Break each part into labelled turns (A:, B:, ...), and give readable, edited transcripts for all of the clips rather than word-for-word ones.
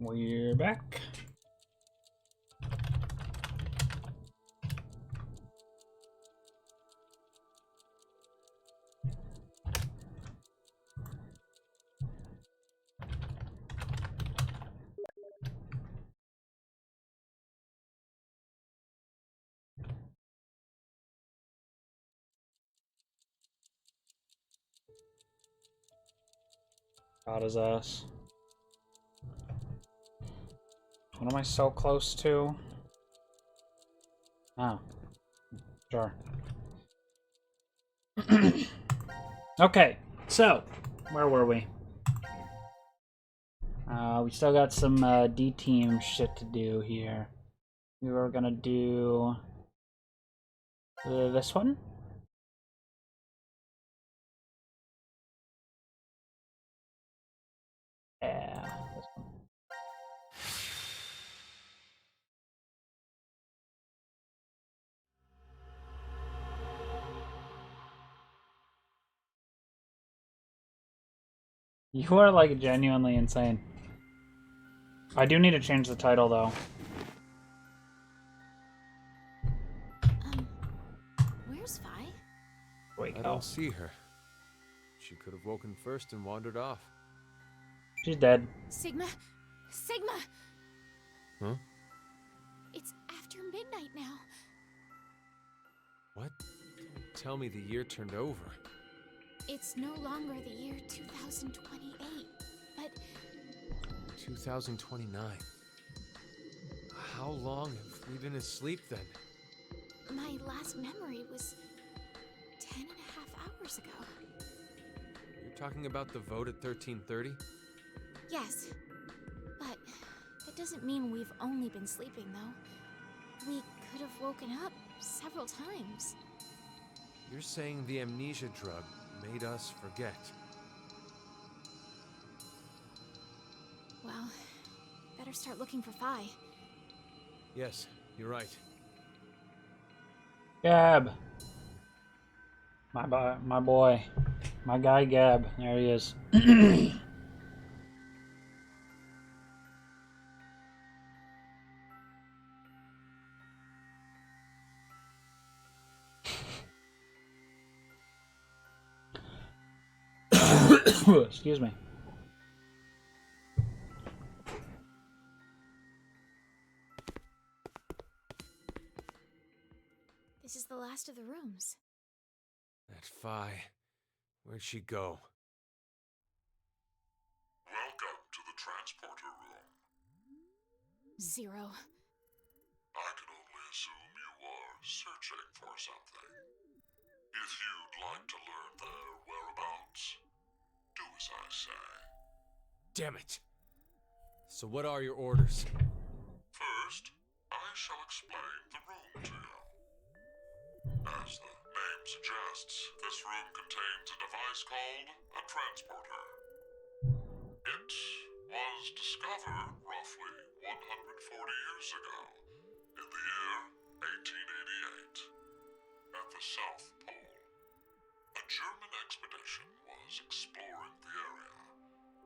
A: We're back. Got his ass. What am I so close to? Oh, sure. Okay, so where were we? We still got some D-team shit to do here. We were gonna do this one. Yeah, this one. You are like genuinely insane. I do need to change the title though.
B: Where's Vi?
A: Wait,
C: I don't see her. She could have woken first and wandered off.
A: She's dead.
B: Sigma? Sigma!
C: Huh?
B: It's after midnight now.
C: What? Don't tell me the year turned over.
B: It's no longer the year 2028, but
C: 2029. How long have we been asleep then?
B: my last memory was 10 and a half hours ago.
C: You're talking about the vote at 1330?
B: Yes, but that doesn't mean we've only been sleeping, though. We could have woken up several times.
C: You're saying the amnesia drug made us forget.
B: Well, better start looking for Vi.
C: Yes, you're right.
A: Gab. My boy. My guy Gab. There he is. Excuse me.
B: This is the last of the rooms.
C: That Vi. Where'd she go?
D: Welcome to the transporter room.
B: Zero.
D: I can only assume you are searching for something. If you'd like to learn their whereabouts, do as I say.
C: Damn it! So what are your orders?
D: First, I shall explain the room to you. As the name suggests, this room contains a device called a transporter. It was discovered roughly 140 years ago, in the year 1888, at the South Pole. A German expedition was exploring the area.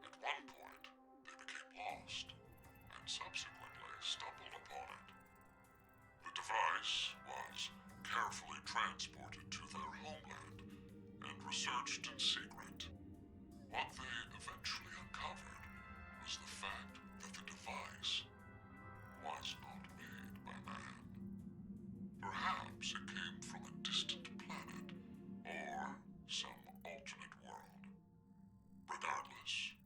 D: At one point, they became lost, and subsequently stumbled upon it. The device was carefully transported to their homeland and researched in secret. What they eventually uncovered was the fact that the device was not made by man. Perhaps it came from a distant planet or some alternate world. Regardless,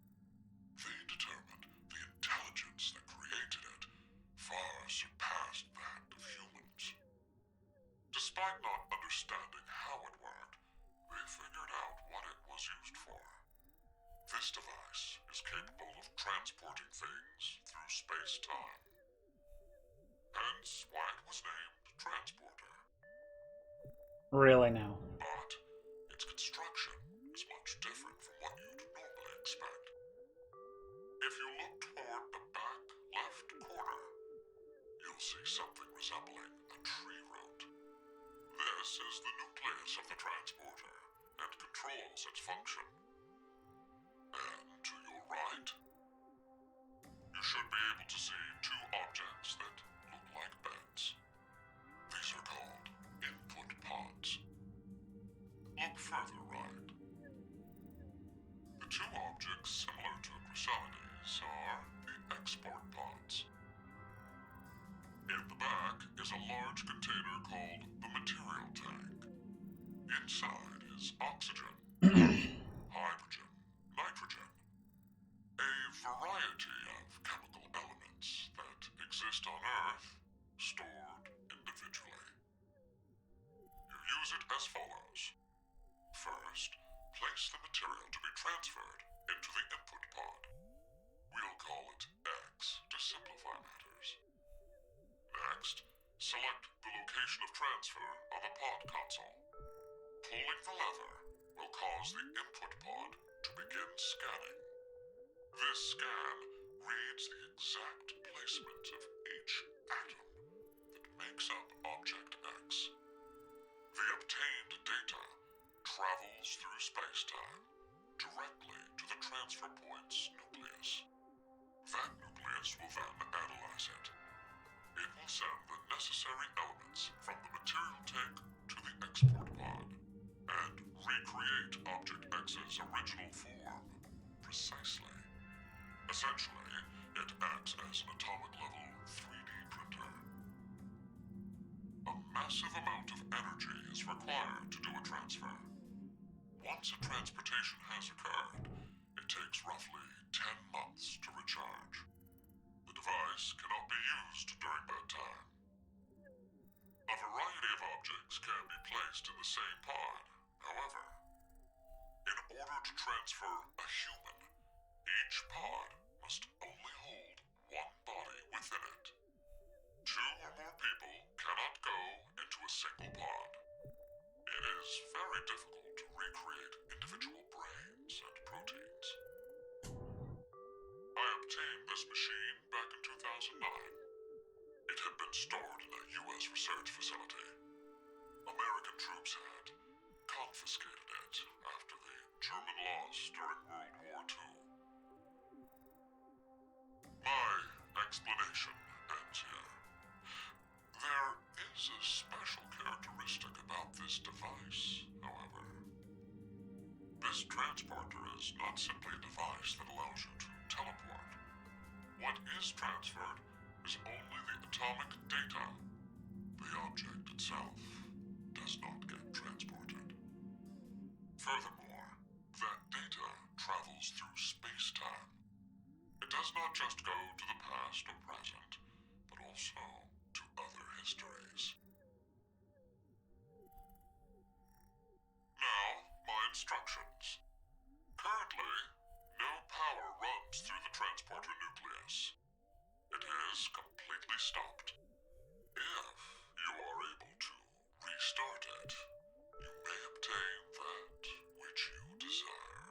D: they determined the intelligence that created it far surpassed that of humans. Despite not understanding how it worked, they figured out what it was used for. This device is capable of transporting things through space-time. Hence why it was named Transporter.
A: Really now.
D: But its construction is much different from what you'd normally expect. If you look toward the back left corner, you'll see something resembling a tree root. This is the nucleus of the transporter and controls its function. And to your right, you should be able to see two objects that look like beds. These are called input pods. Look further right. The two objects similar to chrysalides are the export pods. In the back is a large container called the material tank. Inside is oxygen, hydrogen, nitrogen, a variety of chemical elements that exist on Earth, stored individually. You use it as follows. First, place the material to be transferred into the input pod. We'll call it X to simplify matters. Next, select the location of transfer on the pod console. Pulling the lever will cause the input pod to begin scanning. This scan reads the exact placement of each atom that makes up Object X. The obtained data travels through space-time directly to the transfer point's nucleus. That nucleus will then analyze it. It will send the necessary elements from the material tank to the export pod and recreate Object X's original form precisely. Essentially, it acts as an atomic-level 3D printer. A massive amount of energy is required to do a transfer. Once a transportation has occurred, it takes roughly 10 months to recharge. The device cannot be used during that time. A variety of objects can be placed in the same pod, however. In order to transfer a human, each pod must only hold one body within it. Two or more people cannot go into a single pod. It is very difficult to recreate individual brains and proteins. I obtained this machine back in 2009. It had been stored in a U.S. research facility. American troops had confiscated it after the German loss during World War II. My explanation ends here. There is a special characteristic about this device, however. This transporter is not simply a device that allows you to teleport. What is transferred is only the atomic data. The object itself does not get transported. Furthermore, that data travels through space-time. It does not just go to the past or present, but also to other histories. Now, my instructions. Currently, no power runs through the transporter nucleus. It is completely stopped. If you are able to restart it, you may obtain that which you desire.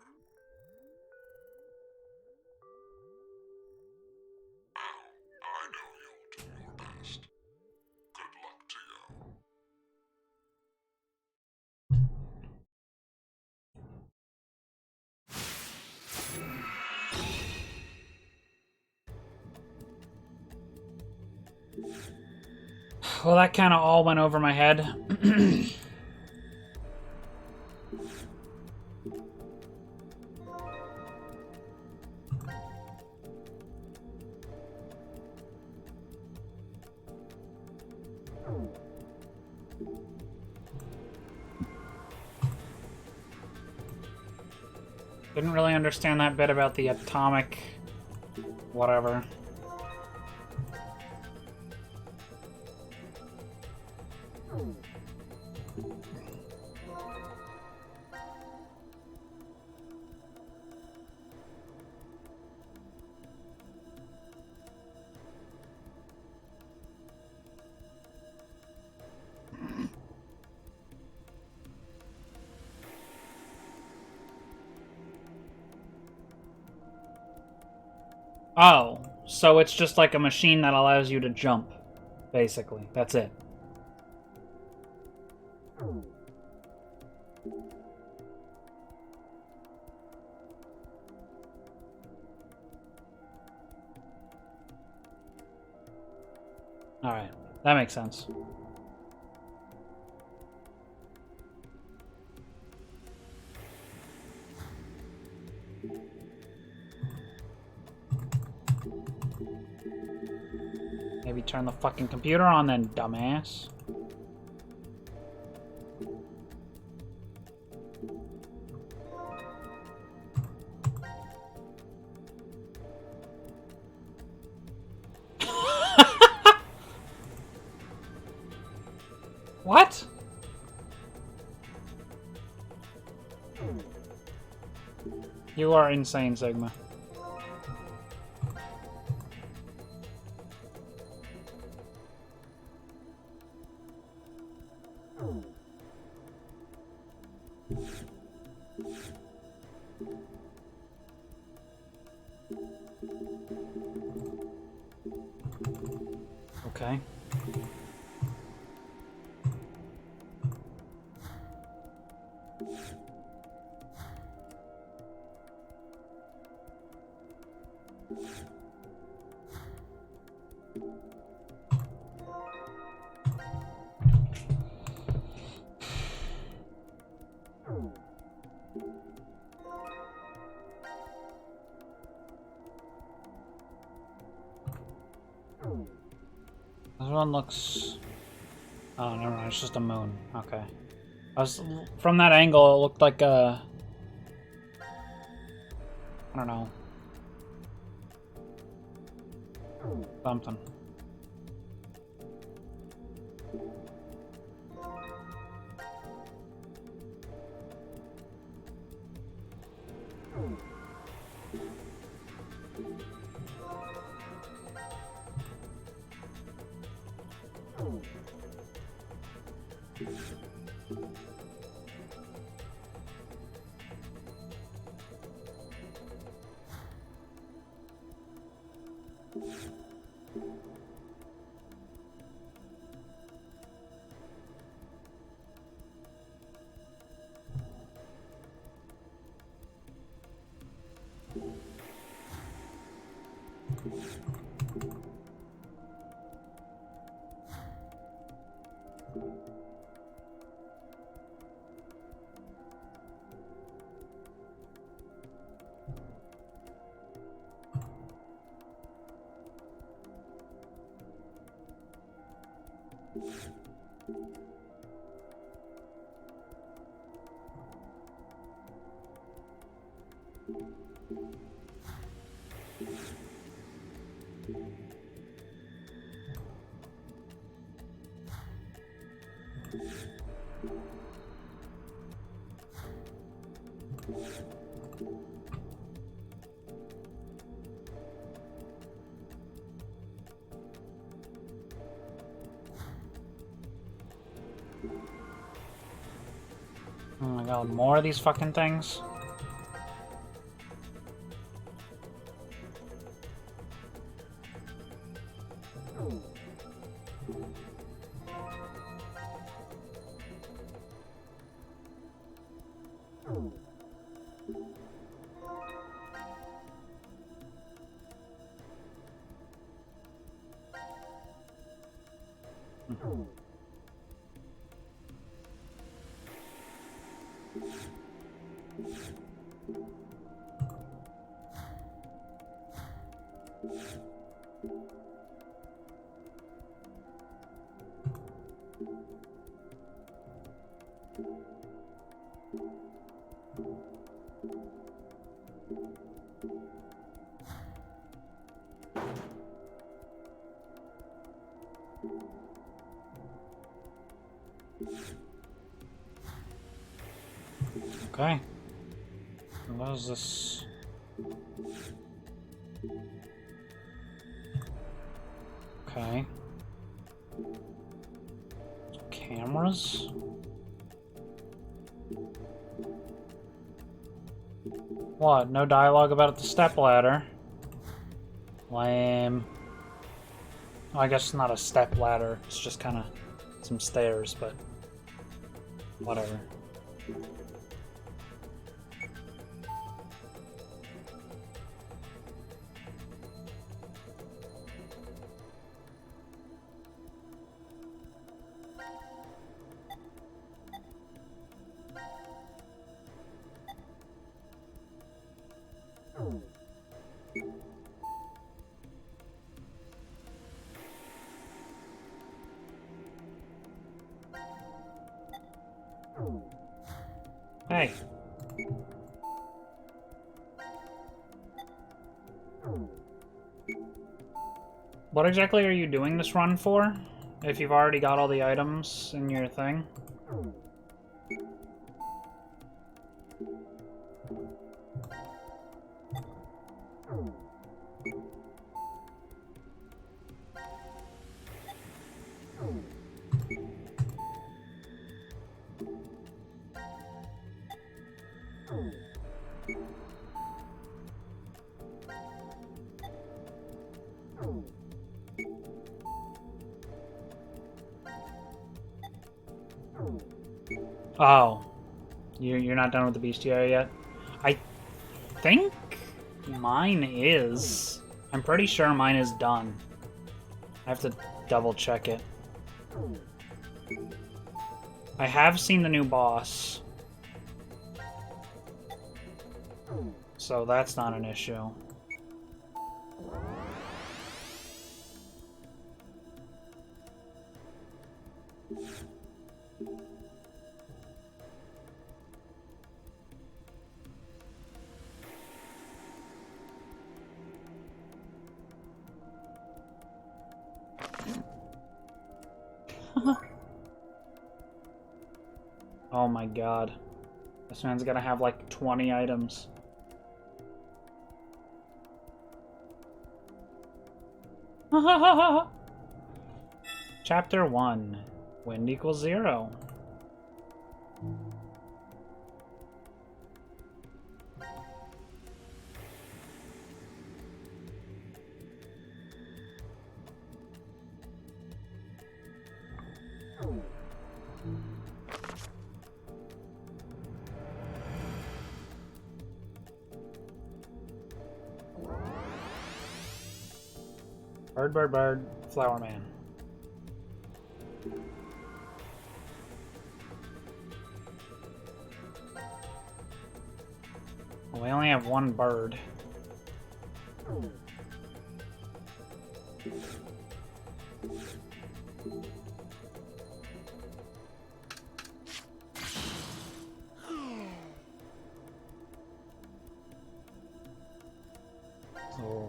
D: Well, I know you'll do your best. Good luck to you.
A: Well, that kind of all went over my head. Didn't really understand that bit about the atomic whatever. Oh, so it's just like a machine that allows you to jump, basically. That's it. Alright, that makes sense. Maybe turn the fucking computer on then, dumbass. What? You are insane, Sigma. Okay. This one looks... Oh, never mind. It's just a moon. Okay. From that angle, it looked like a... I don't know. Something. Oh my god, more of these fucking things? Okay. What is this? Okay. Cameras? What? No dialogue about the stepladder? Lame. Well, I guess it's not a step ladder. It's just kind of some stairs, but whatever. Hey. What exactly are you doing this run for? If you've already got all the items in your thing? Oh. You're not done with the bestiary yet? I think mine is. I'm pretty sure mine is done. I have to double check it. I have seen the new boss. So that's not an issue. Oh my god. This man's gonna have like 20 items. Chapter 1. Wind equals 0. Bird, bird, bird, flower man. Well, we only have one bird.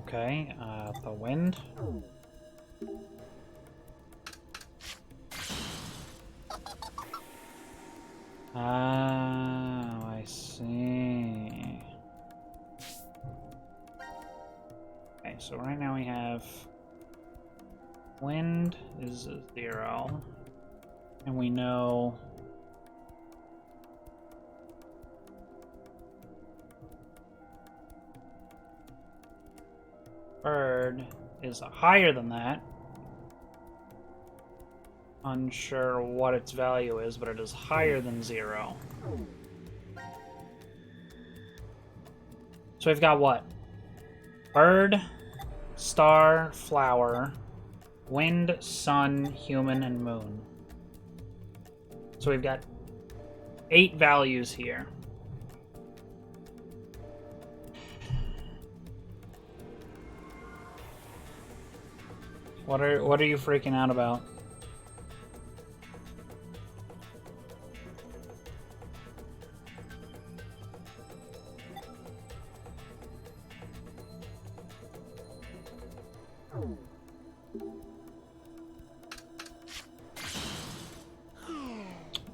A: Okay, the wind. Oh, I see. Okay, so right now we have wind is 0, and we know bird is higher than that. Unsure what its value is, but it is higher than 0. So we've got what? Bird, star, flower, wind, sun, human, and moon. So we've got 8 values here. What are you freaking out about?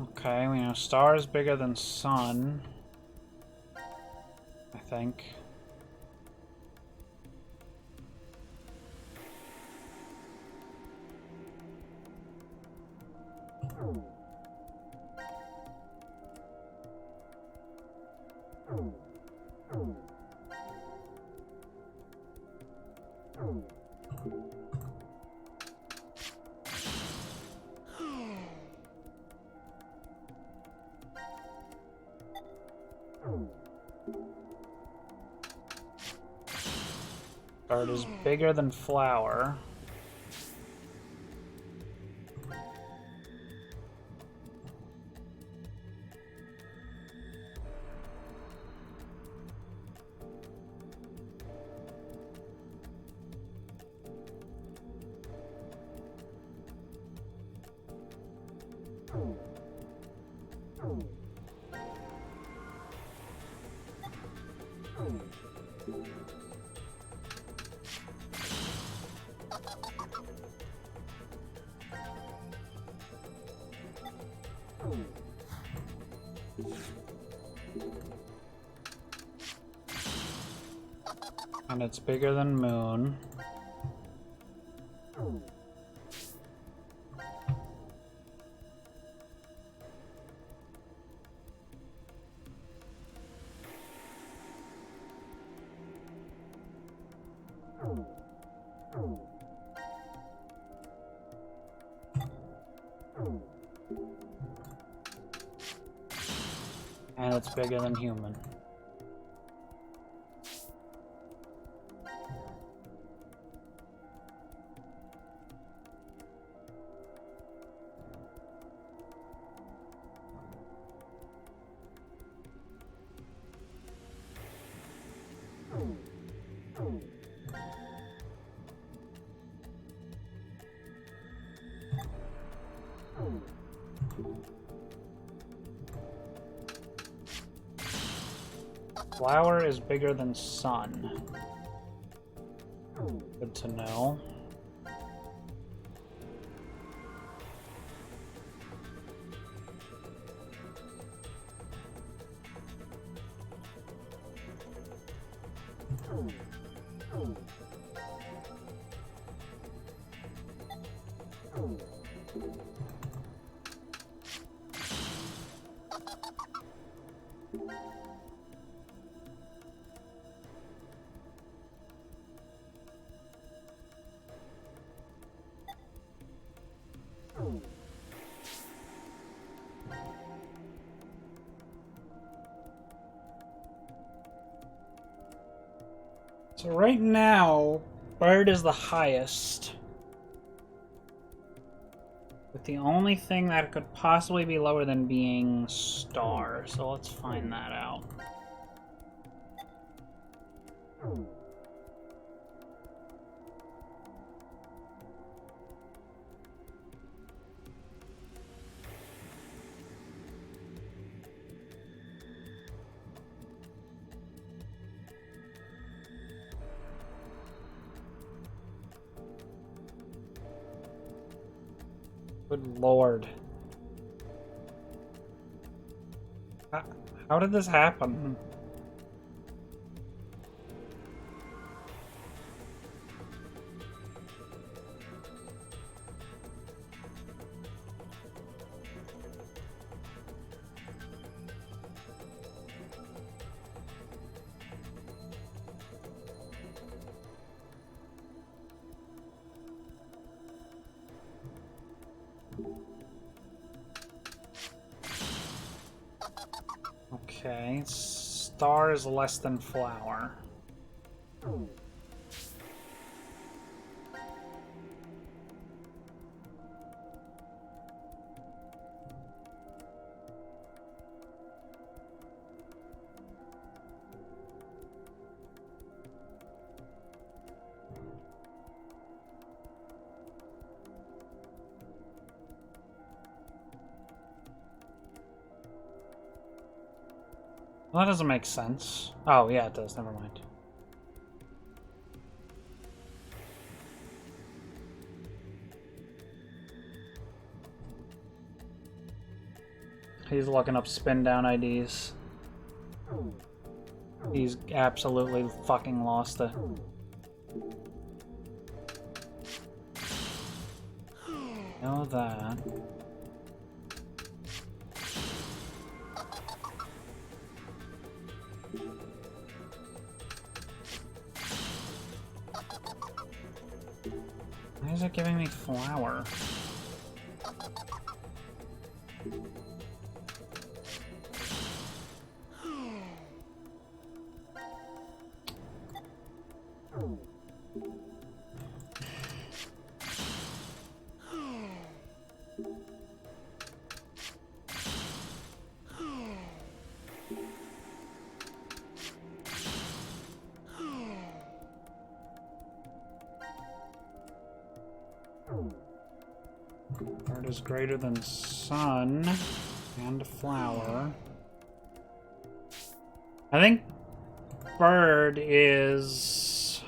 A: Okay, we know star is bigger than sun, I think. Bird is bigger than flower. And it's bigger than moon. And it's bigger than human. Flower is bigger than sun. Good to know. So right now, bird is the highest. But the only thing that could possibly be lower than being star. So let's find that out. Good lord. How did this happen? Okay, star is less than flower. Well, that doesn't make sense. Oh, yeah, it does. Never mind. He's looking up spin down IDs. He's absolutely fucking lost it. Know that. Why is it giving me flower? Bird is greater than sun and flower. I think bird is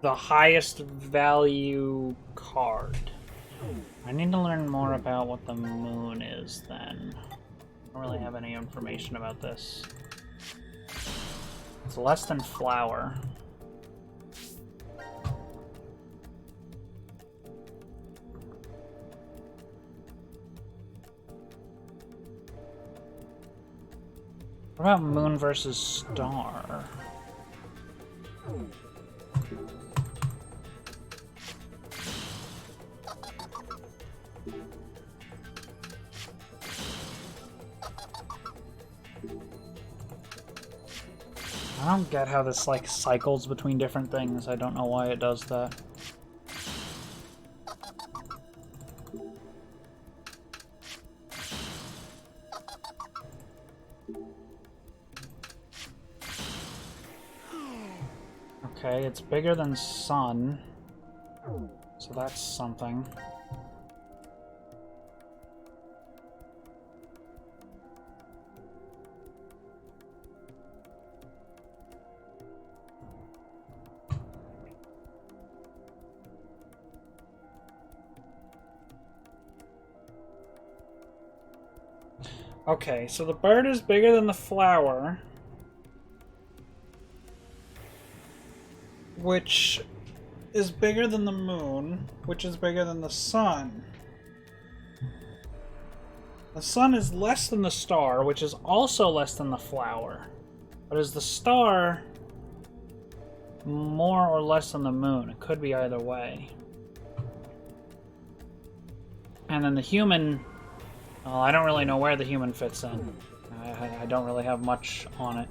A: the highest value card. I need to learn more about what the moon is then. I don't really have any information about this. It's less than flower. What about moon versus star? I don't get how this, like, cycles between different things. I don't know why it does that. Okay, it's bigger than sun. So that's something. Okay, so the bird is bigger than the flower, which is bigger than the moon, which is bigger than the sun. The sun is less than the star, which is also less than the flower. But is the star more or less than the moon? It could be either way. And then the human... Well, I don't really know where the human fits in. I don't really have much on it.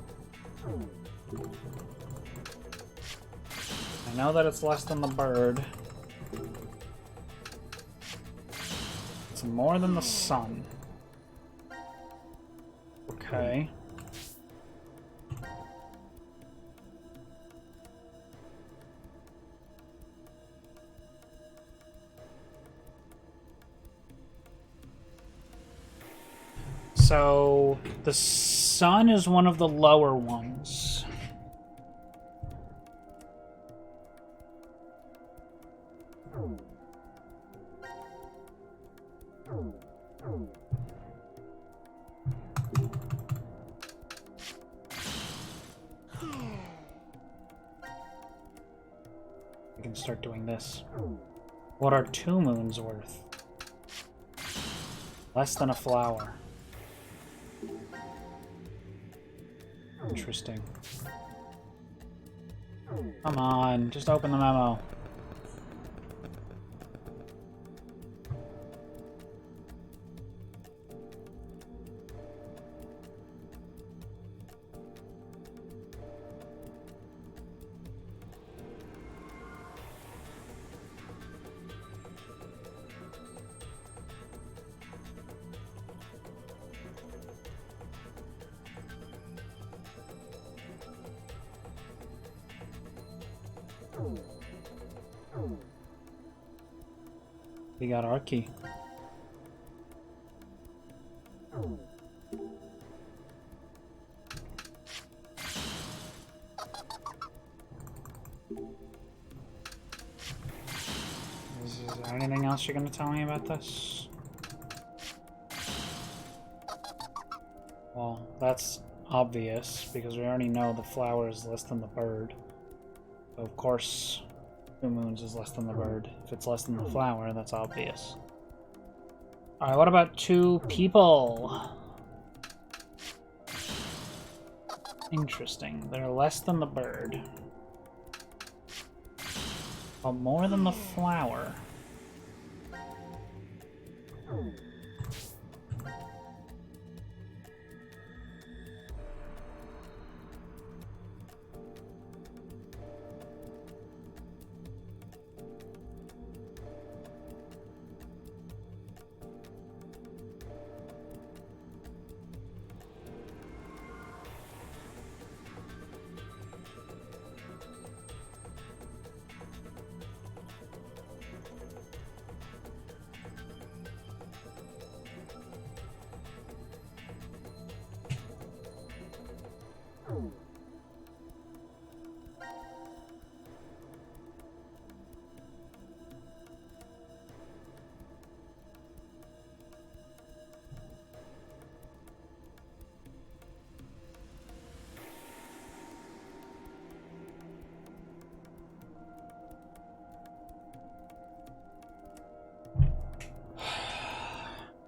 A: I know that it's less than the bird. It's more than the sun. Okay. So, the sun is one of the lower ones. I can start doing this. What are 2 moons worth? Less than a flower. Interesting. Come on, just open the memo. We got our key. Is there anything else you're going to tell me about this? Well, that's obvious, because we already know the flower is less than the bird. So of course, 2 moons is less than the bird. If it's less than the flower, that's obvious. Alright, what about 2 people? Interesting. They're less than the bird. But more than the flower.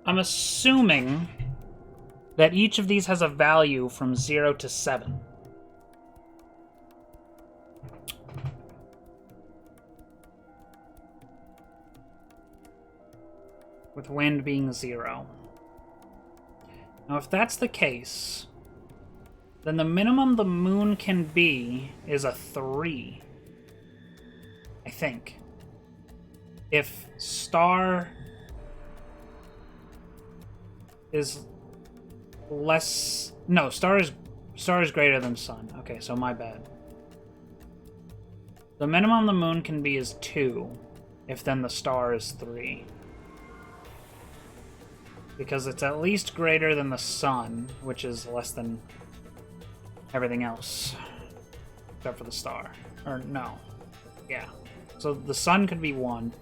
A: I'm assuming that each of these has a value from 0 to 7. With wind being 0. Now, if that's the case, then the minimum the moon can be is a 3. I think. If star is less... No, star is greater than sun. Okay, so my bad. The minimum the moon can be is 2, if then the star is 3. Because it's at least greater than the sun, which is less than everything else. Except for the star. Or, no. Yeah. So the sun could be 1.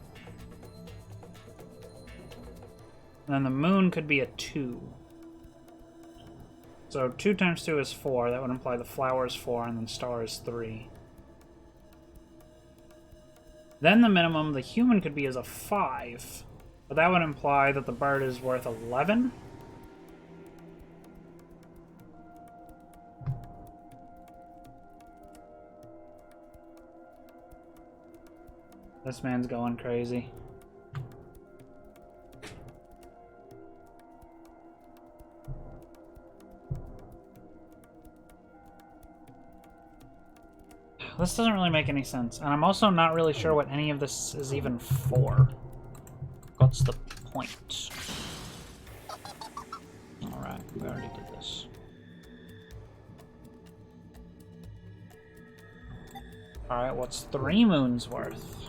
A: And then the moon could be a 2. So 2 times 2 is 4. That would imply the flower is 4, and then star is 3. Then the minimum the human could be is a 5. But that would imply that the bird is worth 11? This man's going crazy. This doesn't really make any sense. And I'm also not really sure what any of this is even for. What's the point? Alright, we already did this. Alright, what's 3 moons worth?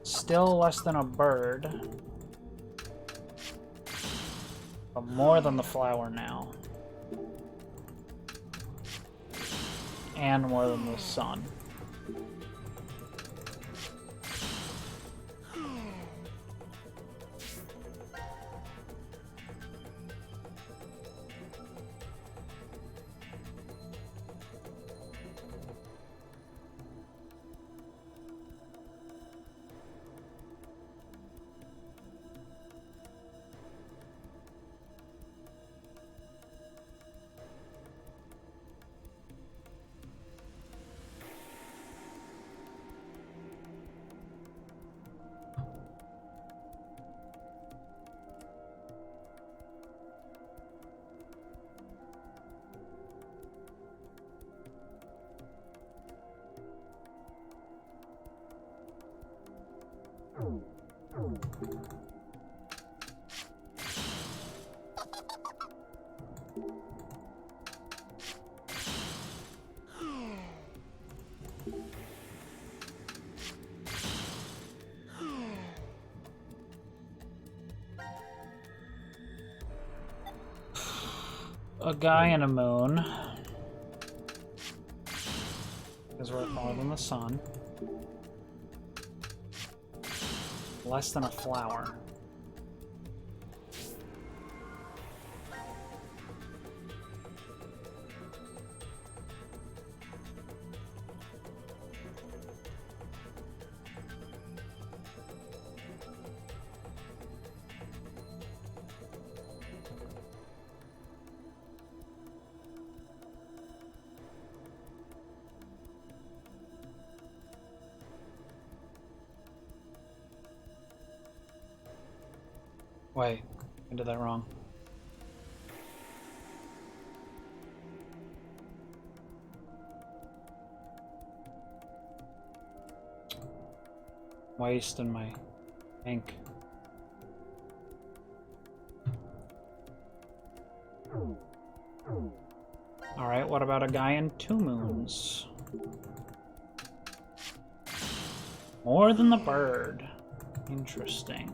A: Still less than a bird. But more than the flower now. And more than the sun. A guy and a moon is worth more than the sun. Less than a flower. Wait, I did that wrong. Wasting my ink. Alright, what about a guy and 2 moons? More than the bird. Interesting.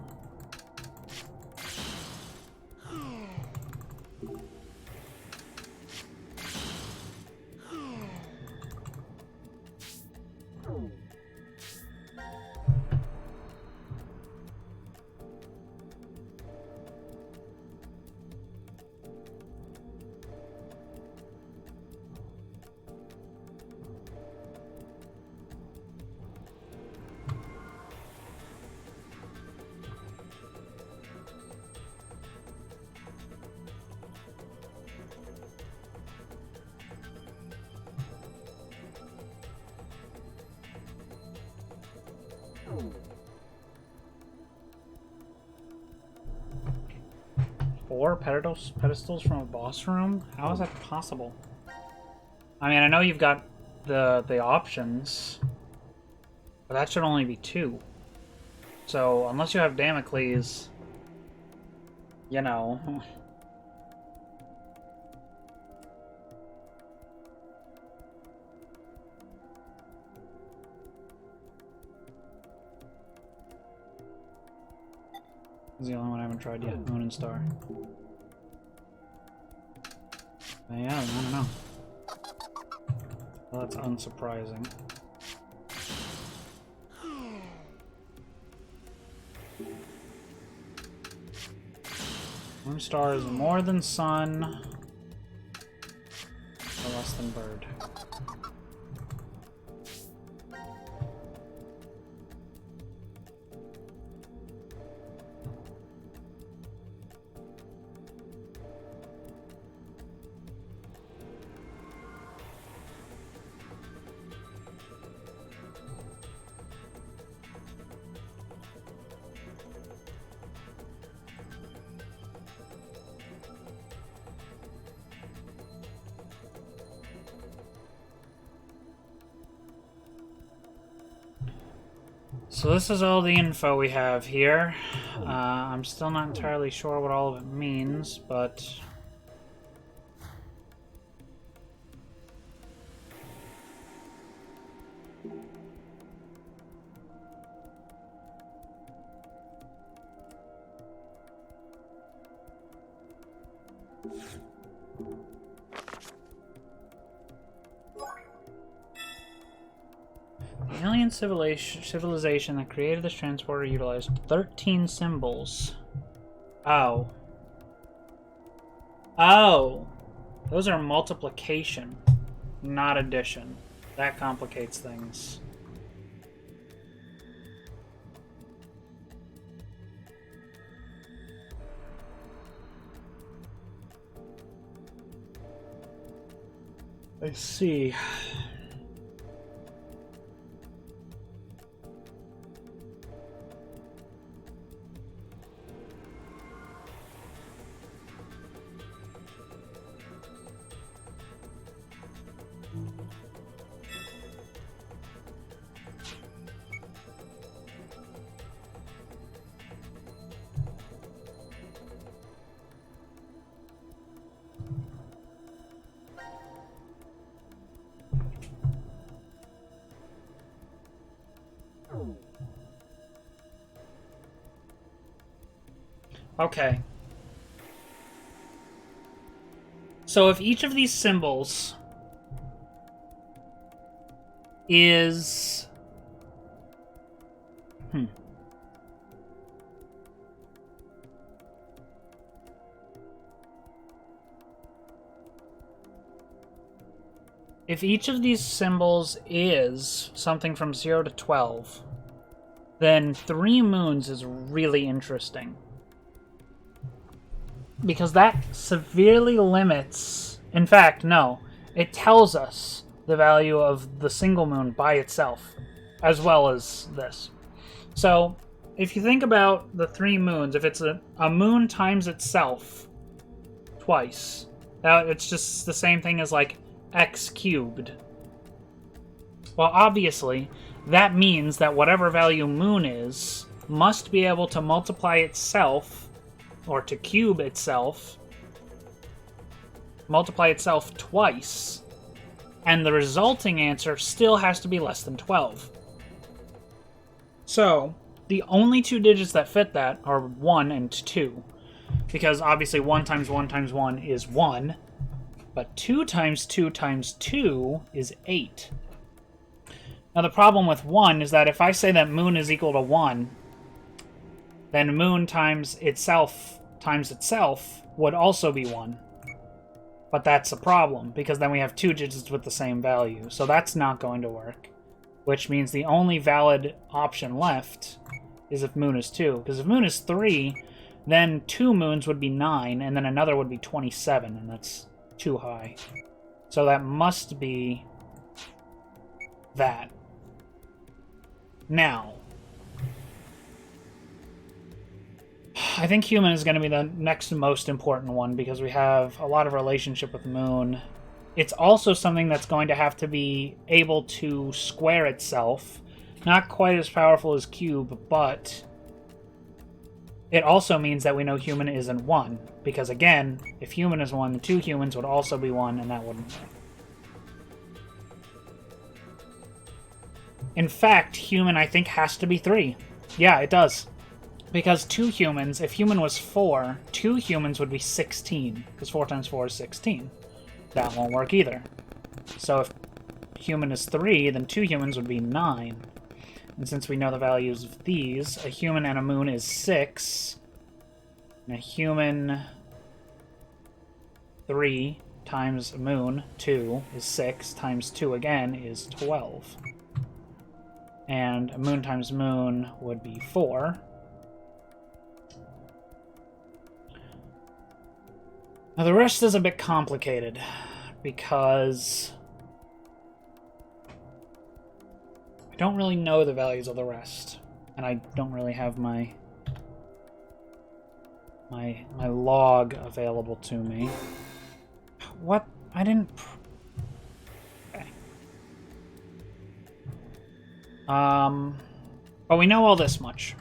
A: 4 pedestals from a boss room? How is that possible? I mean, I know you've got the options, but that should only be 2. So, unless you have Damocles, you know... This is the only one I haven't tried yet, Moon and Star. Yeah, I don't know. Well, that's unsurprising. Moon Star is more than Sun, or less than Bird. So this is all the info we have here. I'm still not entirely sure what all of it means, but... The alien civilization that created this transporter utilized 13 symbols. Oh. Oh! Those are multiplication, not addition. That complicates things. I see. Okay. So if each of these symbols is... If each of these symbols is something from 0 to 12, then 3 moons is really interesting. Because that severely limits... In fact, no. It tells us the value of the single moon by itself, as well as this. So, if you think about the 3 moons, if it's a moon times itself twice, it's just the same thing as, like, x cubed. Well, obviously, that means that whatever value moon is must be able to multiply itself, or to cube itself, multiply itself twice, and the resulting answer still has to be less than 12. So, the only 2 digits that fit that are 1 and 2, because obviously 1 times 1 times 1 is 1, but 2 times 2 times 2 is 8. Now the problem with 1 is that if I say that moon is equal to 1, then moon times itself would also be 1. But that's a problem, because then we have 2 digits with the same value. So that's not going to work. Which means the only valid option left is if moon is 2. Because if moon is 3, then 2 moons would be 9, and then another would be 27, and that's too high. So that must be that. Now, I think human is going to be the next most important one because we have a lot of relationship with the moon. It's also something that's going to have to be able to square itself. Not quite as powerful as cube, but it also means that we know human isn't 1. Because again, if human is 1, the 2 humans would also be 1, and that wouldn't work. In fact, human, I think, has to be 3. Yeah, it does. Because 2 humans, if human was 4, 2 humans would be 16. Because 4 times 4 is 16. That won't work either. So if human is 3, then 2 humans would be 9. And since we know the values of these, a human and a moon is 6. And a human 3 times a moon, 2, is 6. Times 2 again is 12. And a moon times moon would be 4. Now the rest is a bit complicated, because I don't really know the values of the rest, and I don't really have my log available to me. What? I didn't... Okay. But we know all this much.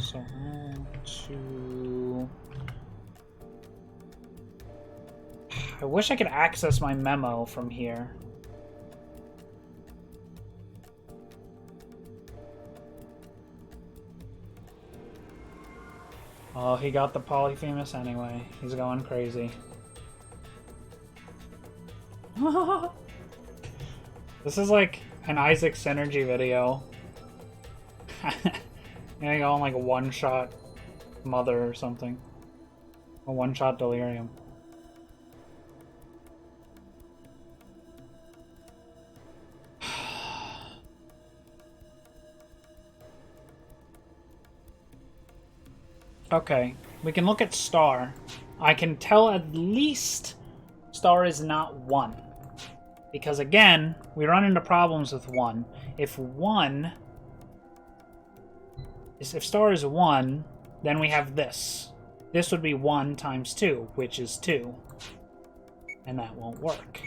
A: So, 1, 2... I wish I could access my memo from here. Oh, he got the Polyphemus anyway. He's going crazy. This is like an Isaac Synergy video. Gonna go on like a one-shot Mother or something. A one-shot Delirium. Okay, we can look at star. I can tell at least star is not 1. Because again, we run into problems with 1. If star is 1, then we have this. This would be 1 times 2, which is 2. And that won't work.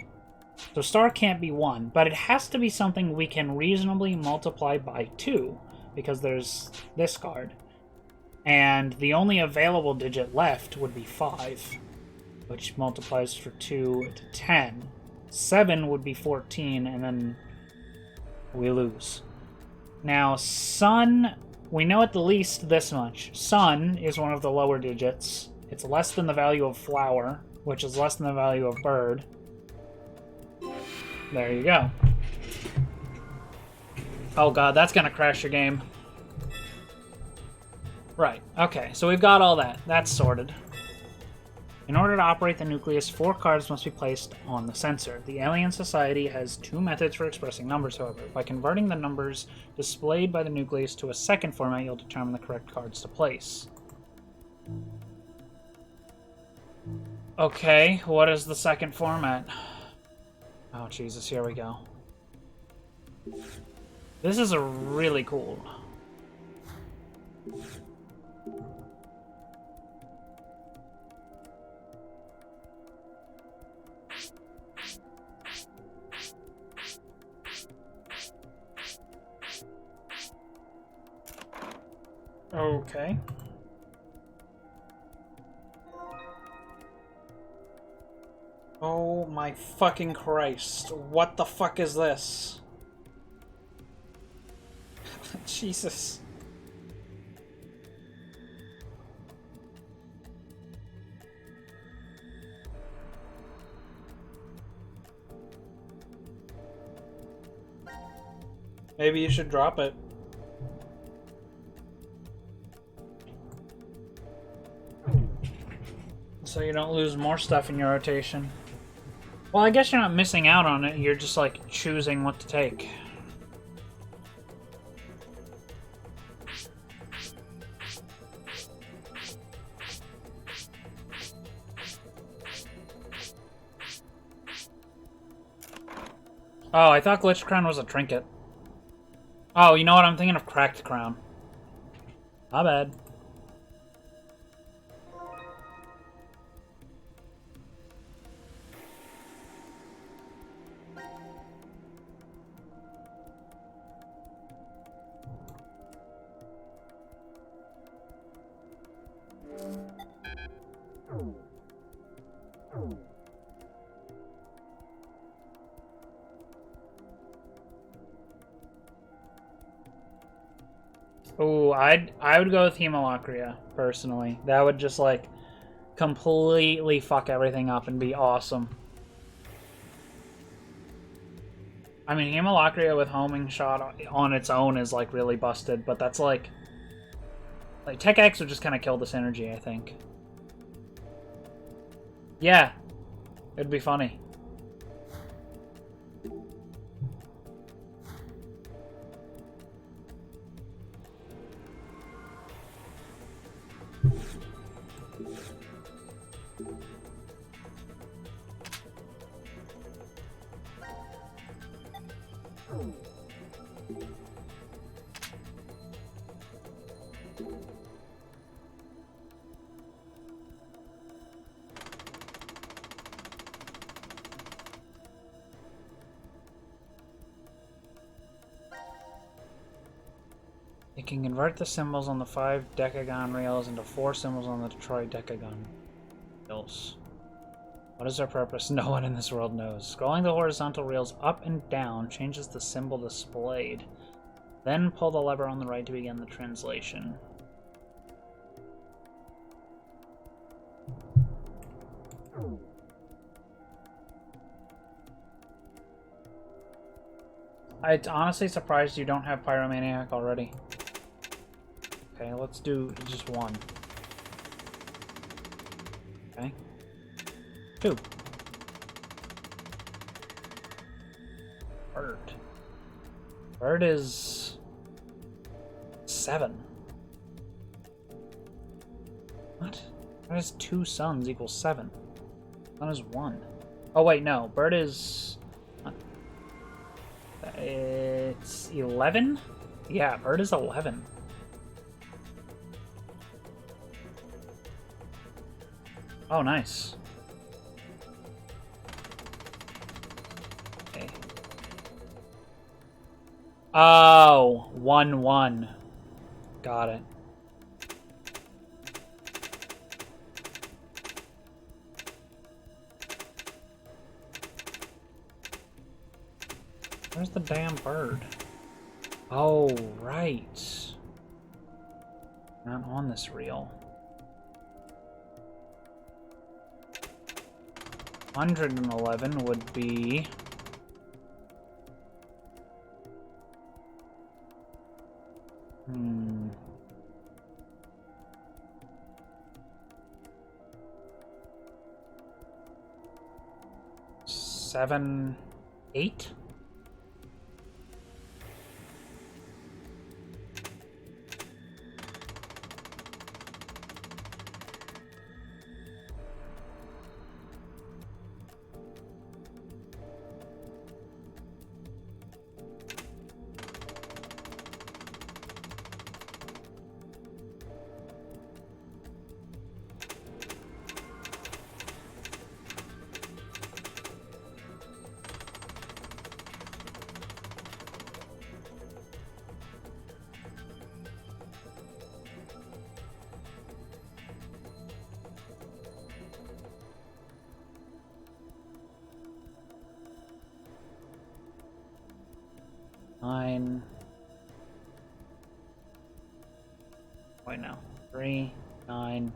A: So star can't be 1, but it has to be something we can reasonably multiply by 2, because there's this card. And the only available digit left would be 5, which multiplies for 2 to 10. 7 would be 14, and then we lose. Now, sun, we know at the least this much. Sun is one of the lower digits. It's less than the value of flower, which is less than the value of bird. There you go. Oh god, that's gonna crash your game. Right, okay, so we've got all that. That's sorted. In order to operate the nucleus, 4 cards must be placed on the sensor. The Alien Society has 2 methods for expressing numbers, however. By converting the numbers displayed by the nucleus to a second format, you'll determine the correct cards to place. Okay, what is the second format? Oh, Jesus, here we go. This is a really cool. Okay. Oh my fucking Christ. What the fuck is this? Jesus. Maybe you should drop it. So you don't lose more stuff in your rotation. Well, I guess you're not missing out on it, you're just like choosing what to take. Oh, I thought Glitched Crown was a trinket. Oh, you know what? I'm thinking of Cracked Crown. My bad. Ooh, I would go with Hemolocria, personally. That would just, like, completely fuck everything up and be awesome. I mean, Hemolocria with homing shot on its own is, like, really busted, but that's, like... Like, Tech X would just kind of kill this energy, I think. Yeah. It'd be funny. It can convert the symbols on the 5 Decagon rails into 4 symbols on the Detroit Decagon rails. What is their purpose? No one in this world knows. Scrolling the horizontal rails up and down changes the symbol displayed. Then pull the lever on the right to begin the translation. I'm honestly surprised you don't have Pyromaniac already. Okay, let's do just one. Okay. 2. Bird. Bird is 7. What? Why does 2 suns equal 7? Sun is 1. Oh wait, no. Bird is... It's 11? Yeah, bird is 11. Oh, nice. Okay. Oh, 1-1. Got it. Where's the damn bird? Oh, right. Not on this reel. 111 would be... Hmm... 7, 8? Nine. Wait, no. 3, 9,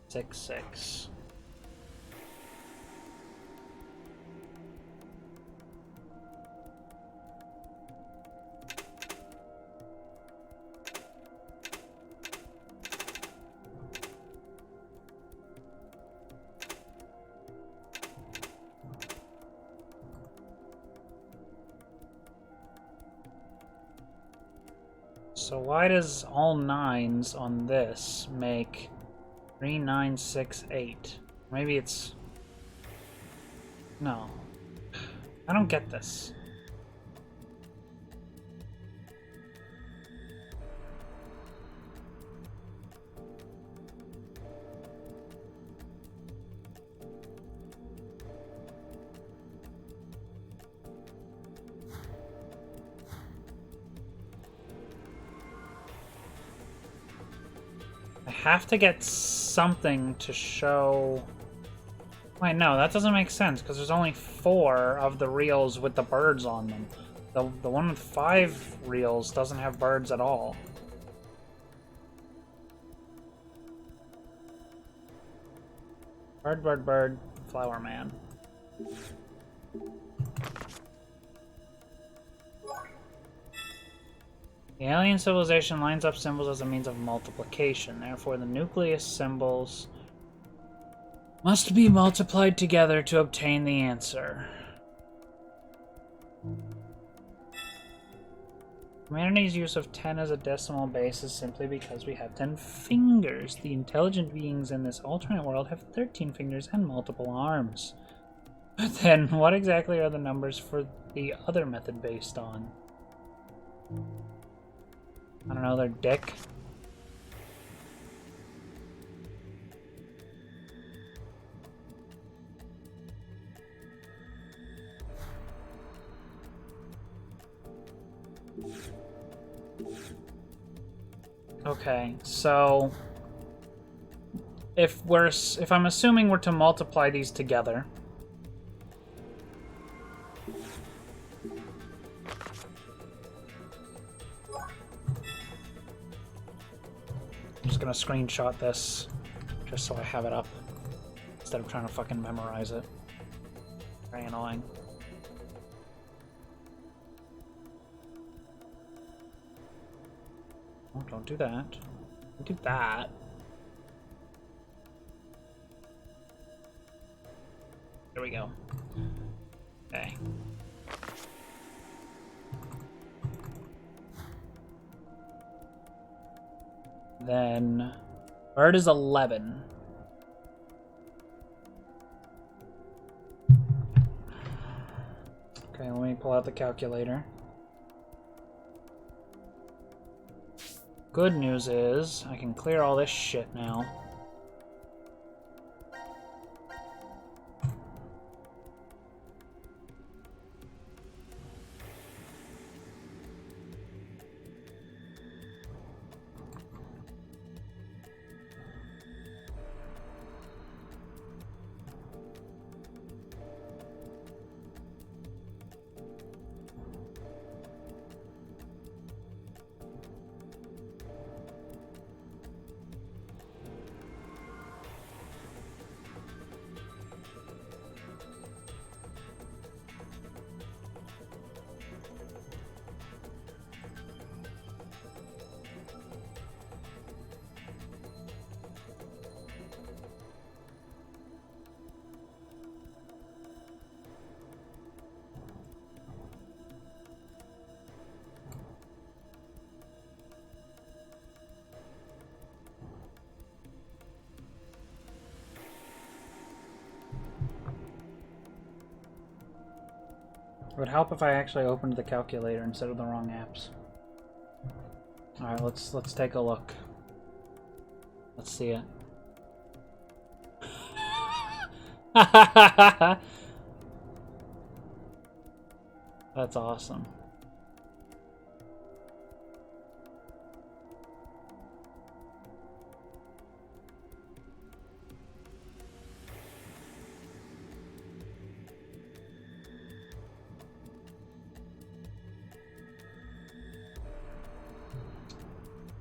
A: 6, 6. So why does all 9s on this make 3, 9, 6, 8? Maybe it's... No. I don't get this. I have to get something to show... Wait, no, that doesn't make sense, because there's only 4 of the reels with the birds on them. The one with 5 reels doesn't have birds at all. Bird, bird, bird, flower man. The alien civilization lines up symbols as a means of multiplication. Therefore, the nucleus symbols must be multiplied together to obtain the answer. Humanity's use of 10 as a decimal base is simply because we have 10 fingers. The intelligent beings in this alternate world have 13 fingers and multiple arms. But then, what exactly are the numbers for the other method based on? I don't know, their dick? Okay, so if I'm assuming we're to multiply these together, I'm just gonna screenshot this just so I have it up instead of trying to fucking memorize it. Very annoying. Oh, don't do that. Don't do that. There we go. Okay. Then bird is 11. Okay, let me pull out the calculator. Good news is I can clear all this shit now. It would help if I actually opened the calculator instead of the wrong apps. Alright, let's take a look. Let's see it. That's awesome.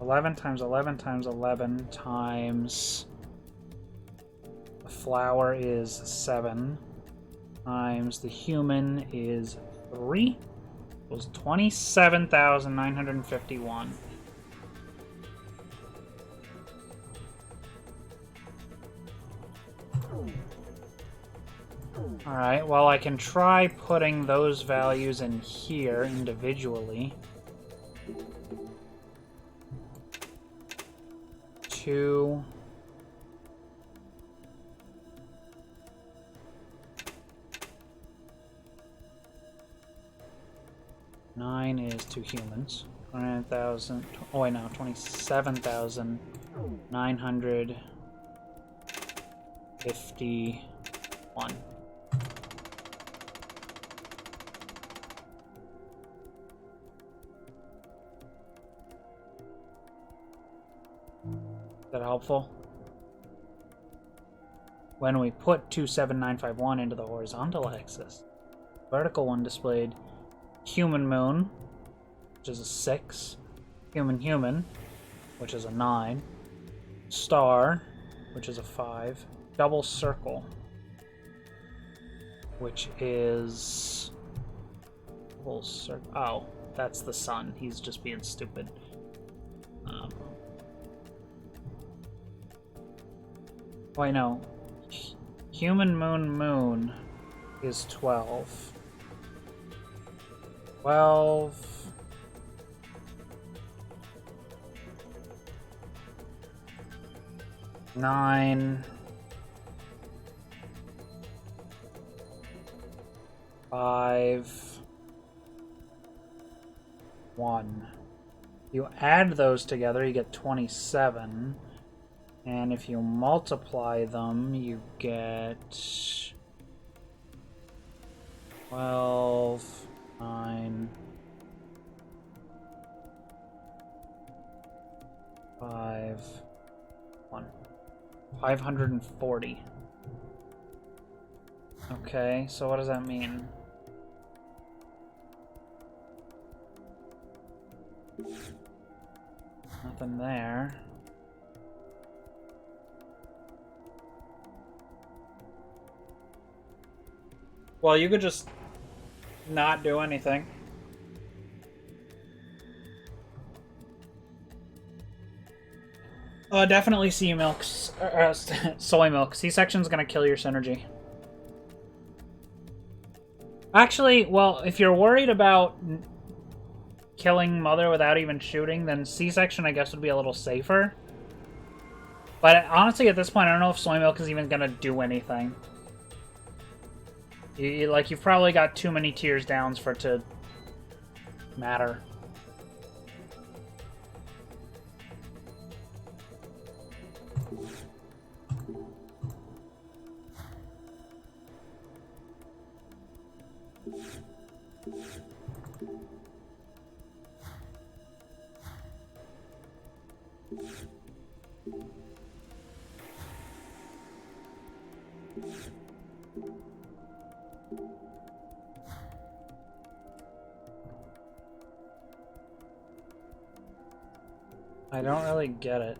A: $11 times 11 times 11 times the flower is 7 times the human is 3 was 27,951. Alright, well I can try putting those values in here individually. 2 9 is 2 humans. 29,000. Oh wait, no, 27,951. Is that helpful? When we put 27951 into the horizontal axis, vertical one displayed human moon, which is a 6, human human, which is a 9, star, which is a 5, double circle, which is double circle. Oh, that's the sun. He's just being stupid. Wait, no. Human moon is 12. 12. Nine. 5. 1. You add those together, you get 27. And if you multiply them, you get 12, 9, 5, 1. 540. Okay, so what does that mean? Nothing there. Well, you could just not do anything. Definitely soy milk. C-section's gonna kill your synergy. Actually, well, if you're worried about killing Mother without even shooting, then C-section, I guess, would be a little safer. But honestly, at this point, I don't know if soy milk is even gonna do anything. You've probably got too many tiers downs for it to matter. I don't really get it.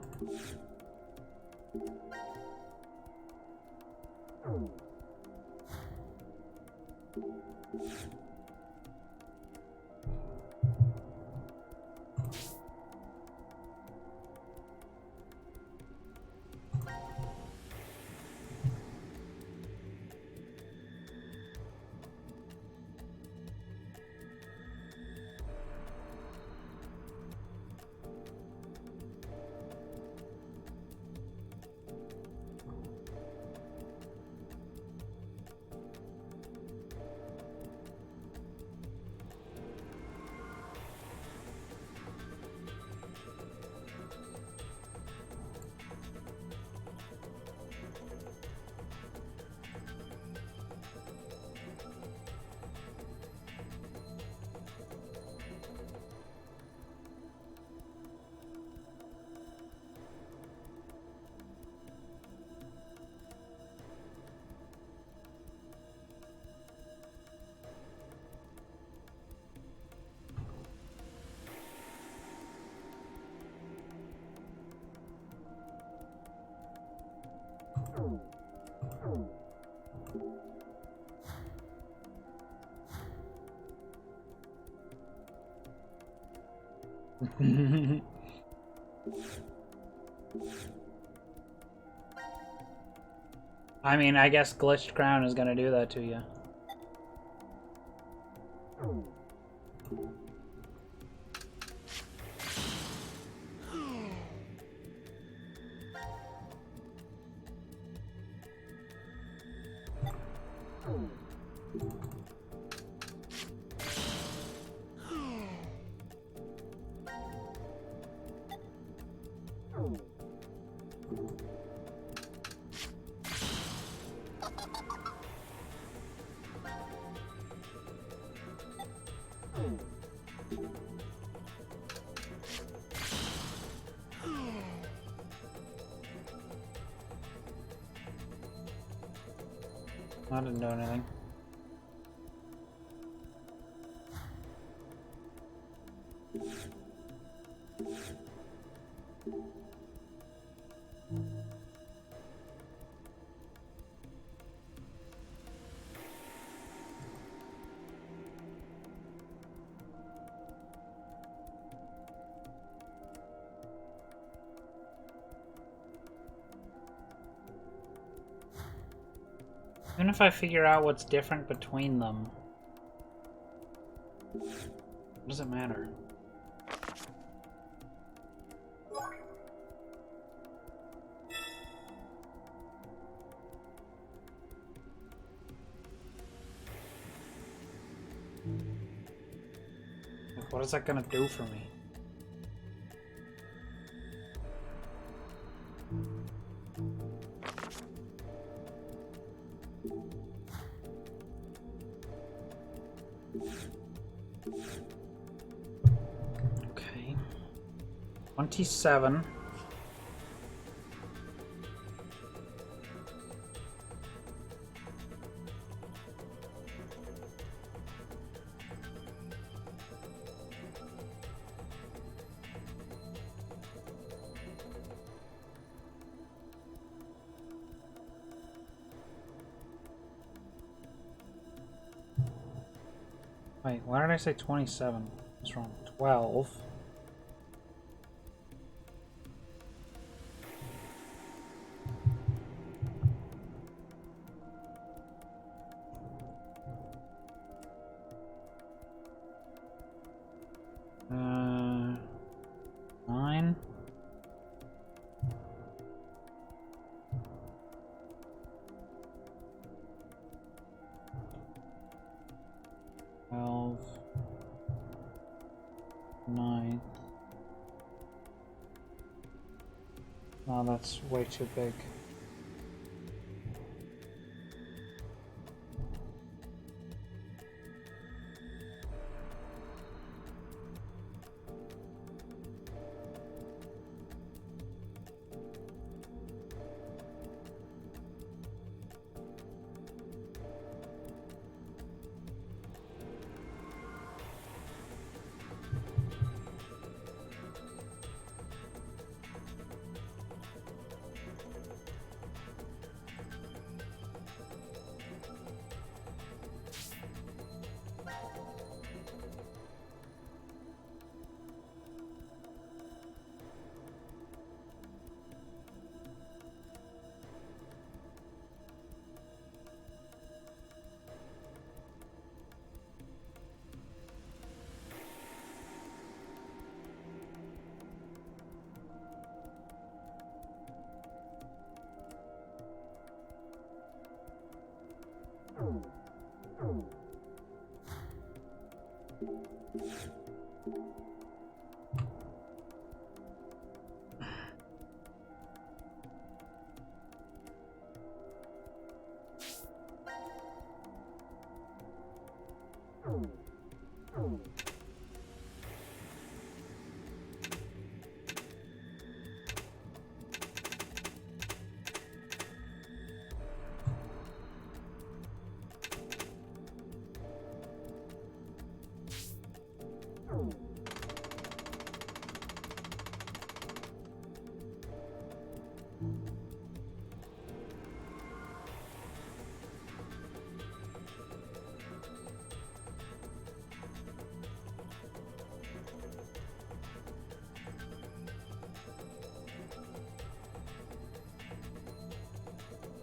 A: I mean, I guess Glitched Crown is gonna do that to you. I didn't do anything. Even if I figure out what's different between them, what does it matter? Like, what is that gonna do for me? Okay. 27. Wait, why did I say 27? What's wrong? 12. Uh, 9. 12. 9. Oh, that's way too big.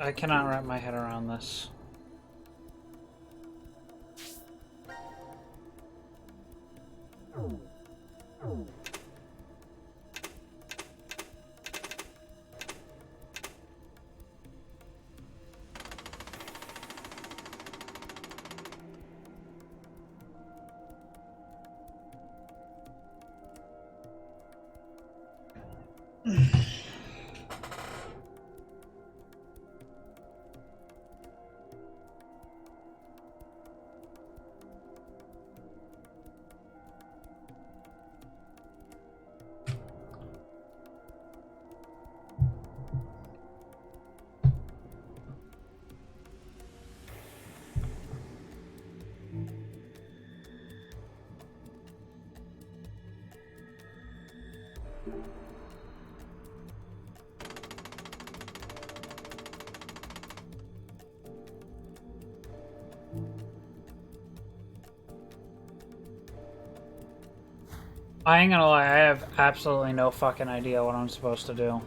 A: I cannot wrap my head around this. I ain't gonna lie, I have absolutely no fucking idea what I'm supposed to do.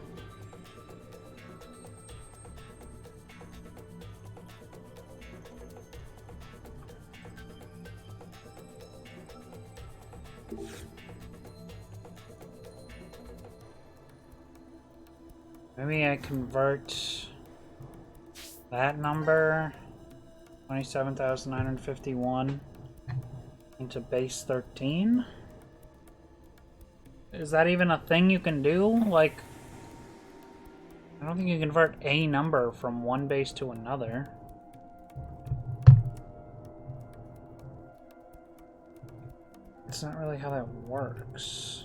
A: Maybe I convert that number, 27,951, into base 13? Is that even a thing you can do? Like, I don't think you can convert a number from one base to another. It's not really how that works.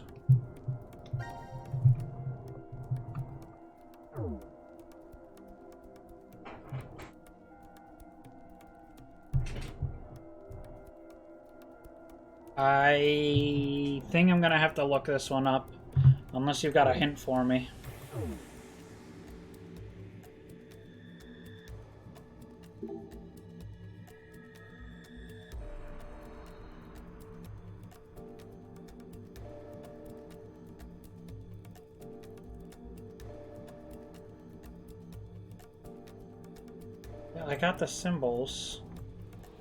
A: I think I'm gonna have to look this one up, unless you've got a hint for me. Yeah, I got the symbols.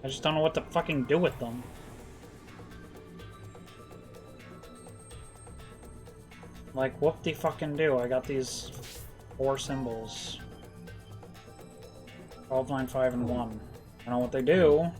A: I just don't know what to fucking do with them. Like, whoop-de-fucking-do. I got these 4 symbols. 12, 9, 5, and 1. I don't know what they do.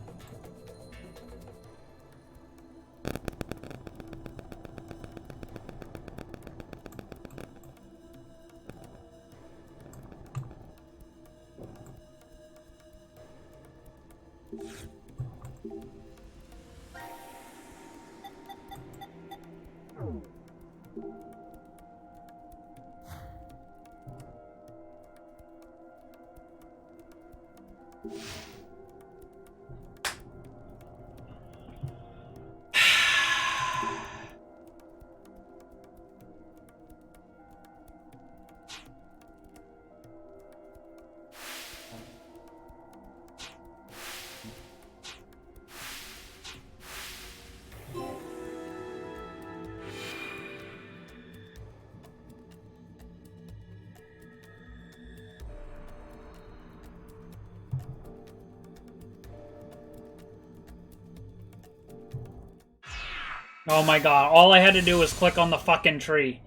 A: Oh my god, all I had to do was click on the fucking tree.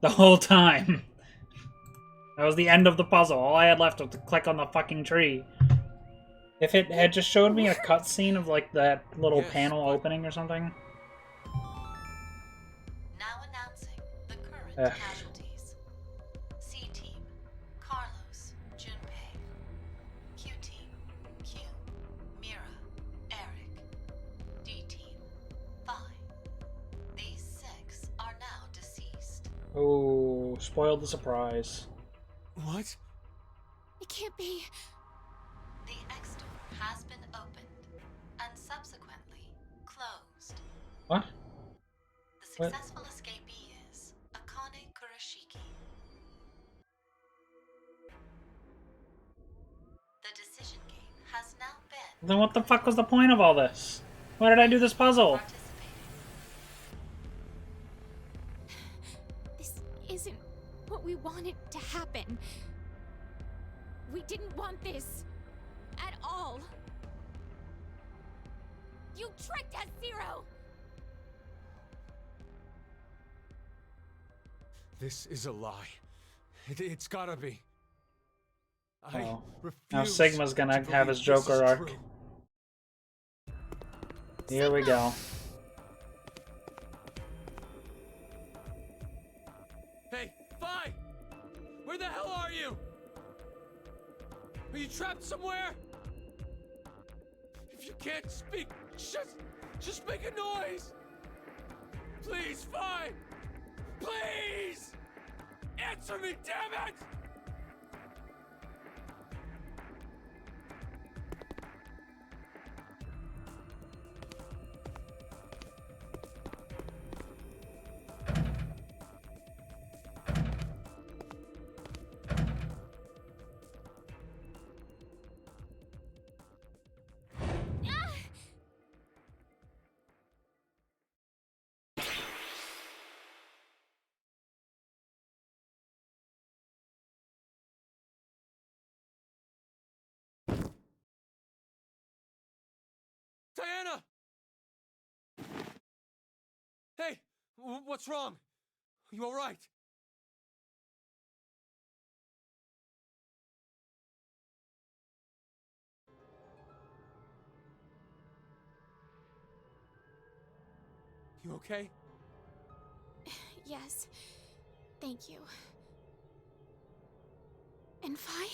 A: The whole time. That was the end of the puzzle. All I had left was to click on the fucking tree. If it had just showed me a cutscene of, like, that little panel opening or something.
E: Now announcing the current casualties. C-Team, Carlos, Junpei. Q-Team, Q, Mira, Eric. D-Team, Vi. These 6 are now deceased.
A: Oh, spoiled the surprise.
C: What?
B: It can't be.
E: The X-Door has been opened and subsequently closed.
A: What?
E: The successful escapee is Akane Kurashiki. The decision game has now been
A: Then what the fuck was the point of all this? Why did I do this puzzle?
E: participating.
B: This isn't what we wanted to happen. We didn't want this at all. You tricked us, Zero!
C: This is a lie. It's gotta be. I
A: Oh.
C: refuse.
A: Now Sigma's gonna
C: to
A: have his
C: believe this
A: Joker
C: is
A: arc.
C: true.
A: Here we go.
C: Hey, Vi! Where the hell are you? Are you trapped somewhere? If you can't speak, just make a noise! Please, Vi! Please! Answer me, damn it! Diana! Hey, what's wrong? Are you all right? You okay?
B: Yes. Thank you. And Vi?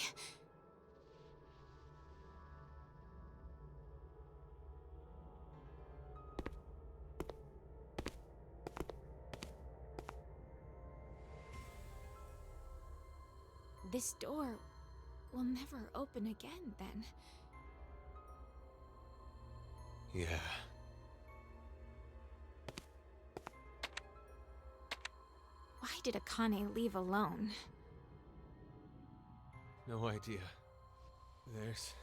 B: This door will never open again, then.
C: Yeah.
B: Why did Akane leave alone?
C: No idea. There's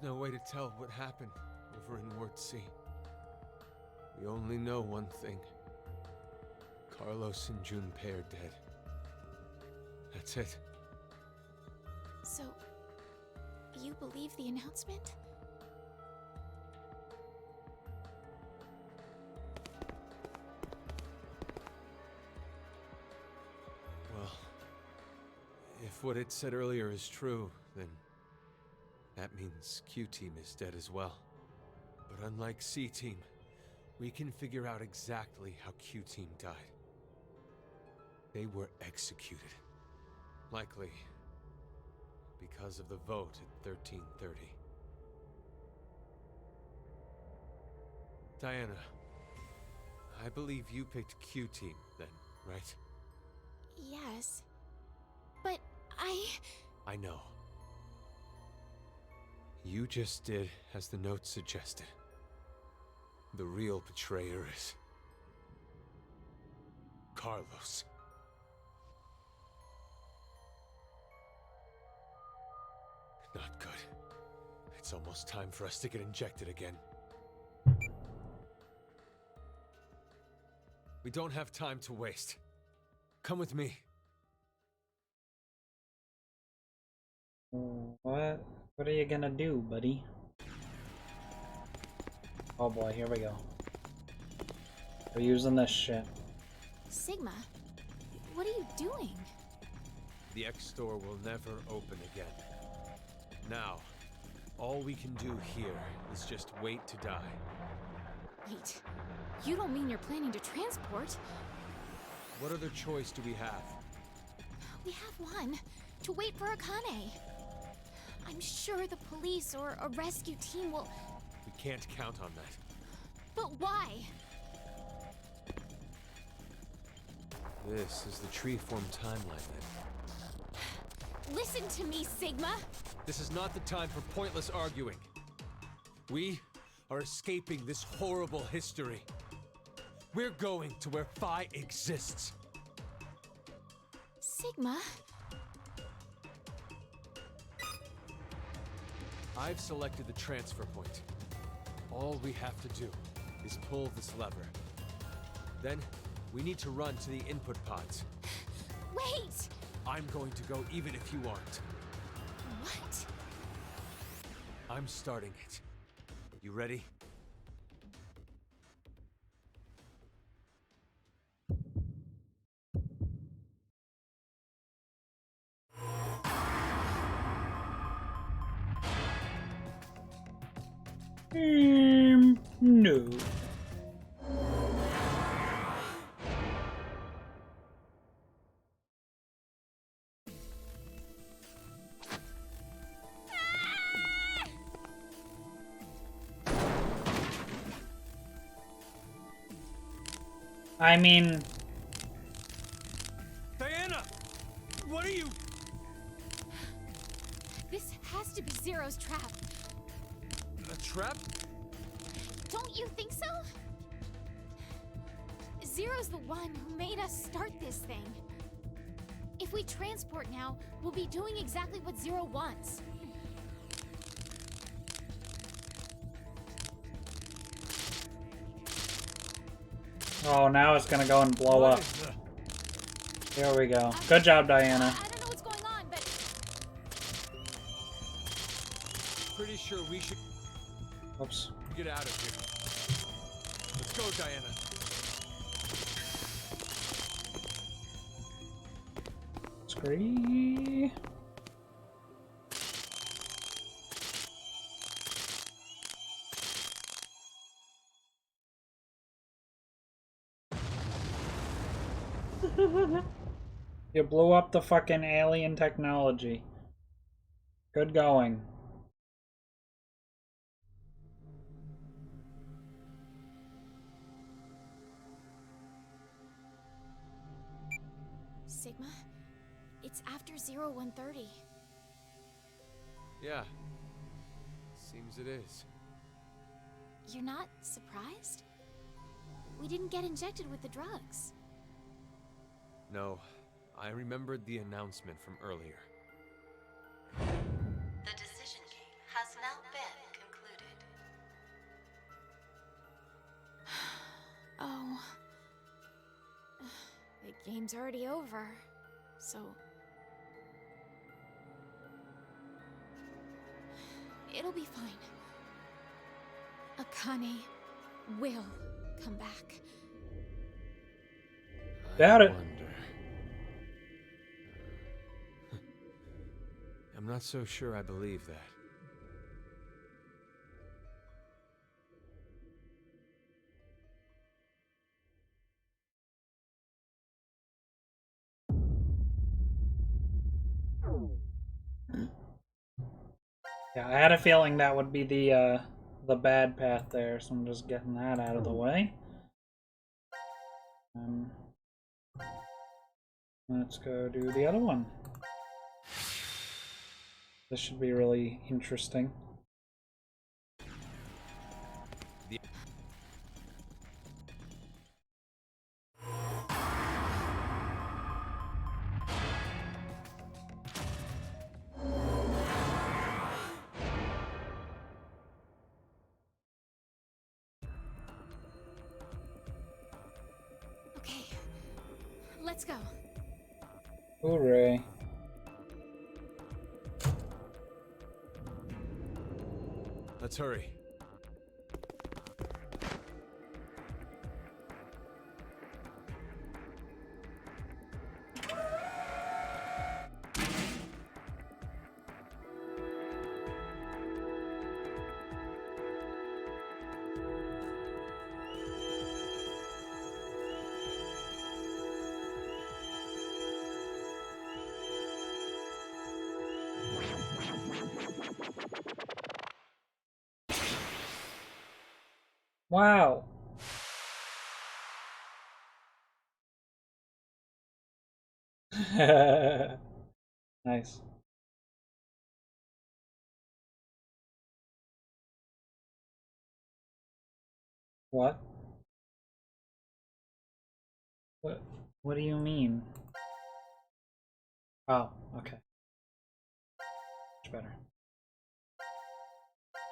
C: no way to tell what happened over in Ward C. We only know one thing. Carlos and Junpei are dead. That's it.
B: So, you believe the announcement?
C: Well, if what it said earlier is true, then that means Q-Team is dead as well. But unlike C-Team, we can figure out exactly how Q-Team died. They were executed. Likely because of the vote at 1330. Diana, I believe you picked Q-Team then, right?
B: Yes. But
C: I know. You just did as the note suggested. The real betrayer is Carlos. Not good. It's almost time for us to get injected again. We don't have time to waste. Come with me.
A: What? What are you gonna do, buddy? Oh boy, here we go. We're using this shit.
B: Sigma, what are you doing?
C: The X-Store will never open again. Now, all we can do here is just wait to die.
B: Wait, you don't mean you're planning to transport?
C: What other choice do we have?
B: We have one. To wait for Akane. I'm sure the police or a rescue team will...
C: We can't count on that.
B: But why?
C: This is the Treeform timeline, then.
B: Listen to me, Sigma!
C: This is not the time for pointless arguing. We are escaping this horrible history. We're going to where Phi exists.
B: Sigma?
C: I've selected the transfer point. All we have to do is pull this lever. Then, we need to run to the input pods.
B: Wait!
C: I'm going to go even if you aren't.
B: What?
C: I'm starting it. You ready?
A: No. I mean...
C: Diana! What are you...
B: This has to be Zero's trap.
C: A trap?
B: Don't you think so? Zero's the one who made us start this thing. If we transport now, we'll be doing exactly what Zero wants.
A: Oh, now it's gonna go and blow up. Here we go. Good job, Diana.
B: I don't know what's going on, but...
C: Pretty sure we should
A: Oops.
C: get out of here. Let's go, Diana.
A: Scree. You blew up the fucking alien technology. Good going.
B: Sigma, it's after 0130.
C: Yeah. Seems it is.
B: You're not surprised? We didn't get injected with the drugs.
C: No, I remembered the announcement from earlier.
E: The decision game has now been concluded.
B: Oh. The game's already over, so... It'll be fine. Akane will come back.
A: Doubt
C: I
A: it.
C: wonder. I'm not so sure I believe that.
A: Yeah, I had a feeling that would be the bad path there, so I'm just getting that out of the way. Let's go do the other one. This should be really interesting.
B: Okay, let's go.
A: Hooray.
C: Let's hurry.
A: Wow. Nice. What? What do you mean? Oh, okay. Much better.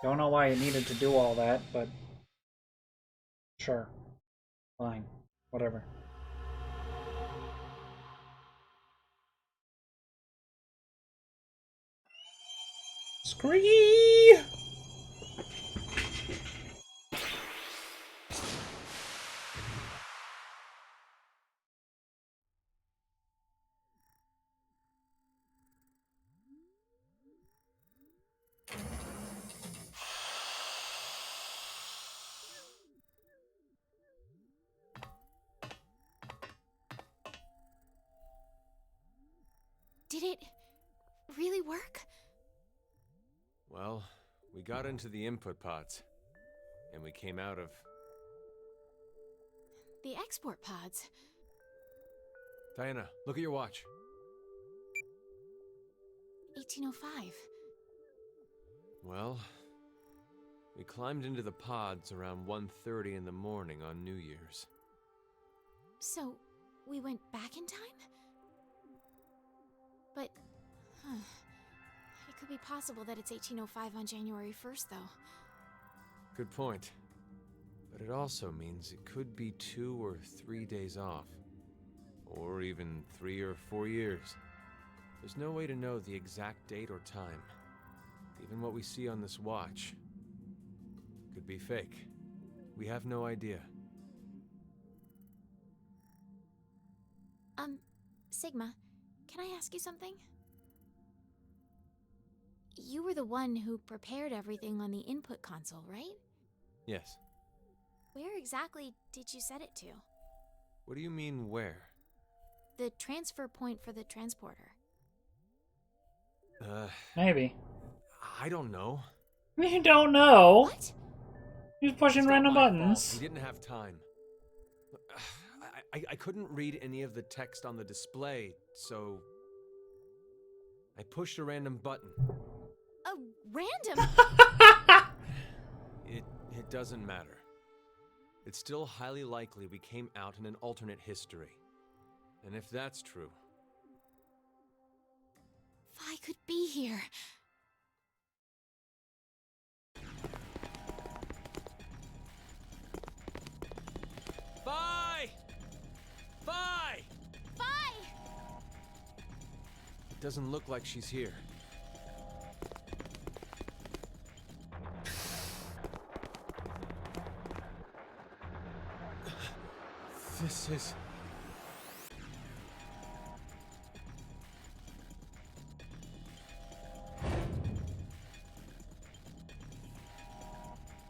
A: Don't know why you needed to do all that, but sure. Fine. Whatever. Scree!
B: Did it really work?
C: Well, we got into the input pods, and we came out of...
B: The export pods.
C: Diana, look at your watch.
B: 1805.
C: Well, we climbed into the pods around 1:30 in the morning on New Year's.
B: So, we went back in time? But, it could be possible that it's 1805 on January 1st, though.
C: Good point. But it also means it could be 2 or 3 days off. Or even 3 or 4 years. There's no way to know the exact date or time. Even what we see on this watch could be fake. We have no idea.
B: Sigma, can I ask you something? You were the one who prepared everything on the input console, right?
C: Yes.
B: Where exactly did you set it to?
C: What do you mean, where?
B: the transfer point for the transporter.
A: Maybe.
C: I don't know.
A: You don't know.
B: What?
A: He's pushing
C: It's not
A: random
C: my fault.
A: buttons.
C: We didn't have time. I couldn't read any of the text on the display, so I pushed a random button.
B: A random?
C: It doesn't matter. It's still highly likely we came out in an alternate history. And if that's true...
B: Vi could be here.
C: Vi! Vi!
B: Vi!
C: It doesn't look like she's here. This is...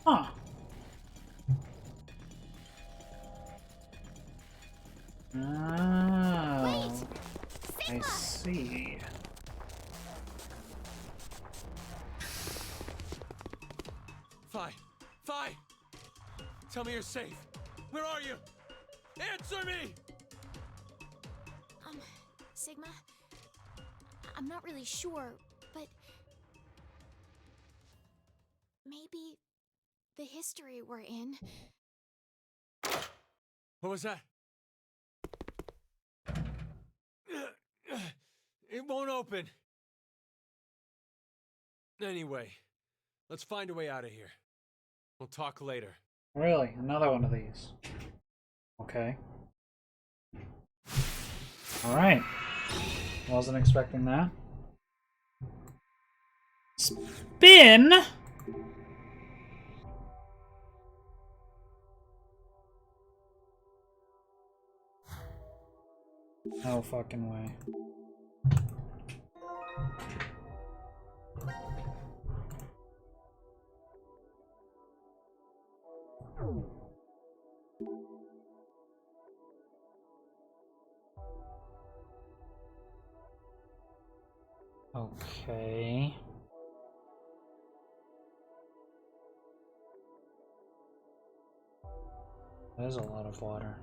A: Huh. Oh.
B: Wait!
A: I
B: Sigma!
A: see.
C: Vi! Vi! Tell me you're safe. Where are you? Answer me!
B: Sigma? I'm not really sure, but... maybe the history we're in...
C: What was that? It won't open. Anyway, let's find a way out of here. We'll talk later.
A: Really? Another one of these. Okay. Alright. Wasn't expecting that. Spin? No fucking way. Okay. There's a lot of water.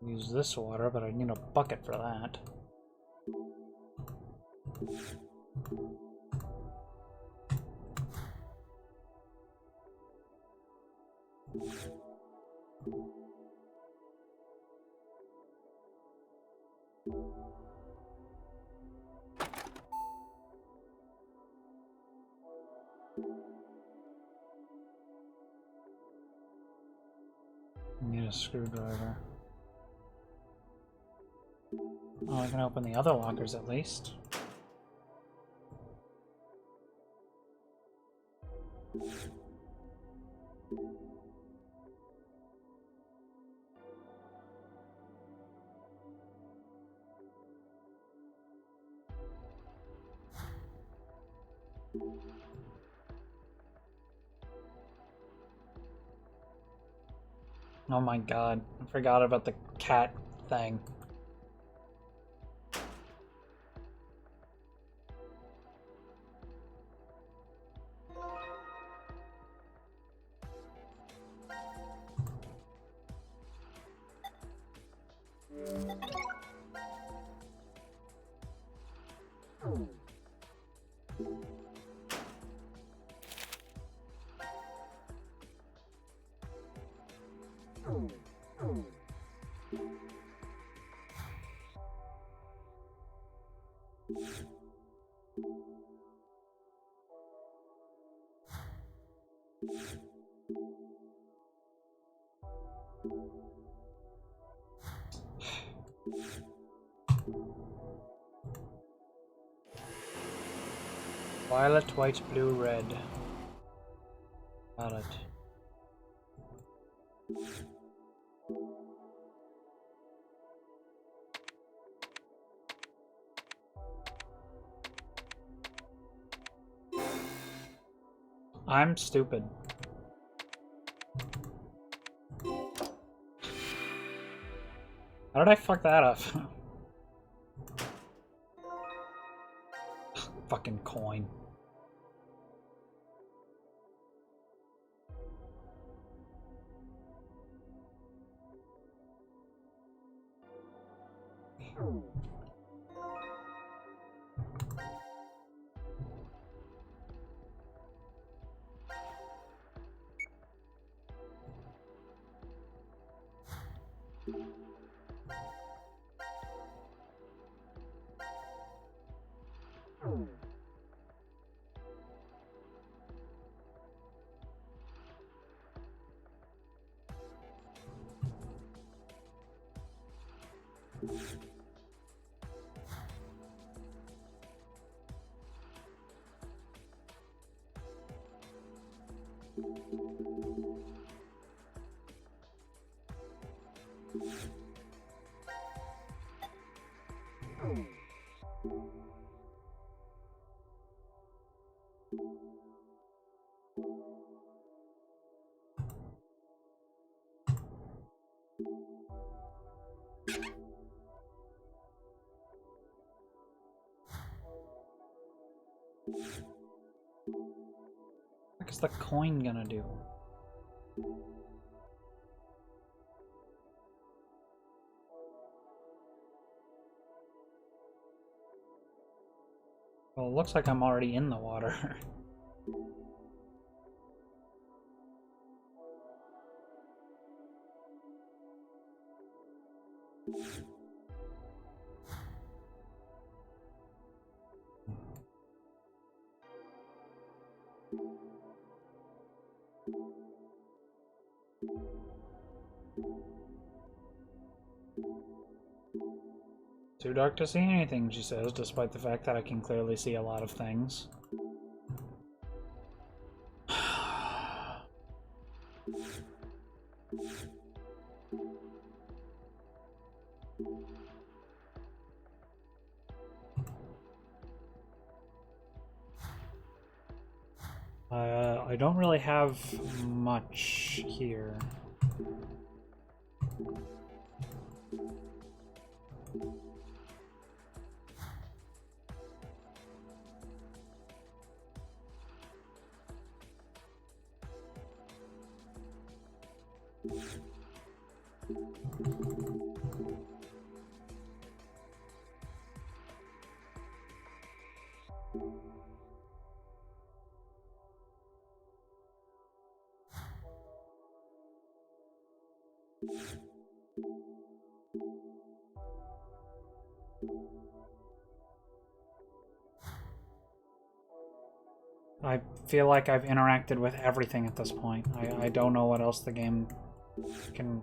A: Use this water, but I need a bucket for that. Need a screwdriver. Oh, I can open the other lockers at least. Oh my god, I forgot about the cat thing. Violet, white, blue, red. Violet. I'm stupid. How did I fuck that up? Fucking coin. What is the coin gonna do? Well, it looks like I'm already in the water. Too dark to see anything, she says, despite the fact that I can clearly see a lot of things. I don't really have much here. I feel like I've interacted with everything at this point. I don't know what else the game can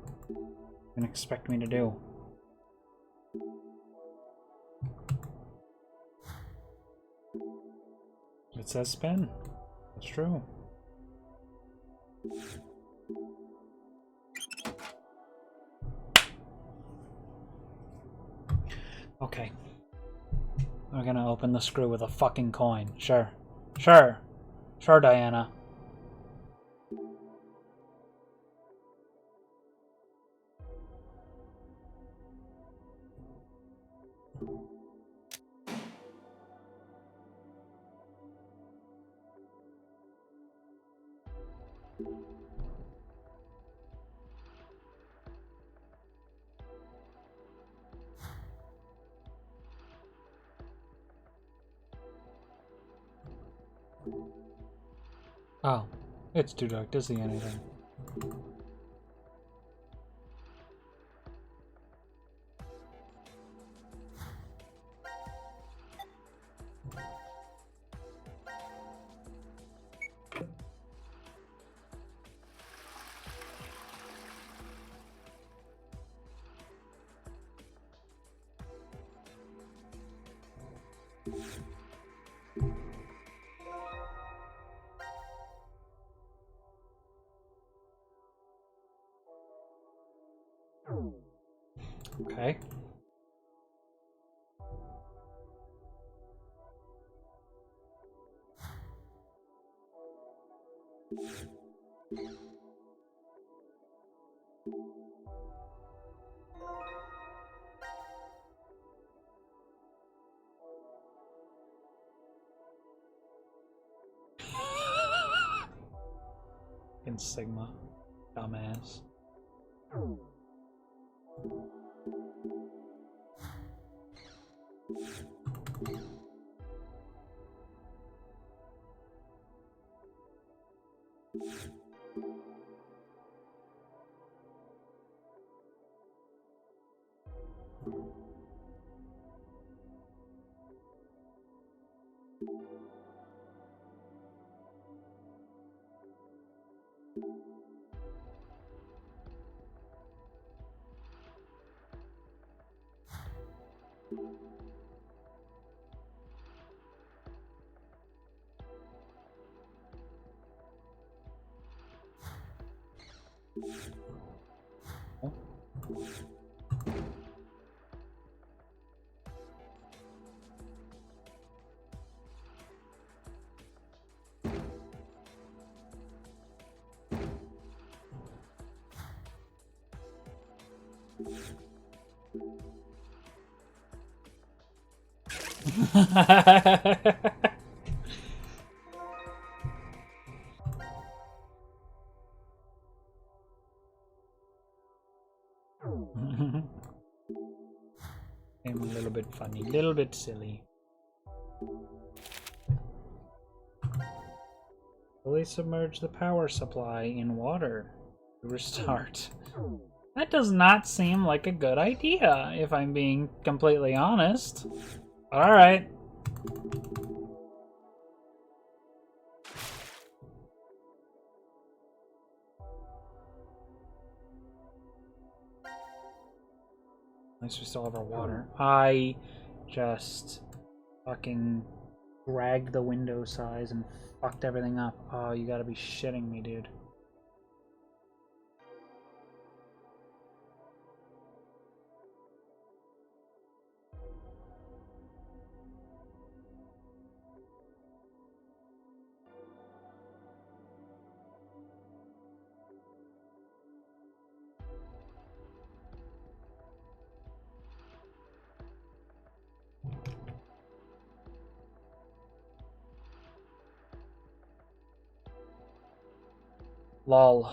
A: expect me to do. It says spin. It's true. Okay. We're gonna open the screw with a fucking coin. Sure. Sure. Sure, Diana. Oh, it's too dark to see anything. Okay. In Sigma. Dumbass. I'm a little bit funny, little bit silly. Fully submerge the power supply in water to restart. That does not seem like a good idea, if I'm being completely honest. Alright. At least we still have our water. I just fucking dragged the window size and fucked everything up. Oh, you gotta be shitting me, dude. Lol.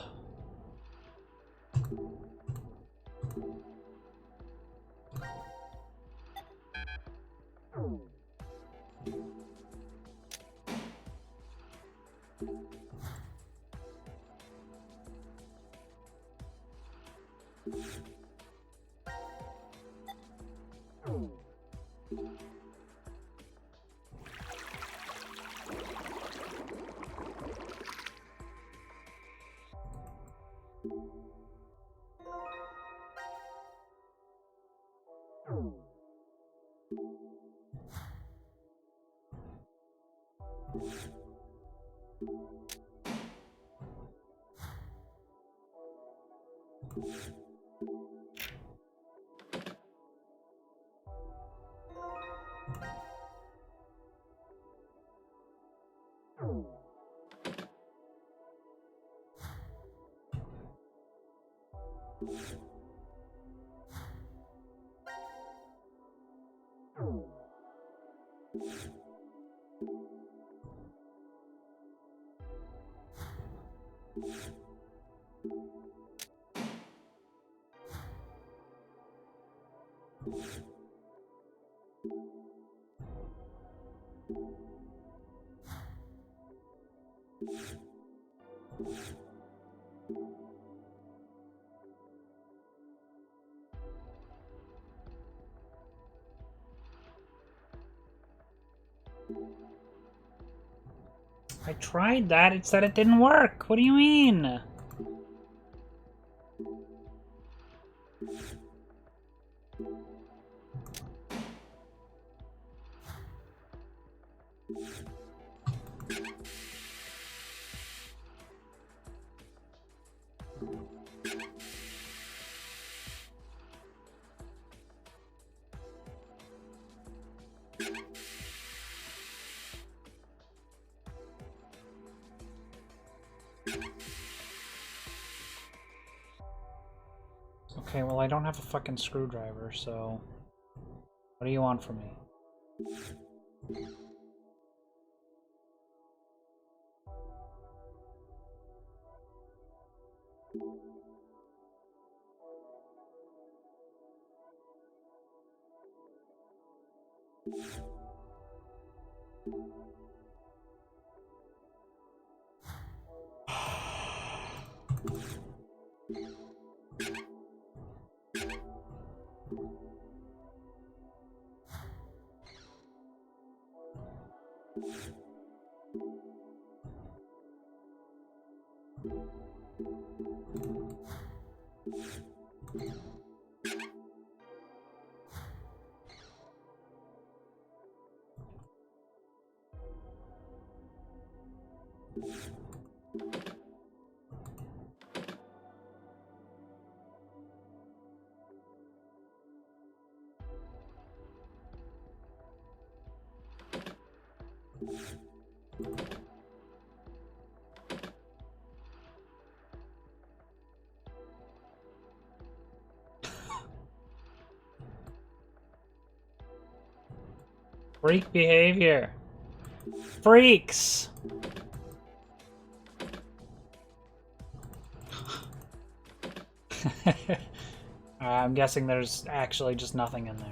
A: I tried that, it said it didn't work. What do you mean? Okay, well I don't have a fucking screwdriver, so... What do you want from me? Freak behavior. Freaks! I'm guessing there's actually just nothing in there.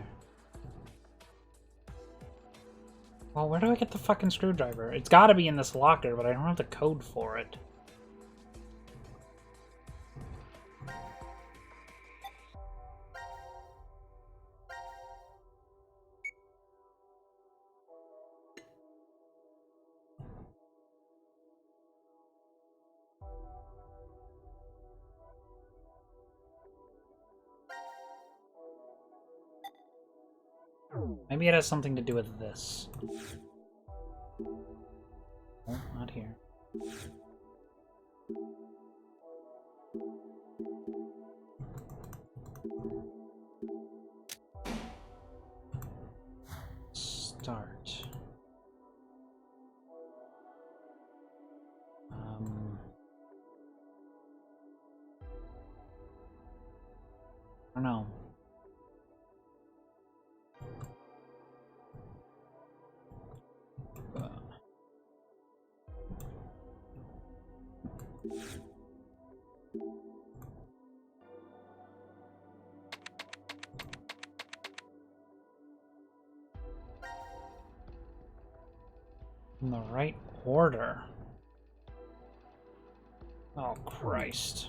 A: Well, where do I get the fucking screwdriver? It's gotta be in this locker, but I don't have the code for it. Maybe it has something to do with this. Oh, not here. Start. I don't know. In the right order. Oh, Christ.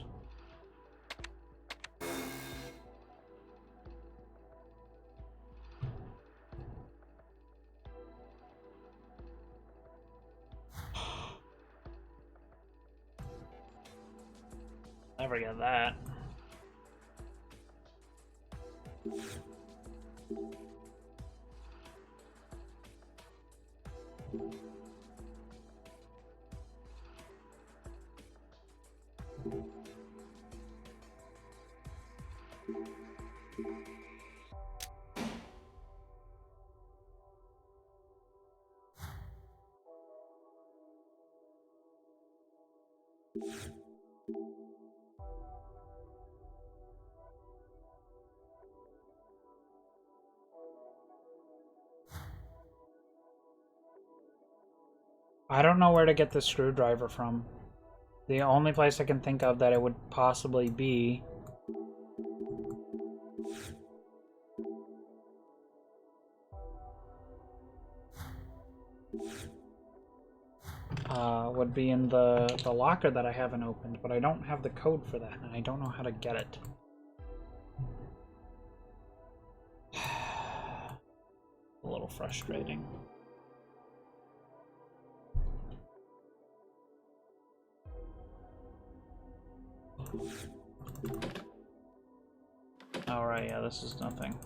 A: Never get that. I don't know where to get the screwdriver from. The only place I can think of that it would possibly be would be in the locker that I haven't opened, but I don't have the code for that, and I don't know how to get it. A little frustrating. Alright, yeah, this is nothing.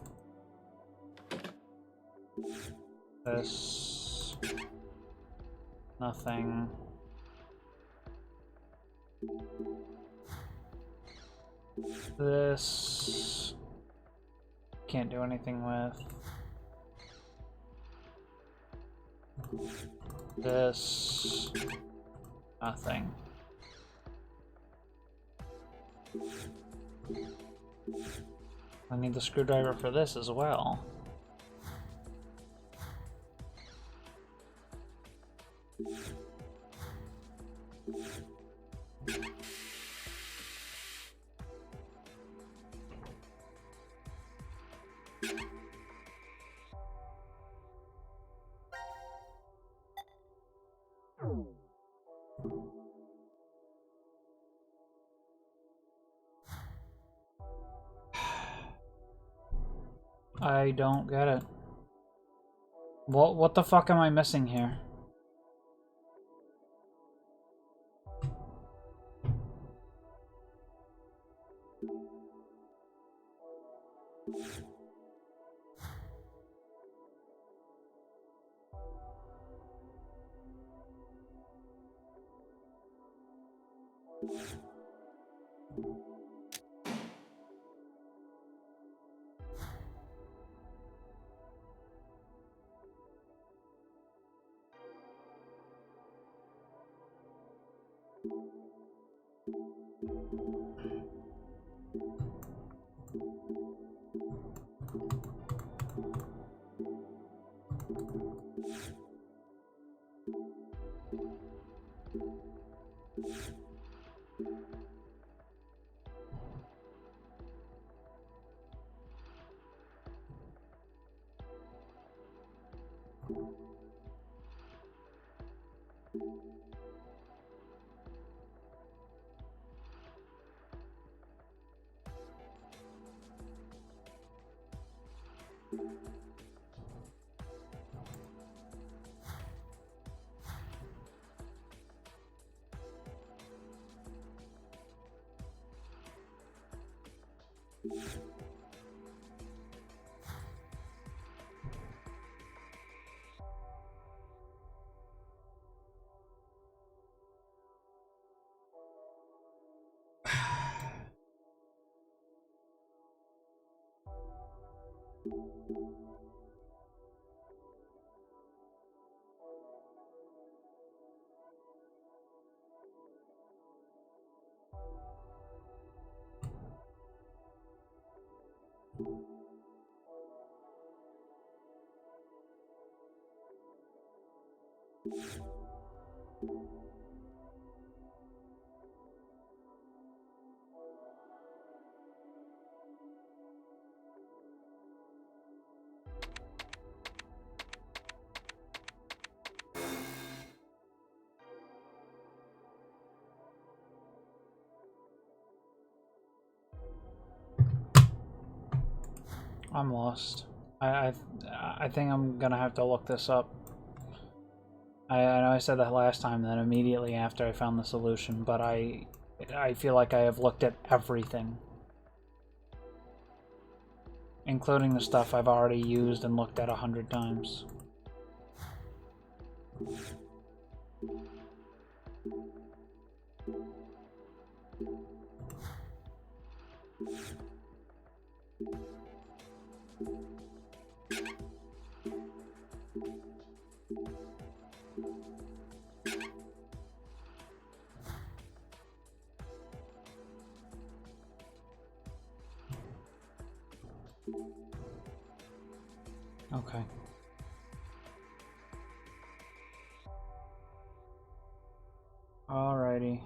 A: This... nothing. This... can't do anything with. This... nothing. I need the screwdriver for this as well. I don't get it. What the fuck am I missing here? I'm lost. I think I'm gonna have to look this up. I know I said that last time, then immediately after I found the solution, but I feel like I have looked at everything. Including the stuff I've already used and looked at 100 times. Okay. Alrighty.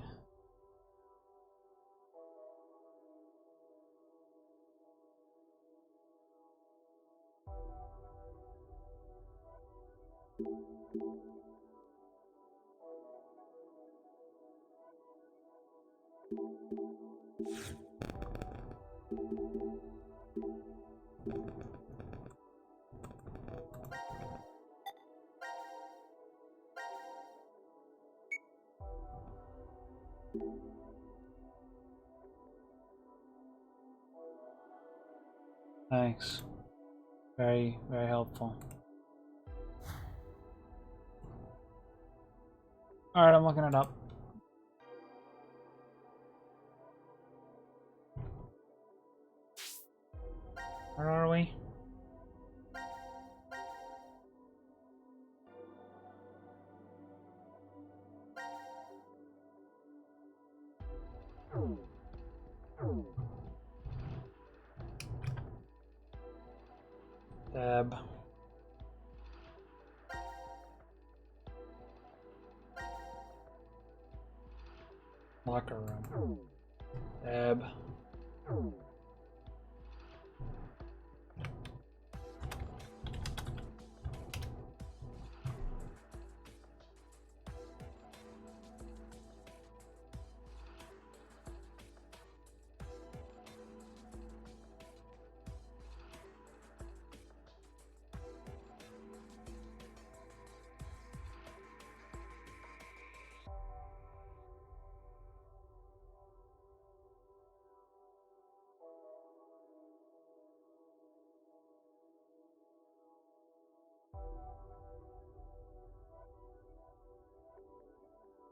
A: Thanks. Very, very helpful. Alright, I'm looking it up. Where are we? Tab. Locker room. Tab.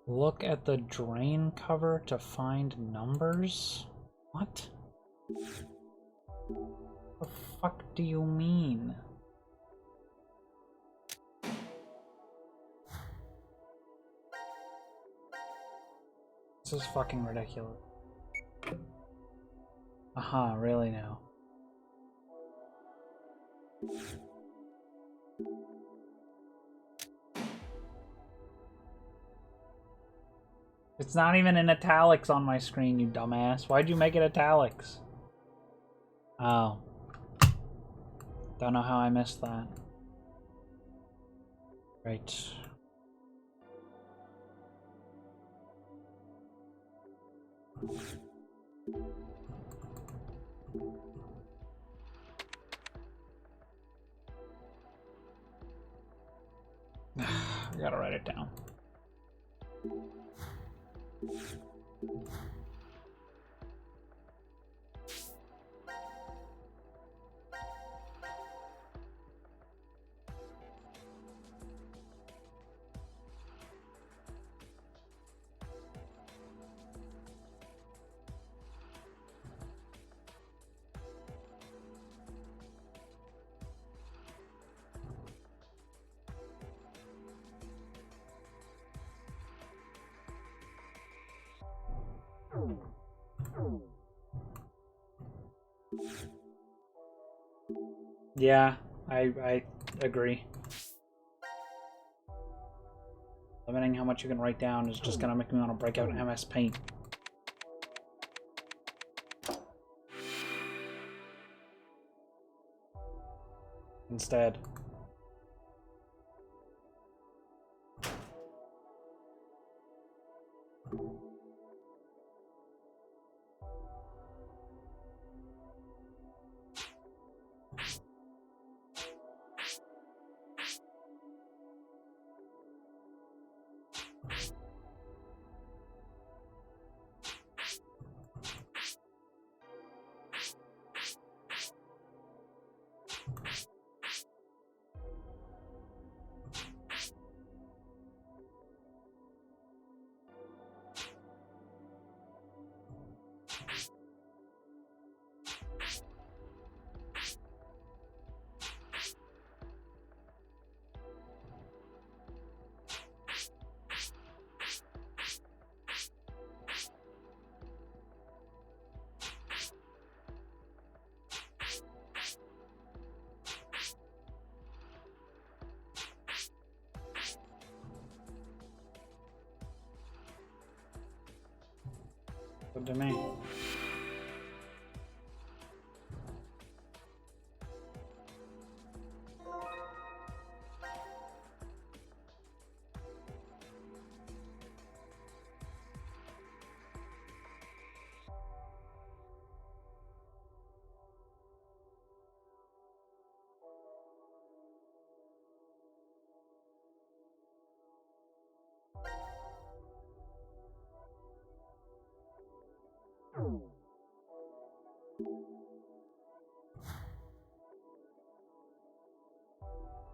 A: Look at the drain cover to find numbers? What? The fuck do you mean? This is fucking ridiculous. Aha, really now. It's not even in italics on my screen, you dumbass. Why'd you make it italics? Oh. Don't know how I missed that. Right. I gotta write it down. Yeah, I agree. Limiting how much you can write down is just gonna make me want to break out MS Paint. Instead. Good to me.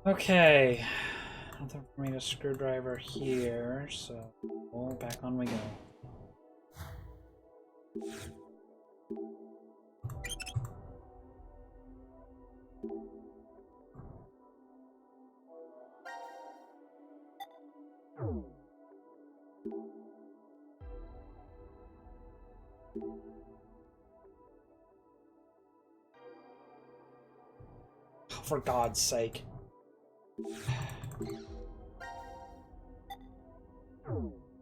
A: Okay. Nothing for me to screwdriver here, so back on we go. For God's sake.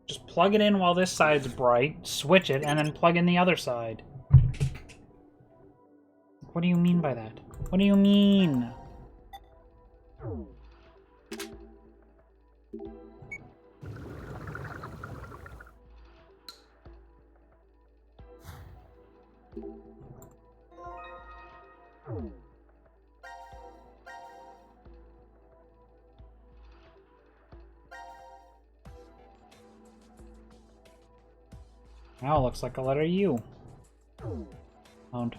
A: Just plug it in while this side's bright, switch it, and then plug in the other side. What do you mean by that? What do you mean? Now it looks like a letter U. Found.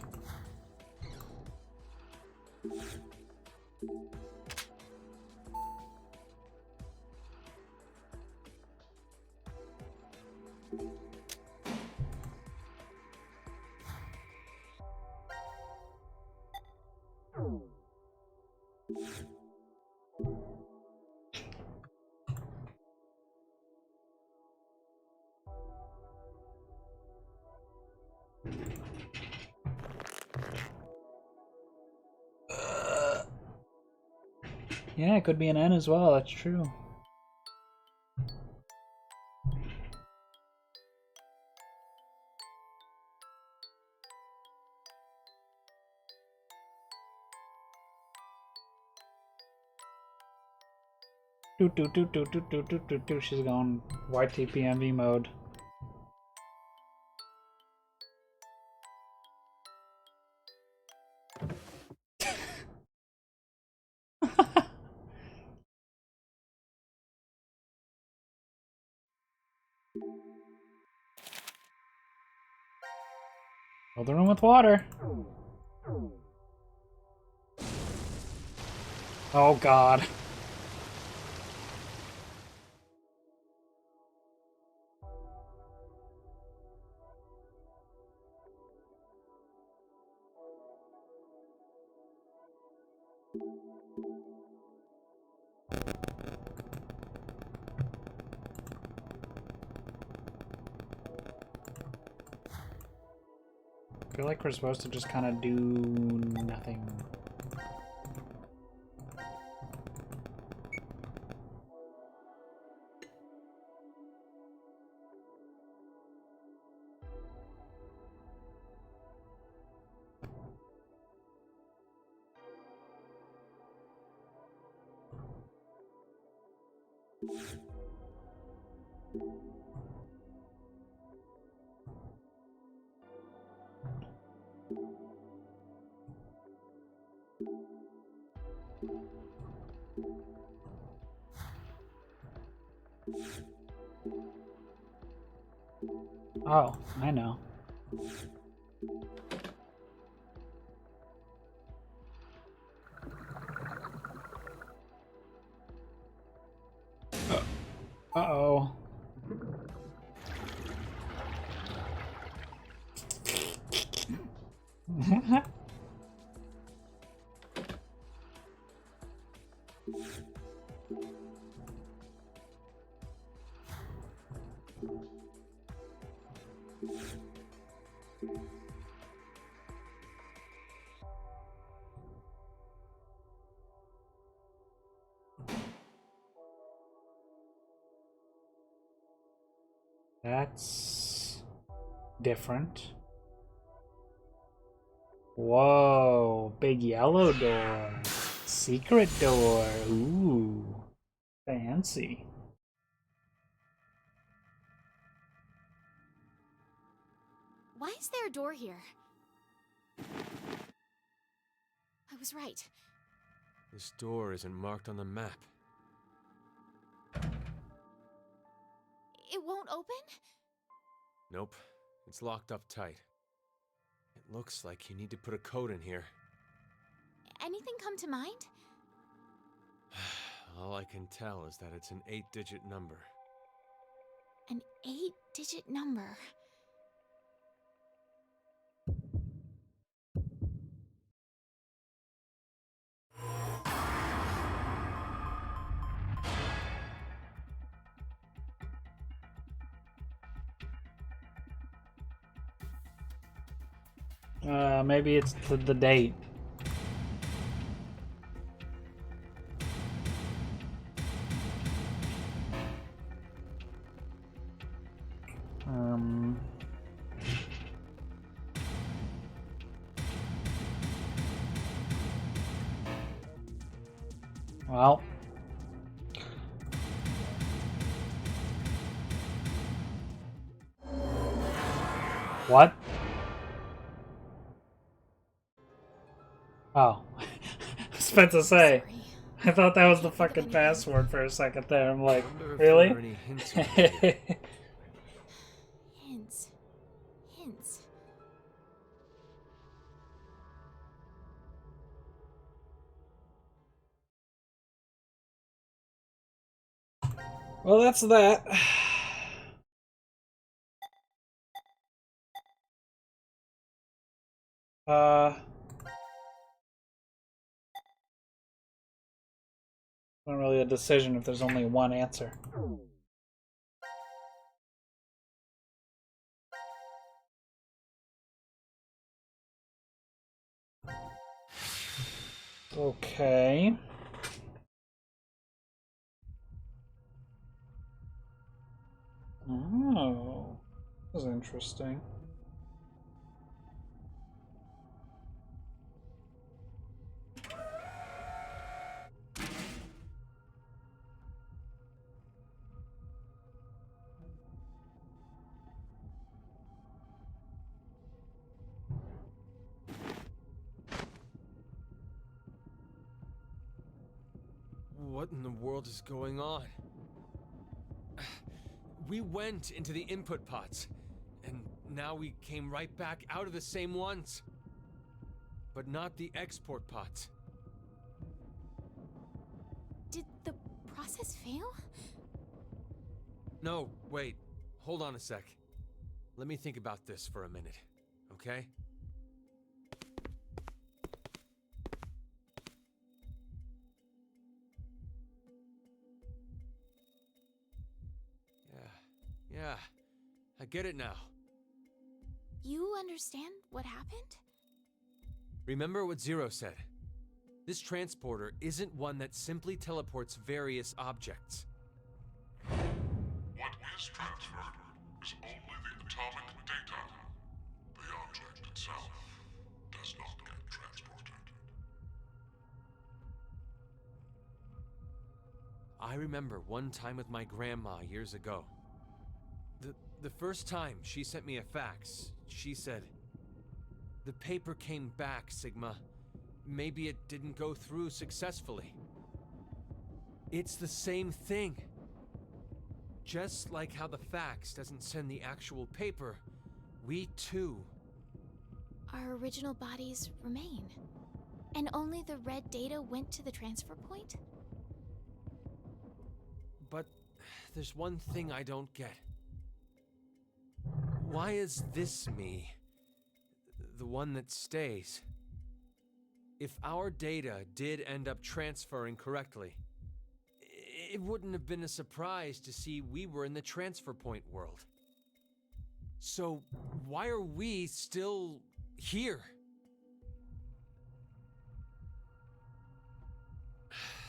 A: Yeah, it could be an N as well, that's true. She's going YTPMV mode. Fill the room with water. Oh God. I feel like we're supposed to just kind of do nothing. Oh, I know. Uh-oh. That's different. Whoa, big yellow door. Secret door. Ooh, fancy.
B: Why is there a door here? I was right.
C: This door isn't marked on the map.
B: It won't open?
C: Nope, it's locked up tight. It looks like you need to put a code in here.
B: Anything come to mind?
C: All I can tell is that it's an 8-digit number.
B: An 8-digit number.
A: Maybe it's the date. Um. Well. What? Oh. I was about to say.
B: Sorry.
A: I thought that was the
B: Can't think of
A: fucking
B: anything.
A: password for a second there. I'm like,
C: Wonder if there
A: really?
C: are any hints around here.
B: Hints. Hints.
A: Well, that's that. Not really a decision if there's only one answer. Okay. Oh, that was interesting.
C: What in the world is going on? We went into the input pods, and now we came right back out of the same ones. But not the export pods.
B: Did the process fail?
C: No, wait. Hold on a sec. Let me think about this for a minute, okay? Yeah, I get it now.
B: You understand what happened?
C: Remember what Zero said. This transporter isn't one that simply teleports various objects.
D: What is transferred is only the atomic data. The object itself does not get transported.
C: I remember one time with my grandma years ago. The first time she sent me a fax, she said, "The paper came back, Sigma. Maybe it didn't go through successfully." It's the same thing. Just like how the fax doesn't send the actual paper, we too.
B: Our original bodies remain. And only the red data went to the transfer point?
C: But there's one thing I don't get. Why is this me the one that stays? If our data did end up transferring correctly, it wouldn't have been a surprise to see we were in the transfer point world. So why are we still here?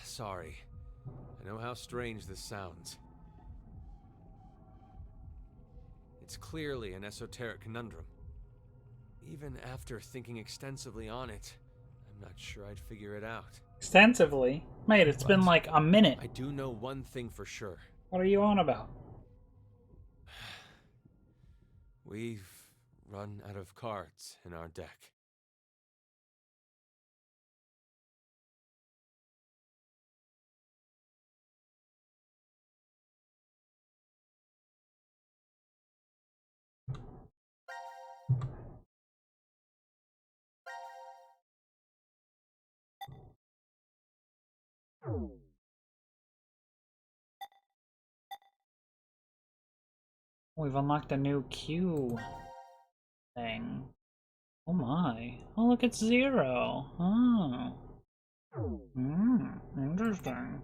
C: Sorry. I know how strange this sounds. It's clearly an esoteric conundrum. Even after thinking extensively on it, I'm not sure I'd figure it out.
A: Extensively? Mate, it's been like a minute.
C: I do know one thing for sure.
A: What are you on about?
C: We've run out of cards in our deck.
A: We've unlocked a new Q thing. Oh my. Oh, look, it's Zero. Oh. Interesting.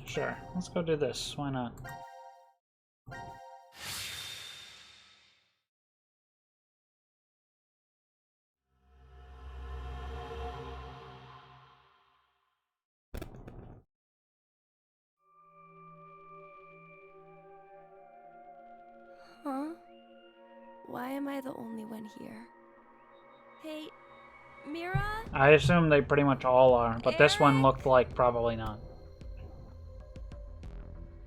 A: Sure. Let's go do this. Why not?
F: Huh? Why am I the only one here? Hey, Mira?
A: I assume they pretty much all are, but this one
F: Eric?
A: looked like probably not.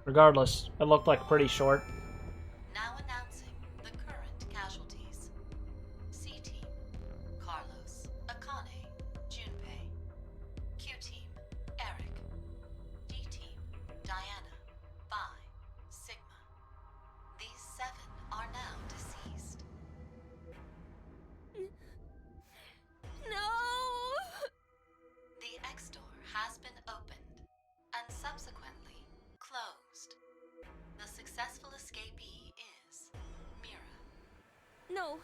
A: Regardless, it looked like pretty short.
E: Now announcing the current casualties. C-Team, Carlos, Akane, Junpei. Q-Team, Eric. D-Team, Diana, Bai, Sigma. These 7 are now deceased.
F: No!
E: The X-Door has been opened and subsequently closed. The successful escapee is Mira.
F: No,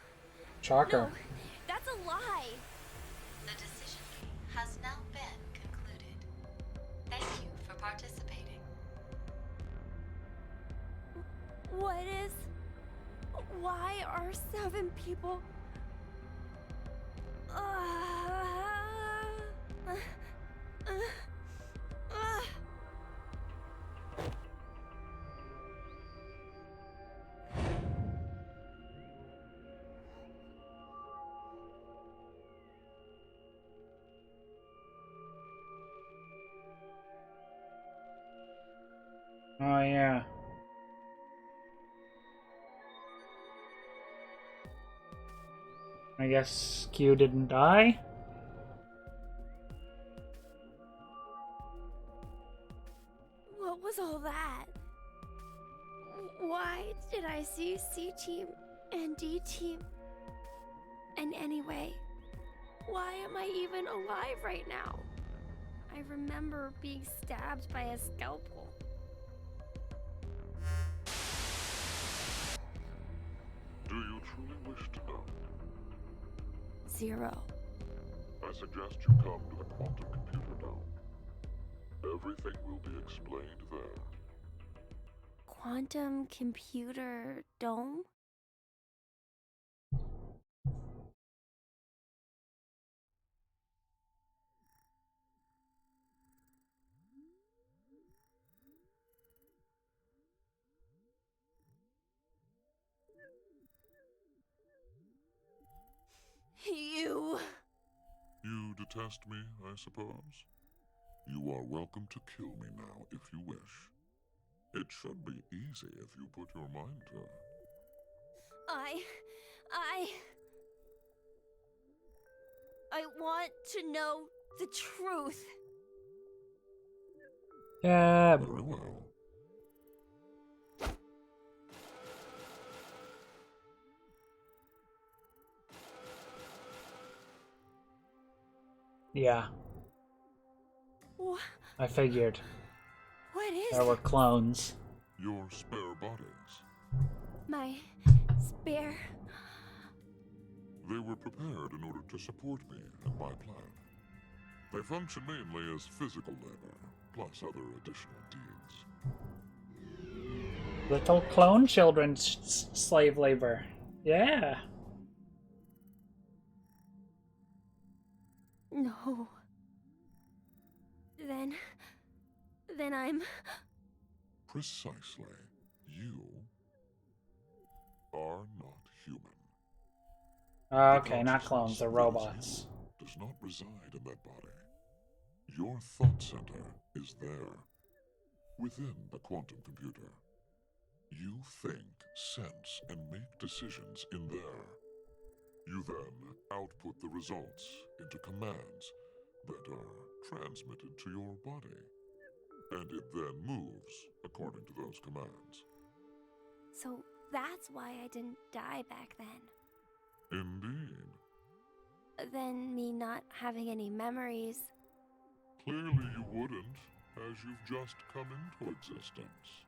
A: Shocker.
F: no, that's a lie!
E: The decision game has now been concluded. Thank you for participating.
F: What is... Why are 7 people...
A: Oh yeah. I guess Q didn't die?
F: What was all that? Why did I see C-Team and D-Team? And anyway, why am I even alive right now? I remember being stabbed by a scalpel.
D: Do you truly wish to know?
F: 0.
D: I suggest you come to the quantum computer dome. Everything will be explained there.
F: Quantum computer dome? You...
D: You detest me, I suppose? You are welcome to kill me now if you wish. It should be easy if you put your mind to it.
F: I want to know the truth.
A: Yeah.
D: Very well.
A: Yeah. I figured.
F: What is
A: There were clones.
D: Your spare bodies.
F: my spare?
D: They were prepared in order to support me and my plan. They function mainly as physical labor, plus other additional deeds.
A: Little clone children's slave labor. Yeah.
F: No. Then I'm...
D: Precisely. You are not human.
A: Okay, not
D: The
A: clones, they're
D: consciousness
A: robots.
D: that is you does not reside in that body. Your thought center is there, within the quantum computer. You think, sense, and make decisions in there. You then output the results into commands that are transmitted to your body. And it then moves according to those commands.
F: So that's why I didn't die back then.
D: Indeed.
F: Then me not having any memories.
D: Clearly you wouldn't, as you've just come into existence.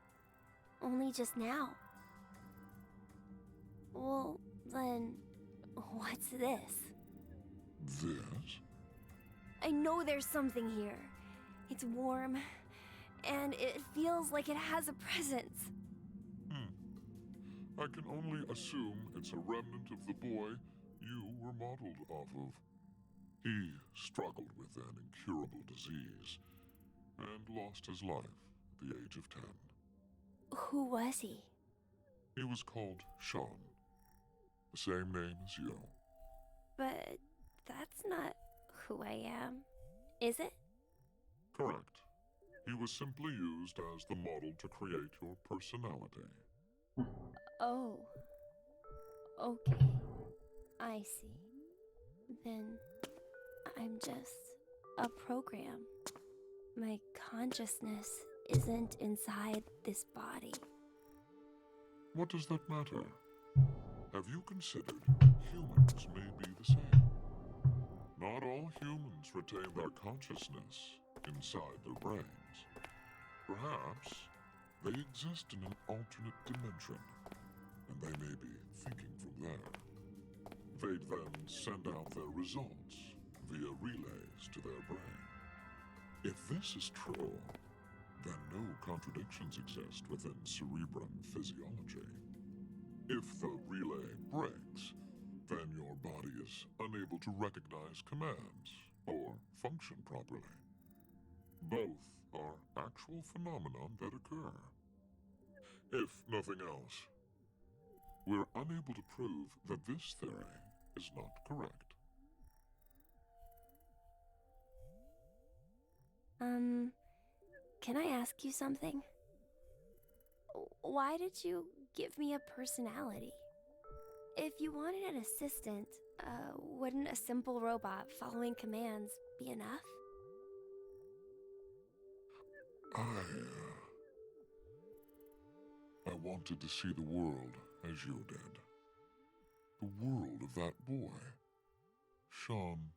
F: only just now. Well, then, what's this?
D: This?
F: I know there's something here. It's warm, and it feels like it has a presence.
D: I can only assume it's a remnant of the boy you were modeled off of. He struggled with an incurable disease and lost his life at the age of 10.
F: Who was he?
D: He was called Sean, the same name as you.
F: But that's not who I am, is it?
D: Correct. He was simply used as the model to create your personality.
F: Oh. Okay. I see. Then I'm just a program. My consciousness isn't inside this body.
D: What does that matter? Have you considered humans may be the same? Not all humans retain their consciousness inside their brains. Perhaps they exist in an alternate dimension, and they may be thinking from there. They'd then send out their results via relays to their brain. If this is true, then no contradictions exist within cerebrum physiology. If the relay breaks, then your body is unable to recognize commands or function properly. Both are actual phenomena that occur. If nothing else, we're unable to prove that this theory is not correct.
F: Can I ask you something? Why did you give me a personality? If you wanted an assistant, wouldn't a simple robot following commands be enough?
D: I wanted to see the world as you did. The world of that boy, Sean.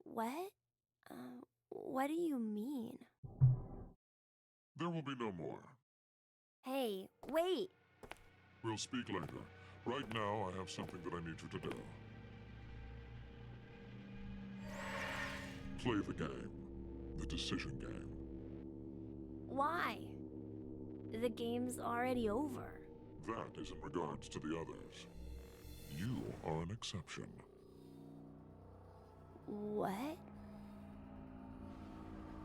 F: What? What do you mean?
D: There will be no more.
F: Hey, wait!
D: We'll speak later. Right now, I have something that I need you to do. Play the game. The decision game.
F: Why? The game's already over.
D: That is in regards to the others. You are an exception.
F: What?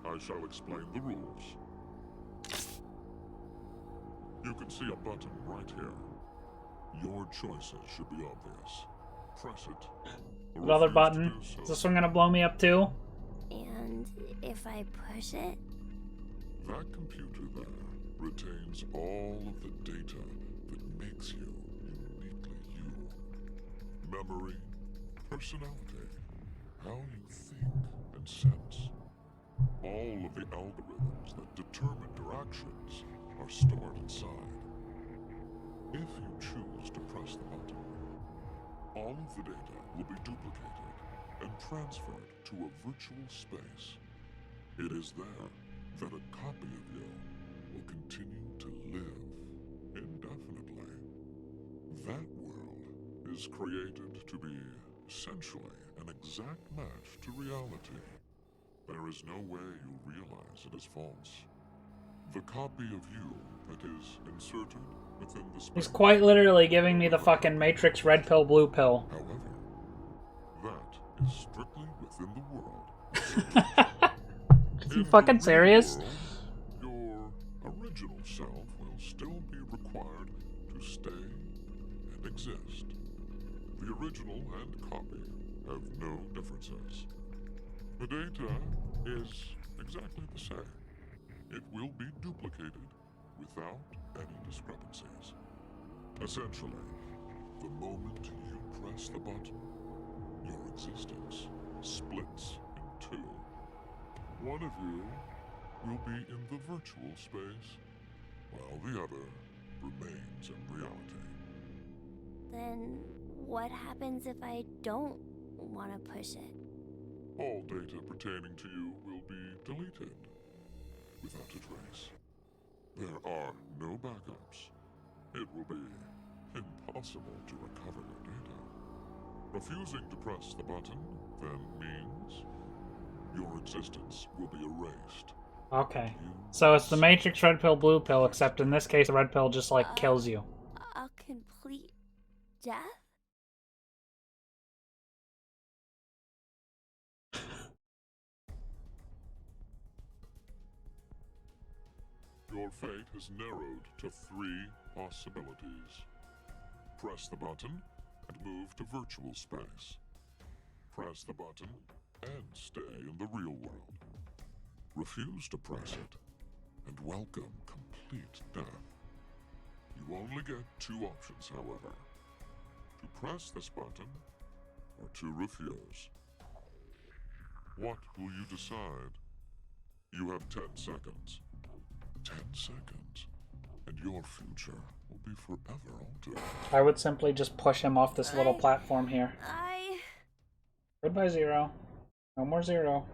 D: I shall explain the rules. You can see a button right here. Your choices should be obvious. Press it. or
A: Another
D: refuse to
A: button.
D: do so.
A: Is this one gonna blow me up too?
F: And if I push it?
D: That computer there retains all of the data that makes you uniquely you. Memory, personality, how you think and sense. All of the algorithms that determine your actions are stored inside. If you choose to press the button, all of the data will be duplicated and transferred to a virtual space. It is there that a copy of you will continue to live indefinitely. That world is created to be essentially an exact match to reality. There is no way you realize it is false. The copy of you that is inserted within the space.
A: He's quite literally giving me the fucking Matrix red pill, blue pill.
D: However, that is strictly within the world.
A: Is he fucking serious?
D: Your original self will still be required to stay and exist. The original and copy have no differences. The data is exactly the same. It will be duplicated without any discrepancies. Essentially, the moment you press the button, your existence splits in two. One of you will be in the virtual space, while the other remains in reality.
F: Then what happens if I don't want to push it?
D: All data pertaining to you will be deleted without a trace. There are no backups. It will be impossible to recover your data. Refusing to press the button then means your existence will be erased.
A: Okay. So it's the Matrix red pill, blue pill, except in this case the red pill just like kills you.
F: A complete death?
D: Your fate has narrowed to 3 possibilities. Press the button and move to virtual space. Press the button and stay in the real world. Refuse to press it and welcome complete death. You only get 2 options, however. To press this button or to refuse. What will you decide? You have 10 seconds. 10 seconds, and your future will be forever altered.
A: I would simply just push him off this little platform here. Goodbye, Zero. No more Zero.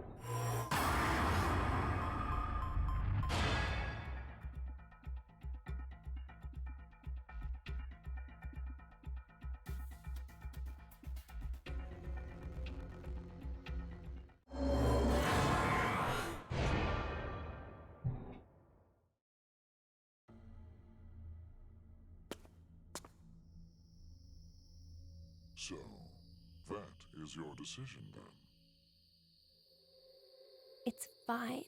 D: So, that is your decision then.
F: It's fine.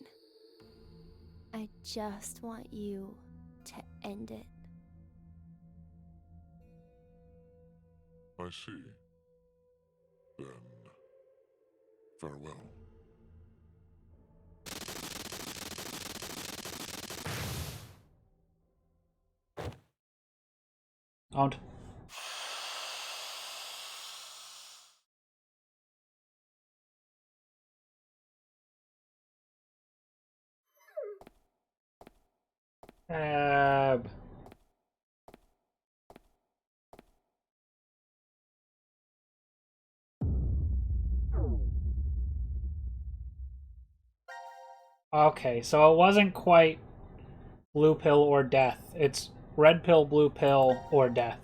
F: I just want you to end it.
D: I see. Then, farewell.
A: Don't. Okay, so it wasn't quite blue pill or death. It's red pill, blue pill, or death.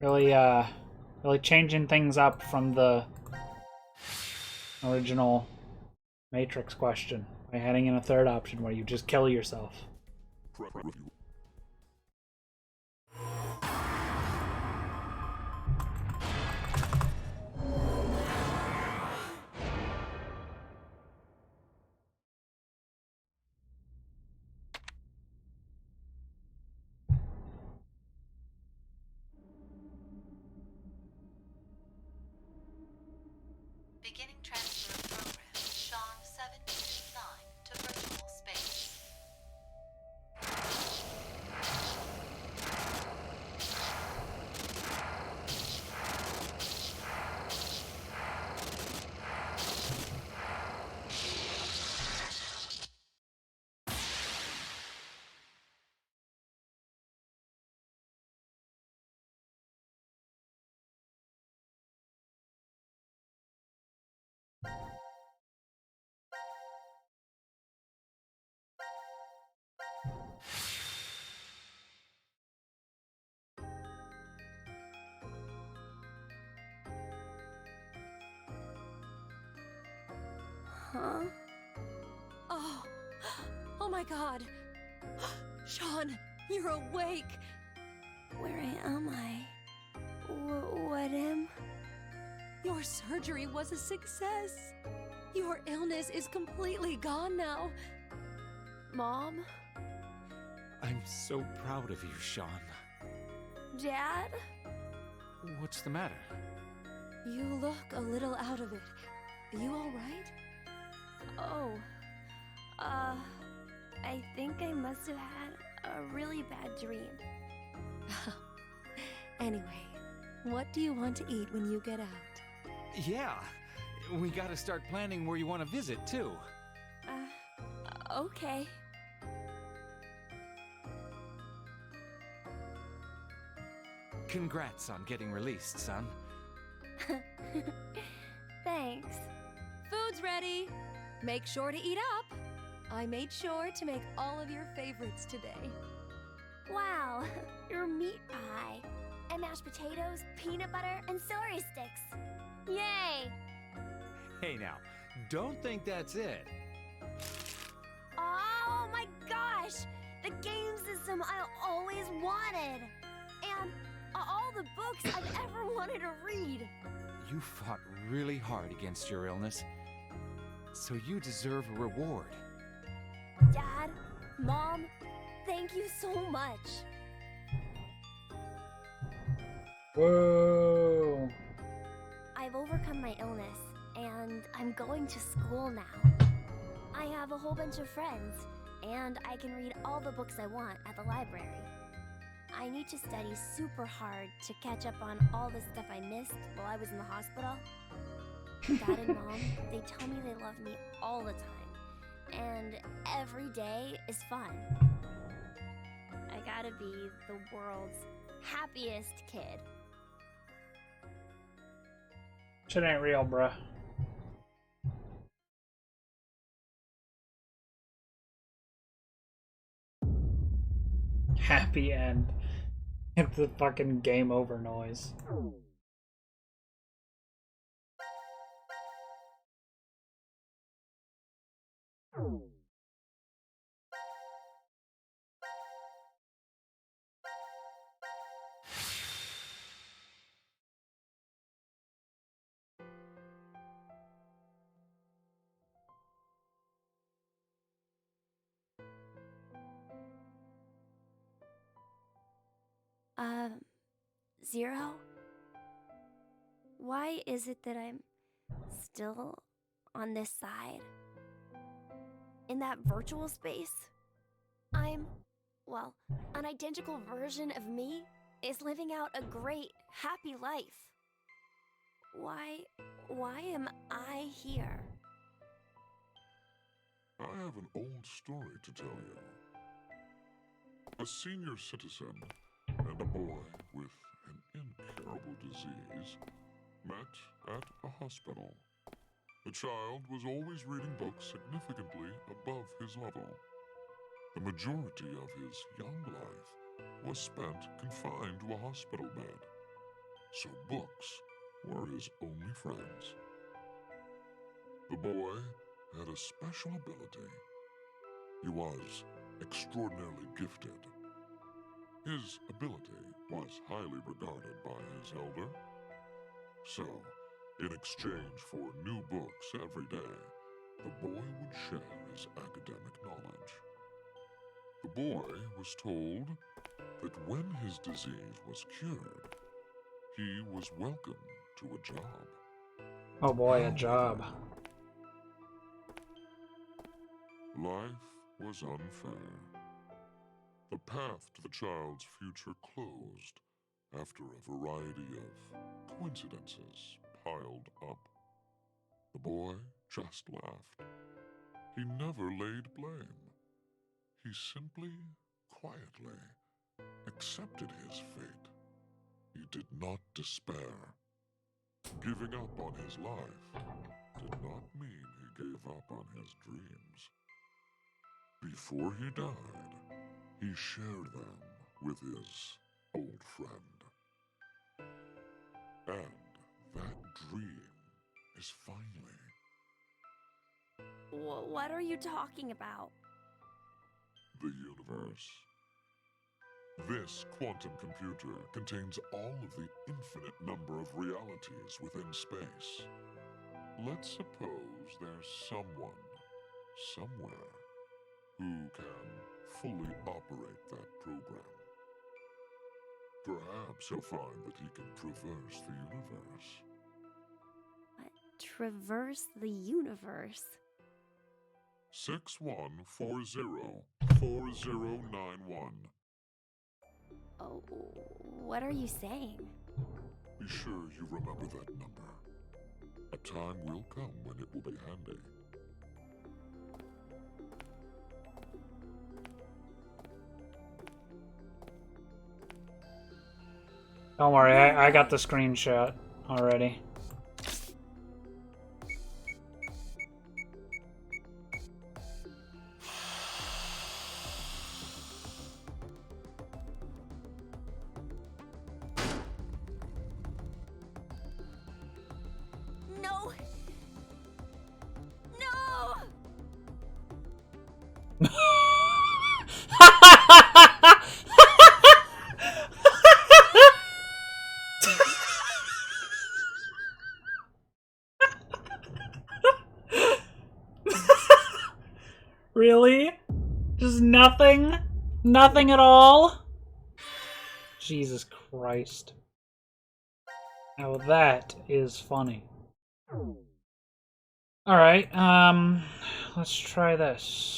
A: Really changing things up from the original Matrix question by adding in a third option where you just kill yourself.
E: Beginning transfer of program, Sean 729 to virtual space.
F: Huh?
G: Oh my god! Sean, you're awake!
F: Where am I? What am?
G: Your surgery was a success! Your illness is completely gone now!
F: Mom?
H: I'm so proud of you, Sean.
F: Dad?
H: What's the matter?
G: You look a little out of it. You alright?
F: Oh. I think I must have had a really bad dream.
G: Anyway, what do you want to eat when you get out?
H: Yeah, we gotta start planning where you want to visit, too.
F: Okay.
H: Congrats on getting released, son.
F: Thanks.
G: Food's ready! Make sure to eat up. I made sure to make all of your favorites today.
F: Wow, your meat pie. And mashed potatoes, peanut butter, and celery sticks. Yay!
H: Hey now, don't think that's it.
F: Oh my gosh! The game system I always wanted! And all the books I've ever wanted to read.
H: You fought really hard against your illness, so you deserve a reward.
F: Dad, Mom, thank you so much.
A: Whoa.
F: I've overcome my illness, and I'm going to school now. I have a whole bunch of friends, and I can read all the books I want at the library. I need to study super hard to catch up on all the stuff I missed while I was in the hospital. Dad and Mom, they tell me they love me all the time, and every day is fun. I gotta be the world's happiest kid.
A: Shit ain't real, bruh. Happy end. It's the fucking game over noise.
F: Zero? Why is it that I'm still on this side? In that virtual space? Well, an identical version of me is living out a great, happy life. Why am I here?
D: I have an old story to tell you. A senior citizen and a boy with an incurable disease met at a hospital. The child was always reading books significantly above his level. The majority of his young life was spent confined to a hospital bed, so books were his only friends. The boy had a special ability. He was extraordinarily gifted. His ability was highly regarded by his elder. So, in exchange for new books every day, the boy would share his academic knowledge. The boy was told that when his disease was cured, he was welcome to a job.
A: Oh boy, a job.
D: Life was unfair. The path to the child's future closed after a variety of coincidences piled up. The boy just laughed. He never laid blame. He simply, quietly accepted his fate. He did not despair. Giving up on his life did not mean he gave up on his dreams. Before he died, he shared them with his old friend. And that dream is finally...
F: What are you talking about?
D: the universe. This quantum computer contains all of the infinite number of realities within space. Let's suppose there's someone, somewhere, who can fully operate that program. Perhaps he'll find that he can traverse the universe.
F: What? Traverse the universe?
D: 61404091.
F: Oh, what are you saying?
D: Be sure you remember that number. A time will come when it will be handy.
A: Don't worry, I got the screenshot already. Really? Just nothing? Nothing at all? Jesus Christ. Now that is funny. Alright, let's try this.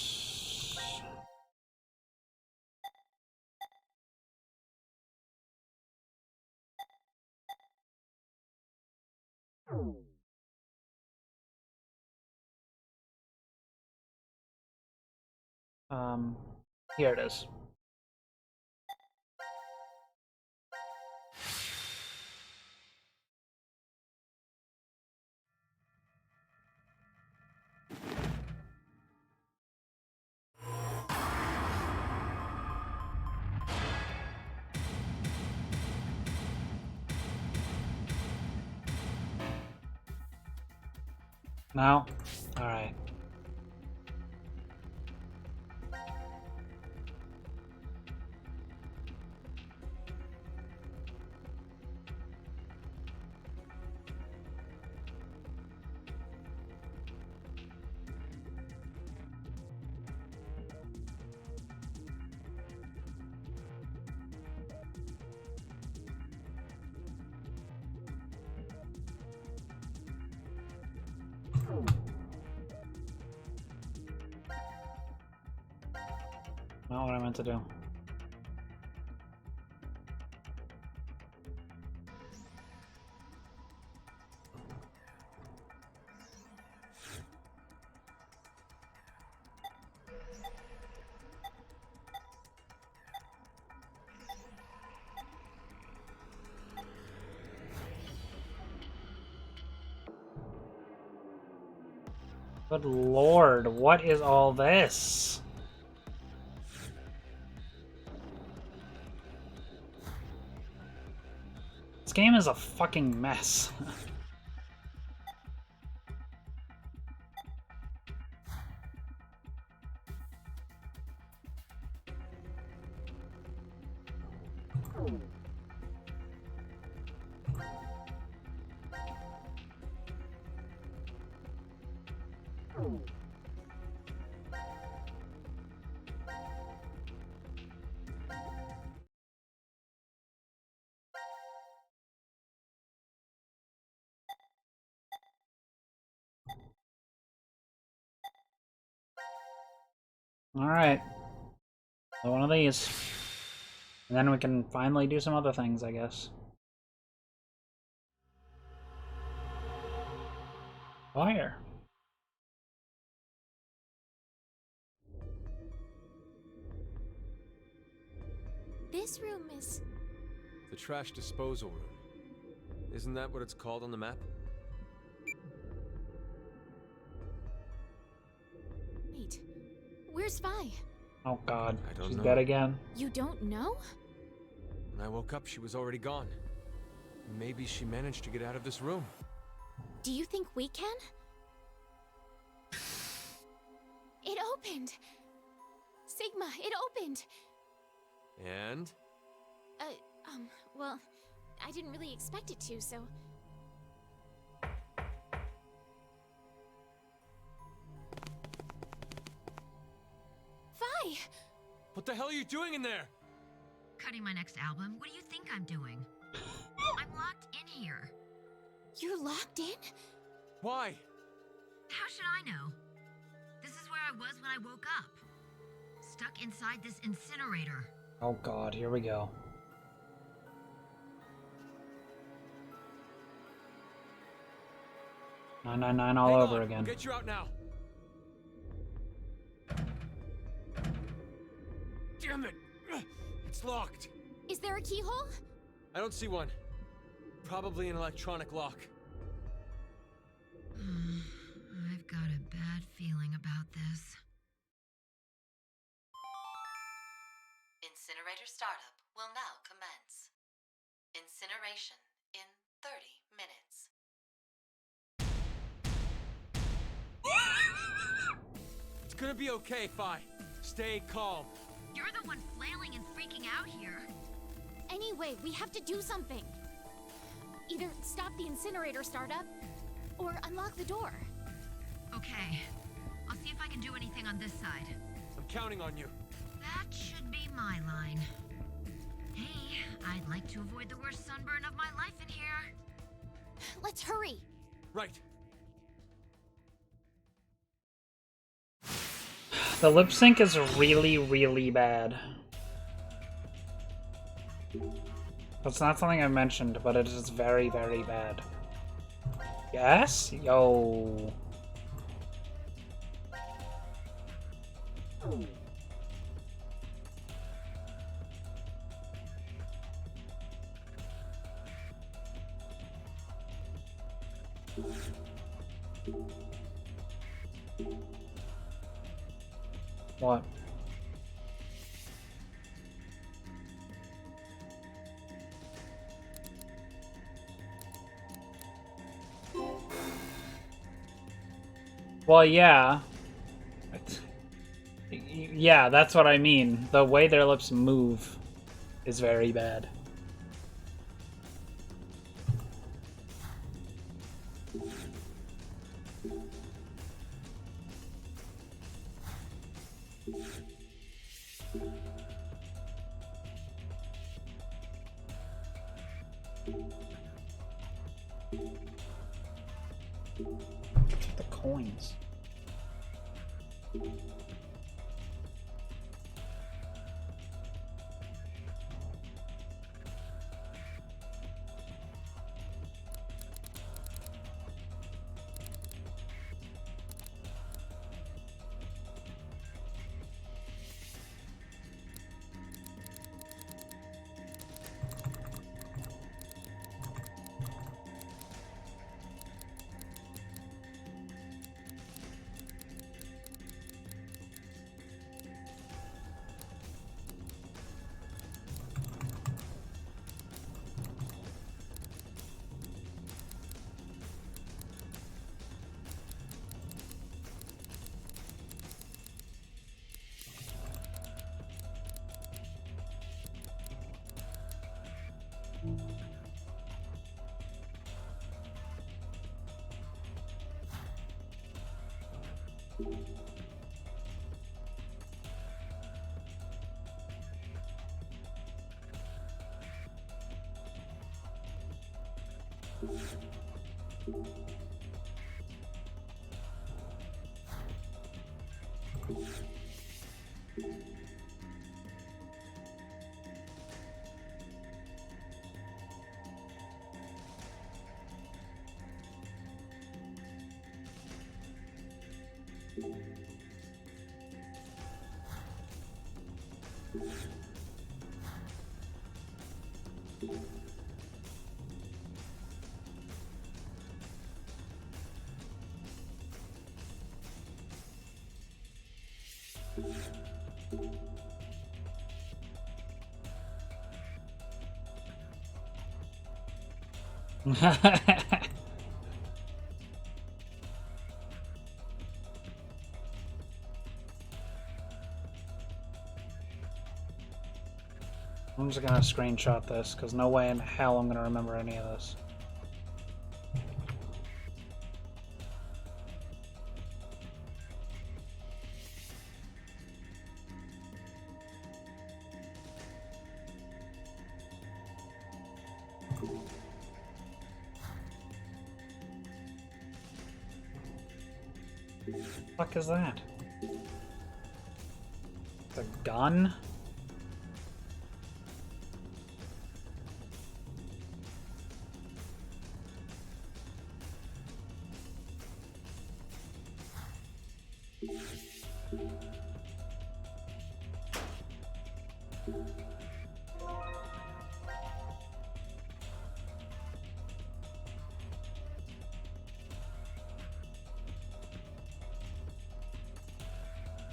A: Here it is. No? Alright. Not what I meant to do. Good lord, what is all this? This game is a fucking mess. Alright. One of these. And then we can finally do some other things, I guess. Fire.
B: This room is...
C: The trash disposal room. Isn't that what it's called on the map?
B: Wait, where's Vi?
A: Oh god,
C: I don't
A: she's
C: know.
A: dead again.
B: You don't know?
C: When I woke up, she was already gone. Maybe she managed to get out of this room.
B: Do you think we can? It opened! Sigma, it opened!
C: And?
B: Well, I didn't really expect it to, so... Vi!
C: What the hell are you doing in there?
I: Cutting my next album? What do you think I'm doing? I'm locked in here.
B: You're locked in?
C: Why?
I: How should I know? This is where I was when I woke up. Stuck inside this incinerator.
A: Oh god, here we go. 999 all
C: Hang
A: over
C: on,
A: again.
C: I'll get you out now. Damn it! It's locked.
B: Is there a keyhole?
C: I don't see one. Probably an electronic lock.
I: I've got a bad feeling about this.
E: Incinerator startup will now commence. Incineration in 30 minutes.
C: It's gonna be okay, Fi. Stay calm.
I: You're the one flailing and freaking out here.
B: Anyway, we have to do something. Either stop the incinerator startup, or unlock the door.
I: Okay, I'll see if I can do anything on this side.
C: I'm counting on you.
I: That should be my line. Hey, I'd like to avoid the worst sunburn of my life in here.
B: Let's hurry.
C: Right.
A: The lip sync is really, really bad. That's not something I mentioned, but it is very, very bad. Yes? Yo. What? Well, yeah. Yeah, that's what I mean. The way their lips move is very bad. What's with the coins? I'm just gonna screenshot this, because no way in hell I'm gonna remember any of this. What the fuck is that? The gun?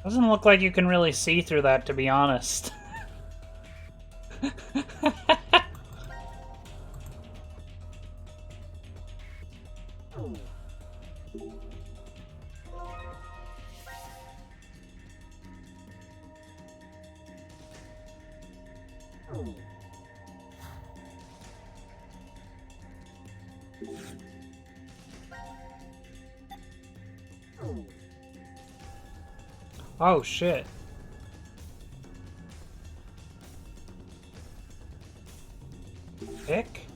A: Doesn't look like you can really see through that, to be honest. Oh, shit. Pick?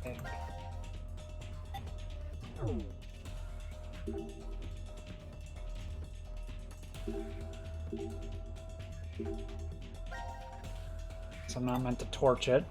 A: Pick. So I'm not meant to torch it.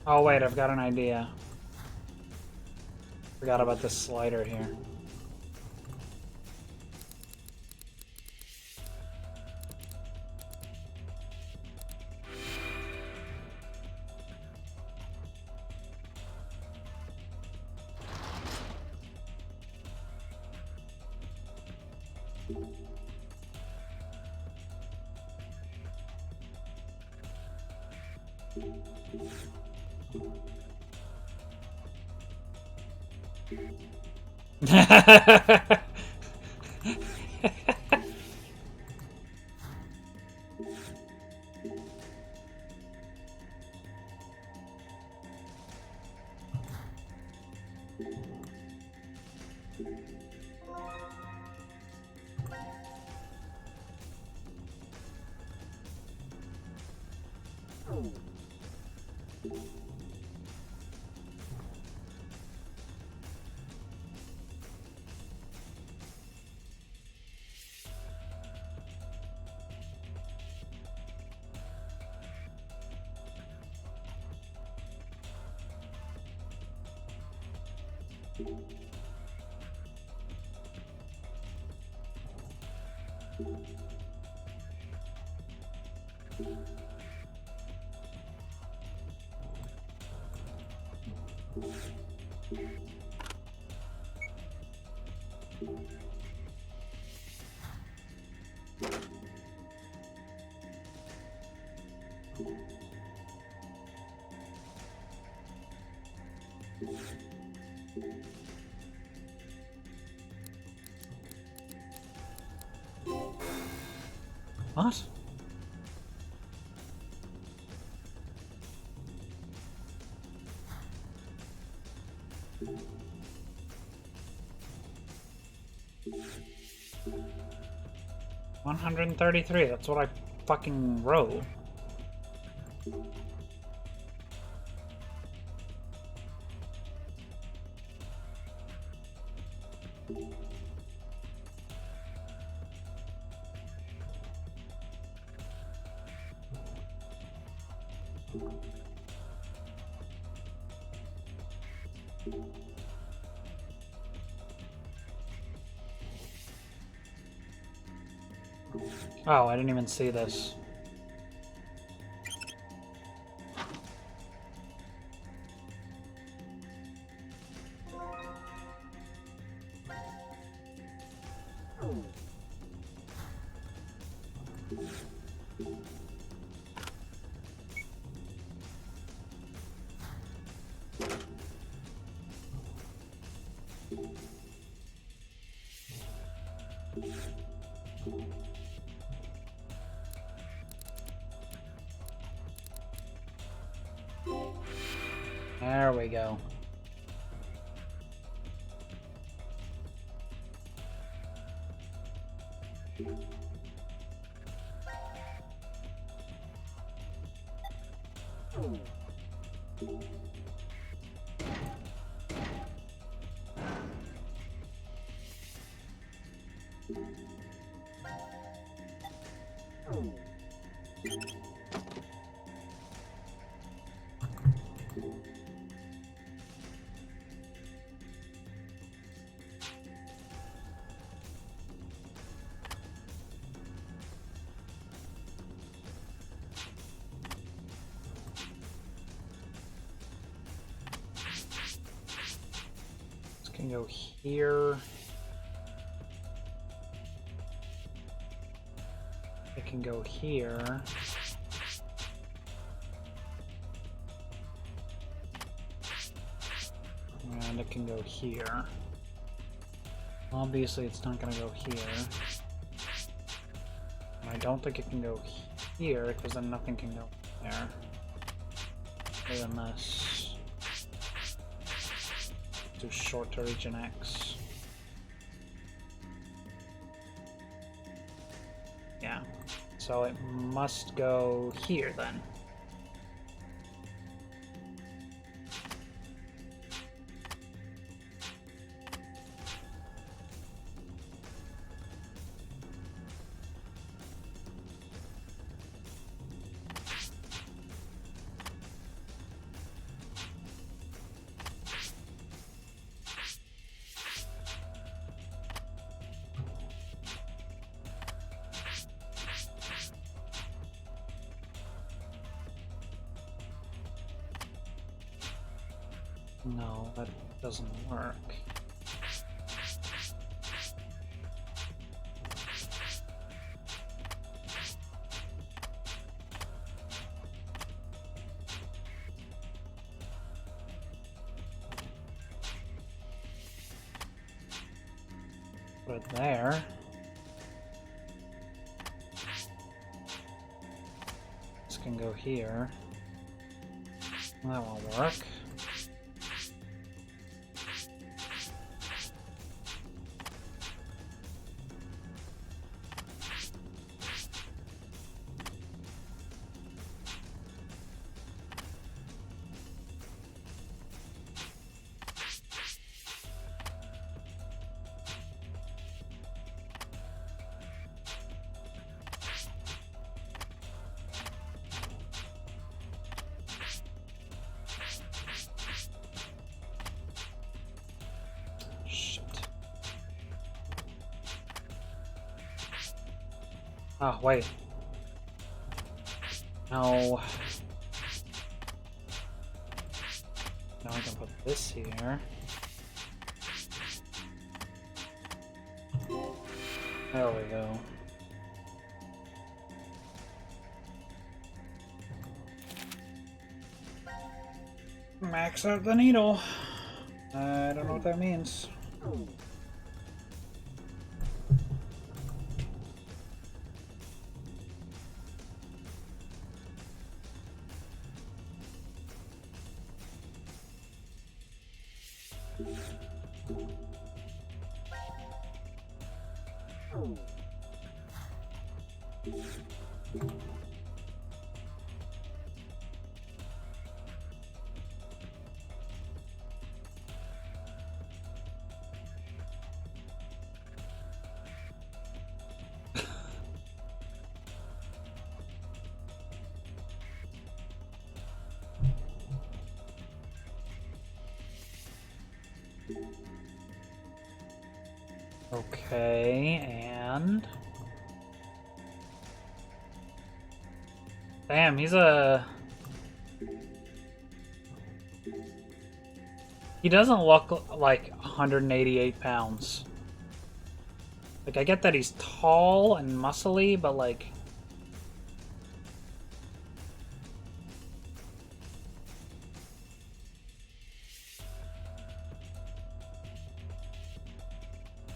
A: Oh wait, I've got an idea. Forgot about this slider here. What? $133, that's what I fucking wrote. Oh, I didn't even see this. There we go. can go here. It can go here. And it can go here. Obviously, it's not going to go here. And I don't think it can go here, because then nothing can go there. Other than this. Too short to reach an X. Yeah. So it must go here then. No, that doesn't work. Put it there. This can go here. That won't work. Oh, wait. No. Now I can put this here. There we go. Max out the needle. I don't know what that means. Okay, and... Damn, he's a... He doesn't look like 188 pounds. Like, I get that he's tall and muscly, but like...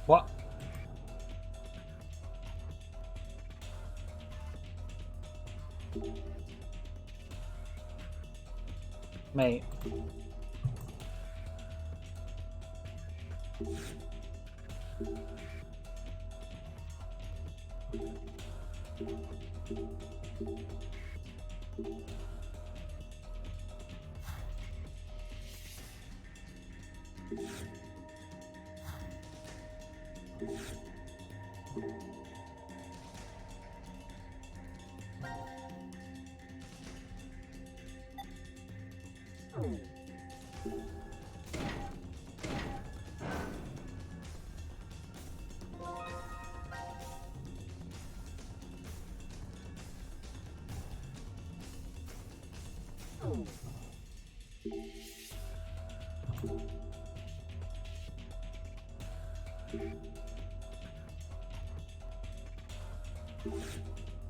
A: What? Mate.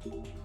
A: Okay.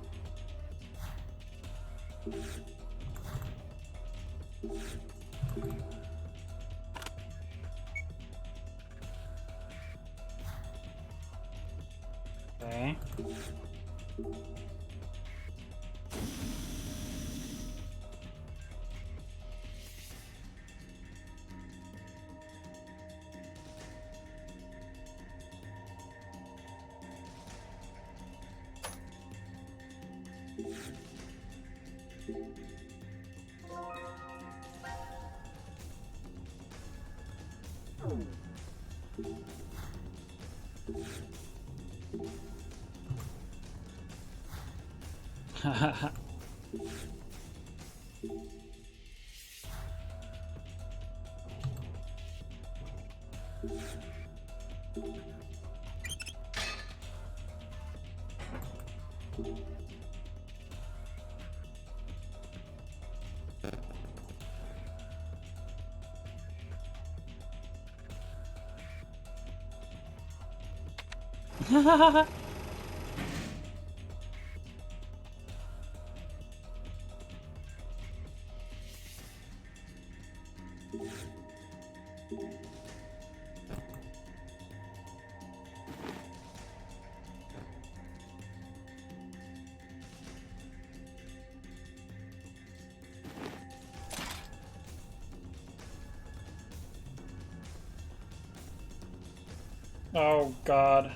A: Oh, God.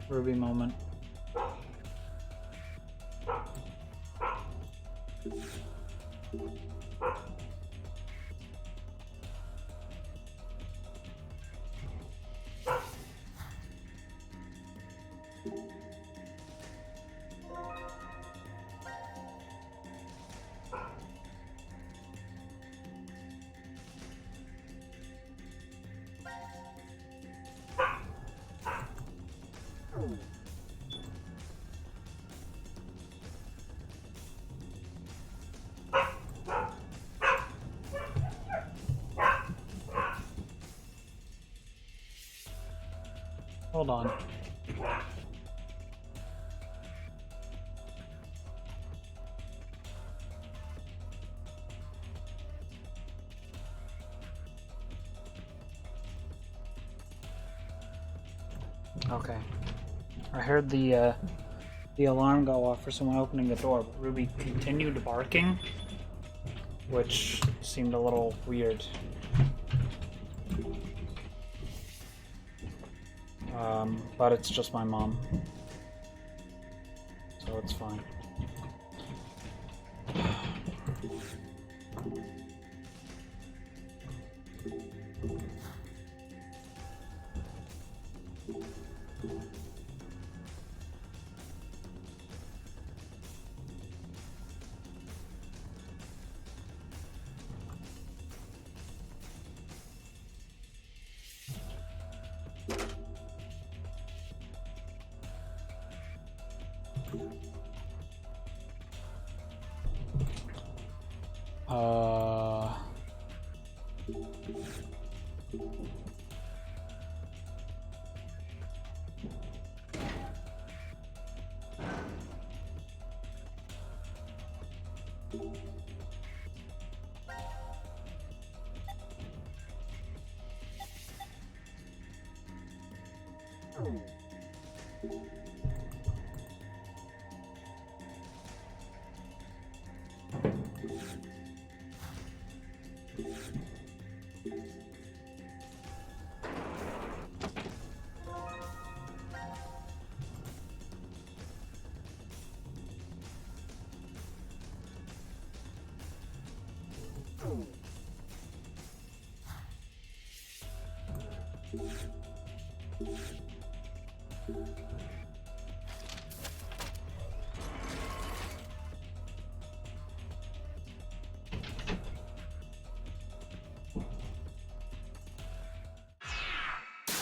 A: Ruby moment. Hold on. Okay. I heard the alarm go off for someone opening the door, but Ruby continued barking, which seemed a little weird. But it's just my mom, so it's fine.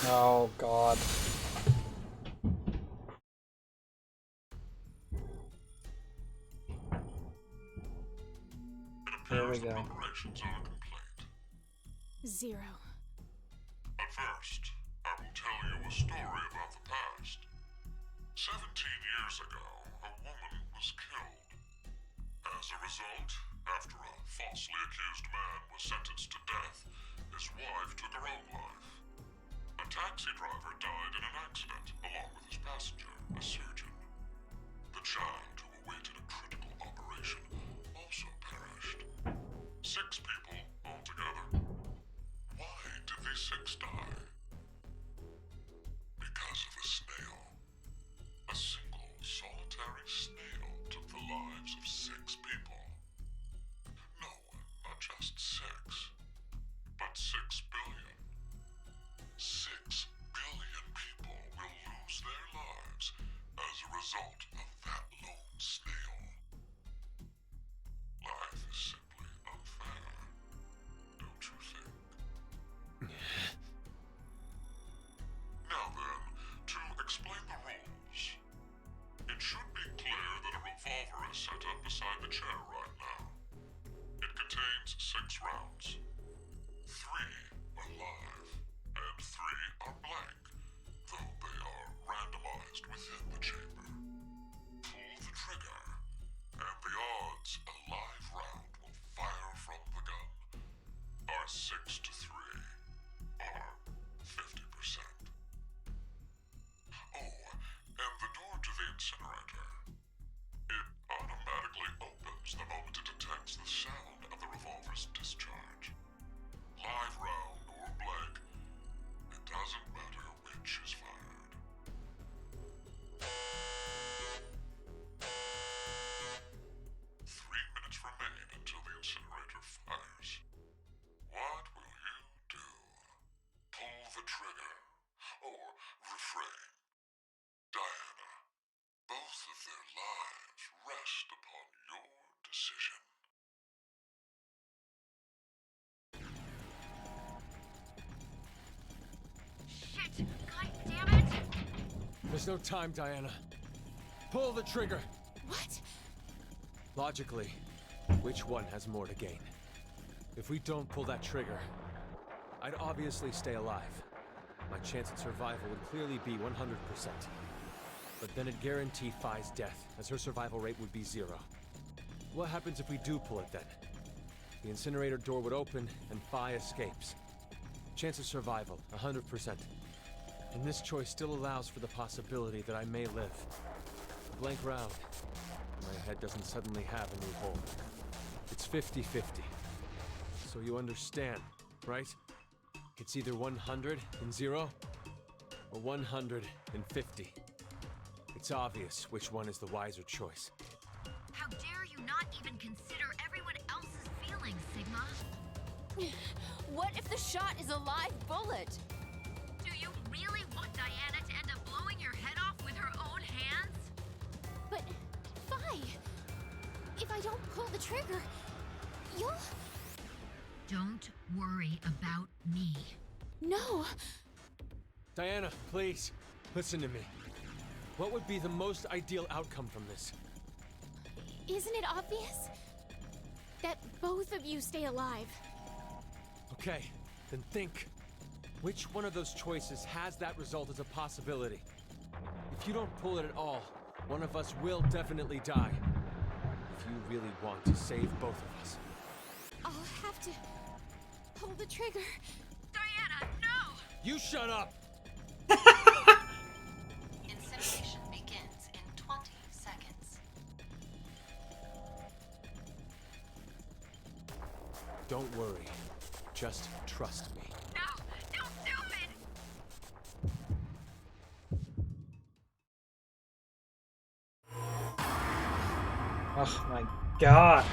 A: Oh god. Here we go.
D: Preparations are complete.
B: 0.
D: But first, I will tell you a story about the past. 17 years ago, a woman was killed. As a result, after a falsely accused man was sentenced to death, his wife took her own life. A taxi driver died in an accident, along with his passenger, a surgeon. The child who awaited a critical operation also perished. 6 people altogether. Why did these 6 die? Because of a snail. A single, solitary snail took the lives of 6 people. No, not just 6, but 6 billion. 6 billion people will lose their lives as a result of that lone snail. Life is simply unfair, don't you think? Now then, to explain the rules. It should be clear that a revolver is set up beside the chair right now. It contains 6 rounds. 3 are live, and 3 are blank, though they are randomized within the chamber. Pull the trigger, and the odds a live round will fire from the gun are 6 to 3, or 50%. Oh, and the door to the incinerator. It automatically opens the moment it detects the sound of the revolver's discharge. Live round or blank, it doesn't matter which is fired. 3 minutes remain until the incinerator fires. What will you do? Pull the trigger, or refrain? Diana, both of their lives rest upon your decision.
I: Shit! God damn it!
C: There's no time, Diana. Pull the trigger.
B: What?
C: Logically, which one has more to gain? If we don't pull that trigger, I'd obviously stay alive. My chance at survival would clearly be 100%. But then it guaranteed Phi's death, as her survival rate would be 0. What happens if we do pull it then? The incinerator door would open, and Phi escapes. Chance of survival, 100%. And this choice still allows for the possibility that I may live. A blank round. My head doesn't suddenly have a new hole. It's 50-50. So you understand, right? It's either 100 and 0, or 150. It's obvious which one is the wiser choice.
I: How dare you not even consider everyone else's feelings, Sigma?
G: What if the shot is a live bullet?
I: Do you really want Diana to end up blowing your head off with her own hands?
B: But, Phi, if I don't pull the trigger, you'll...
I: Don't worry about me.
B: No.
C: Diana, please, listen to me. What would be the most ideal outcome from this?
B: Isn't it obvious? That both of you stay alive.
C: Okay, then think. Which one of those choices has that result as a possibility? If you don't pull it at all, one of us will definitely die. If you really want to save both of us.
B: I'll have to pull the trigger.
I: Diana, no!
C: You shut up!
E: Incineration begins in 20 seconds.
C: Don't worry. Just trust me.
I: No! Don't do it!
A: Oh my god.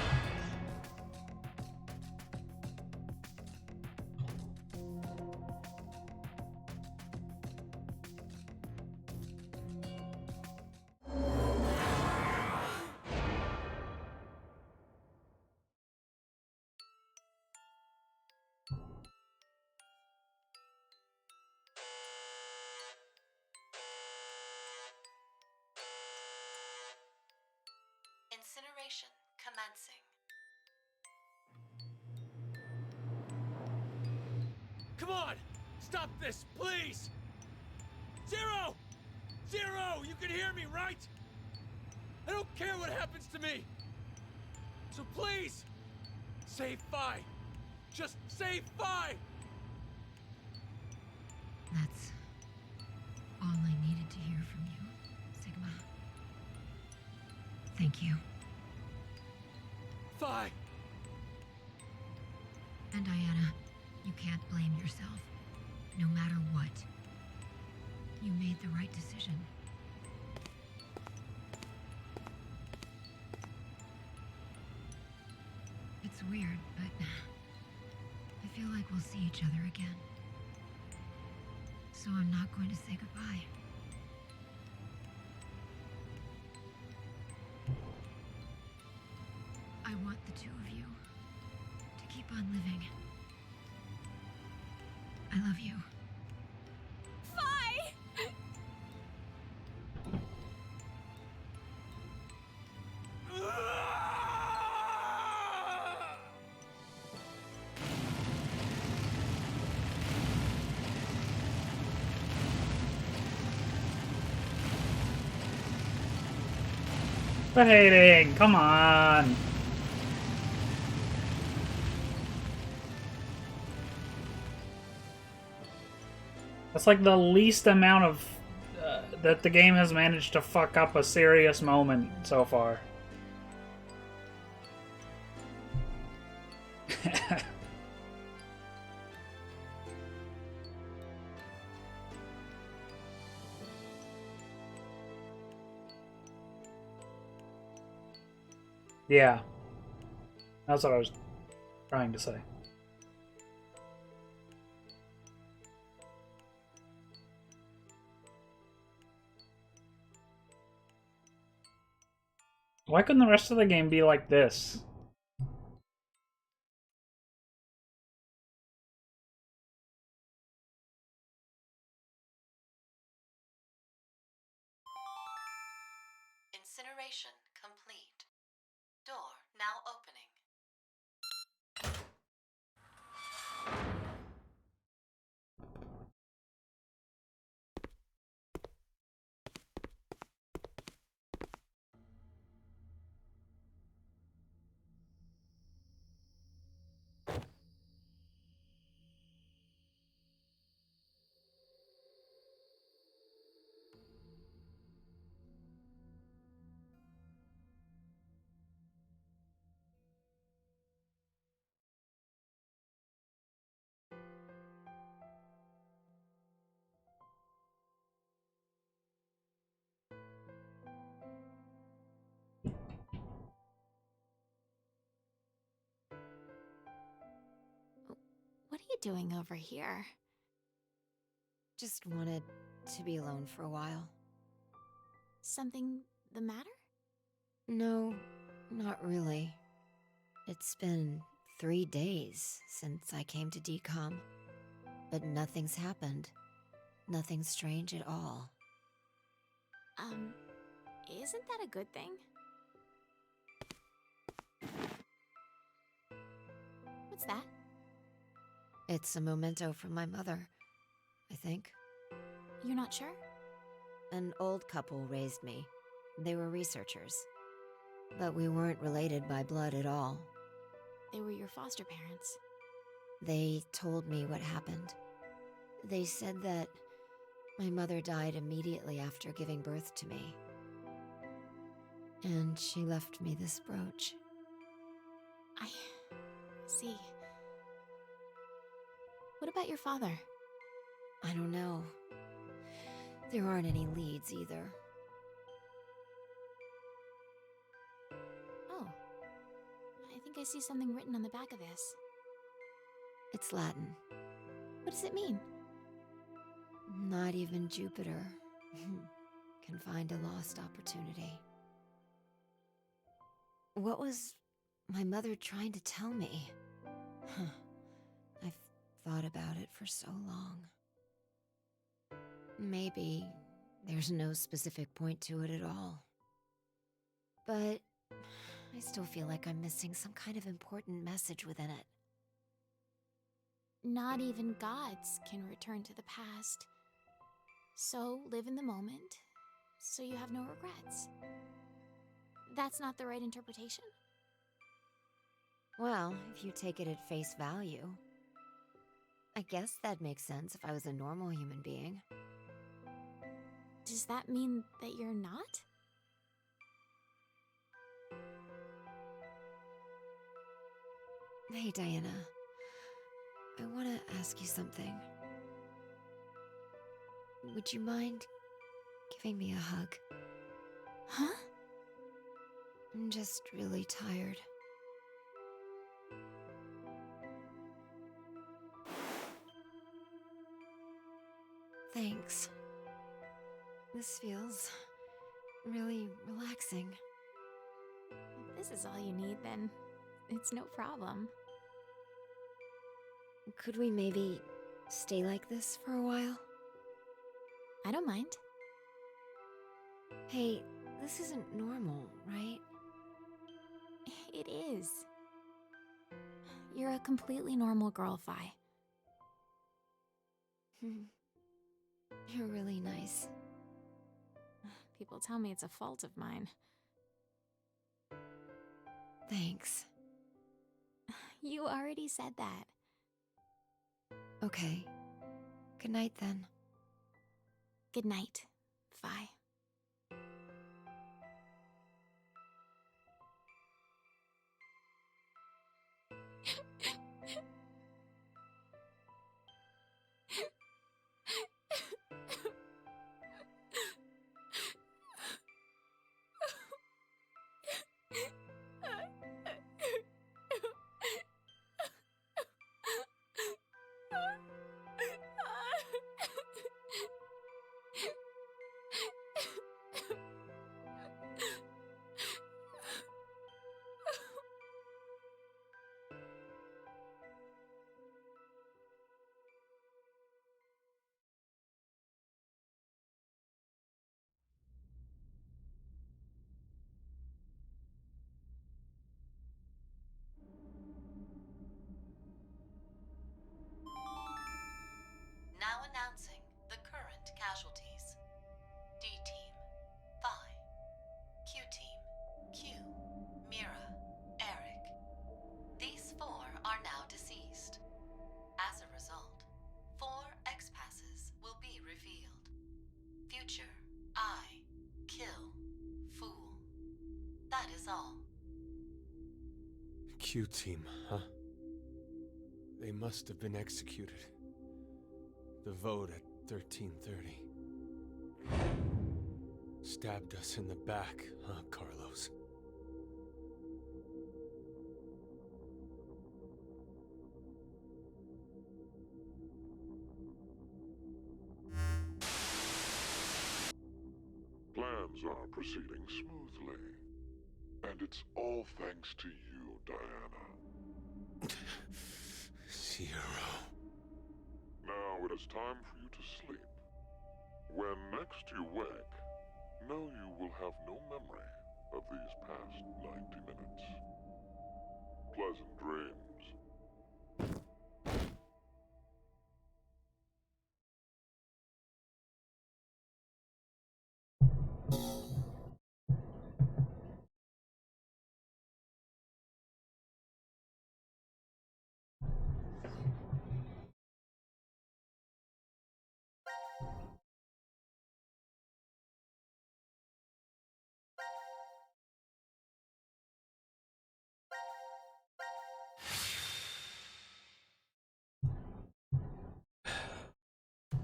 E: Incineration commencing.
C: Come on! Stop this, please! Zero! Zero! You can hear me, right? I don't care what happens to me! So please! Save Phi! Just save Phi!
I: That's all I needed to hear from you, Sigma. Thank you.
C: Phi!
I: And Diana, you can't blame yourself. No matter what. You made the right decision. It's weird, but I feel like we'll see each other again. So I'm not going to say goodbye. I want the two of you to keep on living. I love you.
B: Phi!
A: Fading, come on. That's like the least amount of that the game has managed to fuck up a serious moment so far. Yeah. That's what I was trying to say. Why couldn't the rest of the game be like this?
E: Incineration complete. Door now opening.
B: What are you doing over here?
J: Just wanted to be alone for a while.
B: Something the matter?
J: No, not really. It's been 3 days since I came to DCOM, but nothing's happened. Nothing strange at all.
B: Isn't that a good thing? What's that?
J: It's a memento from my mother, I think.
B: You're not sure?
J: An old couple raised me. They were researchers. But we weren't related by blood at all.
B: They were your foster parents.
J: They told me what happened. They said that my mother died immediately after giving birth to me. And she left me this brooch.
B: I see. What about your father?
J: I don't know. There aren't any leads either.
B: Oh. I think I see something written on the back of this.
J: It's Latin.
B: What does it mean?
J: Not even Jupiter can find a lost opportunity. What was my mother trying to tell me? I've thought about it for so long. Maybe there's no specific point to it at all. But still feel like I'm missing some kind of important message within it.
B: Not even gods can return to the past. So live in the moment, so you have no regrets. That's not the right interpretation?
J: Well, if you take it at face value, I guess that makes sense if I was a normal human being.
B: Does that mean that you're not?
J: Hey, Diana. I want to ask you something. Would you mind giving me a hug?
B: Huh?
J: I'm just really tired. Thanks. This feels really relaxing.
B: If this is all you need, then it's no problem.
J: Could we maybe stay like this for a while?
B: I don't mind.
J: Hey, this isn't normal, right?
B: It is. You're a completely normal girl, Fi.
J: You're really nice.
B: People tell me it's a fault of mine.
J: Thanks.
B: You already said that.
J: Okay. Good night then.
B: Good night, Fi.
E: Now announcing the current casualties. D-Team, Phi. Q-Team, Q, Mira, Eric. These 4 are now deceased. As a result, 4 X-Passes will be revealed. Future, I, Kill, Fool. That is all.
C: Q-Team, huh? They must have been executed. The vote at 13:30. Stabbed us in the back, huh, Carlos?
D: Plans are proceeding smoothly. And it's all thanks to you, Diana.
C: Zero.
D: Now it is time for you to sleep. When next you wake, know you will have no memory of these past 90 minutes. Pleasant dreams.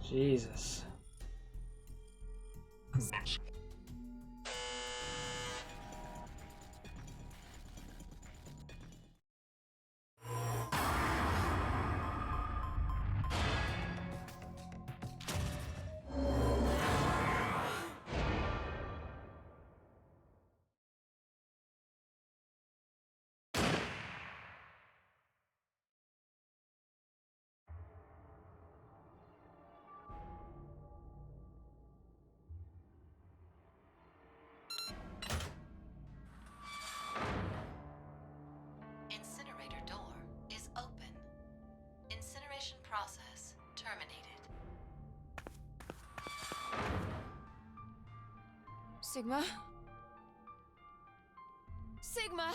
A: Jesus.
J: Sigma? Sigma!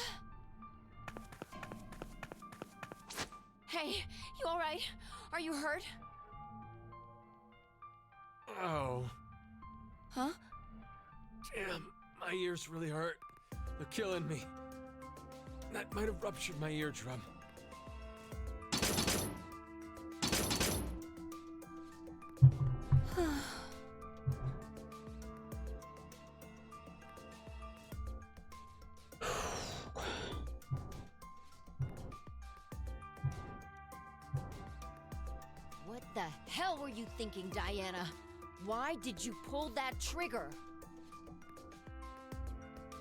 J: Hey, you alright? Are you hurt?
C: Oh,
J: Huh?
C: damn. My ears really hurt. They're killing me. That might have ruptured my eardrum.
J: What the hell were you thinking, Diana? Why did you pull that trigger?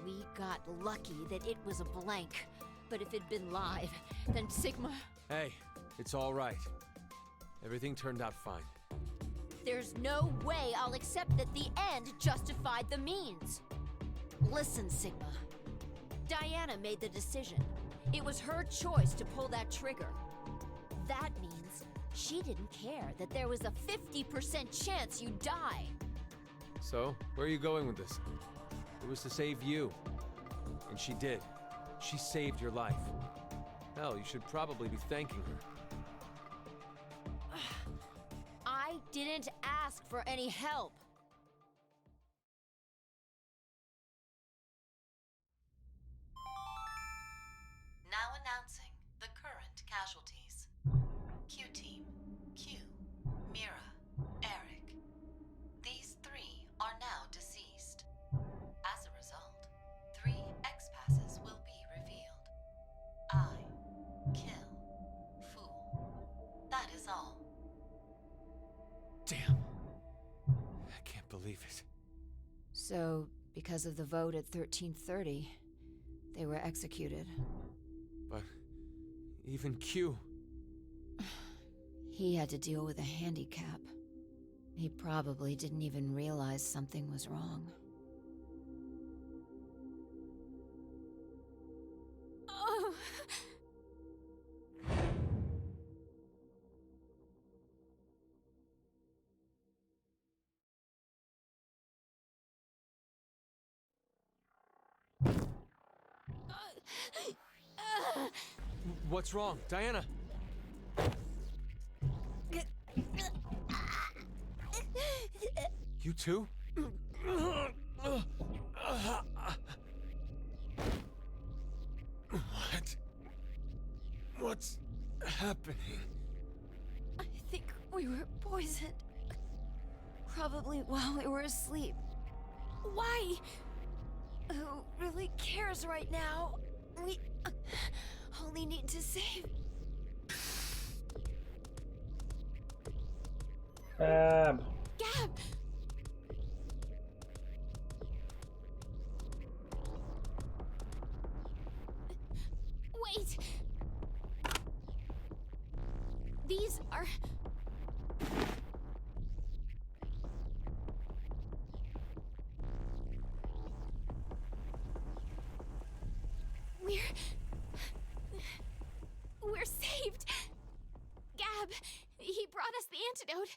J: We got lucky that it was a blank. But if it'd been live, then Sigma...
C: Hey, it's all right. Everything turned out fine.
J: There's no way I'll accept that the end justified the means. Listen, Sigma. Diana made the decision. It was her choice to pull that trigger. That means she didn't care that there was a 50% chance you'd die.
C: So, where are you going with this? It was to save you. And she did. She saved your life. Hell, you should probably be thanking her.
J: I didn't ask for any help.
E: Now announcing the current casualties. Q-Team, Q, Mira, Eric. These 3 are now deceased. As a result, 3 X-Passes will be revealed. I, kill, fool. That is all.
C: Damn. I can't believe it.
J: So, because of the vote at 1330, they were executed.
C: But even Q...
J: He had to deal with a handicap. He probably didn't even realize something was wrong.
B: Oh.
C: What's wrong? Diana? You too? What? What's happening?
J: I think we were poisoned. Probably while we were asleep. Why? Who really cares right now? We only need to save...
A: Gab.
B: Gab! Wait! These are... We're saved! Gab, he brought us the antidote.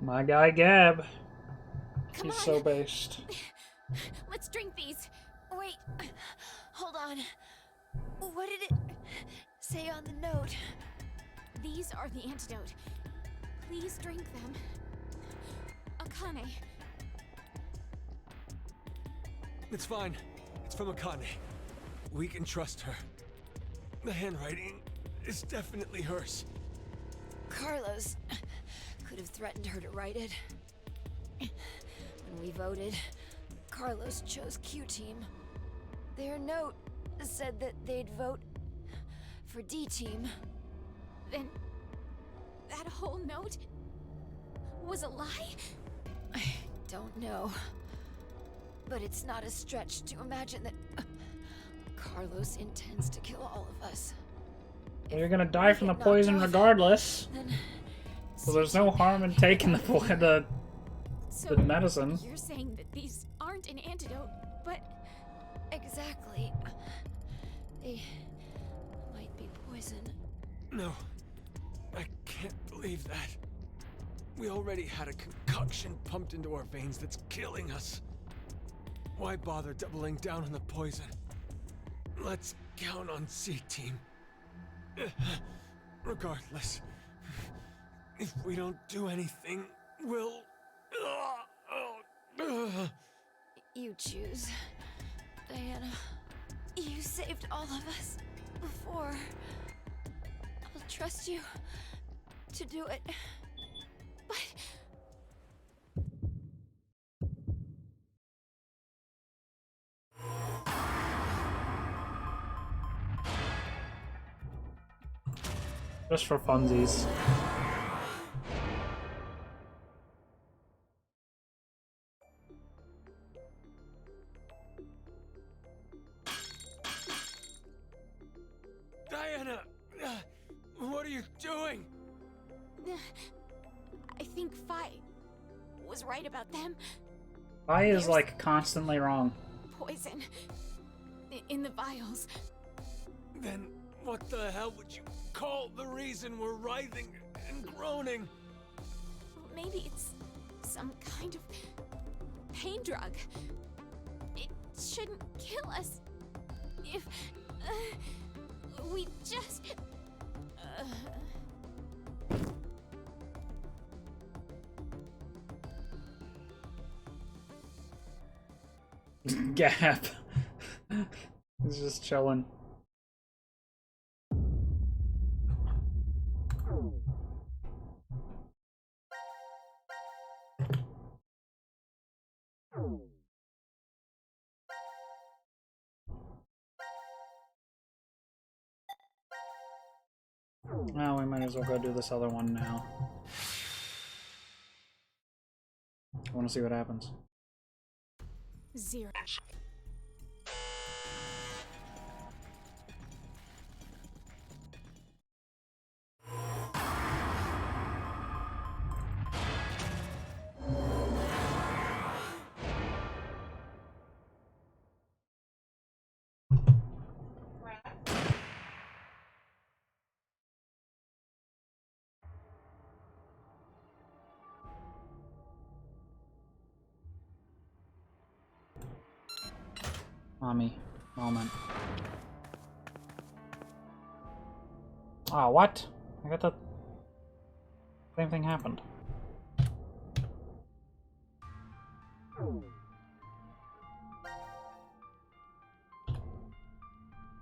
A: My guy Gab.
B: Come
A: He's
B: on.
A: so based.
B: Let's drink these.
J: Wait, hold on. What did it say on the note?
B: These are the antidote. Please drink them. Akane.
C: It's fine. It's from Akane. We can trust her. The handwriting is definitely hers.
J: Carlos could have threatened her to write it. When we voted, Carlos chose Q-Team. Their note said that they'd vote for D-Team.
B: Then that whole note was a lie?
J: I don't know. But it's not a stretch to imagine that Carlos intends to kill all of us.
A: Well, you're gonna die from the poison regardless. So there's no harm in taking the medicine.
B: You're saying that these aren't an antidote, but...
J: Exactly. They might be poison.
C: No. I can't believe that. We already had a concoction pumped into our veins that's killing us. Why bother doubling down on the poison? Let's count on C-Team. Regardless, if we don't do anything, we'll...
F: You choose. Diana, you saved all of us before. I'll trust you to do it. But...
A: Just for funsies.
C: Diana! What are you doing?
B: I think Fi was right about them.
A: I is like constantly wrong.
B: Poison in the vials.
C: Then what the hell would you call the reason we're writhing and groaning?
B: Maybe it's some kind of pain drug. It shouldn't kill us if we just...
A: Gap. He's just chilling. Well, we might as well go do this other one now. I want to see what happens.
B: 0.
A: Mommy moment. Oh, what? I got the same thing happened.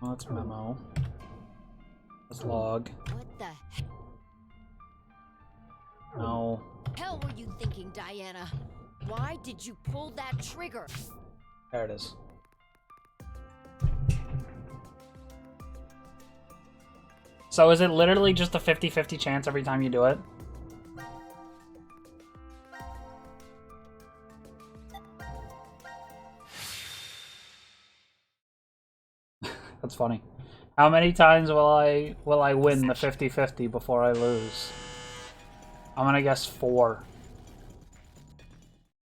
A: Oh, it's memo. It's log.
J: What the
A: No.
J: hell were you thinking, Diana? Why did you pull that trigger?
A: There it is. So is it literally just a 50-50 chance every time you do it? That's funny. How many times will I win the 50-50 before I lose? I'm gonna guess 4.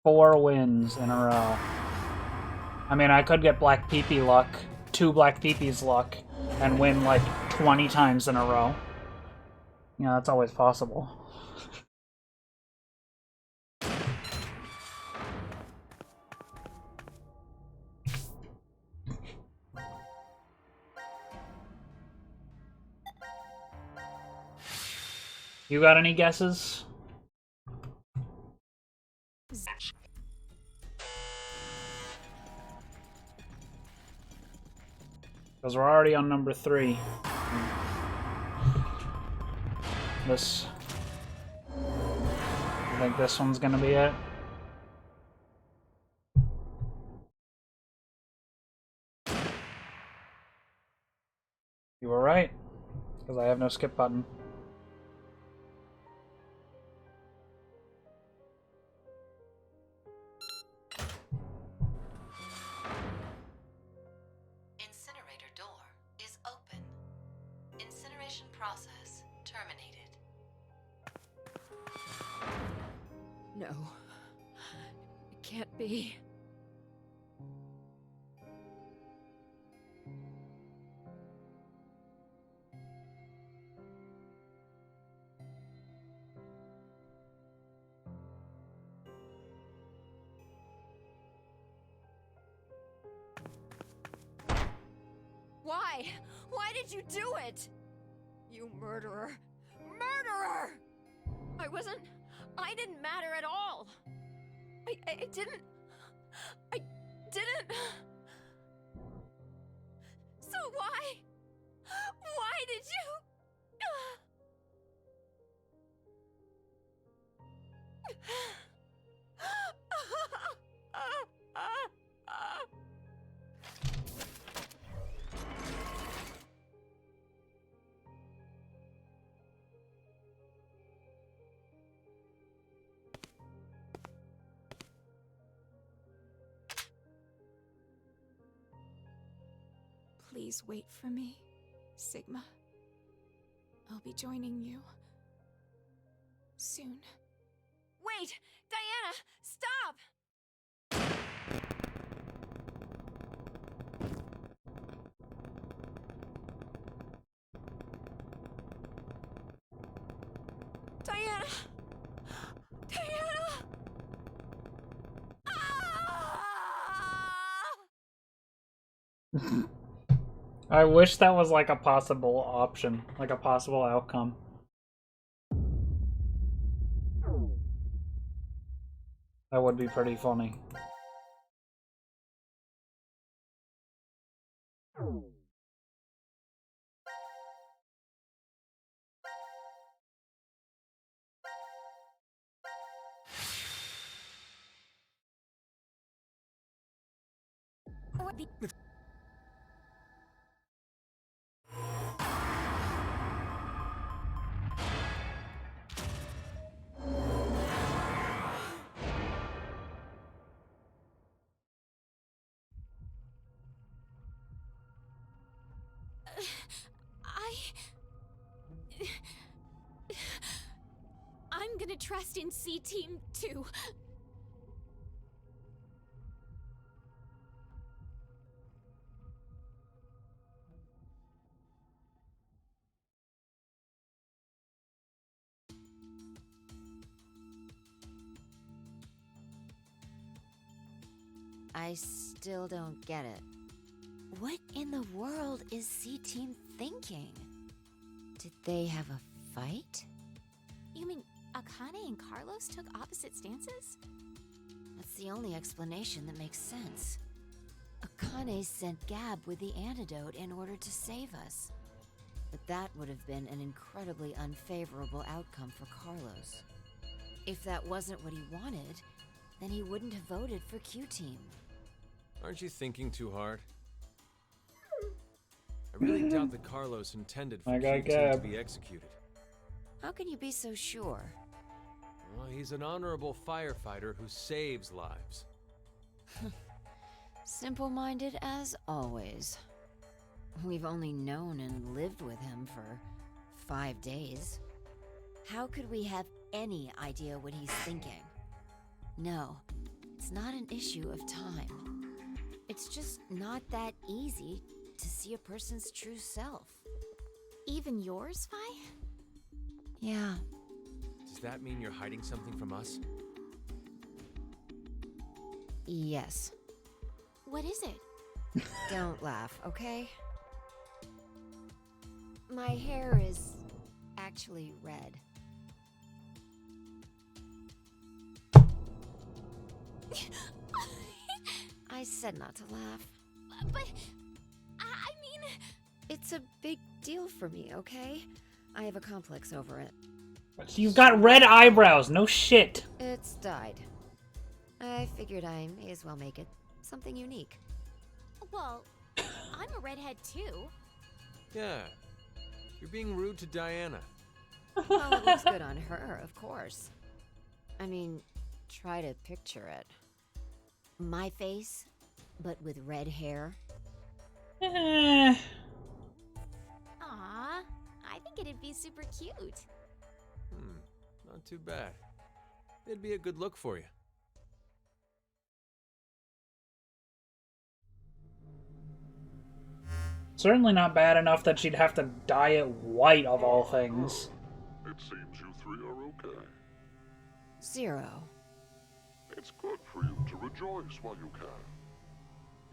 A: 4 wins in a row. I mean, I could get Black Peepee luck, 2 Black Peepees luck, and win like 20 times in a row. You know, that's always possible. You got any guesses? Because we're already on number 3. This... I think this one's gonna be it. You were right. Because I have no skip button.
E: Incinerator door is open. Incineration process terminated.
F: No. It can't be. Why? Why did you do it? You murderer! Murderer! I didn't matter at all. I didn't. So why? Why did you?
B: Please wait for me, Sigma. I'll be joining you soon.
F: Wait! Diana! Stop! Diana! Diana! Ah!
A: I wish that was like a possible option, like a possible outcome. That would be pretty funny.
B: I'm gonna trust in C-Team too.
J: I still don't get it. What in the world is C-Team thinking? Did they have a fight?
B: You mean Akane and Carlos took opposite stances?
J: That's the only explanation that makes sense. Akane sent Gab with the antidote in order to save us. But that would have been an incredibly unfavorable outcome for Carlos. If that wasn't what he wanted, then he wouldn't have voted for Q-Team.
C: Aren't you thinking too hard? I really doubt that Carlos intended for Q-Team to be executed.
J: How can you be so sure?
C: Well, he's an honorable firefighter who saves lives.
J: Simple-minded as always. We've only known and lived with him for 5 days. How could we have any idea what he's thinking? No, it's not an issue of time. It's just not that easy to see a person's true self.
B: Even yours, Vi?
J: Yeah.
C: Does that mean you're hiding something from us?
J: Yes.
B: What is it?
J: Don't laugh, okay? My hair is actually red. I said not to laugh.
B: But, I mean...
J: It's a big deal for me, okay? I have a complex over it.
A: You've got red eyebrows, no shit.
J: It's dyed. I figured I may as well make it something unique.
B: Well, I'm a redhead too.
C: Yeah. You're being rude to Diana.
J: Well, it looks good on her, of course. I mean, try to picture it. My face, but with red hair.
B: Aw, I think it'd be super cute.
C: Not too bad. It'd be a good look for you.
A: Certainly not bad enough that she'd have to dye it white of all things.
D: It seems you three are okay.
J: Zero.
D: It's good for you to rejoice while you can.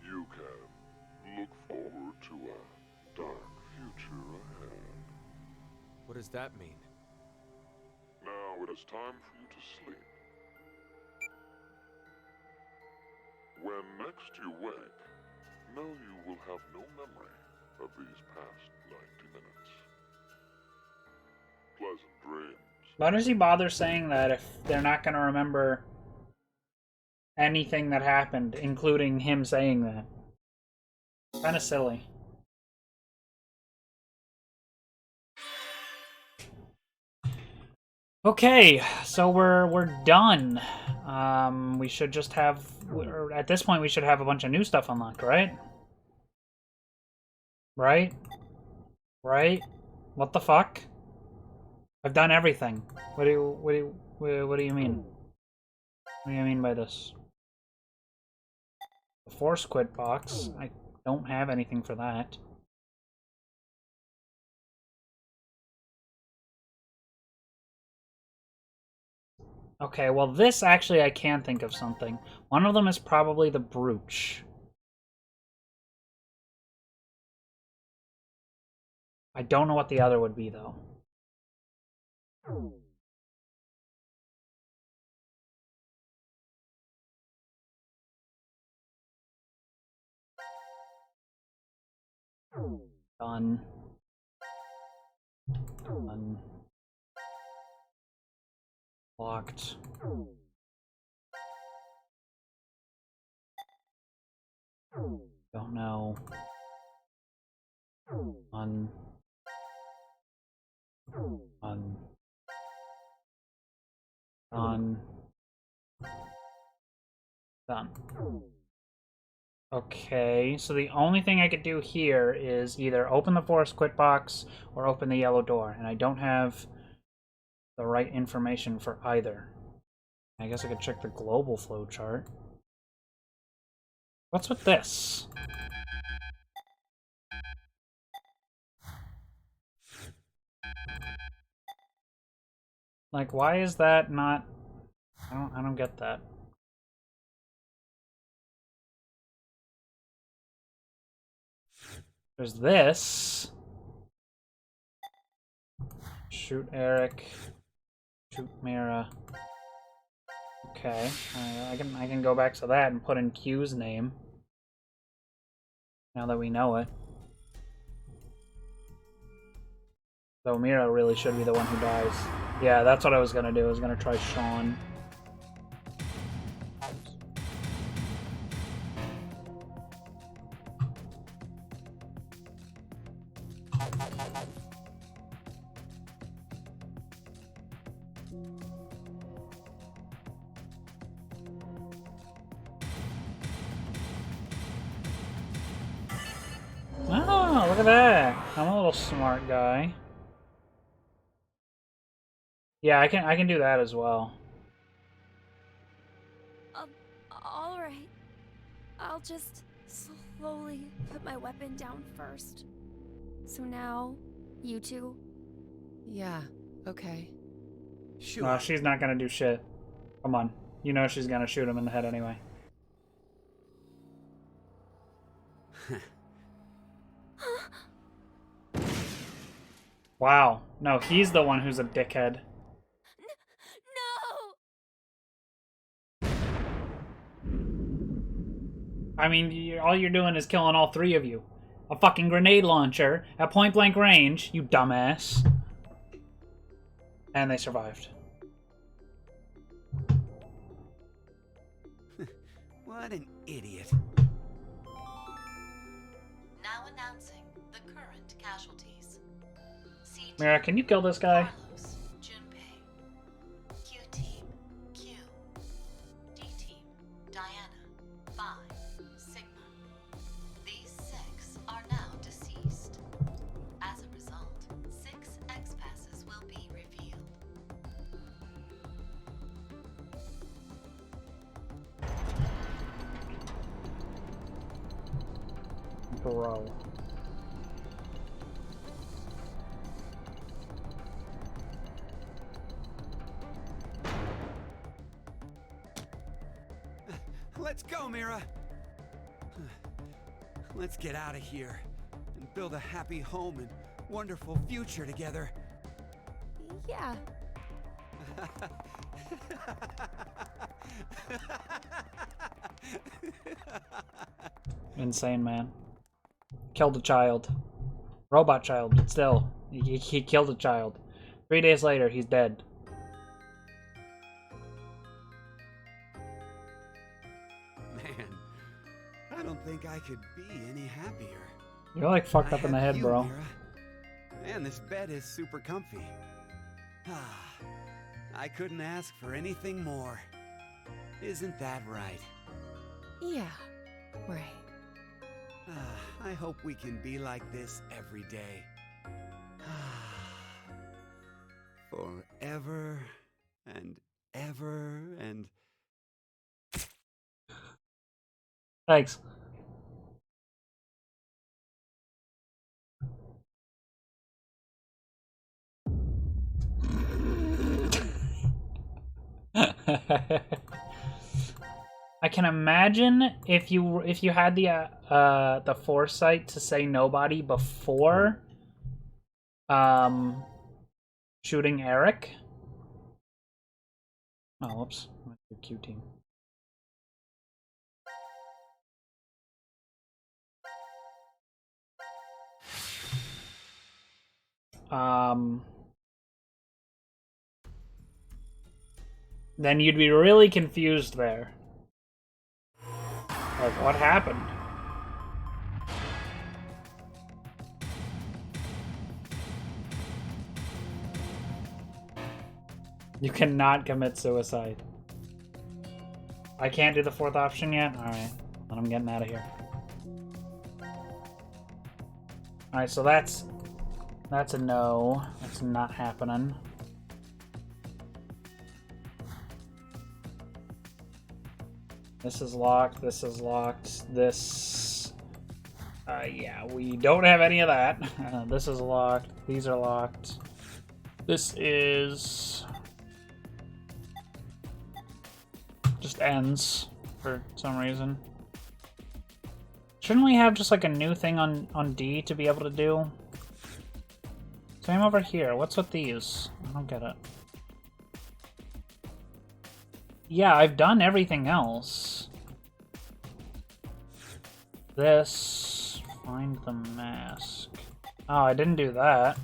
D: You can look forward to dark future ahead.
C: What does that mean?
D: Now it is time for you to sleep. When next you wake, know you will have no memory of these past 90 minutes. Pleasant dreams.
A: Why does he bother saying that if they're not going to remember anything that happened, including him saying that? Kind of silly. Okay, so we're done. We should just have, at this point we should have a bunch of new stuff unlocked, right? Right? Right? What the fuck? I've done everything. What do you mean? What do you mean by this? The Force Quit box. I don't have anything for that. Okay, well this actually I can think of something. One of them is probably the brooch. I don't know what the other would be though. Done. Done. Locked. Don't know. Done. Done. Done. Done. Okay, so the only thing I could do here is either open the Force Quit box or open the yellow door, and I don't have the right information for either. I guess I could check the global flow chart. What's with this? Like, why is that not... I don't get that. There's this. Shoot Eric. Shoot Mira. Okay, I can go back to that and put in Q's name. Now that we know it. Though Mira really should be the one who dies. Yeah, that's what I was gonna do. I was gonna try Sean. Oh, look at that. I'm a little smart guy. Yeah, I can do that as well.
F: All right. I'll just slowly put my weapon down first. So now, you two?
H: Yeah, okay.
C: Sure.
A: No, she's not gonna do shit. Come on. You know she's gonna shoot him in the head anyway. Wow. No, he's the one who's a dickhead.
F: No!
A: I mean, all you're doing is killing all three of you. A fucking grenade launcher at point blank range, you dumbass. And they survived.
H: What an idiot.
E: Now announcing the current casualties. C-Team,
A: Mira, can you kill this guy?
E: Carlos, Junpei. Q-Team, Q. D-Team, Diana, Phi, Sigma. These 6 are now deceased. As a result, 6 X-Passes will be revealed.
A: Bro.
H: Let's go, Mira. Let's get out of here. build a happy home and wonderful future together.
F: Yeah.
A: Insane, man. Killed a child. Robot child, but still. He killed a child. 3 days later, he's dead.
H: Man, I don't think I could be any happier.
A: You're like fucked up in the
H: have
A: head,
H: you,
A: bro.
H: Mira. Man, this bed is super comfy. I couldn't ask for anything more. Isn't that right?
F: Yeah, right.
H: I hope we can be like this every day. Forever and ever and...
A: Thanks. I can imagine if you had the foresight to say nobody before shooting Eric. Oh, whoops. Q team. Then you'd be really confused there. Like, what happened? You cannot commit suicide. I can't do the fourth option yet? Alright, then I'm getting out of here. Alright, so that's a no. That's not happening. This is locked, this is locked, this... yeah, we don't have any of that. This is locked, these are locked. This is... just ends, for some reason. Shouldn't we have just like a new thing on D to be able to do? Same over here, what's with these? I don't get it. Yeah, I've done everything else. This... find the mask. Oh, I didn't do that.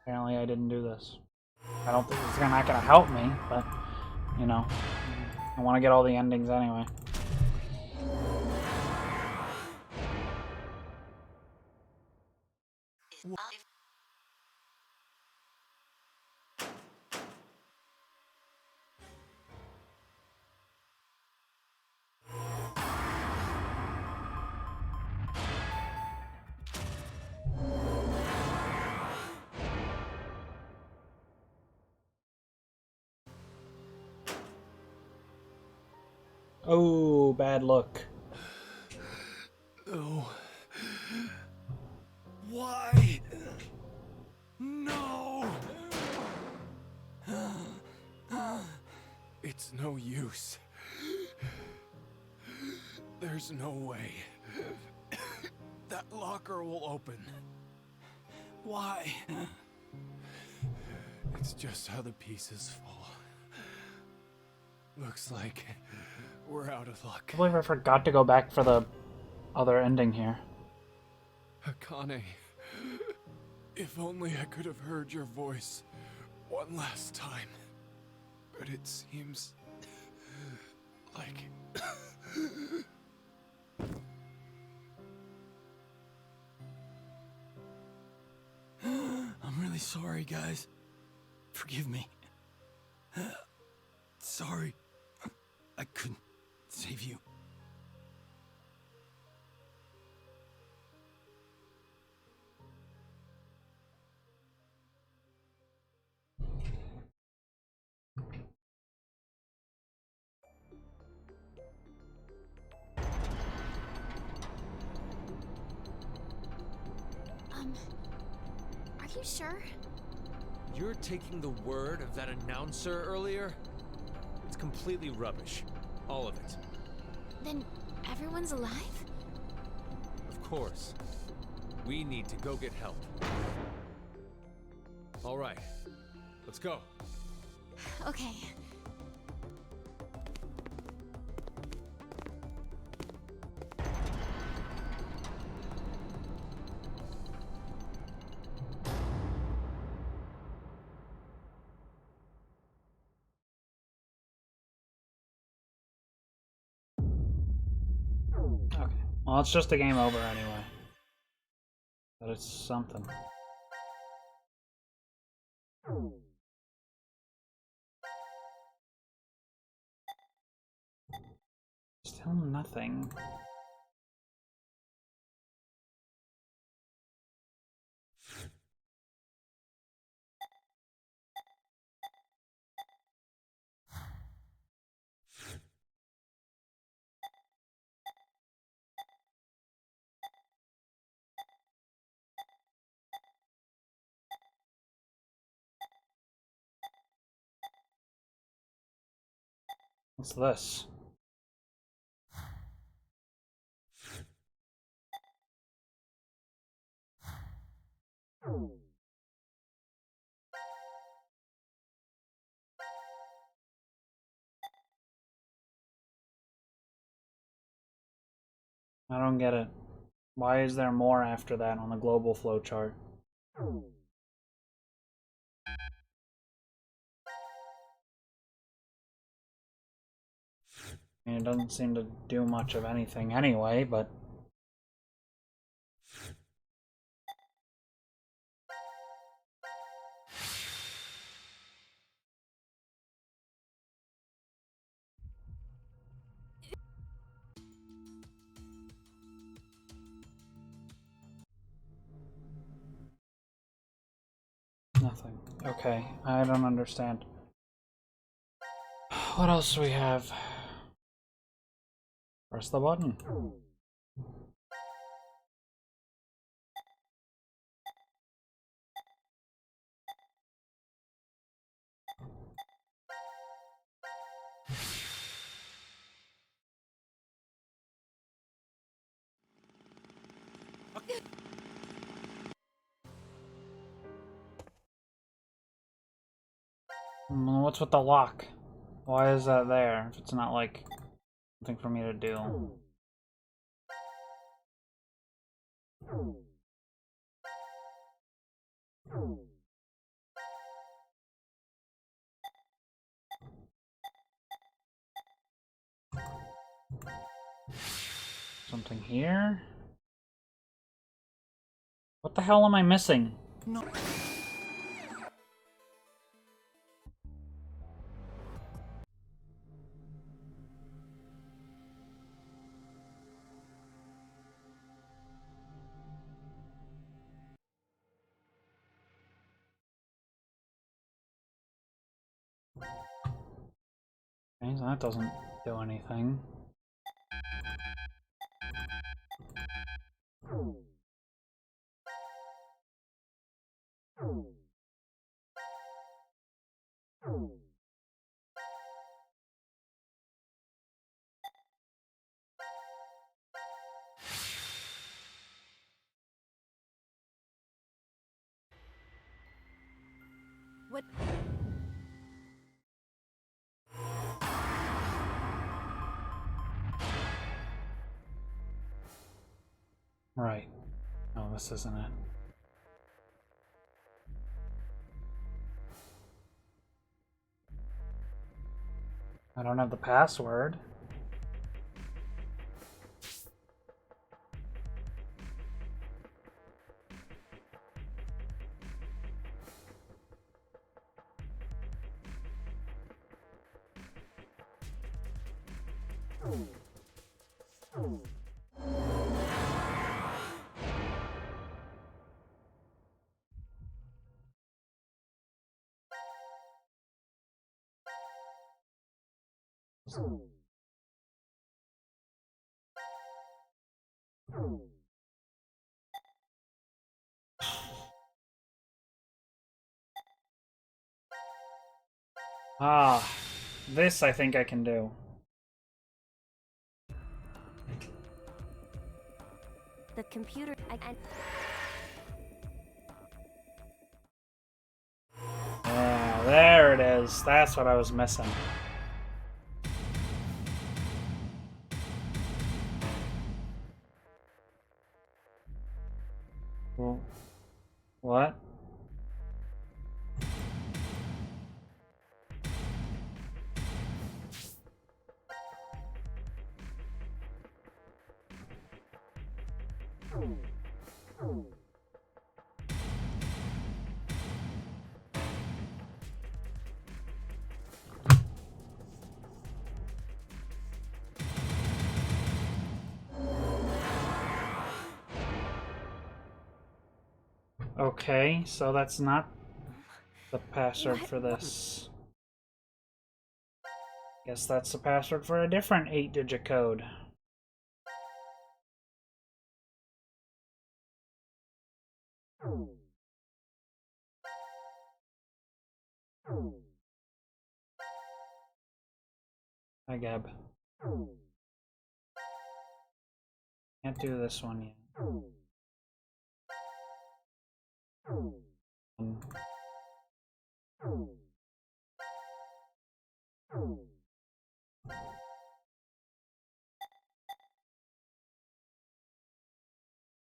A: Apparently I didn't do this. I don't think it's not gonna help me, but, you know, I want to get all the endings anyway. Oh, bad look.
C: No. Why? No! It's no use. There's no way that locker will open. Why? It's just how the pieces fall. Looks like we're out of luck.
A: I believe I forgot to go back for the other ending here.
C: Akane, if only I could have heard your voice one last time. But it seems like...
K: I'm really sorry, guys. Forgive me. Sorry. I couldn't save you.
B: Are you sure?
C: You're taking the word of that announcer earlier? It's completely rubbish. All of it.
B: Then everyone's alive?
C: Of course. We need to go get help. All right. Let's go.
B: Okay.
A: Okay. Well, it's just a game over anyway. But it's something. Still nothing. What's this? I don't get it. Why is there more after that on the global flowchart? I mean, it doesn't seem to do much of anything anyway, but... Nothing. Okay, I don't understand. What else do we have? Press the button. What's with the lock? Why is that there if it's not like something for me to do? Something here? What the hell am I missing?
K: No.
A: Okay, so that doesn't do anything.
G: What?
A: Right. No, this isn't it. I don't have the password. Ah, this I think I can do.
F: The computer.
A: Yeah, there it is. That's what I was missing. Well, what? Okay, so that's not the password for this. Guess that's the password for a different 8-digit code. Hi, Gab. Can't do this one yet.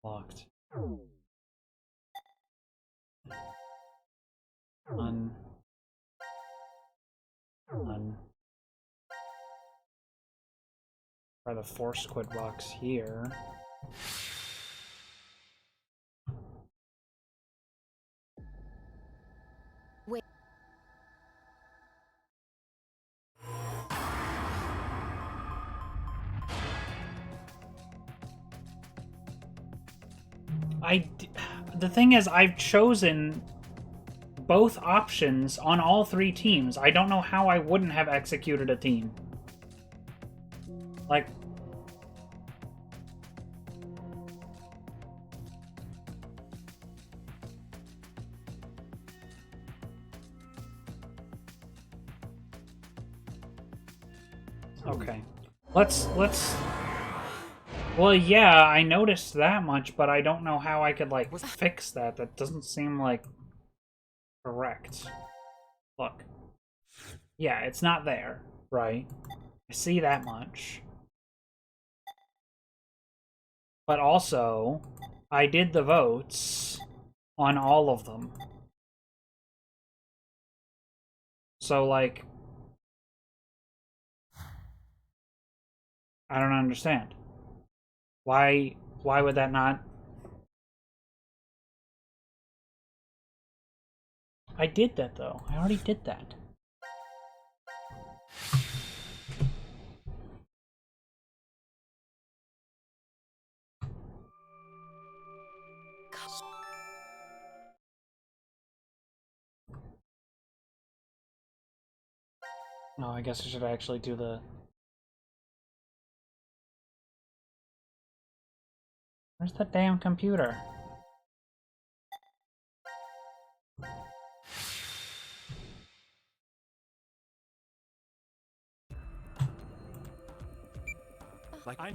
A: Locked. Try the force quit box here.
F: Wait.
A: The thing is, I've chosen both options on all 3 teams. I don't know how I wouldn't have executed a team. Like... Okay. Let's... Well, yeah, I noticed that much, but I don't know how I could, like, fix that. That doesn't seem, like, correct. Look. Yeah, it's not there, right? I see that much. But also, I did the votes on all of them. So, like... I don't understand. Why would that not... I did that, though. I already did that. No, I guess I should actually do the... Where's the damn computer?
K: Like I...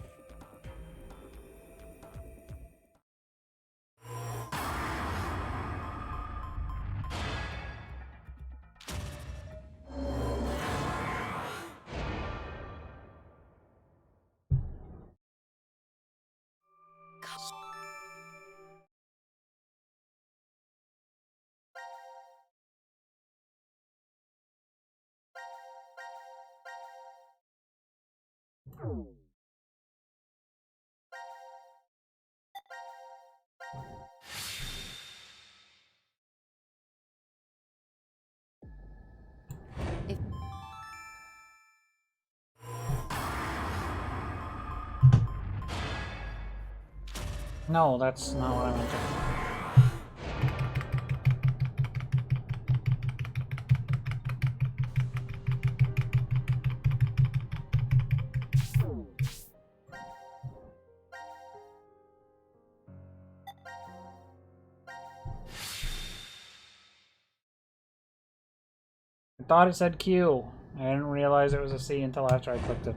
A: No, that's not what I meant to... I thought it said Q. I didn't realize it was a C until after I clicked it.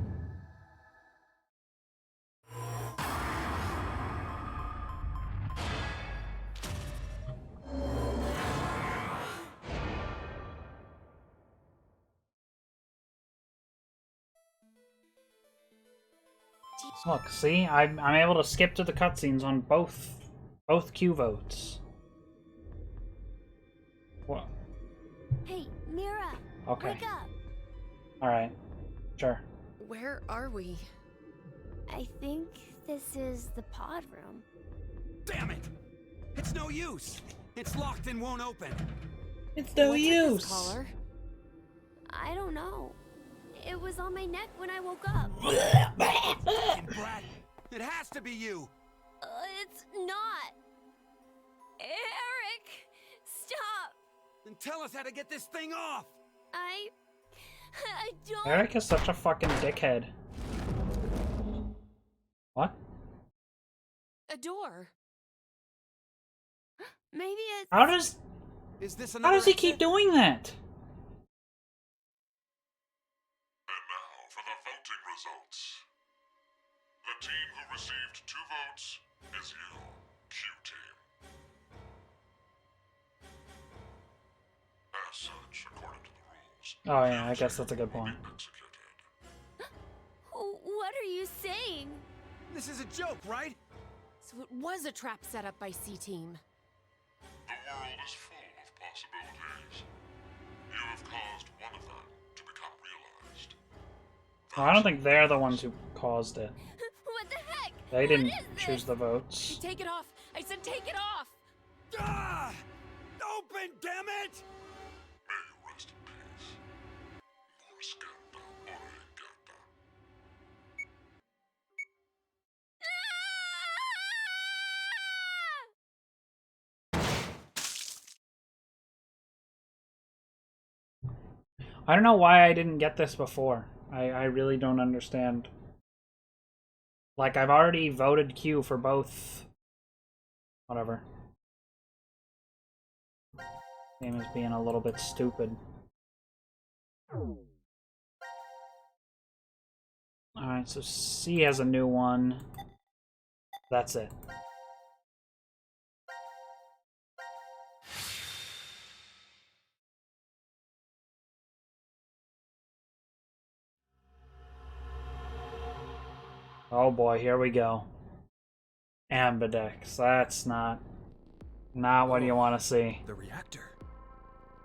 A: Look, see, I'm able to skip to the cutscenes on both Q votes. What?
F: Hey, Mira!
A: Okay.
F: Wake up!
A: Alright. Sure.
G: Where are we?
F: I think this is the pod room.
K: Damn it! It's no use! It's locked and won't open.
A: It's no
G: What's with
A: use!
G: this collar?
F: I don't know. It was on my neck when I woke up.
K: Fucking brat! It has to be you!
F: It's not. Eric! Stop!
K: Then tell us how to get this thing off!
F: I don't...
A: Eric is such a fucking dickhead. What?
G: A door.
F: Maybe it's...
A: How does
K: Is this
A: how
K: another
A: does he
K: exit?
A: keep doing that?
D: And now for the voting results. The team who received 2 votes is you, Q-Team. As such, according to the rules,
A: Oh yeah, I guess that's a good point.
D: executed.
F: What are you saying?
K: This is a joke, right?
G: So it was a trap set up by C-Team.
D: The world is full of possibilities. You have caused one of them to become realized.
A: Well, I don't think they're the ones who caused it.
F: What the heck?
A: They
F: What
A: didn't
F: is this?
A: choose the votes.
G: Take it off! I said take it off!
K: Ah! Open, damn it!
D: May you rest in peace. Morscanta Oregata.
A: I don't know why I didn't get this before. I really don't understand. Like, I've already voted Q for both. Whatever. Game is being a little bit stupid. Alright, so C has a new one. That's it. Oh boy, here we go. Ambidex. That's not what you want to see.
K: The reactor.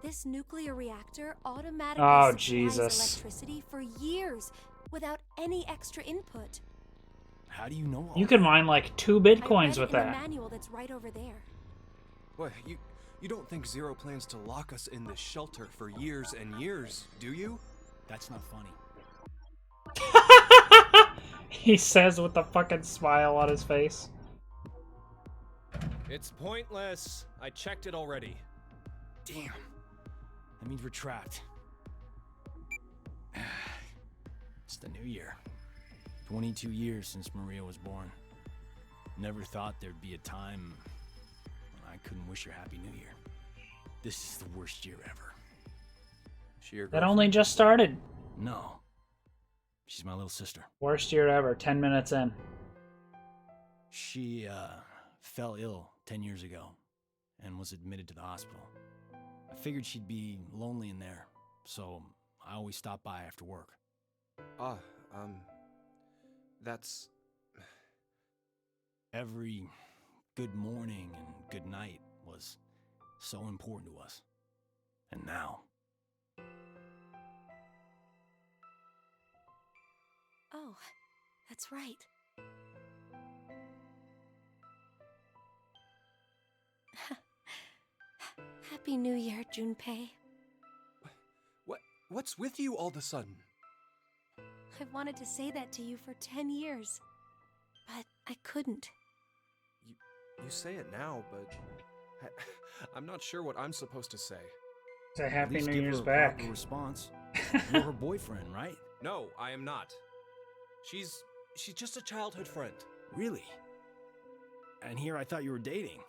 G: This nuclear reactor automatically
A: Oh,
G: supplies
A: Jesus.
G: electricity for years without any extra input.
K: How do you know all
A: You could mine like 2 bitcoins
G: I read
A: with
G: it in the
A: that.
G: manual that's right over there.
C: What, you don't think Zero plans to lock us in this shelter for years and years, do you?
K: That's not funny.
A: He says with a fucking smile on his face.
L: It's pointless. I checked it already.
K: Damn. That means we're trapped. It's the new year. 22 years since Maria was born. Never thought there'd be a time when I couldn't wish her Happy New Year. This is the worst year ever.
A: That only just started.
K: No. She's my little sister.
A: Worst year ever, 10 minutes in.
K: She, fell ill 10 years ago and was admitted to the hospital. I figured she'd be lonely in there, so I always stop by after work.
C: That's...
K: Every good morning and good night was so important to us. And now...
G: Oh, that's right. Happy New Year, Junpei.
C: What's with you all of a sudden?
G: I've wanted to say that to you for 10 years, but I couldn't.
C: You say it now, but... I'm not sure what I'm supposed to say.
A: Say
K: At
A: Happy
K: least
A: New
K: give
A: Year's
K: her a
A: back.
K: proper response. You're her boyfriend, right?
L: No, I am not. She's just a childhood friend.
K: Really? And here I thought you were dating.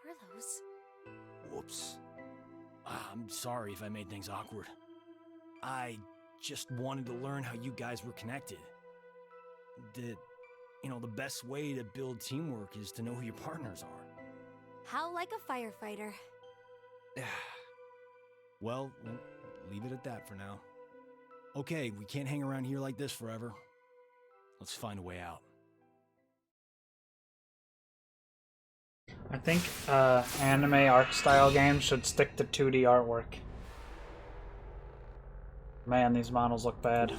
G: Carlos?
K: Whoops. I'm sorry if I made things awkward. I just wanted to learn how you guys were connected. The best way to build teamwork is to know who your partners are.
F: How like a firefighter.
K: Well, we'll leave it at that for now. Okay, we can't hang around here like this forever. Let's find a way out.
A: I think anime art style games should stick to 2D artwork. Man, these models look bad.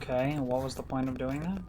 A: Okay, and what was the point of doing that?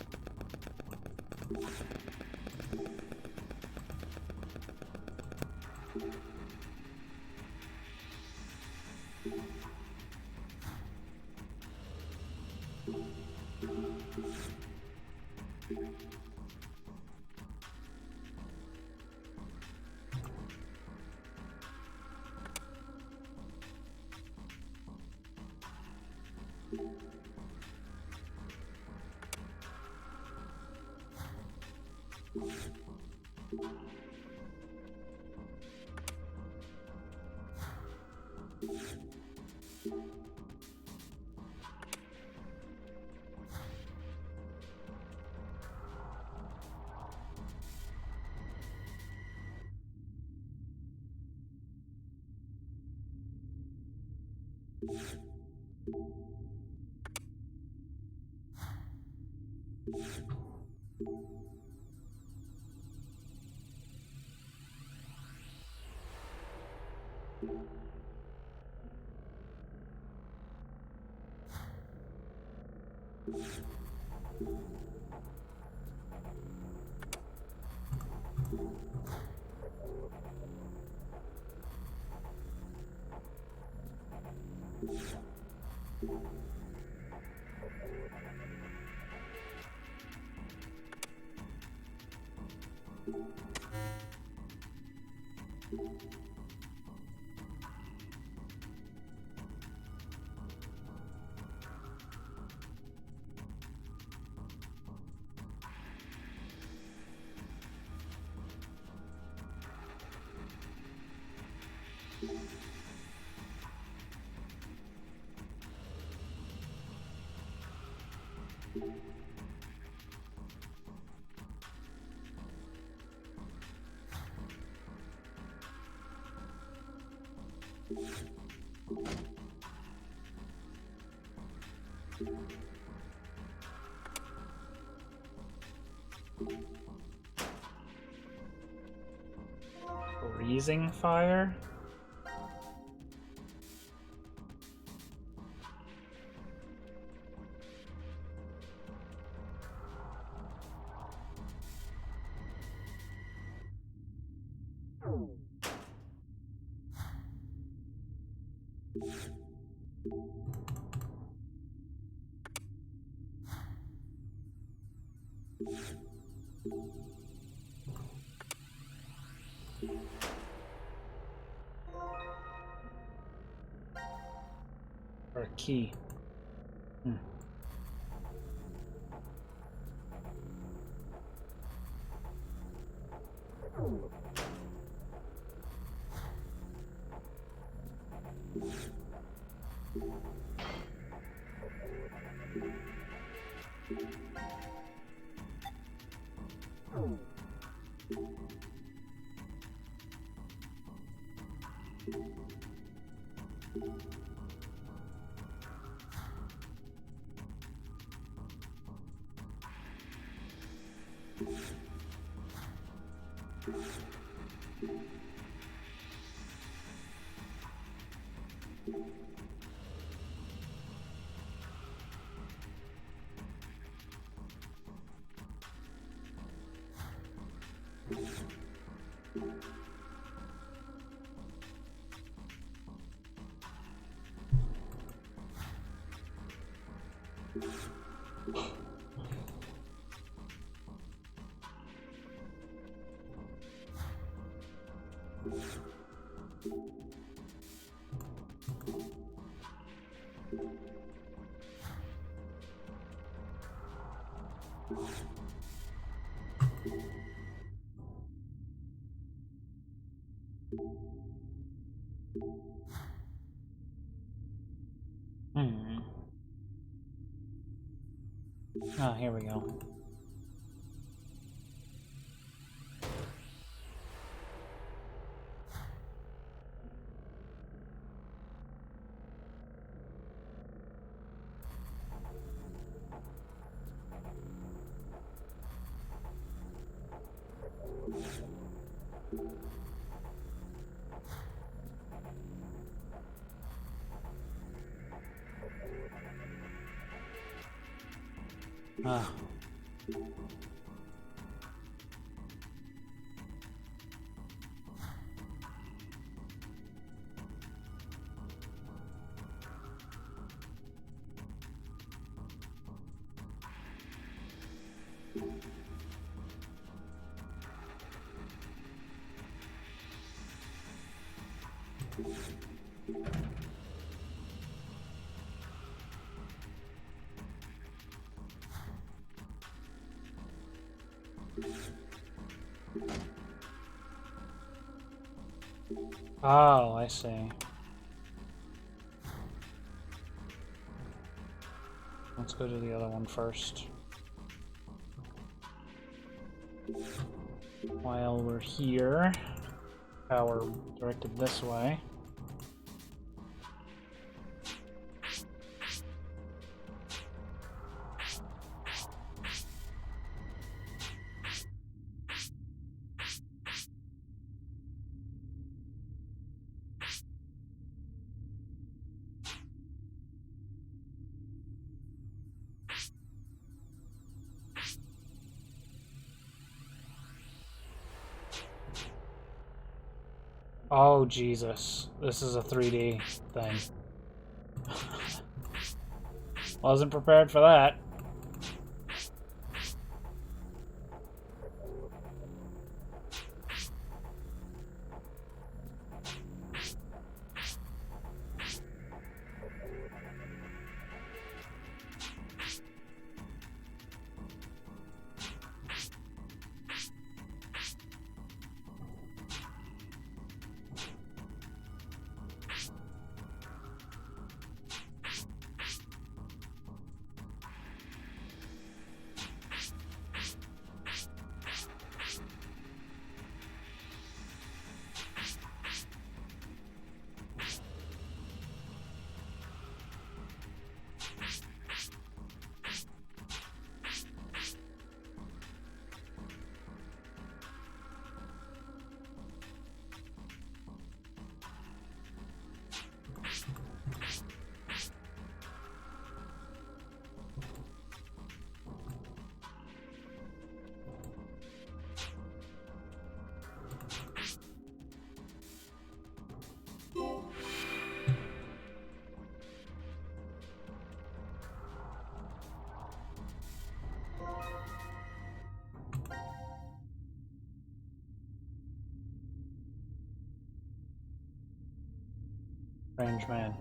A: Freezing fire? Or a key. Ah, here we go. Ah. Oh, I see. Let's go to the other one first. While we're here, power directed this way. Oh, Jesus. This is a 3D thing. Wasn't prepared for that. Strange man.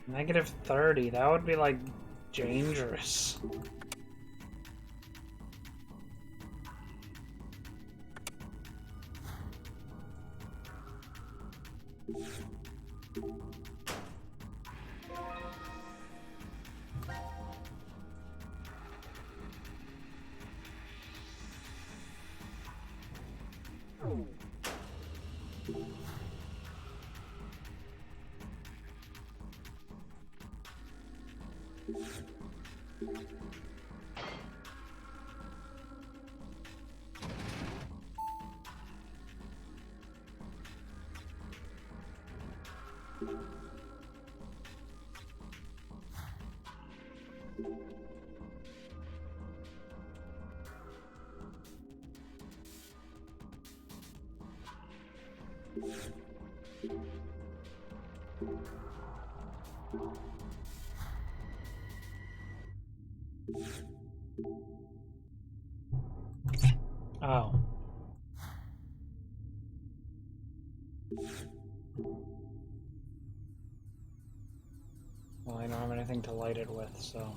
A: -30, that would be like dangerous. Oh. Well, I don't have anything to light it with, so...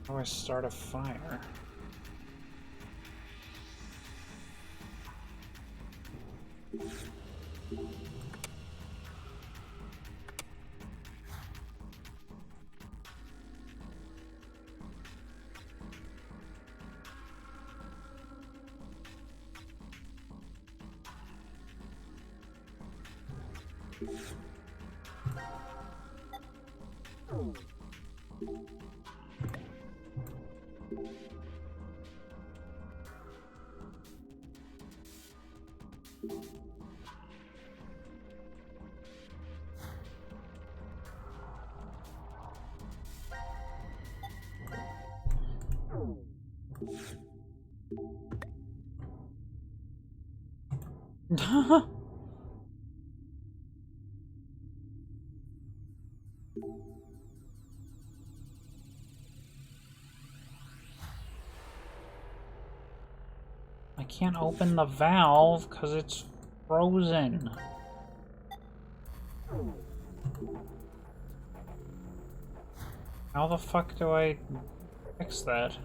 A: How do I start a fire? I can't open the valve because it's frozen. How the fuck do I fix that?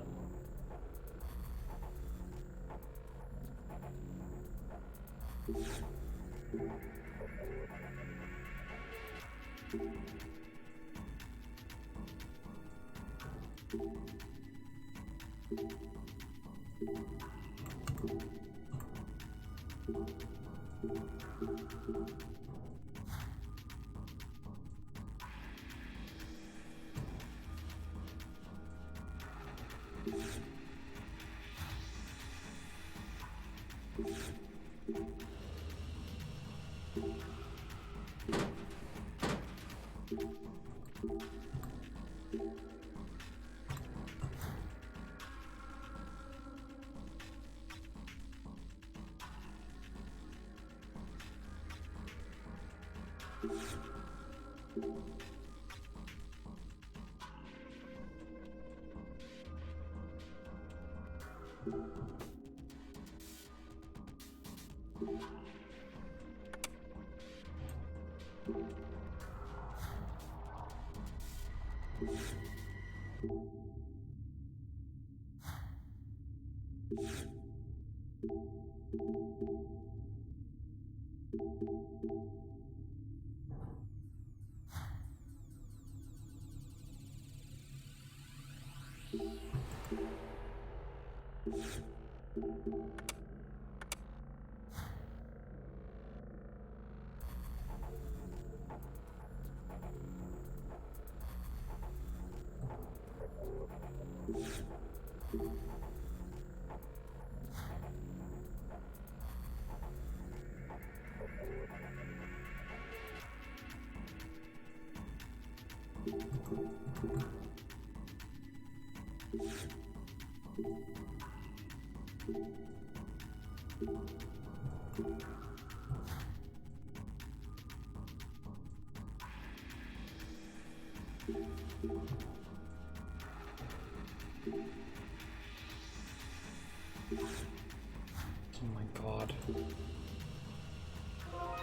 A: Oh my god.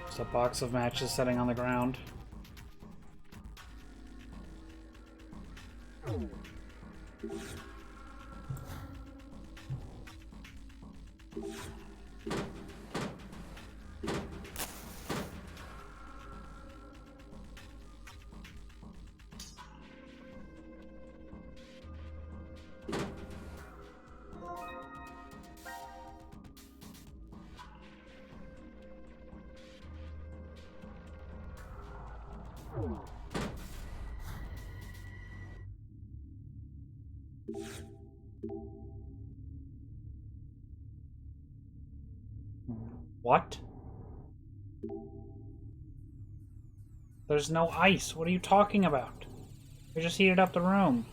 A: There's a box of matches sitting on the ground. What? There's no ice. What are you talking about? We just heated up the room.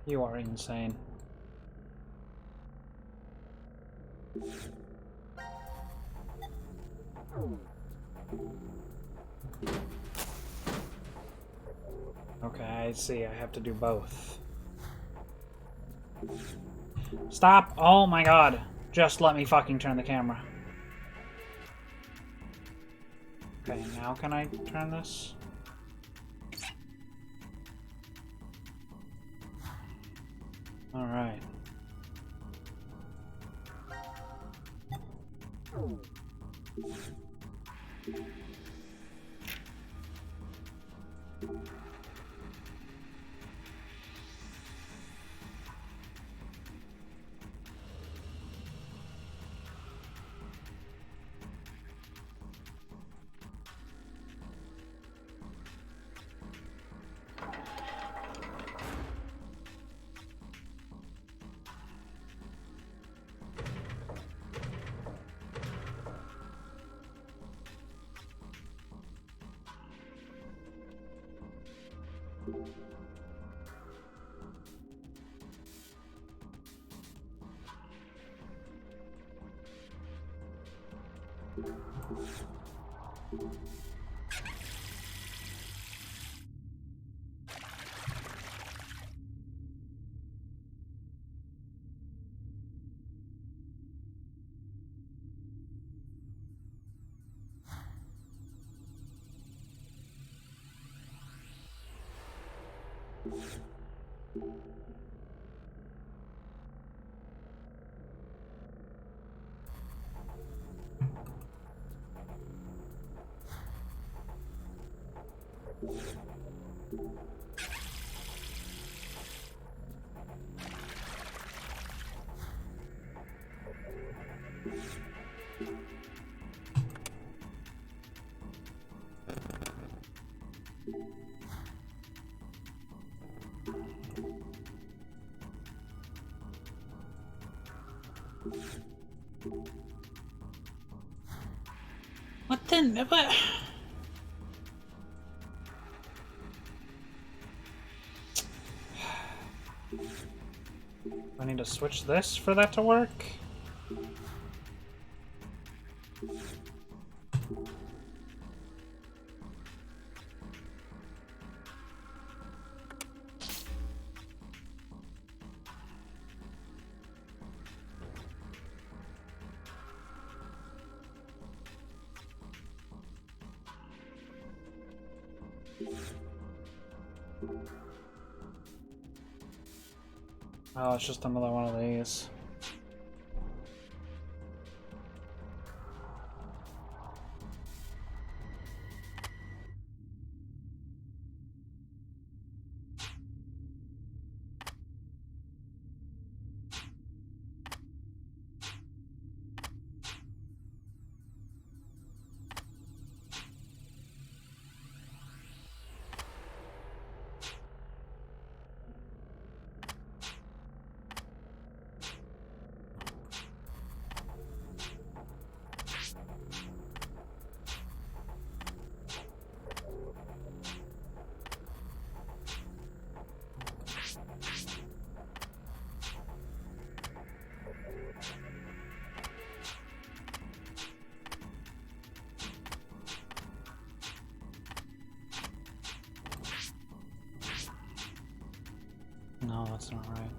A: You are insane. Okay, I see. I have to do both. Stop! Oh my god. Just let me fucking turn the camera. Okay, now can I turn this? Alright. What then? What? I need to switch this for that to work? Oh, it's just another one of these. No, that's not right.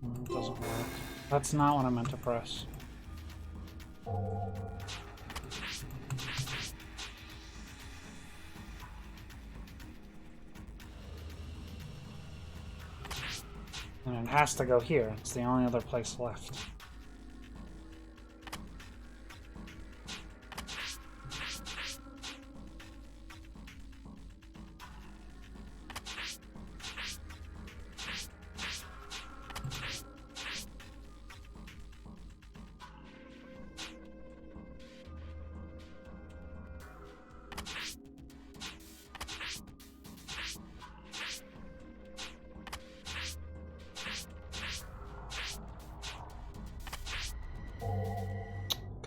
A: It doesn't work. That's not what I meant to press. And it has to go here. It's the only other place left.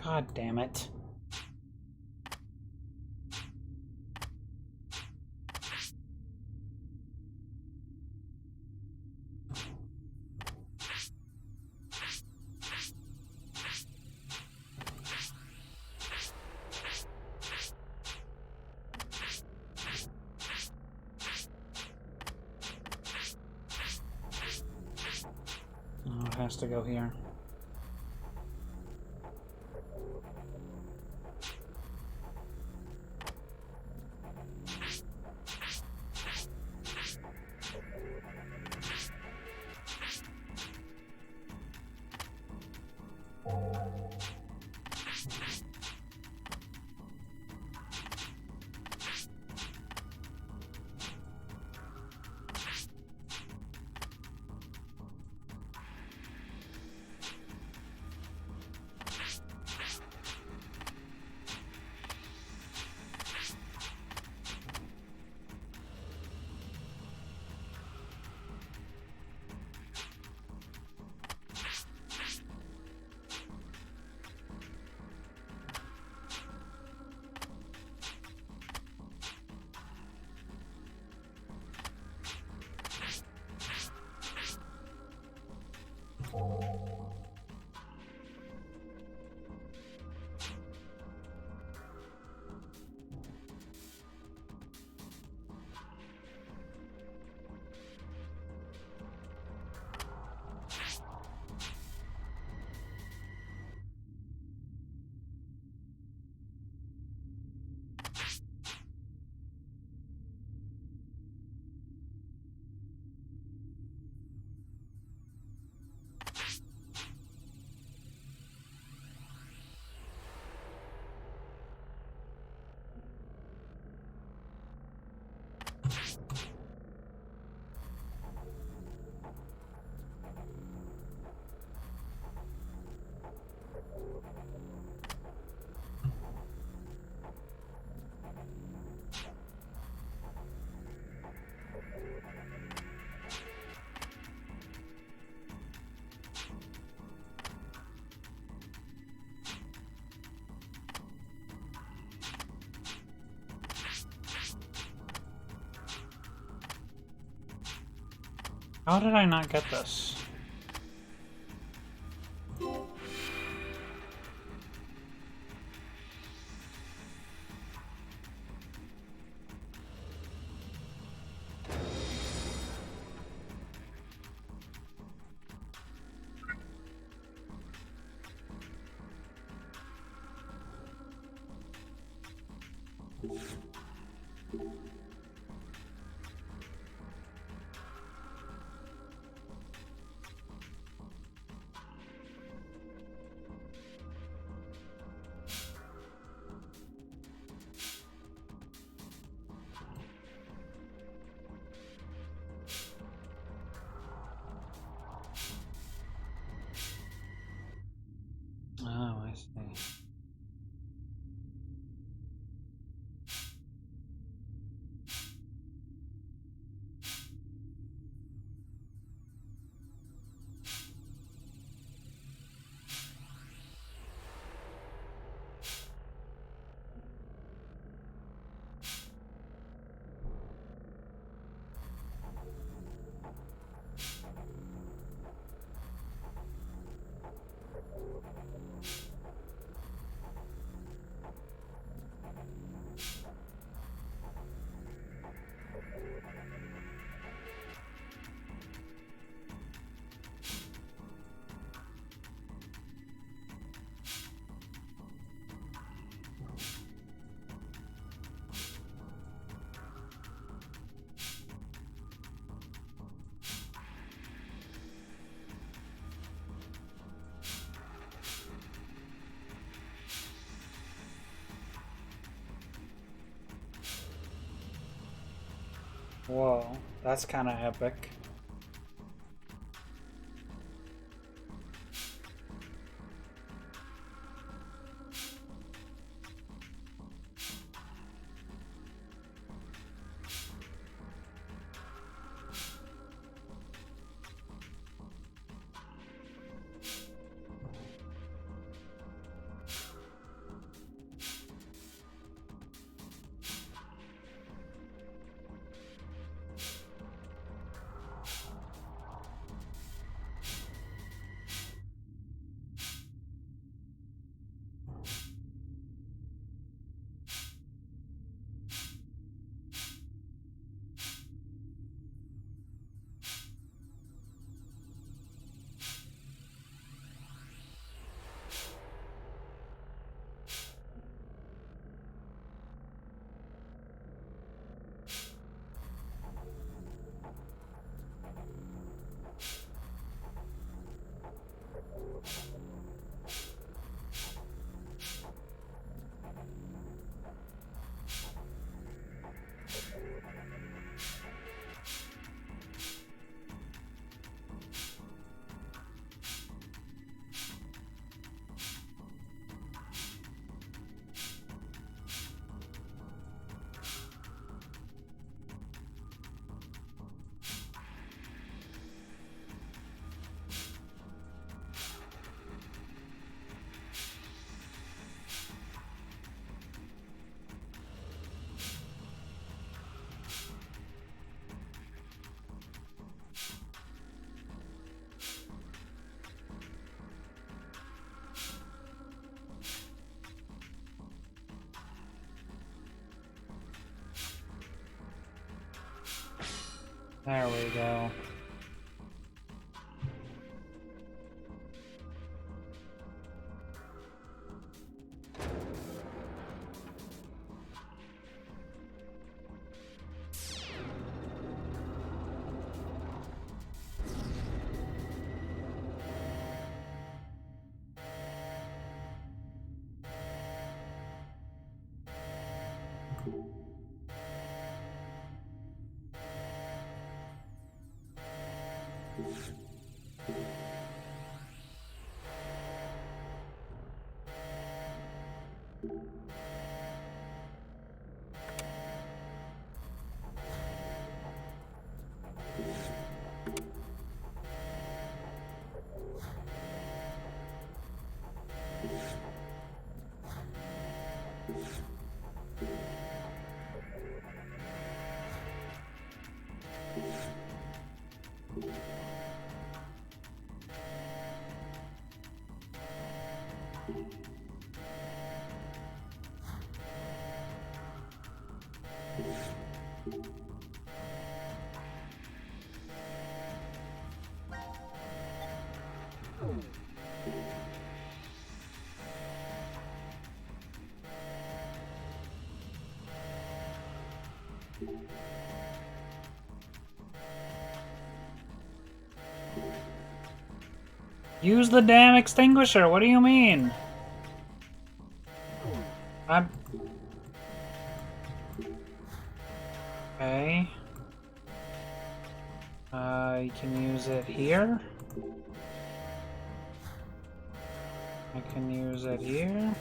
A: God damn it. Oh, it has to go here. How did I not get this? Whoa, that's kind of epic. There we go. Use the damn extinguisher, what do you mean? I'm... Okay. You can use it here. I can use it here.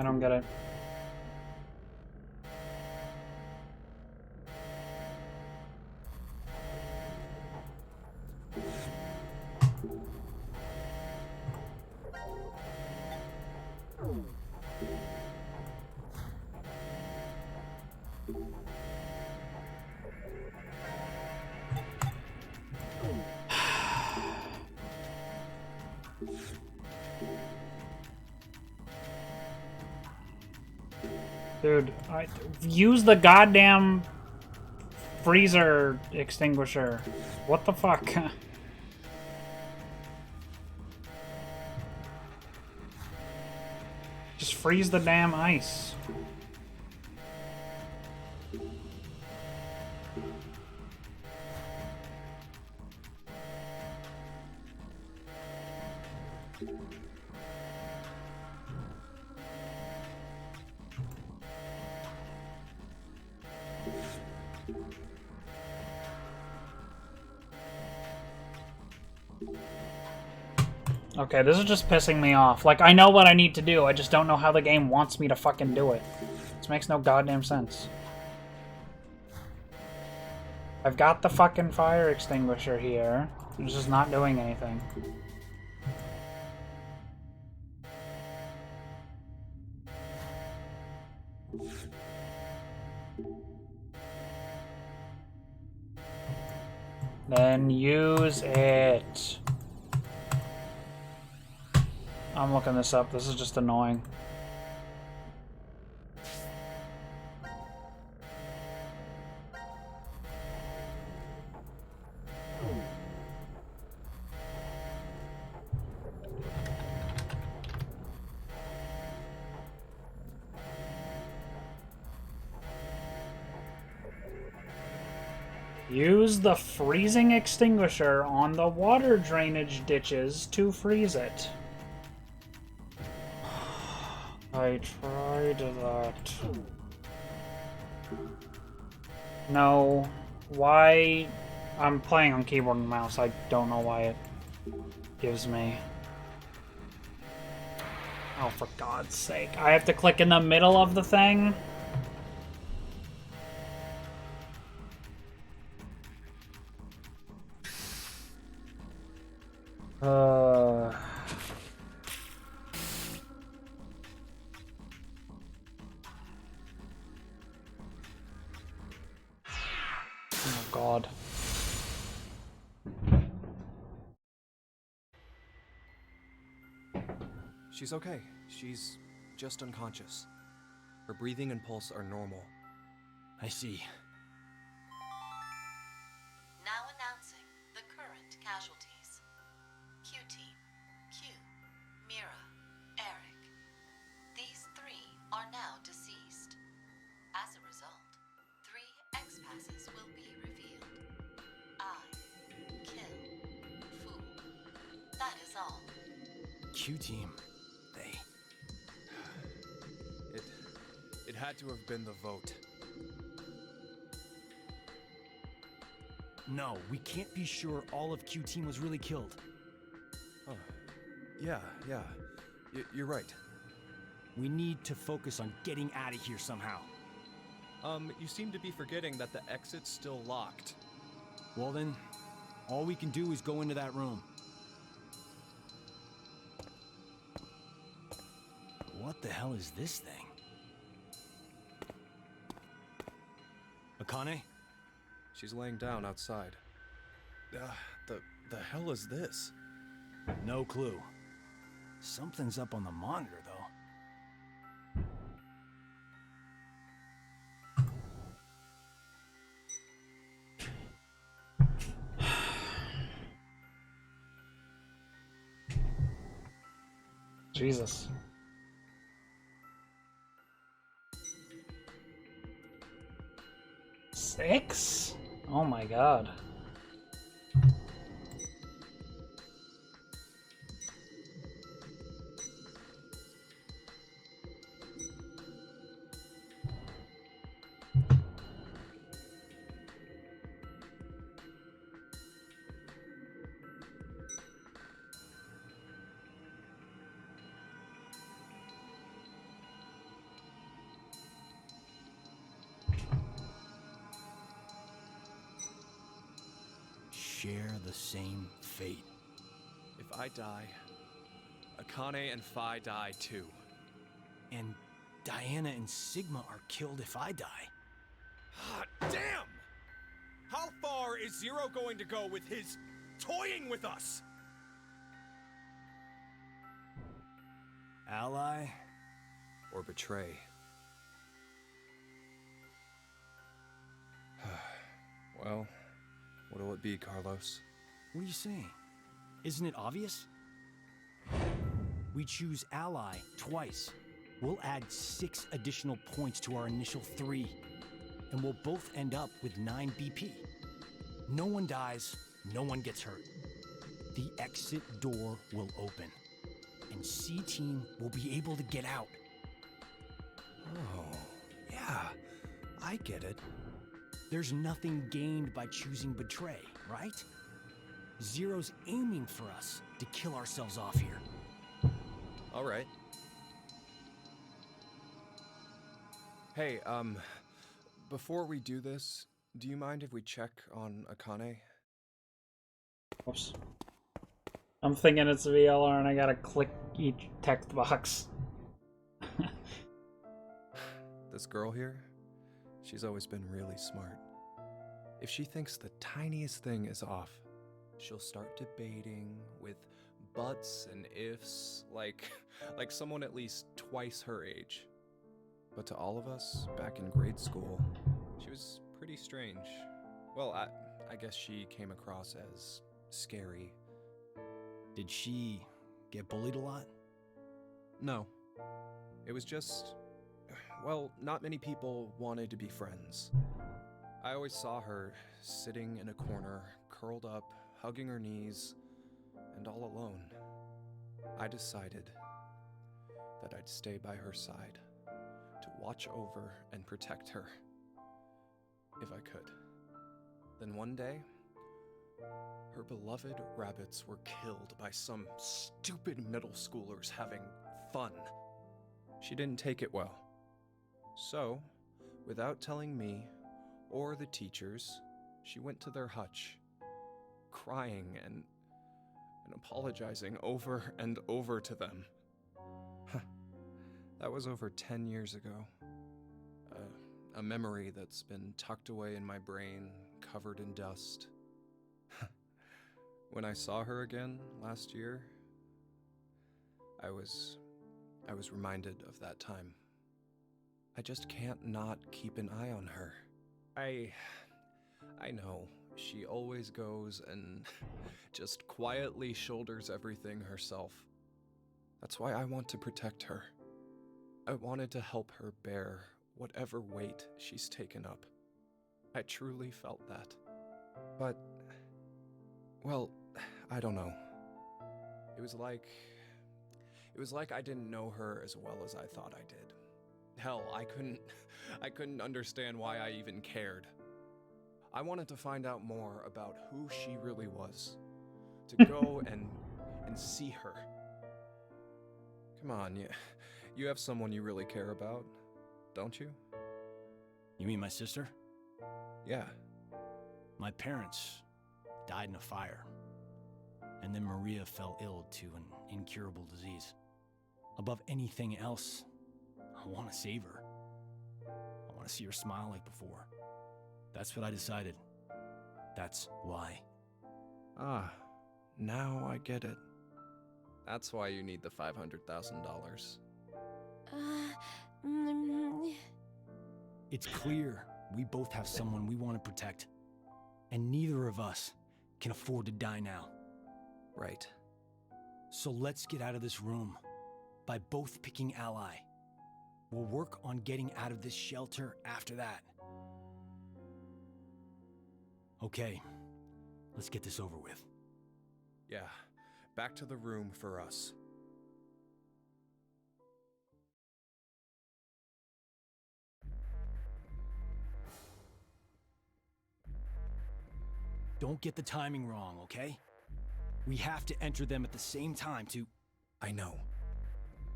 A: I don't get it. Dude, use the goddamn freezer extinguisher. What the fuck? Just freeze the damn ice. Okay, this is just pissing me off. Like, I know what I need to do, I just don't know how the game wants me to fucking do it. This makes no goddamn sense. I've got the fucking fire extinguisher here. It's just not doing anything. Then use it. I'm looking this up. This is just annoying. Use the freezing extinguisher on the water drainage ditches to freeze it. I tried that. No. Why? I'm playing on keyboard and mouse. I don't know why it gives me. Oh, for God's sake. I have to click in the middle of the thing? Oh, God.
L: She's okay. She's just unconscious. Her breathing and pulse are normal.
K: I see.
E: Now announcing the current casualties. Q-Team, Q, Mira, Eric. These 3 are now deceased. As a result, 3 X-Passes will be revealed. I, kill, fool. That is all.
K: Q-Team.
L: It had to have been the vote.
K: No, we can't be sure all of Q-Team was really killed.
L: Oh, yeah. You're right.
K: We need to focus on getting out of here somehow.
L: You seem to be forgetting that the exit's still locked.
K: Well then, all we can do is go into that room. What the hell is this thing? Akane?
L: She's laying down outside. The hell is this?
K: No clue. Something's up on the monitor, though.
A: Jesus. Six? Oh my God.
K: Share the same fate.
L: If I die, Akane and Phi die too.
K: And Diana and Sigma are killed if I die.
L: Hot damn! How far is Zero going to go with his toying with us?
K: Ally?
L: Or betray? Well, what'll it be, Carlos?
K: What are you saying? Isn't it obvious? We choose Ally twice. we'll add 6 additional points to our initial 3, and we'll both end up with 9 BP. No one dies, no one gets hurt. The exit door will open, and C-Team will be able to get out.
M: Oh, yeah, I get it.
K: There's nothing gained by choosing betray, right? Zero's aiming for us to kill ourselves off here.
L: All right. Hey, before we do this, do you mind if we check on Akane?
A: Oops. I'm thinking it's VLR and I gotta click each text box.
L: This girl here, she's always been really smart. If she thinks the tiniest thing is off, she'll start debating with buts and ifs, like someone at least twice her age. But to all of us back in grade school, she was pretty strange. Well, I guess she came across as scary.
K: Did she get bullied a lot?
L: No. It was just, well, not many people wanted to be friends. I always saw her sitting in a corner, curled up, hugging her knees, and all alone. I decided that I'd stay by her side to watch over and protect her, if I could. Then one day, her beloved rabbits were killed by some stupid middle schoolers having fun. She didn't take it well. So, without telling me or the teachers, she went to their hutch, crying and apologizing over and over to them. That was over 10 years ago. A memory that's been tucked away in my brain, covered in dust. When I saw her again last year, I was reminded of that time. I just can't not keep an eye on her. I know, she always goes and just quietly shoulders everything herself. That's why I want to protect her. I wanted to help her bear whatever weight she's taken up. I truly felt that. But, well, I don't know. It was like I didn't know her as well as I thought I did. Hell, I couldn't understand why I even cared. I wanted to find out more about who she really was. To go and see her. Come on, you have someone you really care about, don't you?
K: You mean my sister?
L: Yeah.
K: My parents died in a fire, and then Maria fell ill to an incurable disease. Above anything else, I want to save her. I want to see her smile like before. That's what I decided. That's why.
L: Ah, now I get it. That's why you need the $500,000.
K: It's clear we both have someone we want to protect, and neither of us can afford to die now.
L: Right.
K: So let's get out of this room by both picking ally. We'll work on getting out of this shelter after that. Okay, let's get this over with.
L: Yeah, back to the room for us.
K: Don't get the timing wrong, okay? We have to enter them at the same time to...
L: I know.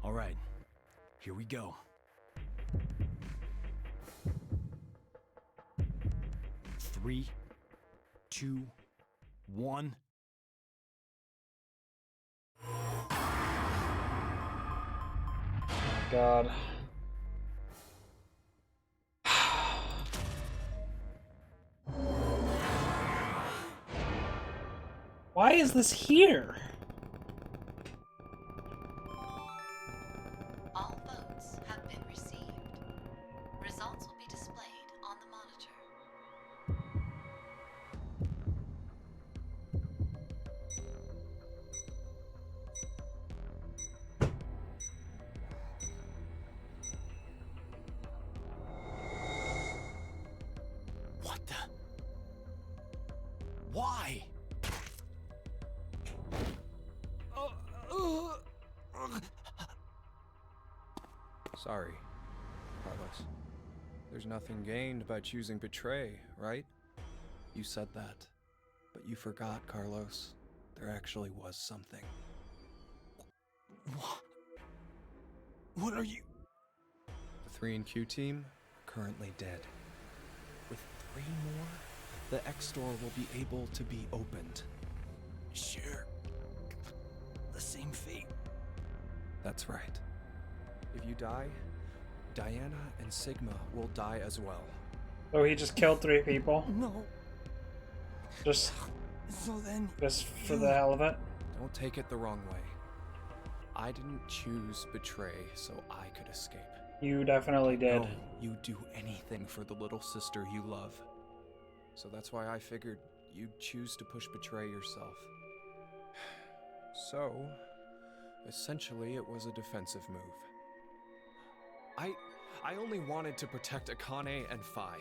K: All right, here we go. 3, 2, 1.
A: God. Why is this here?
E: All votes have been received. Results will be displayed on the monitor.
L: Sorry, Carlos. There's nothing gained by choosing betray, right? You said that, but you forgot, Carlos. There actually was something.
K: What? What are you?
L: The 3&Q team, currently dead. With 3 more, the X-Store will be able to be opened.
K: Share the same fate.
L: That's right. If you die, Diana and Sigma will die as well.
A: Oh, he just killed 3 people?
K: No.
A: Just for the hell of it?
L: Don't take it the wrong way. I didn't choose betray so I could escape.
A: You definitely did.
L: No, you'd do anything for the little sister you love. So that's why I figured you'd choose to push betray yourself. So, essentially it was a defensive move. I only wanted to protect Akane and Phi.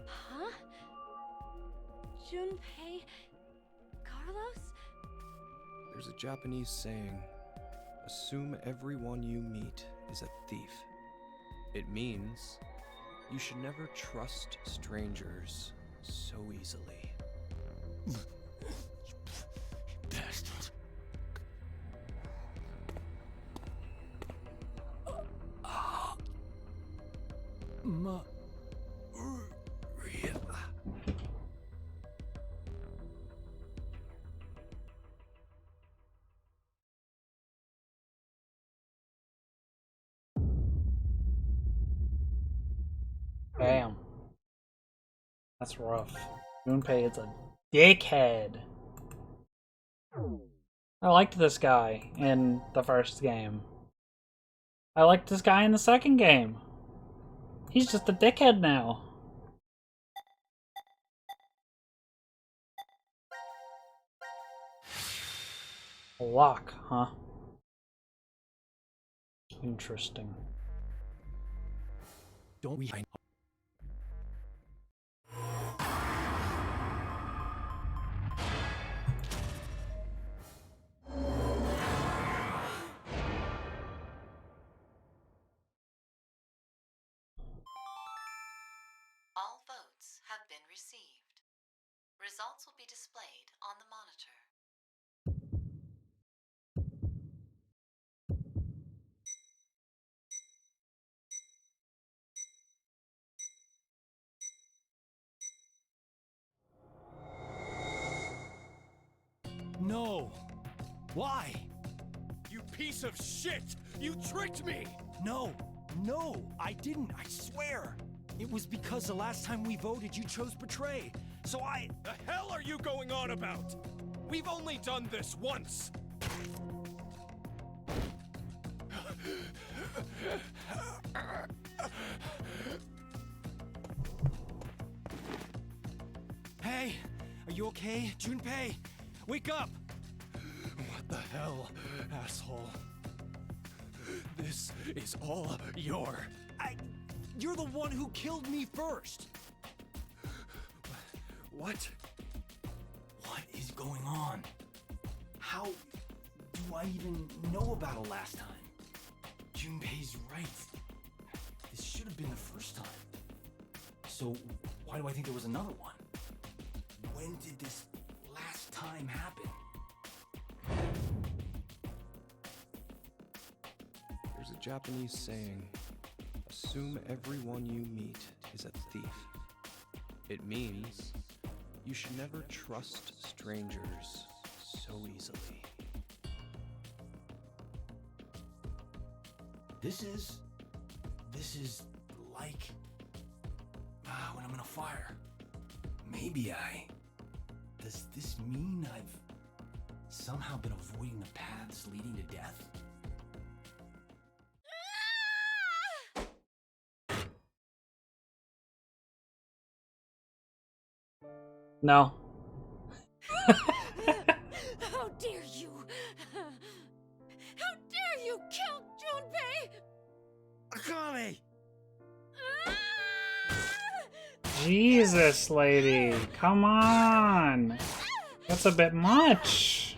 F: Huh? Junpei? Carlos?
L: There's a Japanese saying, assume everyone you meet is a thief. It means you should never trust strangers so easily.
K: Bastard.
A: Damn. That's rough. Junpei is a dickhead. I liked this guy in the first game. I liked this guy in the second game. He's just a dickhead now. A lock, huh? Interesting.
K: Don't we?
E: All votes have been received. Results will be displayed on the monitor.
K: No! Why?
M: You piece of shit! You tricked me!
K: No! No! I didn't, I swear! It was because the last time we voted you chose betray. So I...
M: The hell are you going on about? We've only done this once!
K: Hey! Are you okay, Junpei? Wake up!
M: What the hell, asshole? This is all your...
K: You're the one who killed me first!
M: What?
K: What is going on? How do I even know about it last time? Junpei's right. This should have been the first time. So why do I think there was another one? When did this last time happen?
L: There's a Japanese saying, assume everyone you meet is a thief. It means you should never trust strangers so easily.
K: This is like when I'm in a fire. Does this mean I've somehow been avoiding the paths leading to death?
A: No.
F: How dare you! How dare you kill Junpei!
K: Akane!
A: Jesus, lady. Come on. That's a bit much.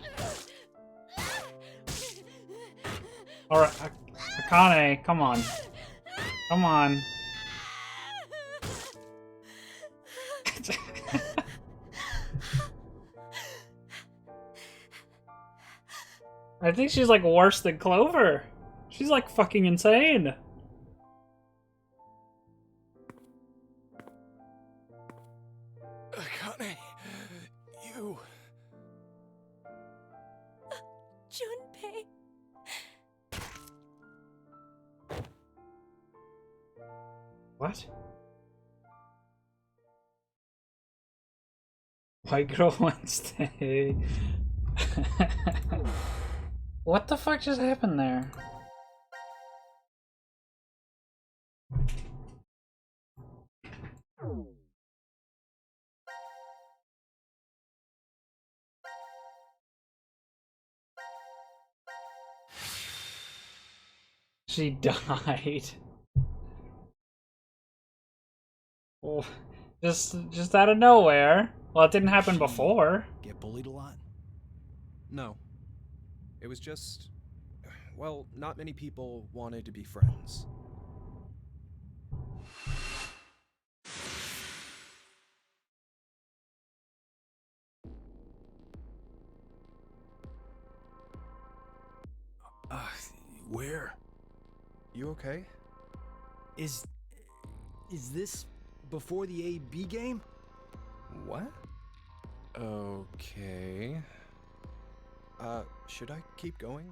A: Alright, Akane, come on. Come on. I think she's like worse than Clover. She's like fucking insane.
L: Akane, you...
G: Junpei.
A: What? White Girl Wednesday. What the fuck just happened there? She died. Oh, just out of nowhere. Well, it didn't happen before.
K: Get bullied a lot?
L: No. It was just... Well, not many people wanted to be friends.
K: Where?
L: You okay?
K: Is this before the AB game?
L: What? Okay. Should I keep going?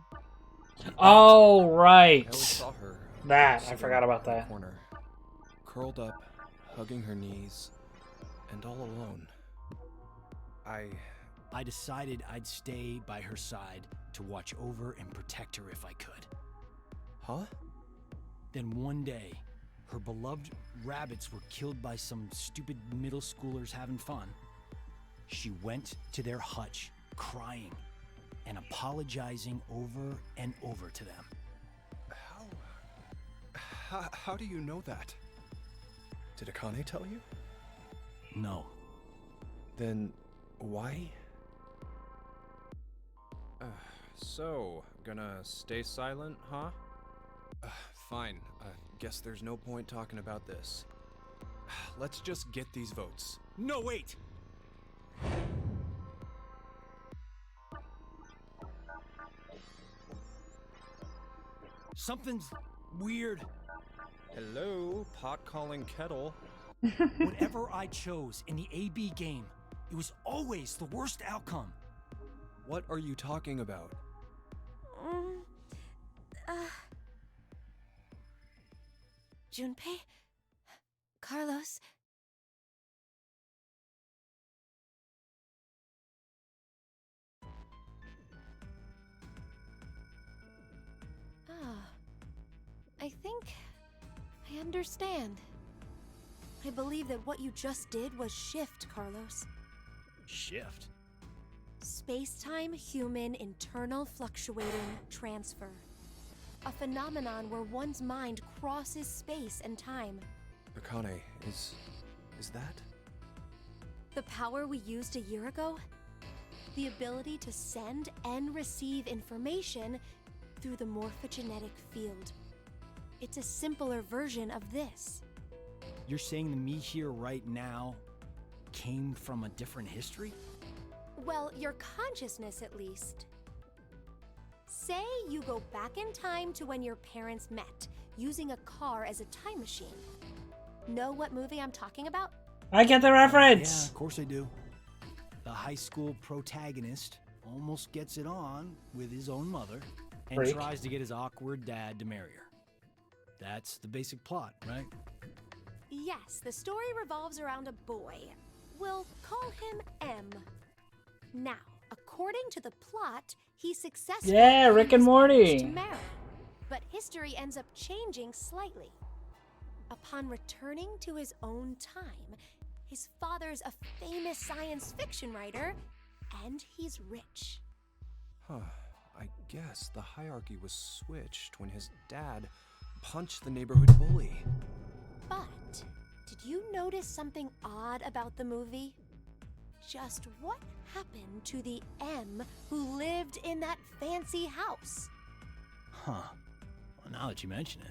A: Oh, right.
L: I always saw her.
A: That, I forgot about
L: in the
A: that.
L: corner, curled up, hugging her knees, and all alone.
K: I decided I'd stay by her side to watch over and protect her if I could.
L: Huh?
K: Then one day, her beloved rabbits were killed by some stupid middle schoolers having fun. She went to their hutch, crying and apologizing over and over to them.
L: How do you know that? Did Akane tell you?
K: No.
L: Then why? So, gonna stay silent, huh? Fine. Guess there's no point talking about this. Let's just get these votes.
K: No, wait! Something's weird.
L: Hello, pot calling kettle.
K: Whatever I chose in the AB game, it was always the worst outcome.
L: What are you talking about?
G: Junpei? Carlos? I think I understand. I believe that what you just did was shift, Carlos.
K: Shift?
G: Space-time human internal fluctuating transfer. A phenomenon where one's mind crosses space and time.
L: Akane, is that?
G: The power we used a year ago? The ability to send and receive information through the morphogenetic field. It's a simpler version of this.
K: You're saying the me here right now came from a different history?
G: Well, your consciousness at least. Say you go back in time to when your parents met, using a car as a time machine. Know what movie I'm talking about?
A: I get the reference!
K: Yeah, of course I do. The high school protagonist almost gets it on with his own mother and
A: Freak.
K: tries to get his awkward dad to marry her. That's the basic plot, right?
G: Yes, the story revolves around a boy. We'll call him M. Now, according to the plot, he successfully
A: Yeah,
G: got
A: Rick and
G: his
A: Morty.
G: parents to marry. But history ends up changing slightly. Upon returning to his own time, his father's a famous science fiction writer, and he's rich.
L: Huh. I guess the hierarchy was switched when his dad punched the neighborhood bully.
G: But, did you notice something odd about the movie? Just what happened to the M who lived in that fancy house?
K: Huh. now that you mention it.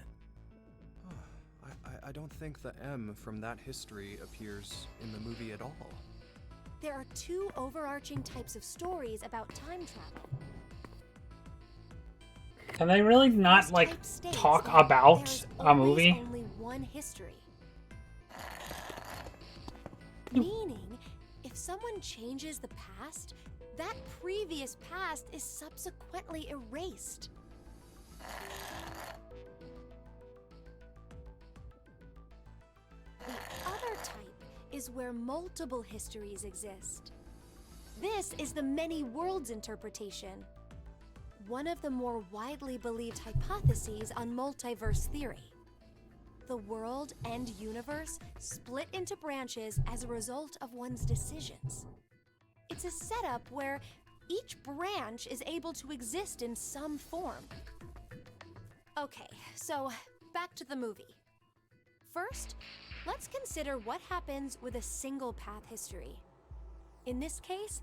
L: I don't think the M from that history appears in the movie at all.
G: There are two overarching types of stories about time travel.
A: Can they really not,
G: First
A: like,
G: type states
A: talk
G: that
A: about
G: there's
A: a
G: always
A: movie?
G: only one history. Meaning, if someone changes the past, that previous past is subsequently erased. The other type is where multiple histories exist. This is the many worlds interpretation, one of the more widely believed hypotheses on multiverse theory. The world and universe split into branches as a result of one's decisions. It's a setup where each branch is able to exist in some form. Okay, so back to the movie. First, let's consider what happens with a single path history. In this case,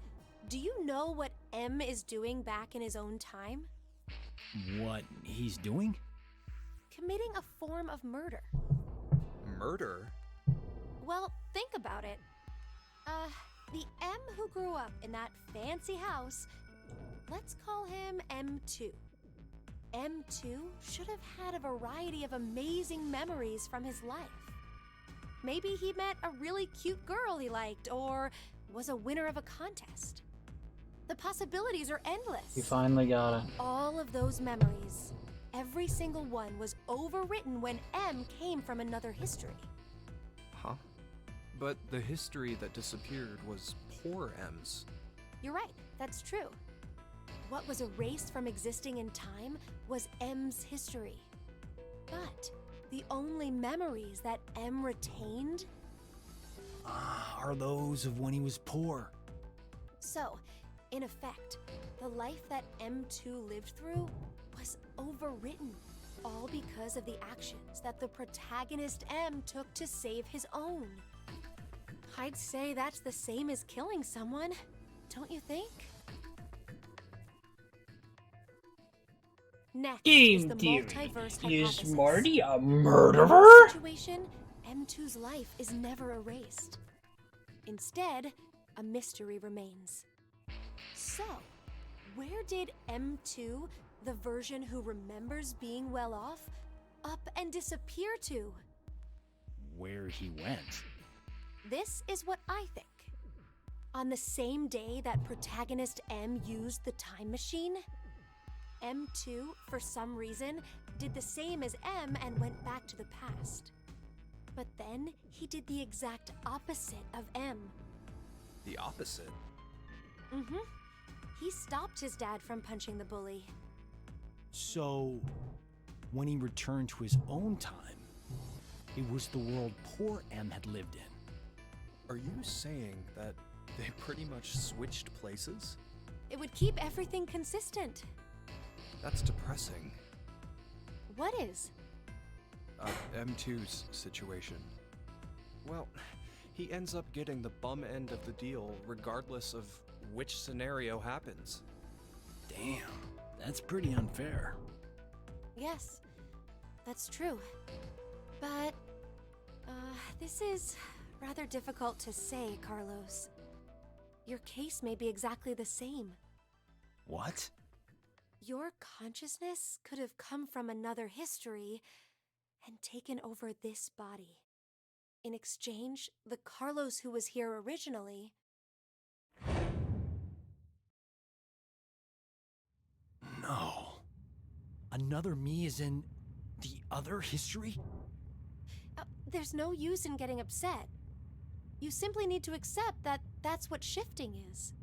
G: do you know what M is doing back in his own time?
K: What he's doing?
G: Committing a form of murder.
L: Murder?
G: Well, think about it. The M who grew up in that fancy house, let's call him M2. M2 should have had a variety of amazing memories from his life. Maybe he met a really cute girl he liked, or was a winner of a contest. The possibilities are endless.
A: You finally got it.
G: All of those memories, every single one was overwritten when M came from another history.
L: Huh? But the history that disappeared was poor M's.
G: You're right, that's true. What was erased from existing in time was M's history. But the only memories that M retained
K: Are those of when he was poor.
G: So, in effect, the life that M2 lived through was overwritten, all because of the actions that the protagonist M took to save his own. I'd say that's the same as killing someone, don't you think? Next is the
A: Game
G: multiverse
A: theory. Is
G: hypothesis.
A: Marty a
G: In
A: murderer?
G: this situation, M2's life is never erased. Instead, a mystery remains. So, where did M2, the version who remembers being well off, up and disappear to?
K: Where he went.
G: This is what I think. On the same day that protagonist M used the time machine, M2, for some reason, did the same as M and went back to the past. But then he did the exact opposite of M.
L: The opposite?
G: Mm-hmm. He stopped his dad from punching the bully.
K: So, when he returned to his own time, it was the world poor M had lived in.
L: Are you saying that they pretty much switched places?
G: It would keep everything consistent.
L: That's depressing.
G: What is?
L: M2's situation. Well, he ends up getting the bum end of the deal regardless of which scenario happens.
K: Damn, that's pretty unfair.
G: Yes, that's true. But, this is rather difficult to say, Carlos. Your case may be exactly the same.
K: What?
G: Your consciousness could have come from another history and taken over this body. In exchange, the Carlos who was here originally...
K: No. Another me is in the other history?
G: There's no use in getting upset. You simply need to accept that that's what shifting is.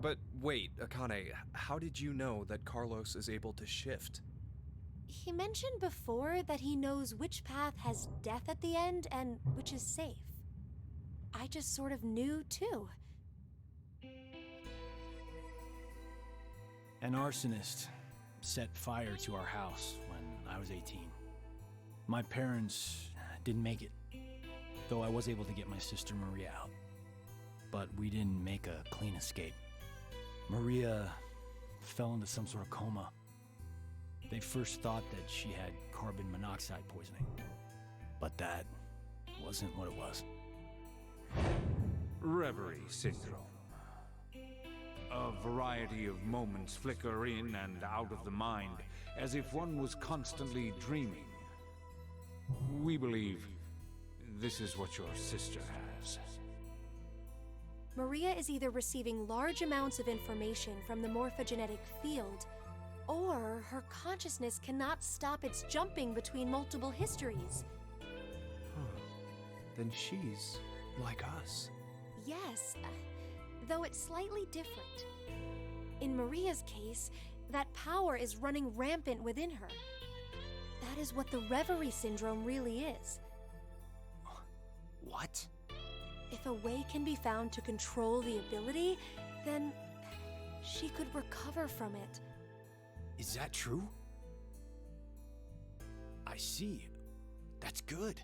L: But wait, Akane, how did you know that Carlos is able to shift?
G: He mentioned before that he knows which path has death at the end and which is safe. I just sort of knew, too.
K: An arsonist set fire to our house when I was 18. My parents didn't make it, though I was able to get my sister Maria out. but we didn't make a clean escape. Maria fell into some sort of coma. They first thought that she had carbon monoxide poisoning, but that wasn't what it was.
N: Reverie syndrome. A variety of moments flicker in and out of the mind, as if one was constantly dreaming. We believe this is what your sister has.
G: Maria is either receiving large amounts of information from the morphogenetic field, or her consciousness cannot stop its jumping between multiple histories.
L: Then she's like us.
G: Yes, though it's slightly different. In Maria's case, that power is running rampant within her. That is what the Reverie Syndrome really is.
K: What?
G: If a way can be found to control the ability, then she could recover from it.
K: Is that true? I see. That's good.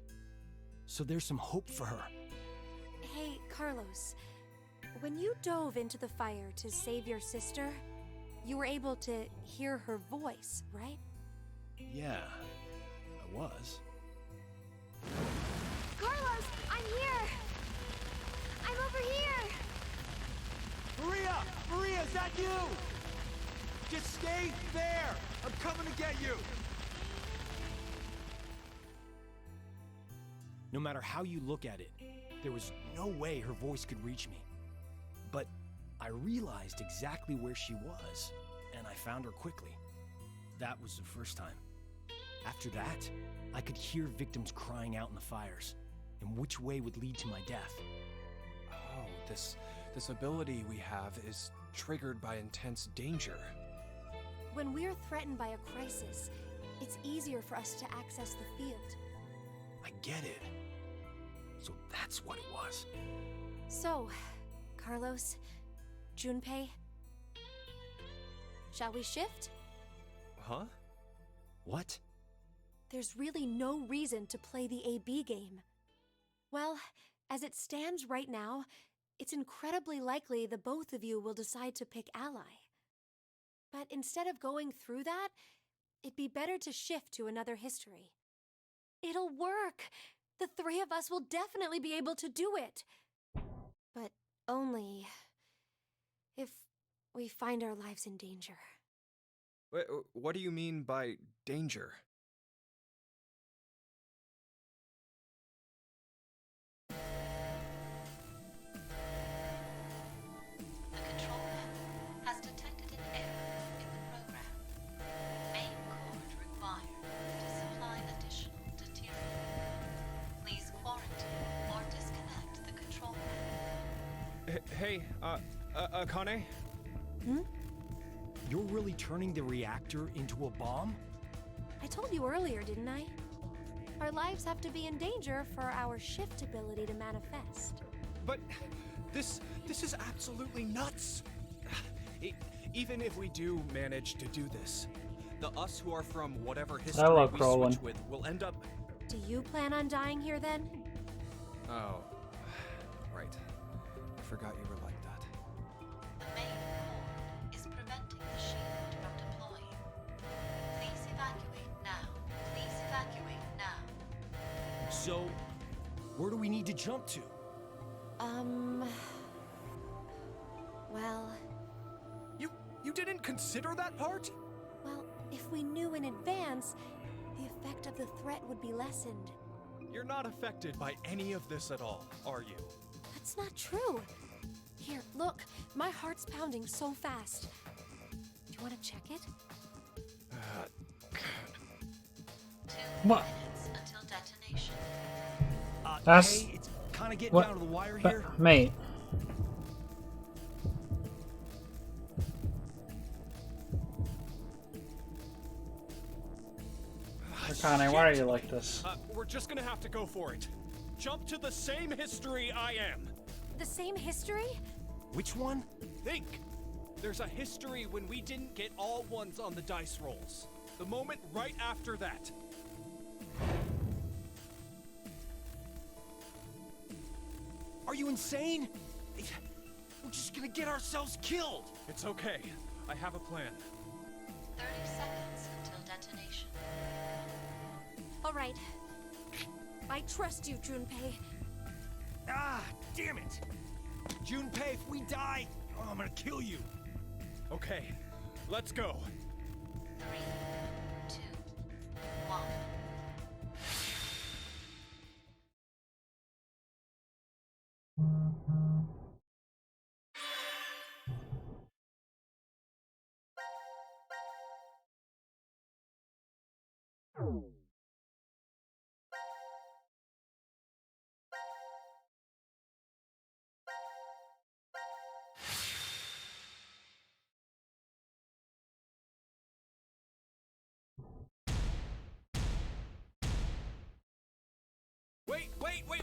K: So there's some hope for her.
G: Hey, Carlos. When you dove into the fire to save your sister, you were able to hear her voice, right?
K: Yeah, I was.
F: Carlos, I'm here! I'm over here!
M: Maria! Maria, is that you? Just stay there! I'm coming to get you!
K: No matter how you look at it, there was no way her voice could reach me. But I realized exactly where she was, and I found her quickly. That was the first time. After that, I could hear victims crying out in the fires, and which way would lead to my death.
L: Oh, this ability we have is triggered by intense danger.
G: When we're threatened by a crisis, it's easier for us to access the field.
K: I get it. So that's what it was.
G: So, Carlos, Junpei, shall we shift?
L: Huh?
K: What?
G: There's really no reason to play the AB game. Well, as it stands right now, it's incredibly likely the both of you will decide to pick ally. But instead of going through that, it'd be better to shift to another history. It'll work! The three of us will definitely be able to do it! But only if we find our lives in danger.
L: Wait, what do you mean by danger?
E: The control panel has detected an error in the program. Main cord required to supply additional deuterium. Please quarantine or disconnect the control panel.
M: Hey, Akane?
G: Hmm?
K: You're really turning the reactor into a bomb?
G: I told you earlier, didn't I? Our lives have to be in danger for our shift ability to manifest.
L: But this is absolutely nuts. Even if we do manage to do this, the us who are from whatever history
A: Hello,
L: we
A: Crowlin.
L: switch with will end up...
G: Do you plan on dying here then?
L: Oh, right. I forgot you were like that.
E: The main cord is preventing the shield from deploying. Please evacuate now. Please evacuate now.
K: So, where do we need to jump to?
G: Well...
L: You didn't consider that part?
G: Well, if we knew in advance, the effect of the threat would be lessened.
L: You're not affected by any of this at all, are you?
G: That's not true. Here, look. My heart's pounding so fast. Do you want to check it?
E: 2
A: What?
E: minutes until detonation.
A: That's...
K: Hey, it's kind of getting
A: what?
K: down to the wire here.
A: Mate. Akane, why are you like this?
M: We're just gonna have to go for it. Jump to the same history I am.
G: The same history?
K: Which one?
M: Think! There's a history when we didn't get all ones on the dice rolls. The moment right after that.
K: Are you insane?
M: We're just gonna get ourselves killed!
L: It's okay. I have a plan.
E: 30 seconds until detonation.
G: All right. I trust you, Junpei.
M: Ah, damn it! Junpei, if we die, I'm gonna kill you!
L: Okay, let's go.
E: 3, 2, 1.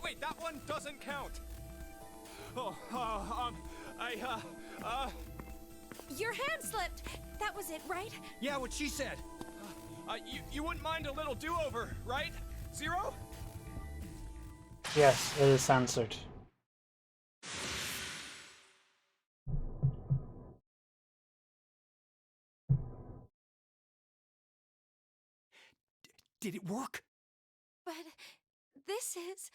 L: Wait, that one doesn't count.
G: Your hand slipped. That was it, right?
L: Yeah, what she said. You wouldn't mind a little do-over, right? Zero?
A: Yes, it is censored.
M: Did it work?
G: But this is...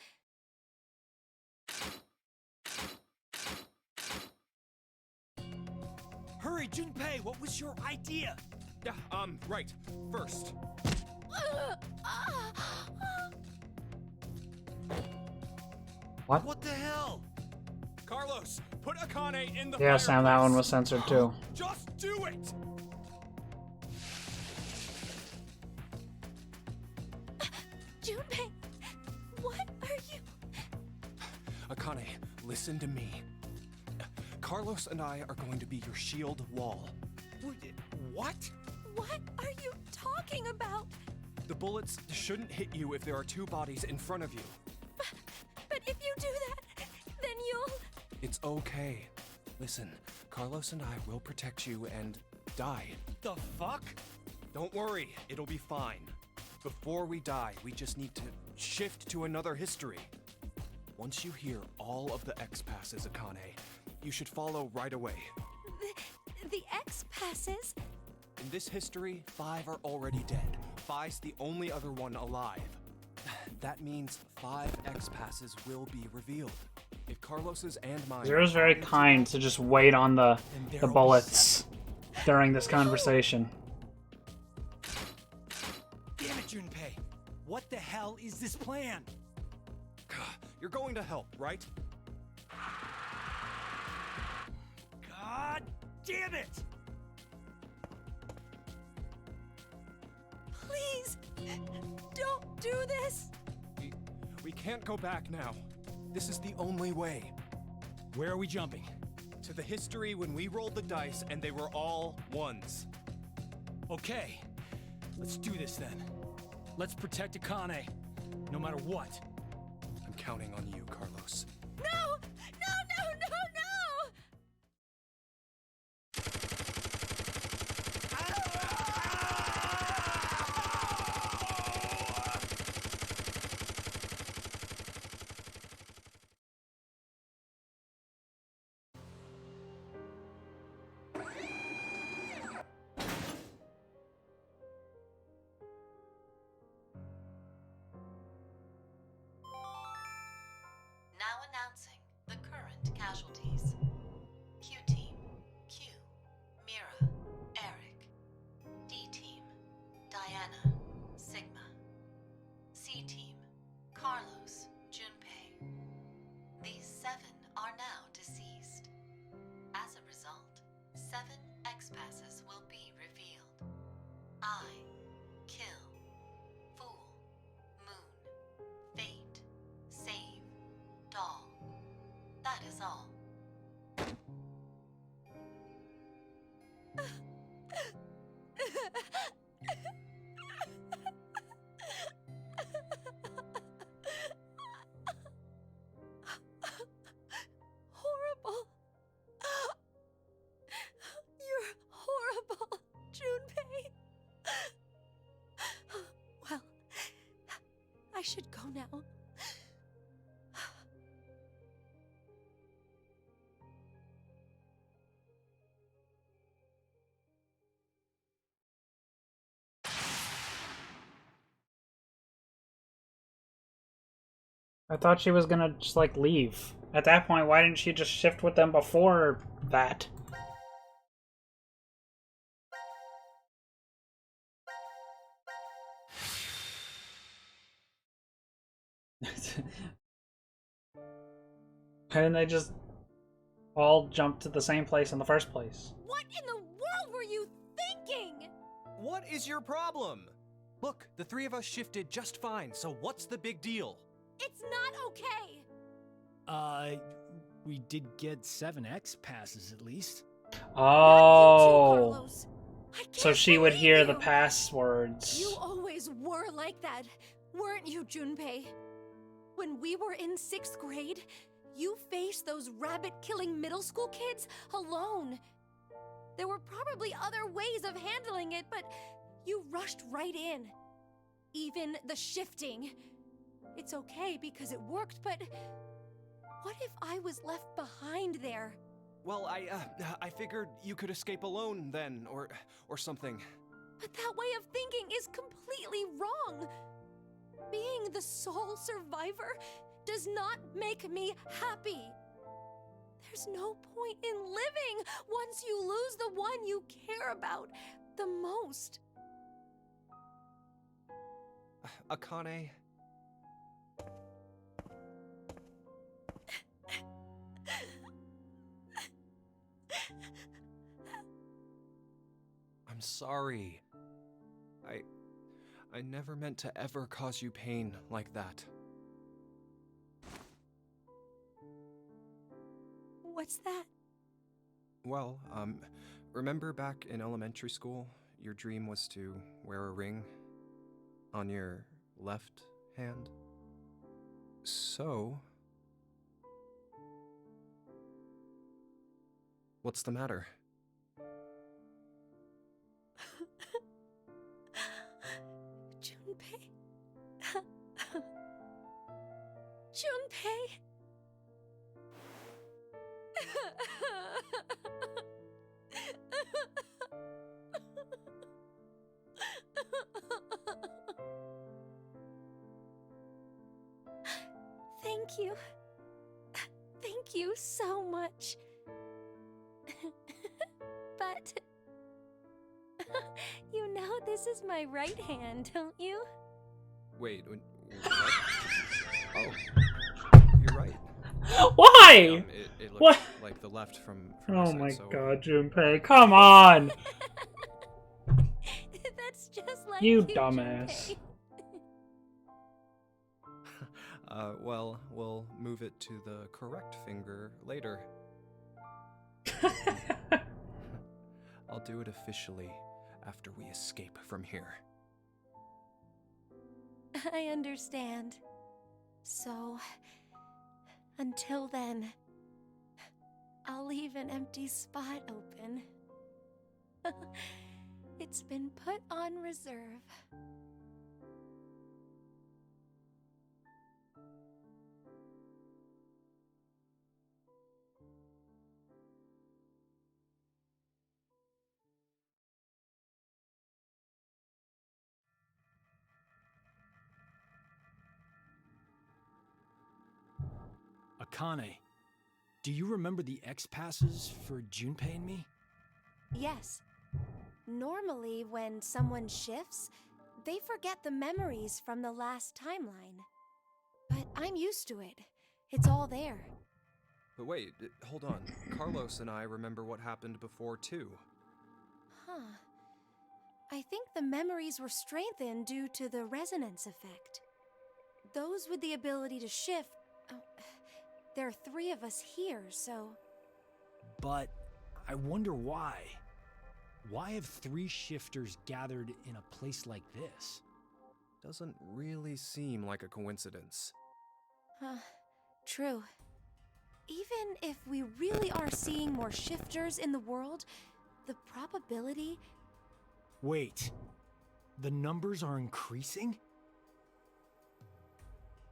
M: Hurry, Junpei, what was your idea?
L: Yeah, right. First.
A: What?
M: What the hell?
L: Carlos, put Akane in the
A: Yeah, Sam, that one was censored too.
L: Just do it!
G: Junpei, what are you...
L: Akane, listen to me. Carlos and I are going to be your shield wall.
M: What?
G: What are you talking about?
L: The bullets shouldn't hit you if there are two bodies in front of you.
G: But if you do that, then you'll...
L: It's okay. Listen, Carlos and I will protect you and die.
M: The fuck?
L: Don't worry, it'll be fine. Before we die, we just need to shift to another history. Once you hear all of the X-passes, Akane, you should follow right away.
G: The X-passes?
L: In this history, 5 are already dead. Phi's the only other one alive. That means 5 X-passes will be revealed. If Carlos's and mine...
A: Zero's very kind to just wait on the bullets during this conversation.
M: Damn it, Junpei. What the hell is this plan?
L: You're going to help, right?
M: God damn it!
G: Please, don't do this!
L: We can't go back now. This is the only way.
K: Where are we jumping?
L: To the history when we rolled the dice and they were all ones.
K: Okay, let's do this then. Let's protect Akane, no matter what.
L: I'm counting on you, Carlos.
G: No! No, no, no, no!
E: Now announcing the current casualties. Q-Team, Q, Mira, Eric. D-Team, Diana, Sigma. C-Team, Carlos, Junpei. These 7 are now deceased. As a result, 7 X-passes will be revealed. I, Kill, Fool, Moon, Fate, Save, Doll. That is all.
G: Horrible. You're horrible, Junpei. Well, I should go now.
A: I thought she was gonna just, like, leave. At that point, why didn't she just shift with them before that? Why didn't they just all jump to the same place in the first place?
G: What in the world were you thinking?
L: What is your problem? Look, the three of us shifted just fine, so what's the big deal?
G: It's not okay.
K: We did get 7X passes at least.
A: Oh. So
G: can't
A: she would
G: believe
A: hear the
G: you.
A: passwords.
G: You always were like that, weren't you, Junpei? When we were in 6th grade, you faced those rabbit-killing middle school kids alone. There were probably other ways of handling it, but you rushed right in. Even the shifting. It's okay because it worked, but what if I was left behind there?
L: Well, I figured you could escape alone then, or something.
G: But that way of thinking is completely wrong. Being the sole survivor does not make me happy. There's no point in living once you lose the one you care about the most.
L: Akane. I'm sorry. I never meant to ever cause you pain like that.
G: What's that?
L: Well, remember back in elementary school, your dream was to wear a ring on your left hand? So... what's the matter?
G: Junpei. Junpei. Thank you. Thank you so much. But you know this is my right hand, don't you?
L: Wait, what? Oh, you're right.
A: Why?
L: It looks
A: What?
L: like the left from
A: Oh
L: this
A: my
L: side, so...
A: god, Junpei, come on!
G: That's just like
A: You
G: you,
A: dumbass.
G: Junpei.
L: Well, we'll move it to the correct finger later. I'll do it officially after we escape from here.
G: I understand. So, until then, I'll leave an empty spot open. It's been put on reserve.
K: Akane, do you remember the X passes for Junpei and me?
G: Yes. Normally, when someone shifts, they forget the memories from the last timeline. But I'm used to it. It's all there.
L: But wait, hold on. Carlos and I remember what happened before, too.
G: Huh. I think the memories were strengthened due to the resonance effect. Those with the ability to shift... there are 3 of us here, so...
K: But I wonder why. Why have 3 shifters gathered in a place like this?
L: Doesn't really seem like a coincidence.
G: True. Even if we really are seeing more shifters in the world, the probability...
K: Wait, the numbers are increasing?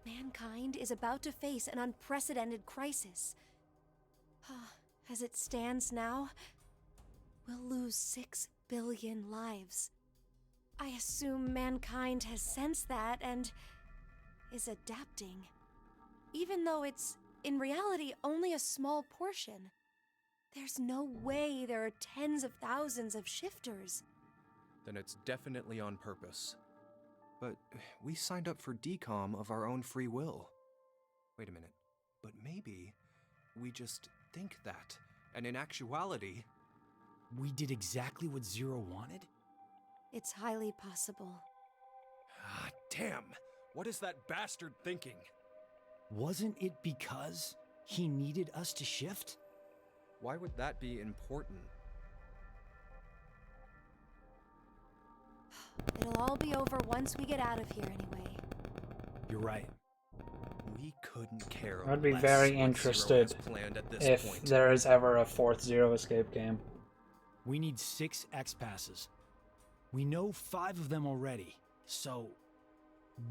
G: Mankind is about to face an unprecedented crisis. As it stands now, we'll lose 6 billion lives. I assume mankind has sensed that and is adapting. even though it's, in reality, only a small portion. There's no way there are tens of thousands of shifters.
L: Then it's definitely on purpose. But we signed up for DCOM of our own free will. Wait a minute. But maybe we just think that, and in actuality...
K: We did exactly what Zero wanted?
G: It's highly possible.
L: Ah, damn! What is that bastard thinking?
K: Wasn't it because he needed us to shift?
L: Why would that be important?
G: It'll all be over once we get out of here anyway.
K: You're right.
L: We couldn't care
A: I'd be
L: less
A: very
L: what
A: interested
L: Zero has planned at this
A: if
L: point.
A: there is ever a fourth Zero Escape game.
K: We need 6 X-Passes. We know 5 of them already, so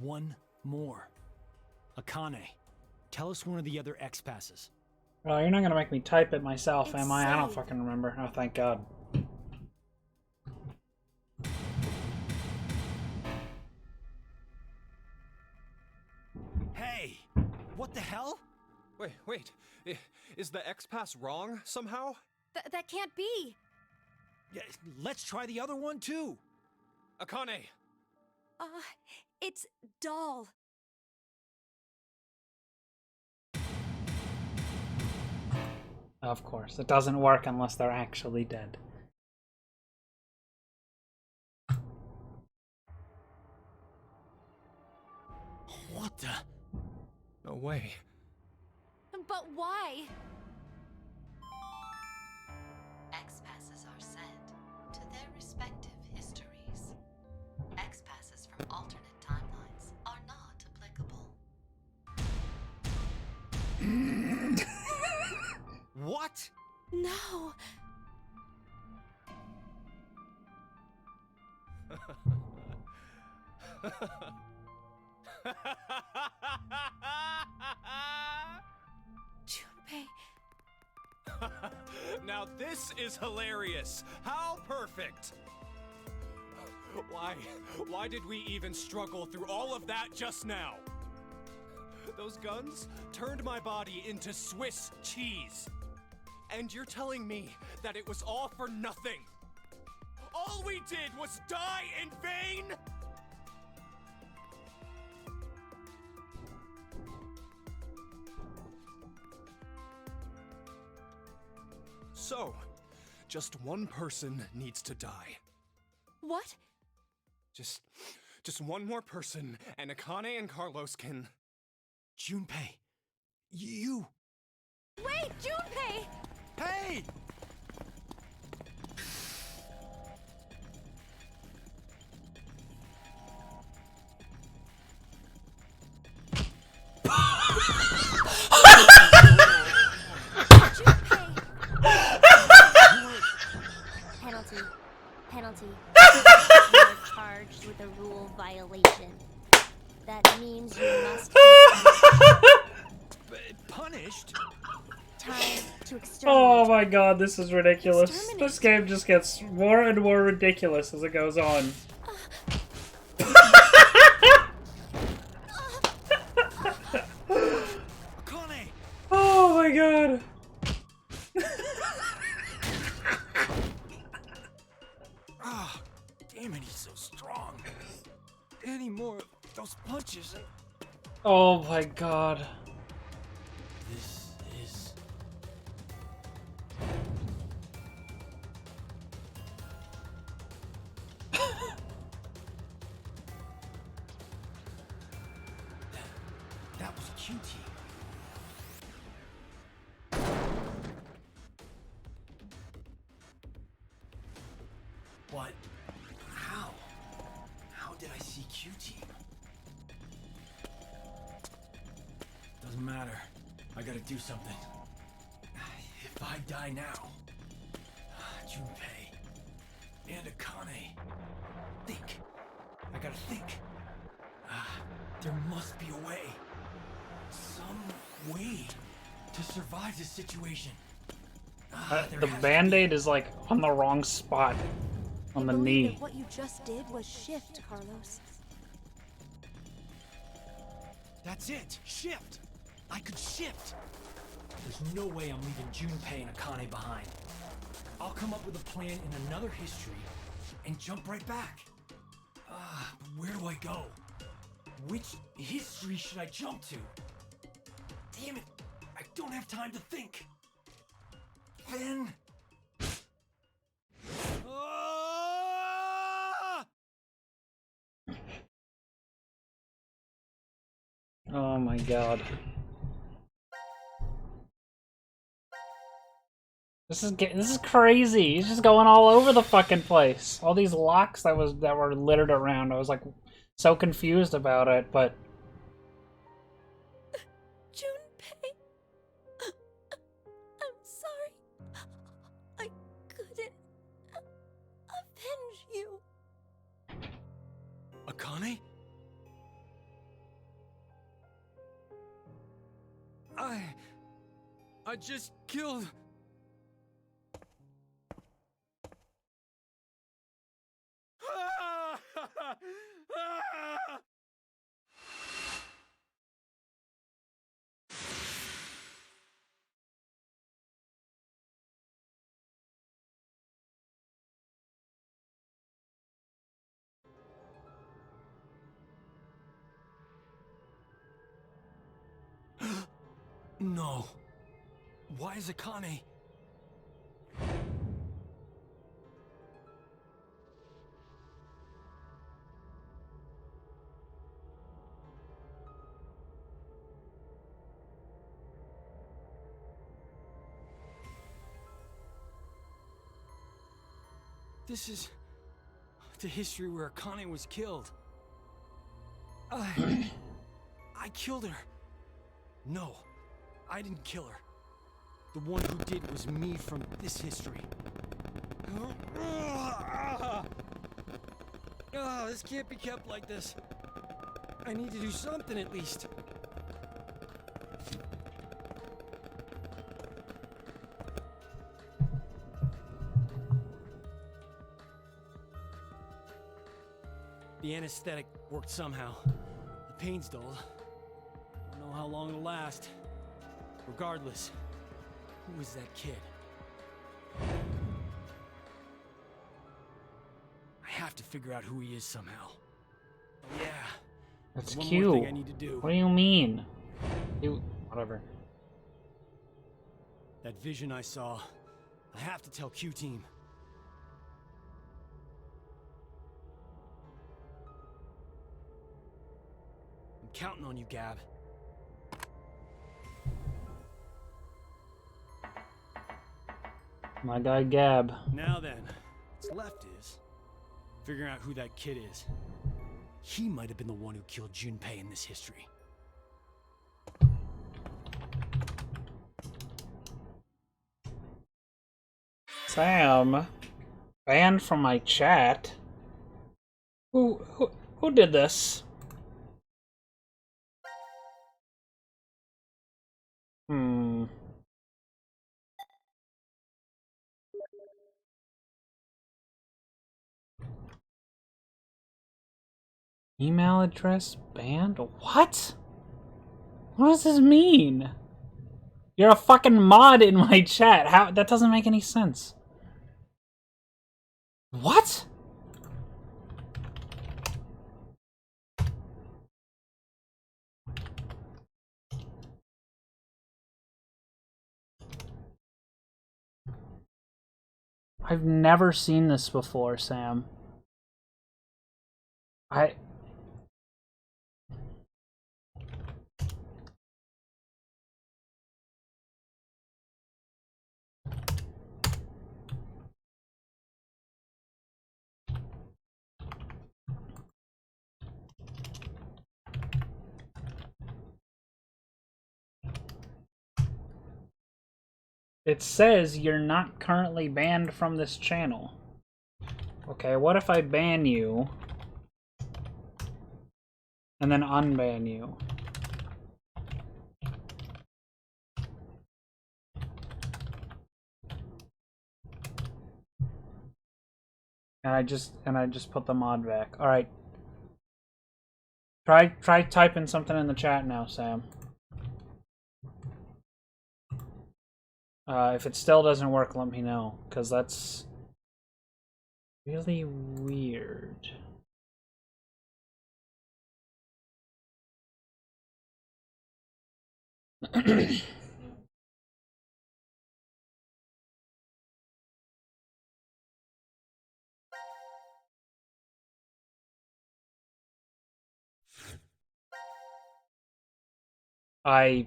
K: 1 more. Akane, tell us one of the other X-Passes.
A: Well, you're not gonna make me type it myself,
G: It's
A: am I? I don't
G: saved.
A: fucking remember. Oh, thank God.
K: Hey! What the hell?
L: Wait. Is the X-Pass wrong somehow?
G: That can't be!
K: Yeah, let's try the other one too!
L: Akane!
G: It's Doll.
A: Of course. It doesn't work unless they're actually dead.
K: What the?
L: No way.
G: But why?
E: X-Passes are sent to their respective histories. X-Passes from alternate timelines are not applicable.
K: What?
G: No! Junpei.
L: Now this is hilarious! How perfect! Why did we even struggle through all of that just now? Those guns turned my body into Swiss cheese. And you're telling me that it was all for nothing? All we did was die in vain? So, just one person needs to die.
G: What?
L: Just one more person, and Akane and Carlos can...
K: Junpei, you...
G: Wait, Junpei!
K: Hey!
F: Penalty. You are charged with a rule violation. That means you must be
K: punished?
F: Time to exterminate.
A: Oh my God, this is ridiculous. This game just gets more and more ridiculous as it goes on. Oh my God.
K: Ah, damn it, he's so strong. Any more of those punches and...
A: Oh my God.
K: This is... that was QT. What? How? How did I see QT? Doesn't matter. I gotta do something. If I die now, Junpei and Akane, think. I gotta think. There must be a way. Some way to survive this situation.
A: The band-aid is like on the wrong spot. On the knee.
G: That what you just did was shift, Carlos.
K: That's it. Shift. I could shift. There's no way I'm leaving Junpei and Akane behind. I'll come up with a plan in another history and jump right back. But where do I go? Which history should I jump to? Damn it, I don't have time to think. Then...
A: Oh my god. This is crazy. He's just going all over the fucking place. All these locks that were littered around. I was like so confused about it, but
F: Junpei, I'm sorry. I couldn't avenge you.
K: Akane? I just killed... No. Why is Akane... This is the history where Akane was killed. I killed her. No, I didn't kill her. The one who did was me from this history. This can't be kept like this. I need to do something at least. The anesthetic worked somehow. The pain's dull. Don't know how long it'll last. Regardless, who is that kid? I have to figure out who he is somehow. Oh yeah.
A: that's
K: One
A: cute.
K: more thing I need to do.
A: What do you mean? Whatever.
K: That vision I saw. I have to tell Q-Team. I'm counting on you, Gab.
A: My guy Gab.
K: Now then, what's left is figuring out who that kid is. He might have been the one who killed Junpei in this history.
A: Sam, banned from my chat. Who did this? Email address banned? What? What does this mean? You're a fucking mod in my chat. How? That doesn't make any sense. What? I've never seen this before, Sam. It says you're not currently banned from this channel. Okay, what if I ban you and then unban you? And I just put the mod back. All right. Try typing something in the chat now, Sam. If it still doesn't work, let me know, because that's really weird. I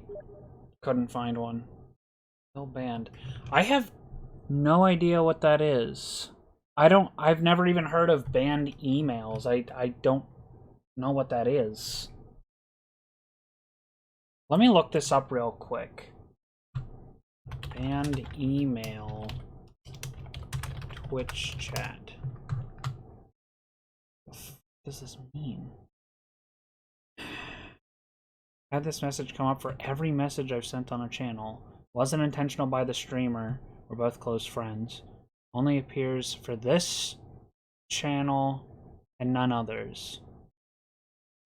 A: couldn't find one. Still banned. I have no idea what that is. I've never even heard of banned emails. I don't know what that is. Let me look this up real quick. Banned email Twitch chat. What does this mean? I had this message come up for every message I've sent on a channel. Wasn't intentional by the streamer. We're both close friends. Only appears for this channel and none others.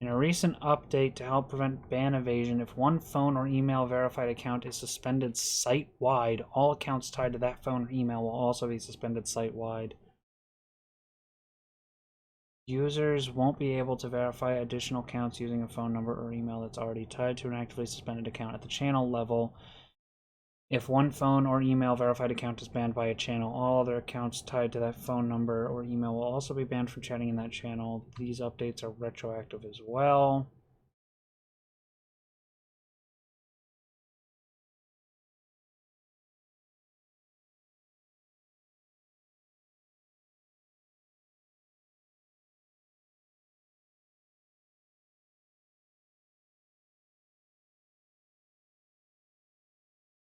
A: In a recent update to help prevent ban evasion, if one phone or email verified account is suspended site-wide, all accounts tied to that phone or email will also be suspended site-wide. Users won't be able to verify additional accounts using a phone number or email that's already tied to an actively suspended account at the channel level. If one phone or email verified account is banned by a channel, all other accounts tied to that phone number or email will also be banned from chatting in that channel. These updates are retroactive as well.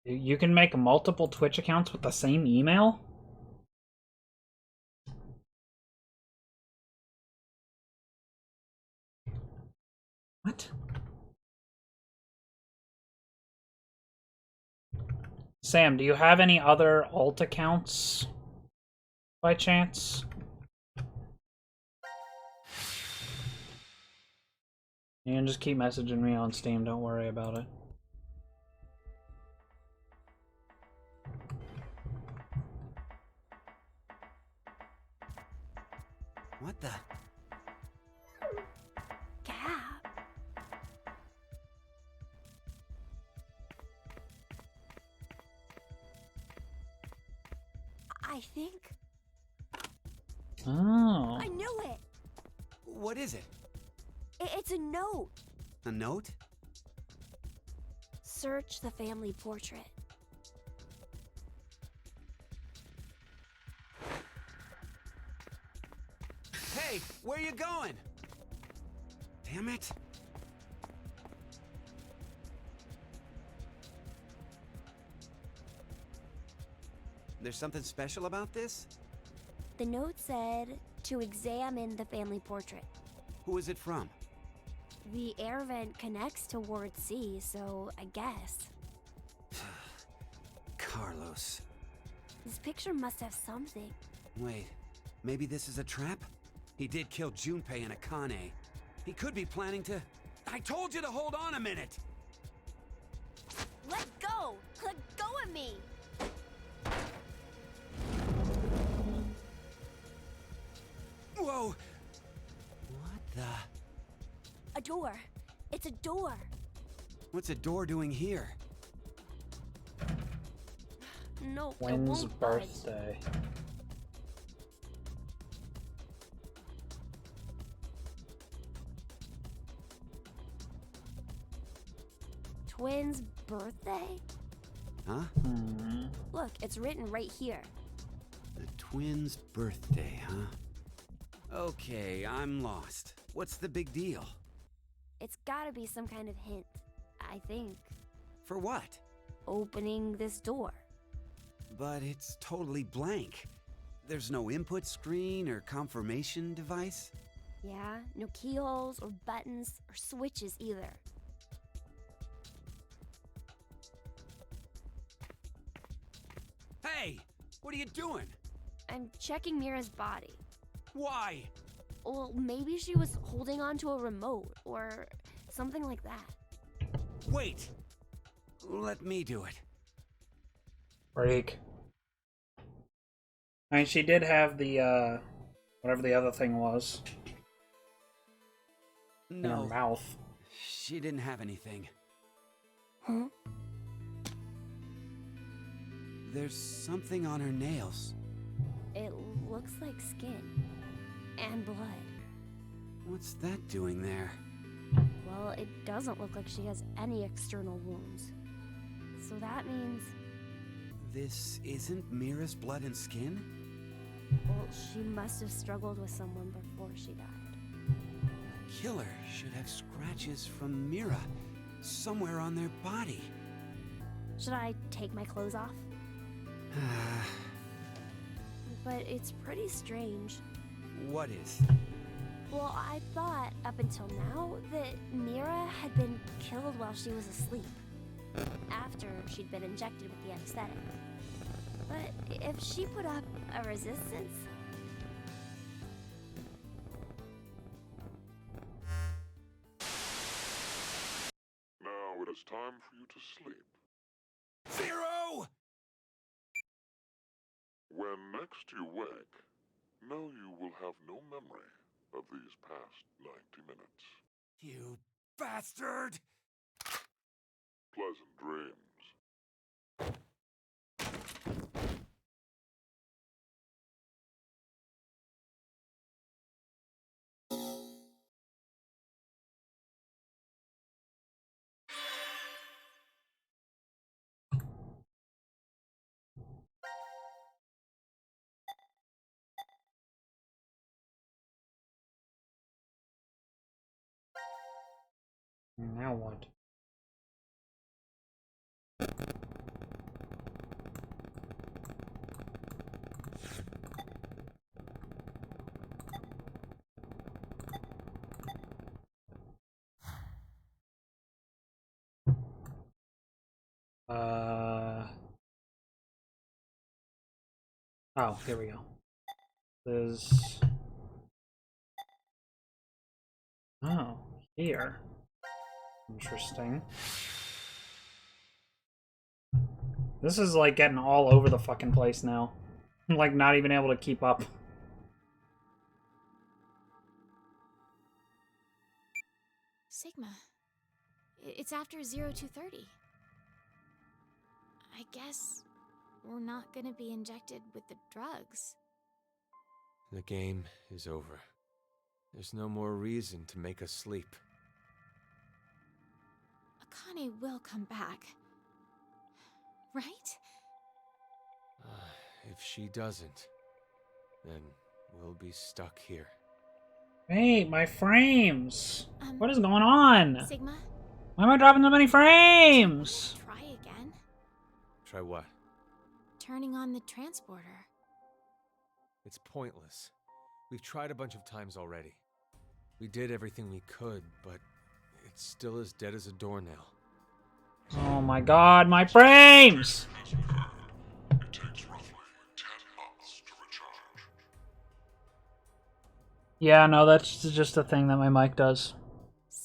A: You can make multiple Twitch accounts with the same email? What? Sam, do you have any other alt accounts by chance? You can just keep messaging me on Steam, don't worry about it.
M: What the?
F: Gab. I think.
A: Oh.
F: I knew it.
M: What is it?
F: It's a note.
M: A note?
F: Search the family portrait.
M: Hey, where you going? Damn it. There's something special about this?
F: The note said to examine the family portrait.
M: Who is it from?
F: The air vent connects to Ward C, so I guess.
M: Carlos.
F: This picture must have something.
M: Wait, maybe this is a trap? He did kill Junpei and Akane. He could be planning to... I told you to hold on a minute!
F: Let go! Let go of me!
M: Whoa! What the...
F: A door. It's a door.
M: What's a door doing here?
F: No, it
A: When's
F: won't budge.
A: birthday?
F: Twins' birthday?
M: Huh?
F: Look, it's written right here.
M: The twins' birthday, huh? Okay, I'm lost. What's the big deal?
F: It's gotta be some kind of hint, I think.
M: For what?
F: Opening this door.
M: But it's totally blank. There's no input screen or confirmation device?
F: Yeah, no keyholes or buttons or switches either.
M: Hey! What are you doing?
F: I'm checking Mira's body.
M: Why?
F: Well, maybe she was holding on to a remote or something like that.
M: Wait! Let me do it.
A: Freak. I mean, she did have the, whatever the other thing was. In her mouth.
M: She didn't have anything.
F: Huh?
M: There's something on her nails.
F: It looks like skin. And blood.
M: What's that doing there?
F: Well, it doesn't look like she has any external wounds. So that means...
M: This isn't Mira's blood and skin?
F: Well, she must have struggled with someone before she died.
M: The killer should have scratches from Mira somewhere on their body.
F: Should I take my clothes off? But it's pretty strange.
M: What is?
F: Well, I thought up until now that Mira had been killed while she was asleep. After she'd been injected with the anesthetic. But if she put up a resistance...
D: Now it is time for you to sleep.
M: Zero!
D: When next you wake, know you will have no memory of these past 90 minutes.
M: You bastard!
D: Pleasant dreams.
A: Now what? Oh, here we go. There's... Oh, here. Interesting. This is like getting all over the fucking place now. I'm like not even able to keep up.
B: Sigma. It's after 0230. I guess we're not gonna be injected with the drugs.
C: The game is over. There's no more reason to make us sleep.
B: Akane will come back. Right?
C: If she doesn't, then we'll be stuck here.
A: Hey, my frames! What is going on?
B: Sigma?
A: Why am I dropping so many frames?
B: Try again.
C: Try what?
B: Turning on the transporter.
C: It's pointless. We've tried a bunch of times already. We did everything we could, but it's still as dead as a doornail.
A: Oh my god, my frames!
D: It takes roughly 10 months to recharge.
A: Yeah, no, that's just a thing that my mic does.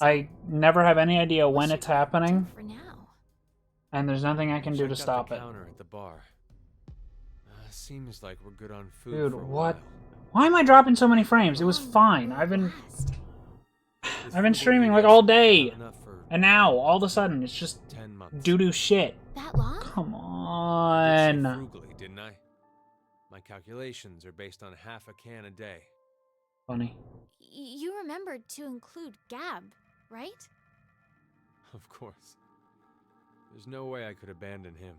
A: I never have any idea when it's happening.
B: For now.
A: And there's nothing I can do to
C: Checked out
A: stop
C: the
A: it.
C: counter at the bar. Seems like we're good on food.
A: Dude,
C: for a
A: what?
C: while.
A: Why am I dropping so many frames? It was fine. I've been streaming like all day. And now, all of a sudden, it's just
C: 10 months.
A: doo-doo shit.
B: That long?
A: Come
C: I did say
A: on.
C: frugally, didn't I? My calculations are based on half a can a day.
A: Funny.
B: You remembered to include Gab, right?
C: Of course. There's no way I could abandon him.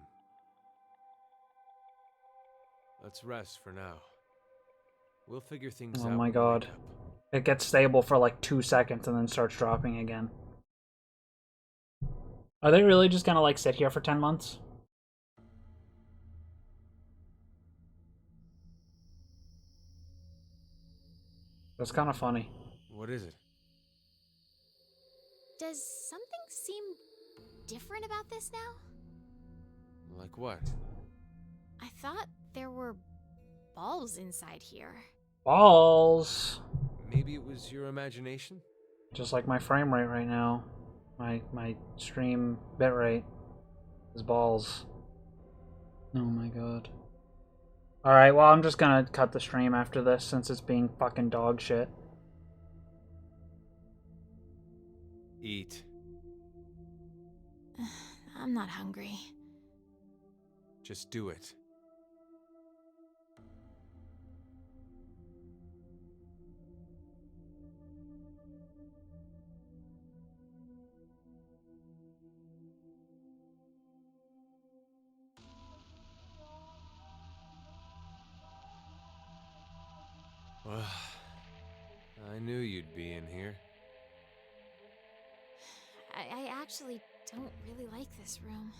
C: Let's rest for now. We'll figure things out.
A: Oh my
C: when we
A: god.
C: wake up.
A: It gets stable for like 2 seconds and then starts dropping again. Are they really just gonna like sit here for 10 months? That's kind of funny.
C: What is it?
B: Does something seem different about this now?
C: Like what?
B: I thought there were balls inside here.
A: Balls!
C: Maybe it was your imagination?
A: Just like my frame rate right now. My stream bitrate is balls. Oh my god. Alright, well, I'm just gonna cut the stream after this since it's being fucking dog shit.
C: Eat.
B: I'm not hungry.
C: Just do it. Well, I knew you'd be in here.
B: I actually don't really like this room.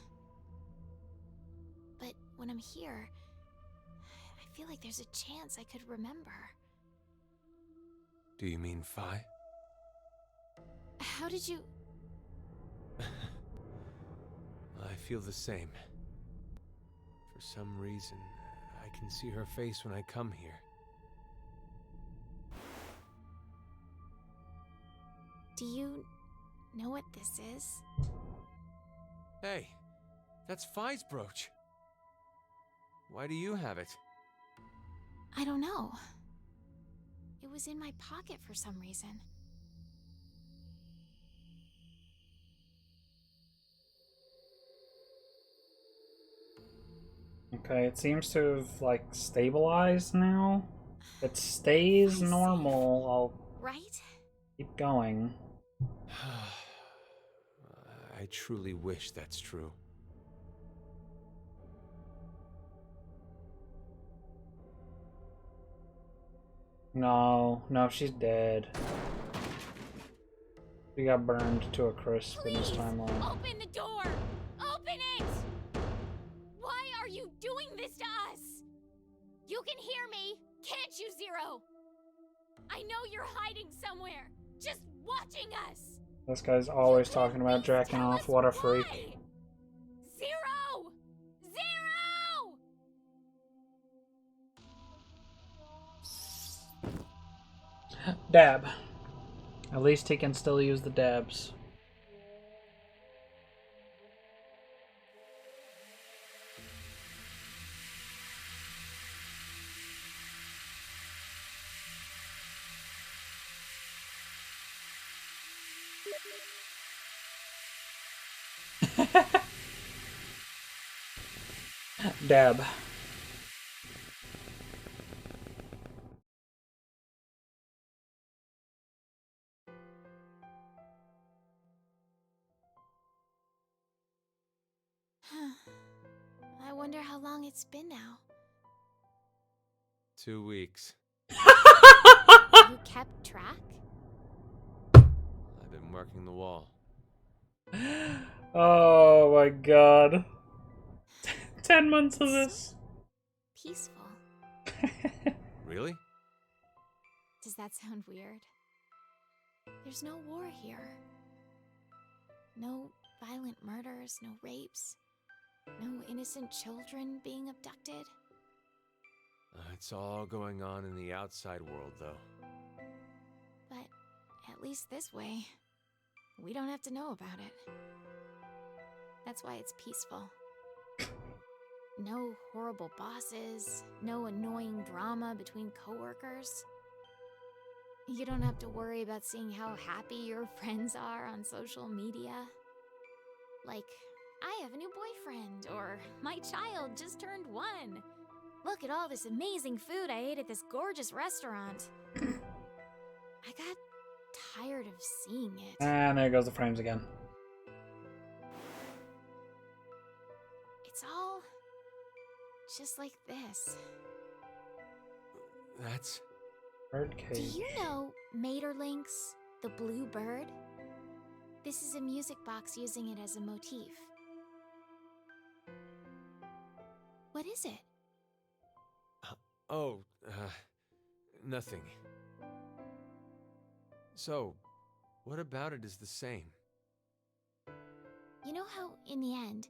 B: But when I'm here, I feel like there's a chance I could remember.
C: Do you mean Phi?
B: How did you...
C: I feel the same. For some reason, I can see her face when I come here.
B: Do you know what this is?
C: Hey, that's Phi's brooch. Why do you have it?
B: I don't know. It was in my pocket for some reason.
A: Okay, it seems to have, like, stabilized now. If it stays normal, I'll
B: Right?
A: keep going.
C: I truly wish that's true.
A: No, she's dead. She got burned to a crisp in this timeline.
B: Open the door! Open it! Why are you doing this to us? You can hear me, can't you, Zero? I know you're hiding somewhere, just watching us.
A: This guy's always talking about jacking off. What a freak.
B: Zero! Zero!
A: Dab. At least he can still use the dabs. Dab.
B: I wonder how long it's been now.
C: 2 weeks.
B: You kept track?
C: I've been working the wall.
A: Oh my god. 10 months of this.
B: Peaceful.
C: Really?
B: Does that sound weird? There's no war here. No violent murders, no rapes. No innocent children being abducted.
C: It's all going on in the outside world, though.
B: But at least this way, we don't have to know about it. That's why it's peaceful. No horrible bosses, no annoying drama between coworkers. You don't have to worry about seeing how happy your friends are on social media. Like, I have a new boyfriend, or my child just turned 1. Look at all this amazing food I ate at this gorgeous restaurant. I got tired of seeing it.
A: And there goes the frames again.
B: It's all just like this.
C: That's...
A: Birdcage.
B: Do you know Materlinks, the blue bird? This is a music box using it as a motif. What is it?
C: Nothing. So, what about it is the same?
B: You know how, in the end,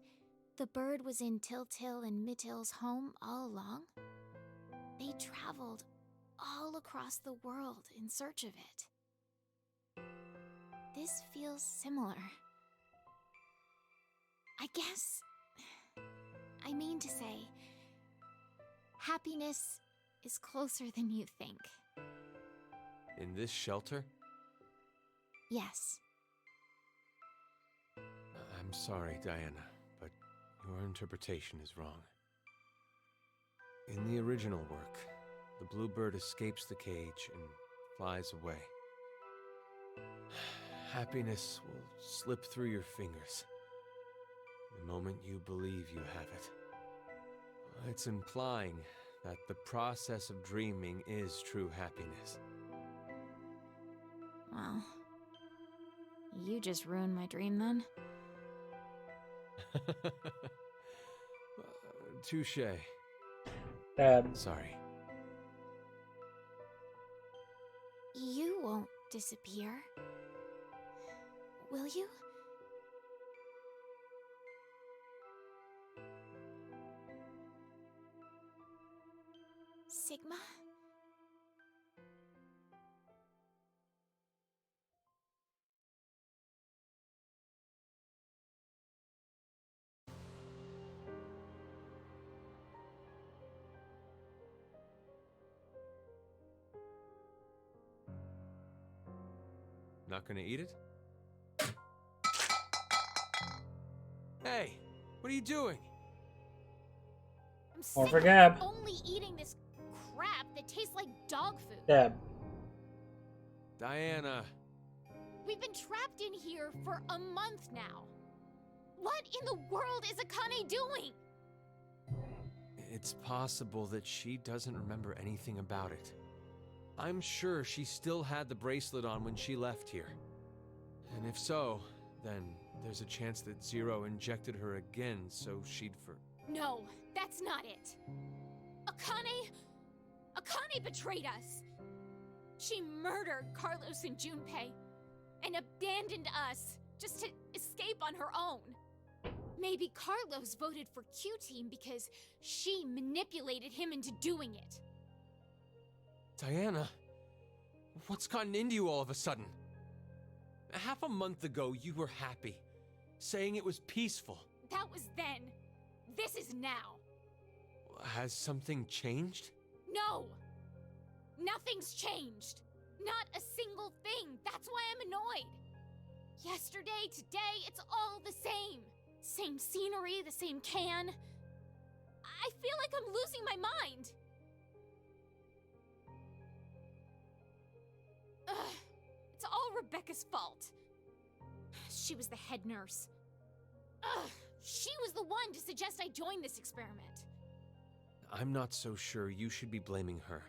B: the bird was in Tiltil and Mytil's home all along? They traveled all across the world in search of it. This feels similar. I I mean to say, happiness is closer than you think.
C: In this shelter?
B: Yes.
C: I'm sorry, Diana, but your interpretation is wrong. In the original work, the bluebird escapes the cage and flies away. Happiness will slip through your fingers the moment you believe you have it. It's implying that the process of dreaming is true happiness.
B: Well, you just ruined my dream then.
C: Touche. Sorry.
B: You won't disappear, will you? Sigma?
C: Not gonna eat it? Hey, what are you doing?
B: I'm
A: More
B: sick
A: for
B: of
A: Gab.
B: only eating this crap that tastes like dog food.
A: Gab.
C: Diana.
B: We've been trapped in here for a month now. What in the world is Akane doing?
C: It's possible that she doesn't remember anything about it. I'm sure she still had the bracelet on when she left here. And if so, then there's a chance that Zero injected her again so she'd
B: No, that's not it. Akane betrayed us. She murdered Carlos and Junpei and abandoned us just to escape on her own. Maybe Carlos voted for Q-Team because she manipulated him into doing it.
C: Diana, what's gotten into you all of a sudden? Half a month ago, you were happy, saying it was peaceful.
B: That was then. This is now.
C: Has something changed?
B: No! Nothing's changed. Not a single thing. That's why I'm annoyed. Yesterday, today, it's all the same. Same scenery, the same can. I feel like I'm losing my mind. Ugh, it's all Rebecca's fault. She was the head nurse. Ugh, she was the one to suggest I join this experiment.
C: I'm not so sure you should be blaming her.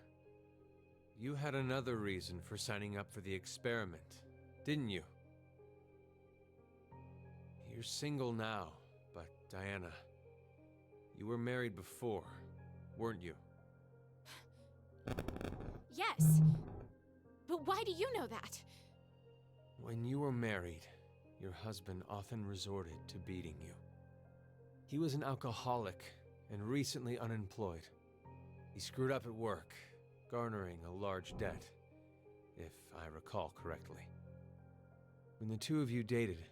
C: You had another reason for signing up for the experiment, didn't you? You're single now, but Diana, you were married before, weren't you?
B: Yes. But why do you know that?
C: When you were married, your husband often resorted to beating you. He was an alcoholic and recently unemployed. He screwed up at work, garnering a large debt, if I recall correctly. When the two of you dated,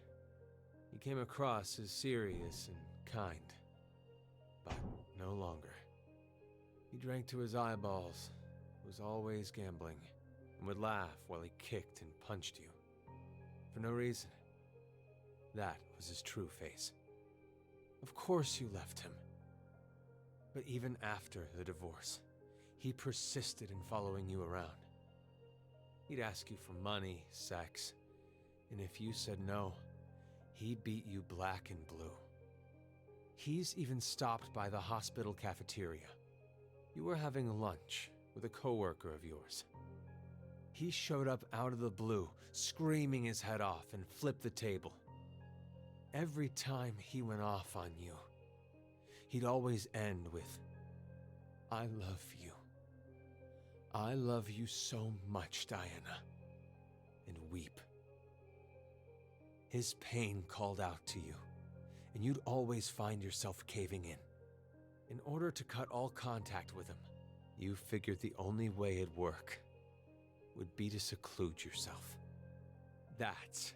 C: he came across as serious and kind, but no longer. He drank to his eyeballs, was always gambling, and would laugh while he kicked and punched you. For no reason. That was his true face. Of course you left him. But even after the divorce, he persisted in following you around. He'd ask you for money, sex, and if you said no, he'd beat you black and blue. He's even stopped by the hospital cafeteria. You were having lunch with a coworker of yours. He showed up out of the blue, screaming his head off, and flipped the table. Every time he went off on you, he'd always end with, "I love you. I love you so much, Diana," and weep. His pain called out to you, and you'd always find yourself caving in. In order to cut all contact with him, you figured the only way it'd work would be to seclude yourself. That's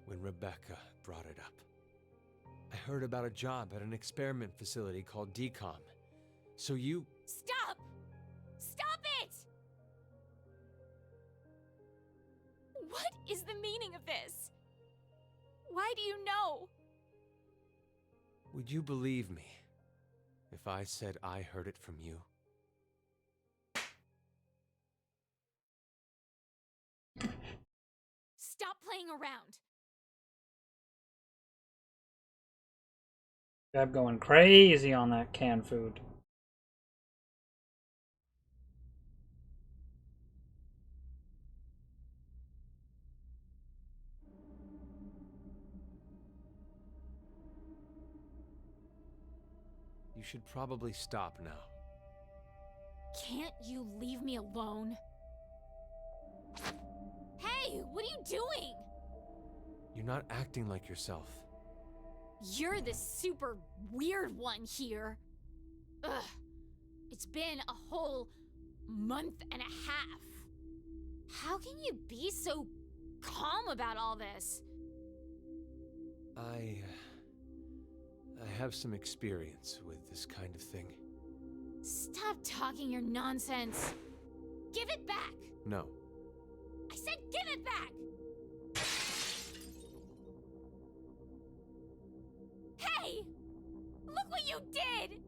C: when Rebecca brought it up. I heard about a job at an experiment facility called DCOM. So you...
B: Stop! Stop it! What is the meaning of this? Why do you know?
C: Would you believe me if I said I heard it from you?
B: Stop playing around.
A: I'm going crazy on that canned food.
C: You should probably stop now.
B: Can't you leave me alone? Hey, what are you doing?
C: You're not acting like yourself.
B: You're the super weird one here. Ugh. It's been a whole month and a half. How can you be so calm about all this?
C: I have some experience with this kind of thing.
B: Stop talking your nonsense. Give it back.
C: No.
B: I said give it back. Hey! Look what you did!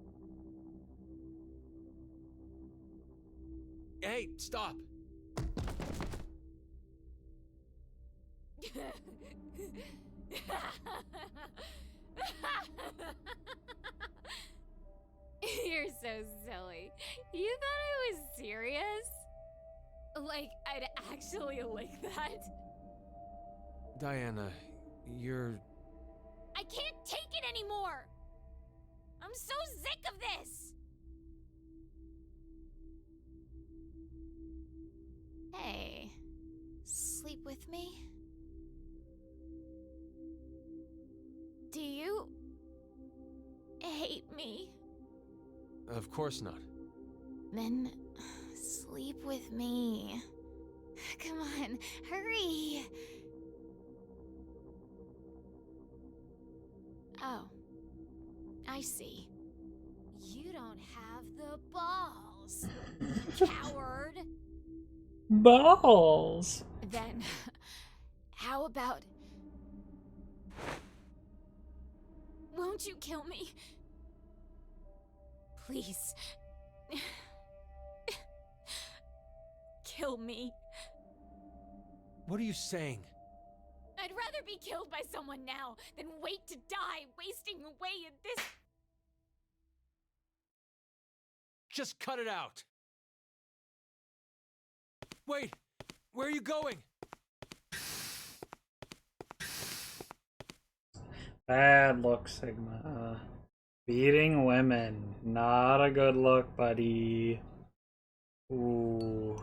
C: Hey, stop!
B: You're so silly. You thought I was serious? Like, I'd actually like that?
C: Diana, you're...
B: I can't take it anymore! I'm so sick of this! Hey, sleep with me? Do you hate me?
C: Of course not.
B: Then sleep with me. Come on, hurry! Oh, I see. You don't have the balls, coward!
A: Balls!
B: Then, how about... Won't you kill me? Please. Kill me.
C: What are you saying?
B: I'd rather be killed by someone now than wait to die, wasting away in this...
C: Just cut it out! Wait! Where are you going?
A: Bad look, Sigma. Beating women. Not a good look, buddy. Ooh.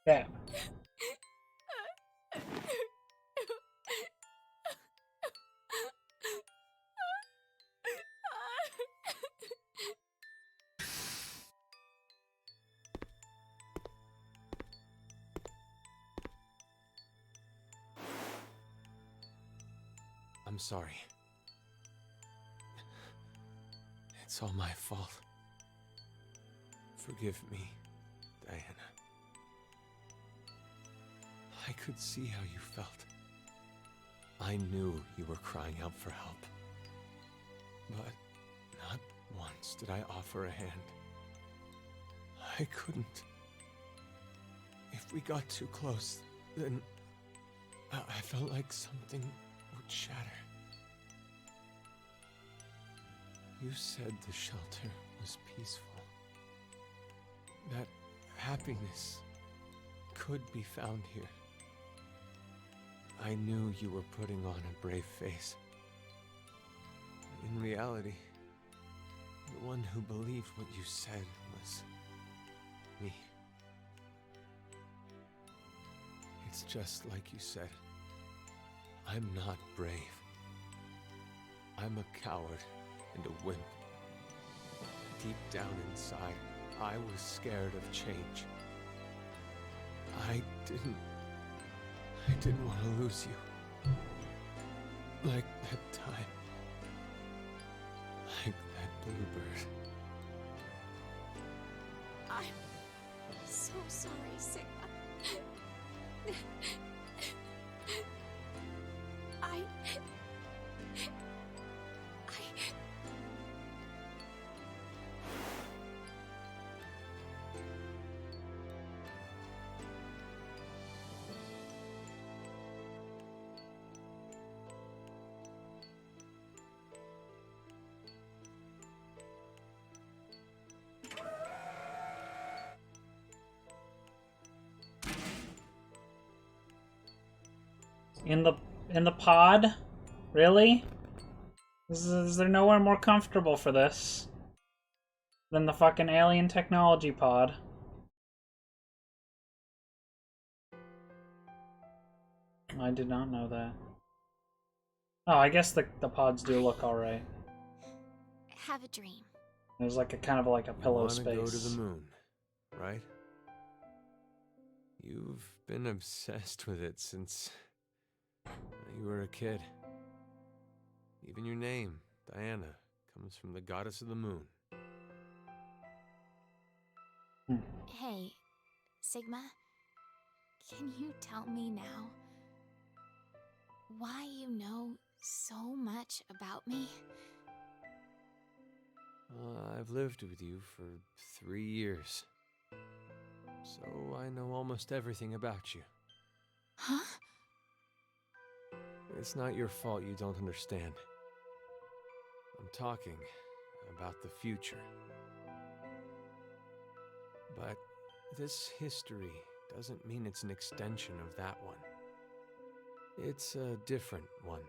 A: Yeah.
C: I'm sorry. It's all my fault. Forgive me, Diana. I could see how you felt. I knew you were crying out for help. But not once did I offer a hand. I couldn't. If we got too close, then I felt like something would shatter. You said the shelter was peaceful. That happiness could be found here. I knew you were putting on a brave face. In reality, the one who believed what you said was me. It's just like you said. I'm not brave. I'm a coward and a wimp. Deep down inside, I was scared of change. I I didn't want to lose you. Like that time. Like that bluebird.
F: I'm so sorry, Sigma. I...
A: In the pod? Really? Is there nowhere more comfortable for this than the fucking alien technology pod? I did not know that. Oh, I guess the pods do look alright.
B: Have a dream.
A: There's like a kind of like a pillow
C: You
A: space.
C: wanna go to the moon, right? You've been obsessed with it since you were a kid. Even your name, Diana, comes from the goddess of the moon.
B: Hey, Sigma, can you tell me now why you know so much about me?
C: I've lived with you for 3 years, so I know almost everything about you.
B: Huh?
C: It's not your fault you don't understand. I'm talking about the future. But this history doesn't mean it's an extension of that one. It's a different one.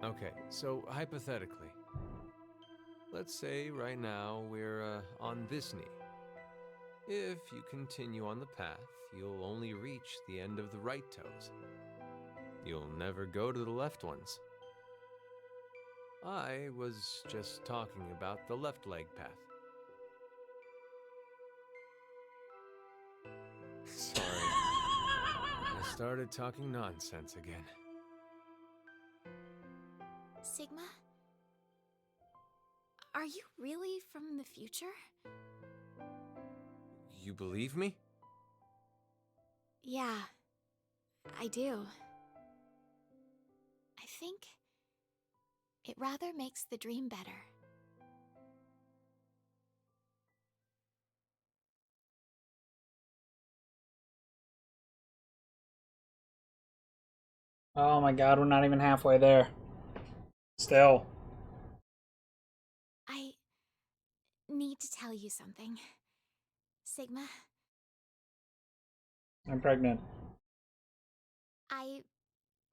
C: Okay, so hypothetically, let's say right now we're on this knee. If you continue on the path, you'll only reach the end of the right toes. You'll never go to the left ones. I was just talking about the left leg path. Sorry. I started talking nonsense again.
B: Sigma? Are you really from the future?
C: You believe me?
B: Yeah, I do. I think it rather makes the dream better.
A: Oh my god, we're not even halfway there. Still.
B: I need to tell you something. Sigma,
A: I'm pregnant.
B: I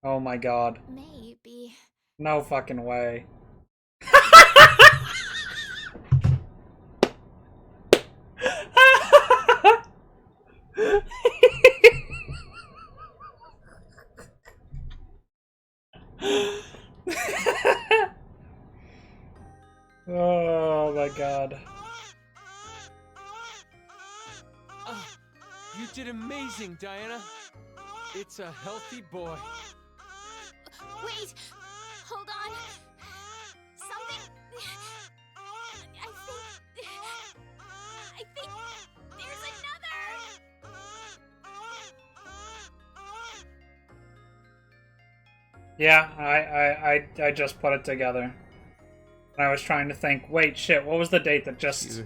A: Oh my god.
B: may be...
A: No fucking way. Oh my god.
C: You did amazing, Diana. It's a healthy boy.
B: Wait! Hold on! Something... I think there's another!
A: Yeah, I just put it together. And I was trying to think, wait, shit, what was the date that just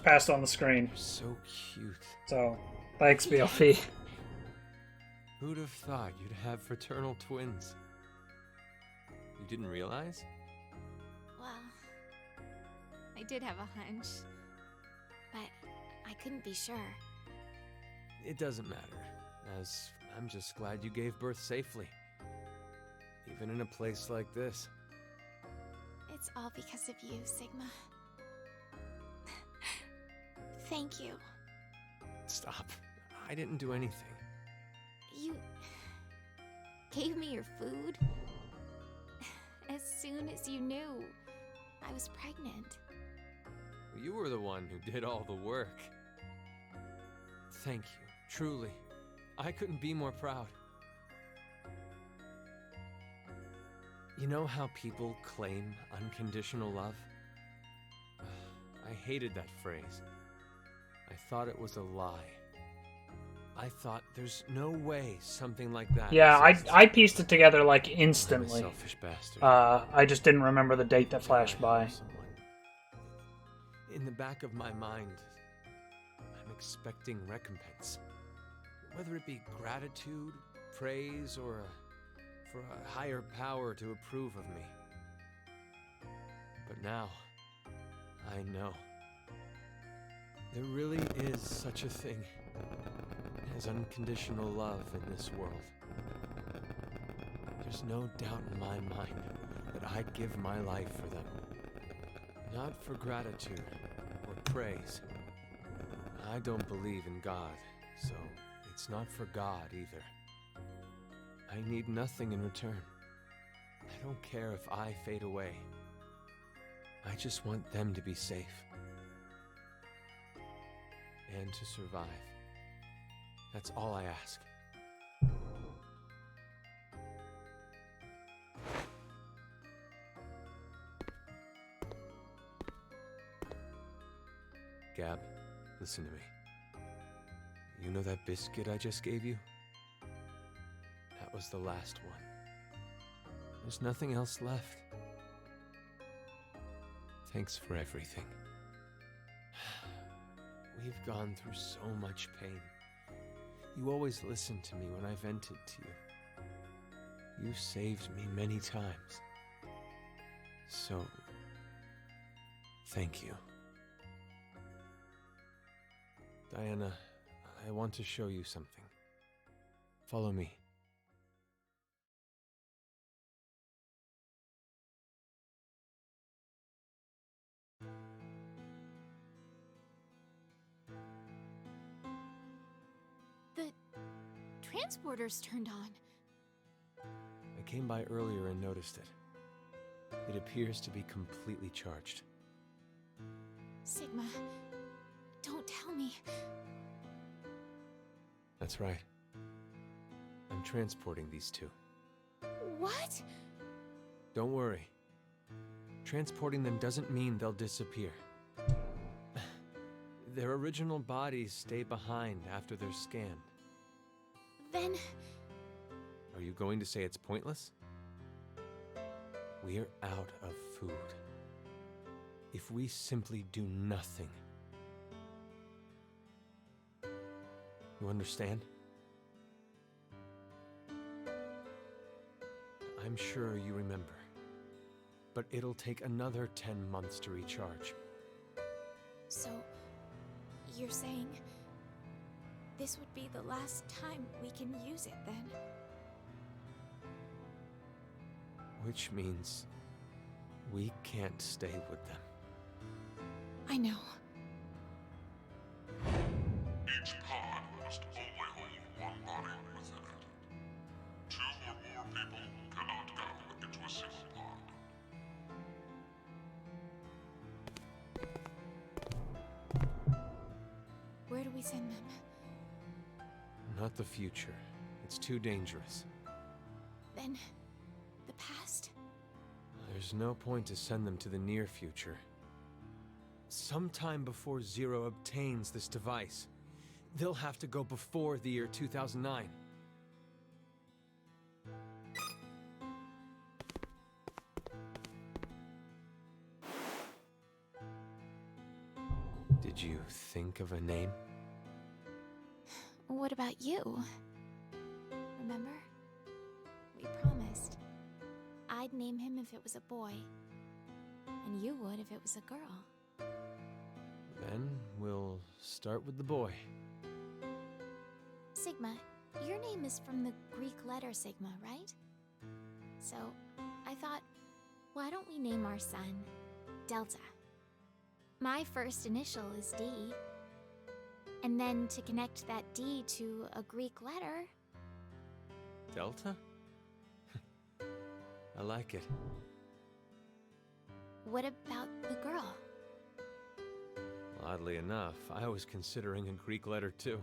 A: passed on the screen?
C: So cute.
A: So, thanks, BLP.
C: Who'd have thought you'd have fraternal twins? You didn't realize?
B: Well, I did have a hunch, but I couldn't be sure.
C: It doesn't matter, as I'm just glad you gave birth safely. Even in a place like this.
B: It's all because of you, Sigma. Thank you.
C: Stop. I didn't do anything.
B: You gave me your food as soon as you knew I was pregnant.
C: You were the one who did all the work. Thank you, truly. I couldn't be more proud. You know how people claim unconditional love? I hated that phrase. I thought it was a lie. I thought there's no way something like that
A: Yeah,
C: exists.
A: I pieced it together like instantly.
C: I'm a selfish bastard.
A: I just didn't remember the date that flashed by.
C: In the back of my mind, I'm expecting recompense. Whether it be gratitude, praise, or for a higher power to approve of me. But now, I know. There really is such a thing as unconditional love in this world. There's no doubt in my mind that I'd give my life for them. Not for gratitude or praise. I don't believe in God, so it's not for God either. I need nothing in return. I don't care if I fade away. I just want them to be safe. And to survive. That's all I ask. Gab, listen to me. You know that biscuit I just gave you? That was the last one. There's nothing else left. Thanks for everything. We've gone through so much pain. You always listened to me when I vented to you. You saved me many times. So, thank you. Diana, I want to show you something. Follow me.
B: The transporter's turned on.
C: I came by earlier and noticed it. It appears to be completely charged.
B: Sigma, don't tell me.
C: That's right. I'm transporting these two.
B: What?
C: Don't worry. Transporting them doesn't mean they'll disappear. Their original bodies stay behind after they're scanned.
B: Then...
C: Are you going to say it's pointless? We're out of food. If we simply do nothing... You understand? I'm sure you remember. But it'll take another 10 months to recharge.
B: So, you're saying this would be the last time we can use it then?
C: Which means we can't stay with them.
B: I know.
D: Each pod must only hold one body within it. 2 or more people cannot go into a single pod.
B: Where do we send them?
C: Not the future. It's too dangerous.
B: Then, the past?
C: There's no point to send them to the near future. Sometime before Zero obtains this device, they'll have to go before the year 2009. Did you think of a name?
B: What about you? Remember? We promised. I'd name him if it was a boy, and you would if it was a girl.
C: Then we'll start with the boy.
B: Sigma, your name is from the Greek letter Sigma, right? So, I thought, why don't we name our son Delta? My first initial is D. And then to connect that D to a Greek letter...
C: Delta? I like it.
B: What about the girl?
C: Oddly enough, I was considering a Greek letter too.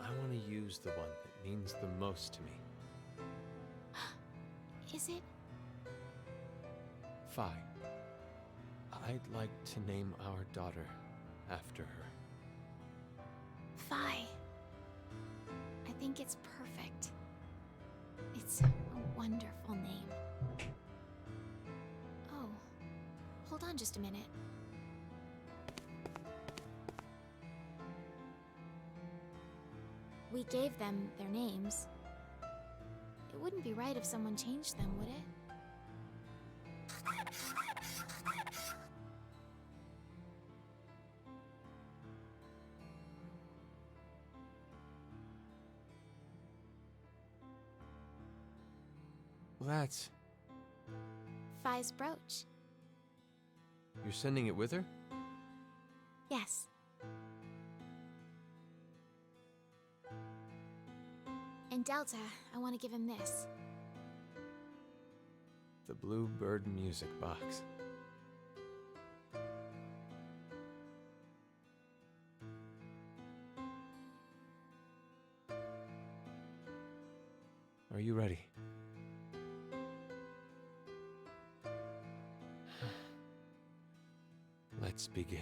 C: I I want to use the one that means the most to me.
B: Is it?
C: Phi. I'd like to name our daughter after her.
B: Phi. I think it's perfect. It's a wonderful name. Oh, hold on just a minute. We gave them their names. It wouldn't be right if someone changed them, would it?
C: That's...
B: Phi's brooch.
C: You're sending it with her?
B: Yes. And Delta, I want to give him this.
C: The Bluebird music box. Are you ready? Let's begin.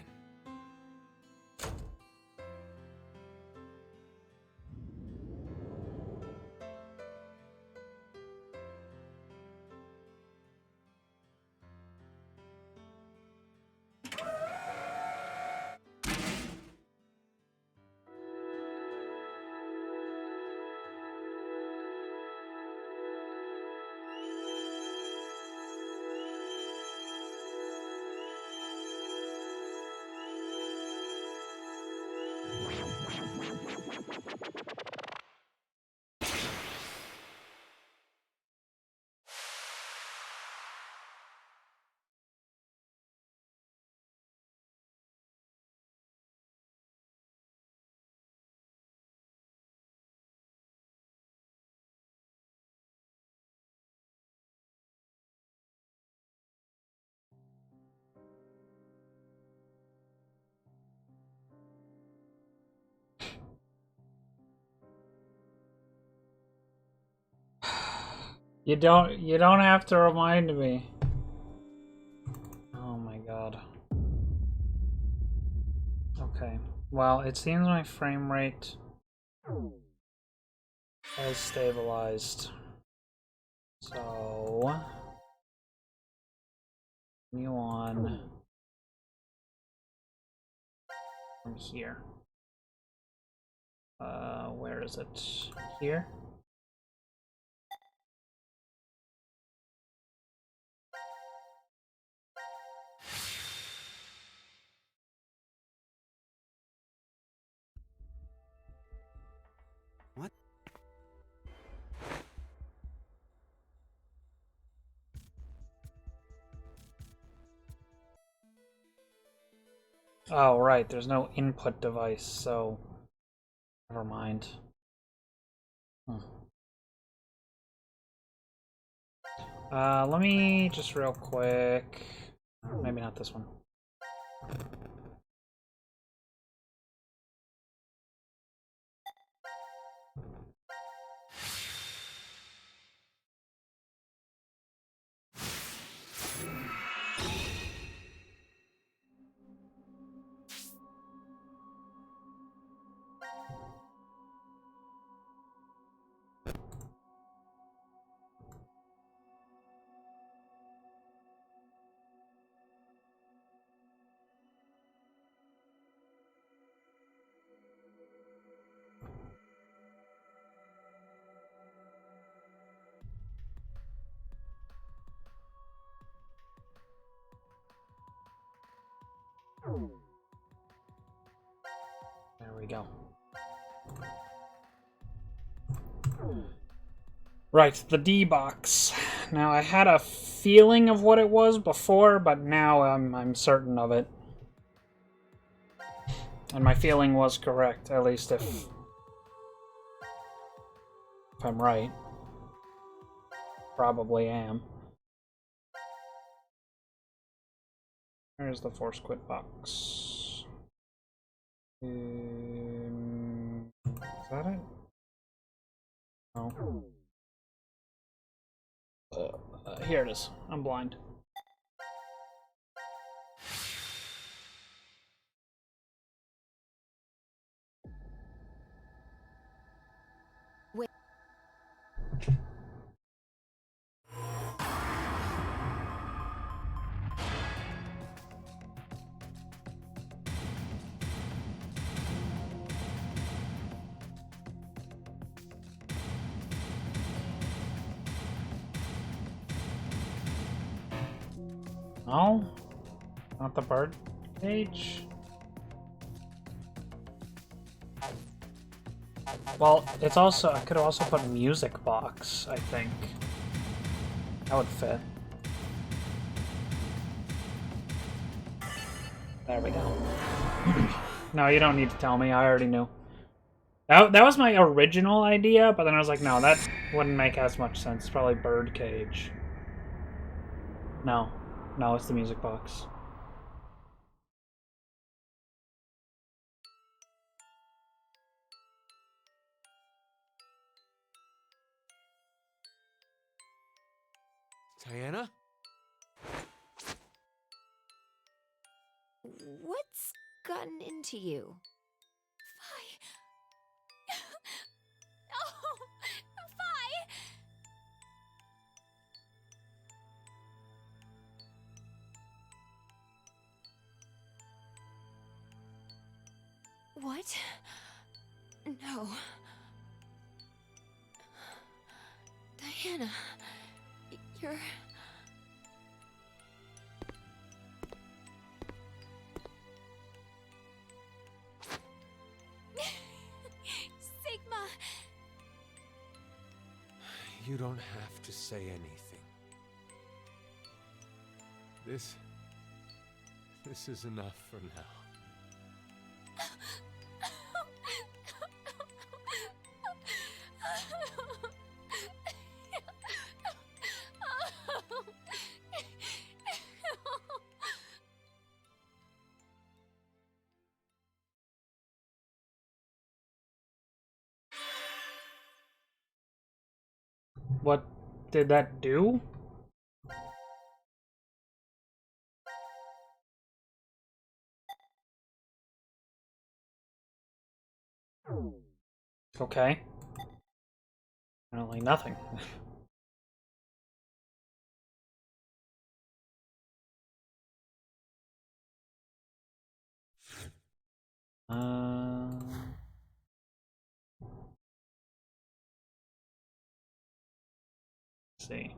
A: You don't have to remind me. Oh my god. Okay. Well, it seems my frame rate has stabilized. So continue on from here. Where is it? Here?
M: What?
A: Oh, right, there's no input device, so never mind. Let me just real quick. Maybe not this one. There we go. Right, the D box. Now I had a feeling of what it was before, but now I'm certain of it. And my feeling was correct, at least if I'm right. Probably am. Where's the Force Quit box? Is that it? Here it is. I'm blind.
J: Wait.
A: No, not the bird cage. Well, it's also, I could also put music box, I think. That would fit. There we go. No, you don't need to tell me, I already knew. That was my original idea, but then I was like, no, that wouldn't make as much sense. It's probably bird cage. No. No, it's the music box.
C: Diana?
J: What's gotten into you?
F: Oh, Fi!
J: What? No. Diana, you're...
F: Sigma!
C: You don't have to say anything. This is enough for now.
A: What did that do? Okay. Apparently nothing. Let's see.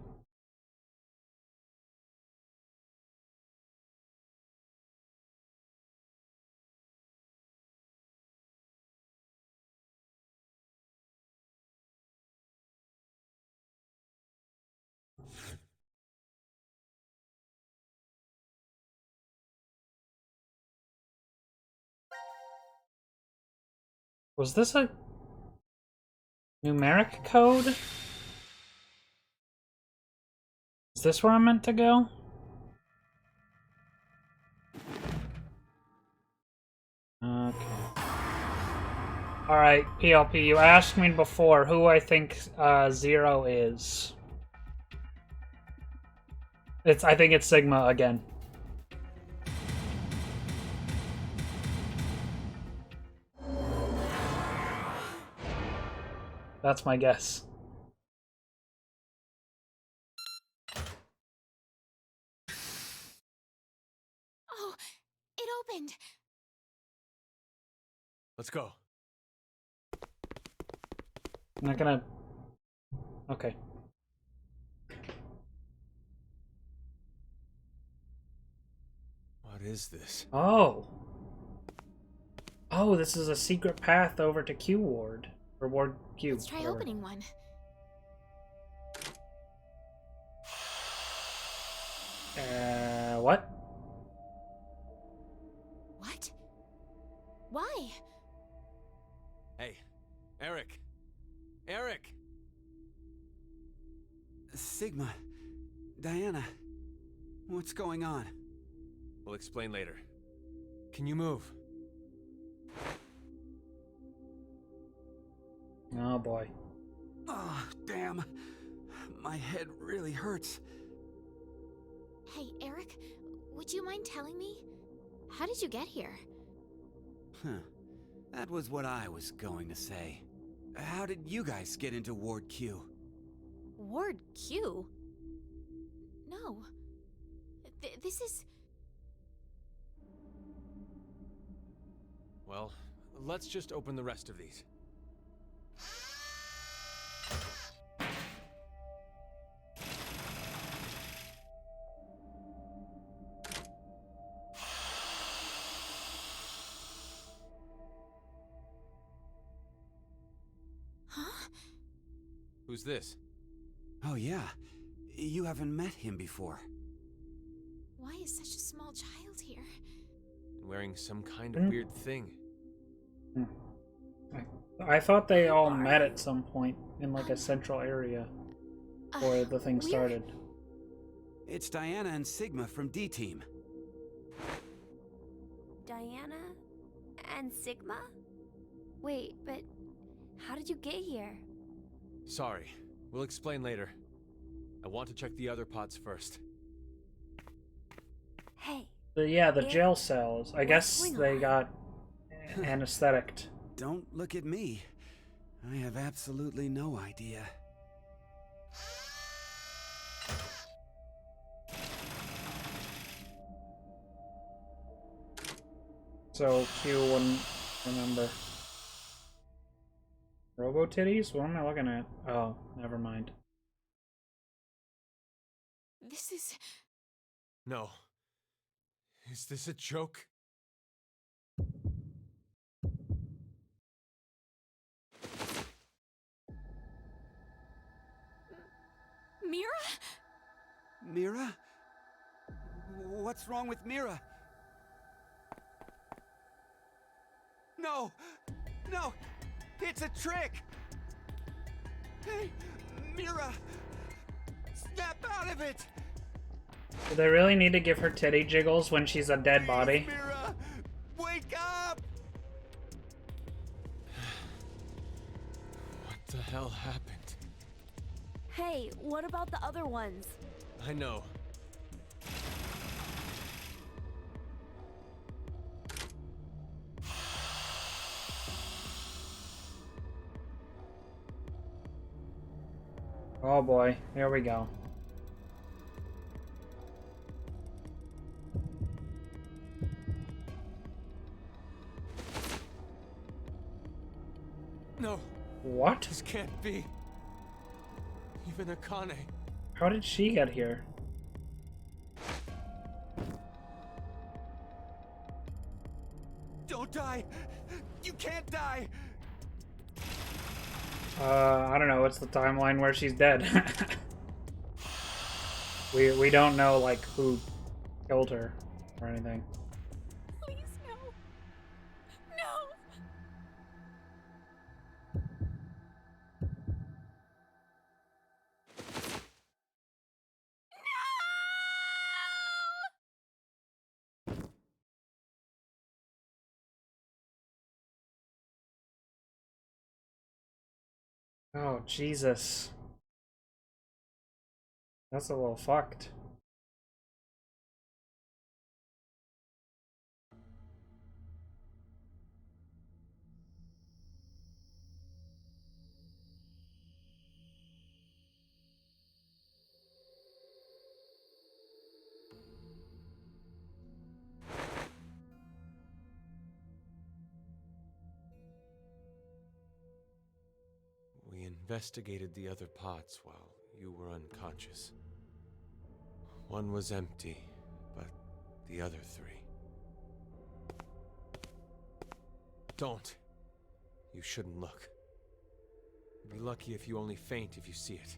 A: Was this a numeric code? Is this where I'm meant to go? Okay. Alright, PLP, you asked me before who I think Zero is. I think it's Sigma again. That's my guess.
F: Oh, it opened.
C: Let's go.
A: I'm not gonna... Okay.
C: What is this?
A: Oh. Oh, this is a secret path over to Q Ward. Or Ward Q.
B: Let's try opening one.
A: What?
B: What? Why?
C: Hey, Eric. Eric!
M: Sigma. Diana. What's going on?
C: We'll explain later. Can you move?
A: Oh boy.
M: Oh, damn. My head really hurts.
B: Hey, Eric, would you mind telling me? How did you get here?
M: Huh. That was what I was going to say. How did you guys get into Ward Q?
B: Ward Q? No. This is...
C: Well, let's just open the rest of these.
B: Huh?
C: Who's this?
M: Oh yeah, you haven't met him before.
B: Why is such a small child here?
C: Wearing some kind of weird thing.
A: I thought they all met at some point in like a central area where the thing started.
M: It's Diana and Sigma from D-Team.
F: Diana and Sigma? Wait, but how did you get here?
C: Sorry, we'll explain later. I want to check the other pods first.
F: Hey.
A: Yeah, the jail cells. I guess they got anesthetic.
M: Don't look at me. I have absolutely no idea.
A: So Q wouldn't remember. Robo titties? What am I looking at? Oh, never mind.
B: This is...
C: No. Is this a joke?
F: Mira?
M: Mira? What's wrong with Mira? No! No! It's a trick! Hey, Mira! Snap out of it!
A: Do they really need to give her titty jiggles when she's a dead body?
M: Mira! Wake up!
C: What the hell happened?
F: Hey, what about the other ones?
C: I know.
A: Oh boy, here we go.
C: No.
A: What?
C: This can't be. Even Akane.
A: How did she get here?
M: Don't die! You can't die!
A: I don't know, what's the timeline where she's dead? we don't know, like, who killed her or anything.
F: Please, no. No!
A: Oh, Jesus. That's a little fucked.
C: We investigated the other pods while you were unconscious. One was empty, but the other three... Don't. You shouldn't look. You'd be lucky if you only faint if you see it.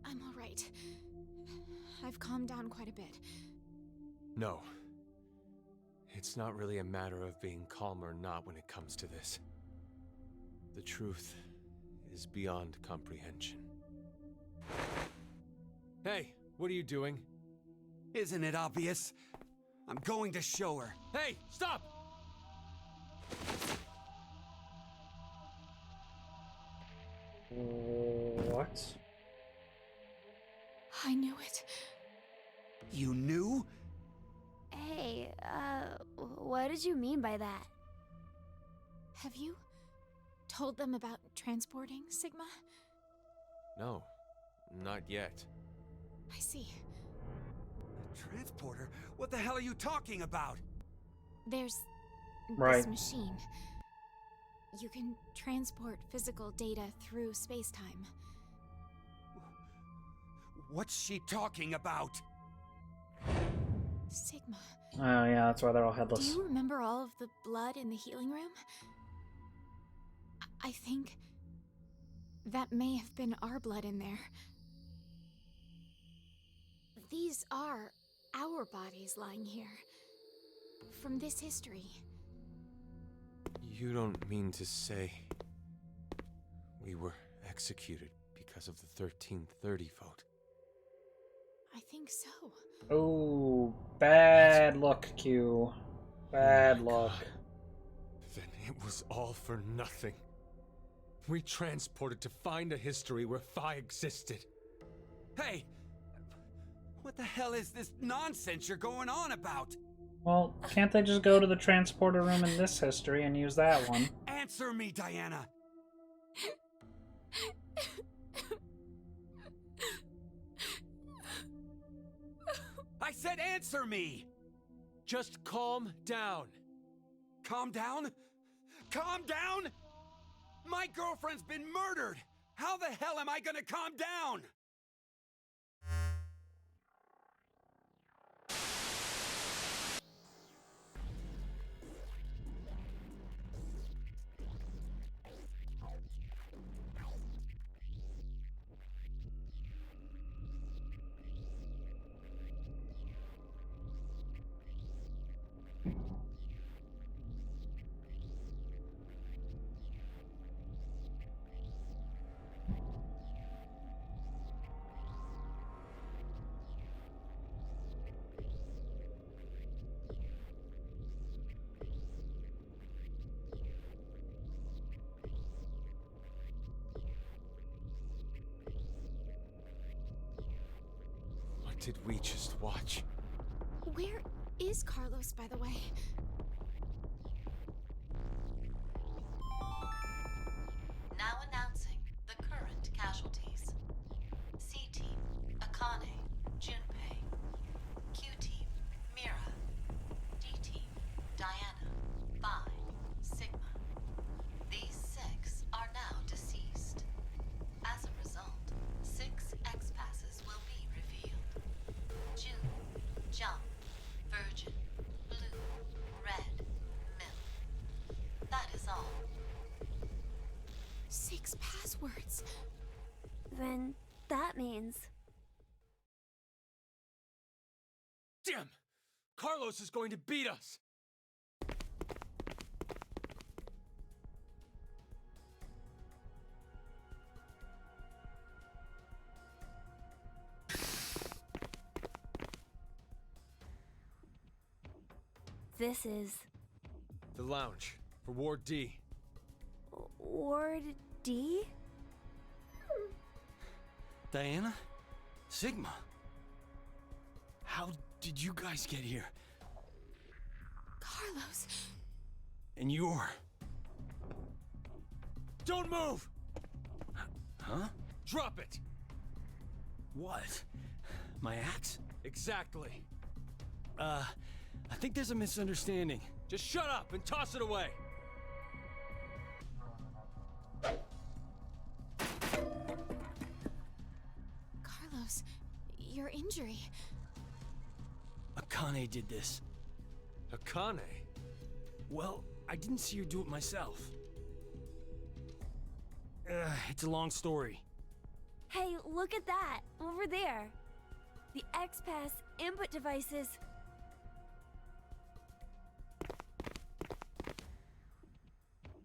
B: I'm alright. I've calmed down quite a bit.
C: No. It's not really a matter of being calm or not when it comes to this. The truth is beyond comprehension. Hey, what are you doing?
M: Isn't it obvious? I'm going to show her.
C: Hey, stop!
A: What?
B: I knew it.
M: You knew?
F: Hey, what did you mean by that?
B: Have you told them about transporting Sigma?
C: No, not yet.
B: I see.
M: Transporter? What the hell are you talking about?
B: There's
A: Right.
B: this machine. You can transport physical data through space-time.
M: What's she talking about?
B: Sigma.
A: Oh yeah, that's why they're all
B: Do
A: headless.
B: you remember all of the blood in the healing room? I think that may have been our blood in there. These are our bodies lying here. From this history.
C: You don't mean to say we were executed because of the 1330 vote?
B: I think so.
A: Oh, bad luck, Q. Bad luck.
C: Then it was all for nothing. We transported to find a history where Phi existed.
M: Hey! What the hell is this nonsense you're going on about?
A: Well, can't they just go to the transporter room in this history and use that one?
M: Answer me, Diana! I said answer me!
C: Just calm down.
M: Calm down? Calm down? My girlfriend's been murdered! How the hell am I gonna calm down?
C: What did we just watch?
B: Where is Carlos, by the way?
E: Now announcing the current casualties. C-Team, Akane, Junpei. Q-Team, Mira. D-Team, Diana, Phi, Sigma. These 6 are now deceased. As a result, 6 X-Passes will be revealed. June, Jump, Virgin, Blue, Red, Milk. That is all.
B: 6 passwords.
F: Then that means...
C: Damn! Carlos is going to beat us!
F: This is...
C: The lounge, for Ward D.
F: Ward D?
K: Diana? Sigma? How did you guys get here?
B: Carlos.
K: And you're...
C: Don't move!
K: Huh?
C: Drop it!
K: What? My axe?
C: Exactly.
K: I think there's a misunderstanding.
C: Just shut up and toss it away!
B: Carlos, your injury.
K: Akane did this.
C: Akane?
K: Well, I didn't see her do it myself. It's a long story.
F: Hey, look at that! Over there! The X-Pass input devices...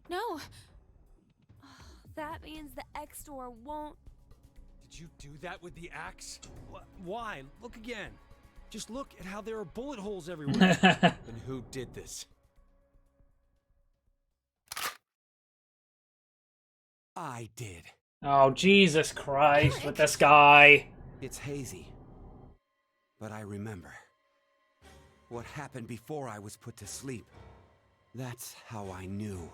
B: No!
F: That means the X-Door won't...
C: Did you do that with the axe?
K: Why? Look again. Just look at how there are bullet holes everywhere.
C: And who did this?
M: I did.
A: Oh, Jesus Christ, with this guy.
M: It's hazy. But I remember. What happened before I was put to sleep. That's how I knew.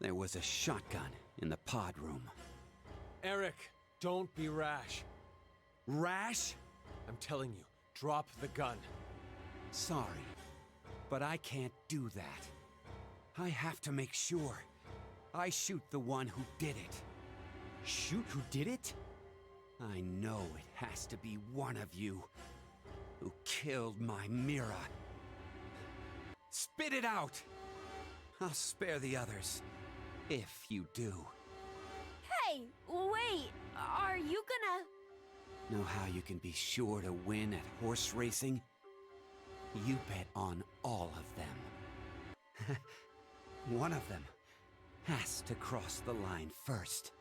M: There was a shotgun in the pod room.
C: Eric, don't be rash.
M: Rash?
C: I'm telling you, drop the gun.
M: Sorry, but I can't do that. I have to make sure I shoot the one who did it.
K: Shoot who did it?
M: I know it has to be one of you who killed my Mira. Spit it out! I'll spare the others, if you do.
F: Hey, wait! Are you gonna...
M: Know how you can be sure to win at horse racing? You bet on all of them. One of them has to cross the line first.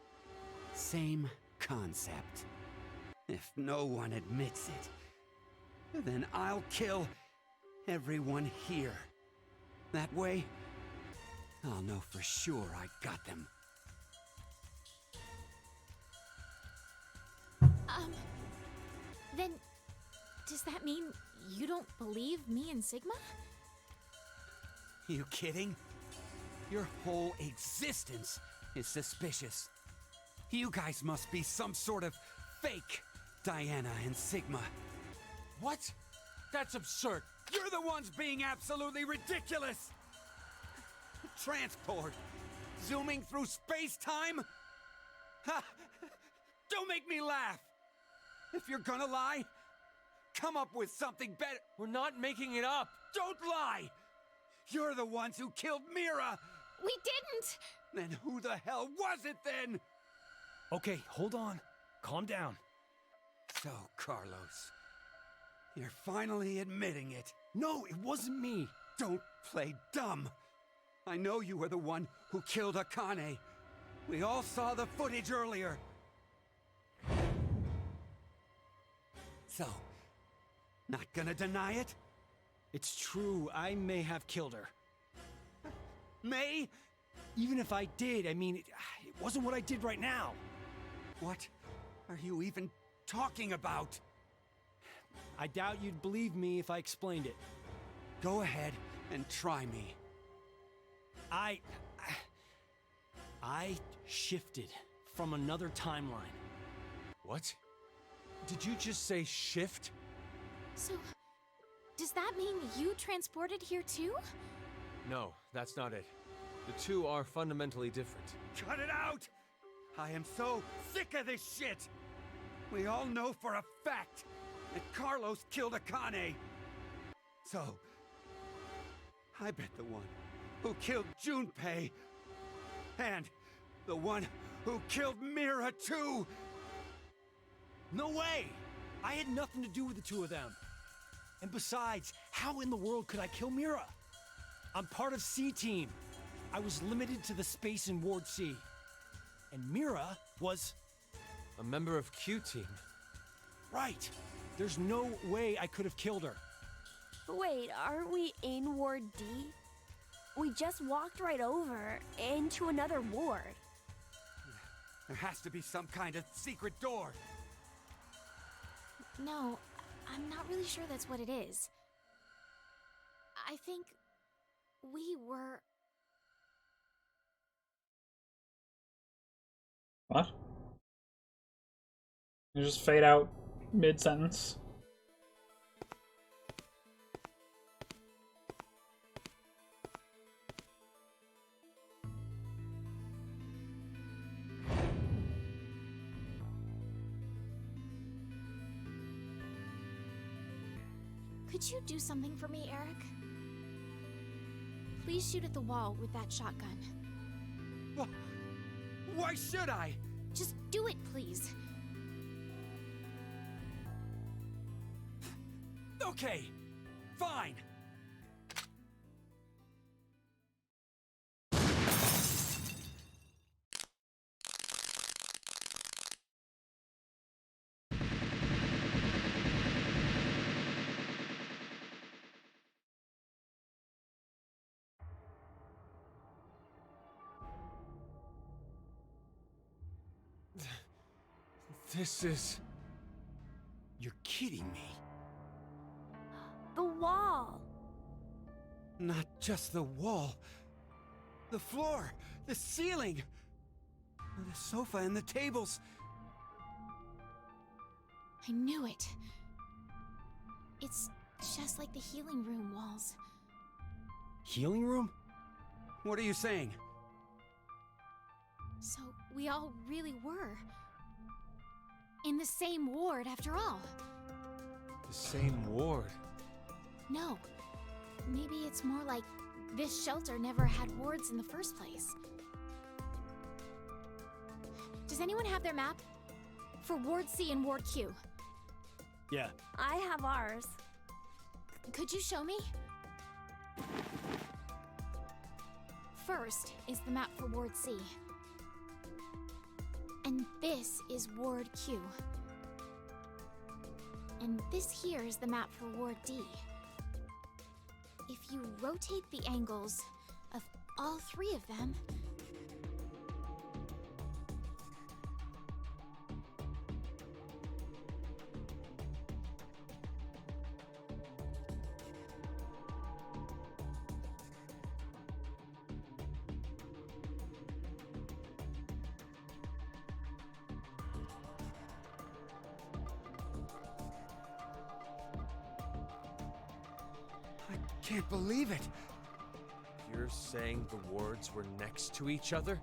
M: Same concept. If no one admits it, then I'll kill everyone here. That way, I'll know for sure I got them.
B: Then, does that mean you don't believe me and Sigma?
M: You kidding? Your whole existence is suspicious. You guys must be some sort of fake Diana and Sigma.
C: What? That's absurd.
M: You're the ones being absolutely ridiculous! Transport? Zooming through space-time? Ha! Don't make me laugh! If you're gonna lie, come up with something better.
C: We're not making it up.
M: Don't lie! You're the ones who killed Mira!
B: We didn't!
M: Then who the hell was it then?
K: Okay, hold on. Calm down.
M: So, Carlos, you're finally admitting it.
K: No, it wasn't me.
M: Don't play dumb. I know you were the one who killed Akane. We all saw the footage earlier. So, not gonna deny it?
K: It's true, I may have killed her.
M: May?
K: Even if I did, I mean, it wasn't what I did right now.
M: What are you even talking about?
K: I doubt you'd believe me if I explained it.
M: Go ahead and try me.
K: I shifted from another timeline.
C: What? Did you just say shift?
B: So, does that mean you transported here too?
C: No, that's not it. The two are fundamentally different.
M: Cut it out! I am so sick of this shit! We all know for a fact that Carlos killed Akane. So, I bet the one who killed Junpei and the one who killed Mira too.
K: No way! I had nothing to do with the two of them. And besides, how in the world could I kill Mira? I'm part of C-Team. I was limited to the space in Ward C. And Mira was...
C: a member of Q-Team.
K: Right. There's no way I could have killed her.
F: Wait, aren't we in Ward D? We just walked right over into another ward.
M: There has to be some kind of secret door.
B: No, I'm not really sure that's what it is. I think we were...
A: What? You just fade out mid-sentence.
B: Could you do something for me, Eric? Please shoot at the wall with that shotgun.
M: Why should I?
B: Just do it, please.
M: Okay, fine.
C: This is...
K: You're kidding me.
F: The wall!
M: Not just the wall. The floor, the ceiling, the sofa and the tables.
B: I knew it. It's just like the healing room walls.
K: Healing room?
M: What are you saying?
B: So we all really were in the same ward after all.
C: the same ward.
B: No. Maybe it's more like this shelter never had wards in the first place. Does anyone have their map? For Ward C and Ward Q.
K: Yeah.
F: I have ours.
B: Could you show me? First is the map for Ward C. And this is Ward Q. And this here is the map for Ward D. If you rotate the angles of all three of them...
M: Can't believe it!
C: You're saying the wards were next to each other?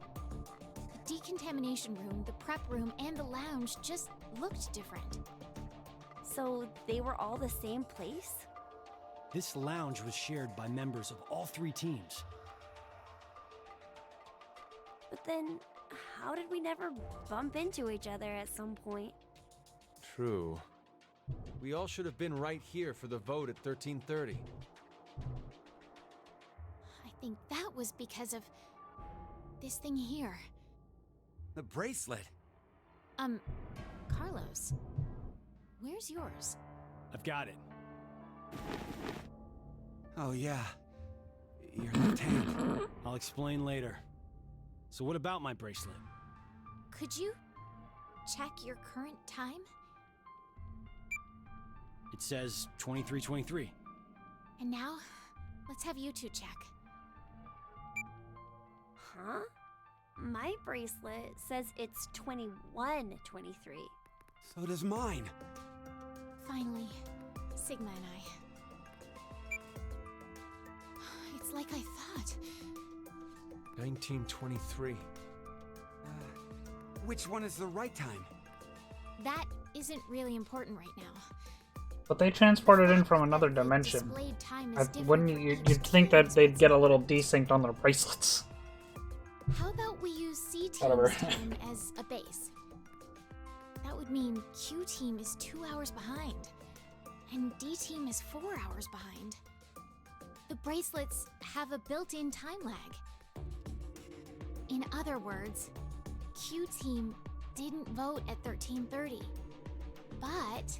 B: The decontamination room, the prep room, and the lounge just looked different.
F: So they were all the same place?
K: This lounge was shared by members of all three teams.
F: But then, how did we never bump into each other at some point?
C: True. We all should have been right here for the vote at 1330.
B: I think that was because of this thing here.
M: The bracelet.
B: Carlos, where's yours?
K: I've got it.
M: Oh yeah, your left hand.
K: I'll explain later. So what about my bracelet?
B: Could you check your current time?
K: It says 23:23.
B: And now, let's have you two check.
F: Huh? My bracelet says it's 21:23.
M: So does mine.
B: Finally, Sigma and I. It's like I thought.
C: 1923.
M: Which one is the right time?
B: That isn't really important right now.
A: But they transported in from another dimension.
B: Displayed time is different
A: Wouldn't
B: from
A: you'd
B: each
A: think that
B: team's
A: they'd get a little desynced on their bracelets.
B: How about we use C
A: Whatever.
B: team's time as a base? That would mean Q team is 2 hours behind, and D team is 4 hours behind. The bracelets have a built-in time lag. In other words, Q team didn't vote at 1330, but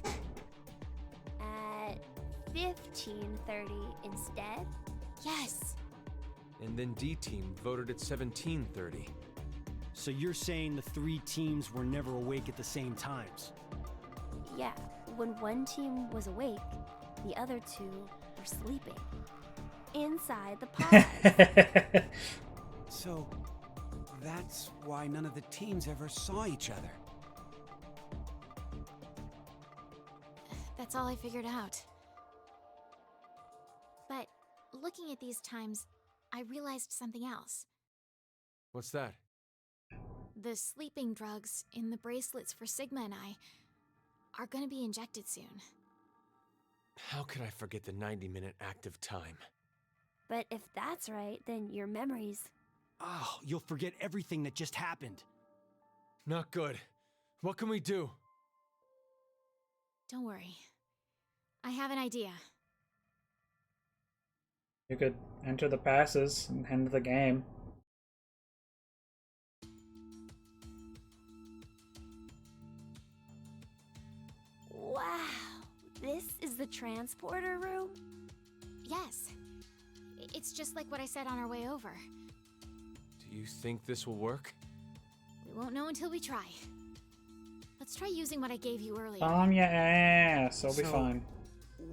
F: At 15:30 instead?
B: yes.
C: And then D team voted at 1730.
K: So you're saying the three teams were never awake at the same times?
F: Yeah, when one team was awake, the other two were sleeping. Inside the pod.
M: So, that's why none of the teams ever saw each other.
B: That's all I figured out. But looking at these times, I realized something else.
C: What's that?
B: The sleeping drugs in the bracelets for Sigma and I are gonna be injected soon.
C: How could I forget the 90-minute active time?
F: But if that's right, then your memories...
K: Oh, you'll forget everything that just happened.
C: Not good. What can we do?
B: Don't worry. I have an idea.
A: You could enter the passes and end the game.
F: Wow! This is the transporter room?
B: Yes. It's just like what I said on our way over.
C: Do you think this will work?
B: We won't know until we try. Let's try using what I gave you earlier.
A: Your ass. It'll be fine.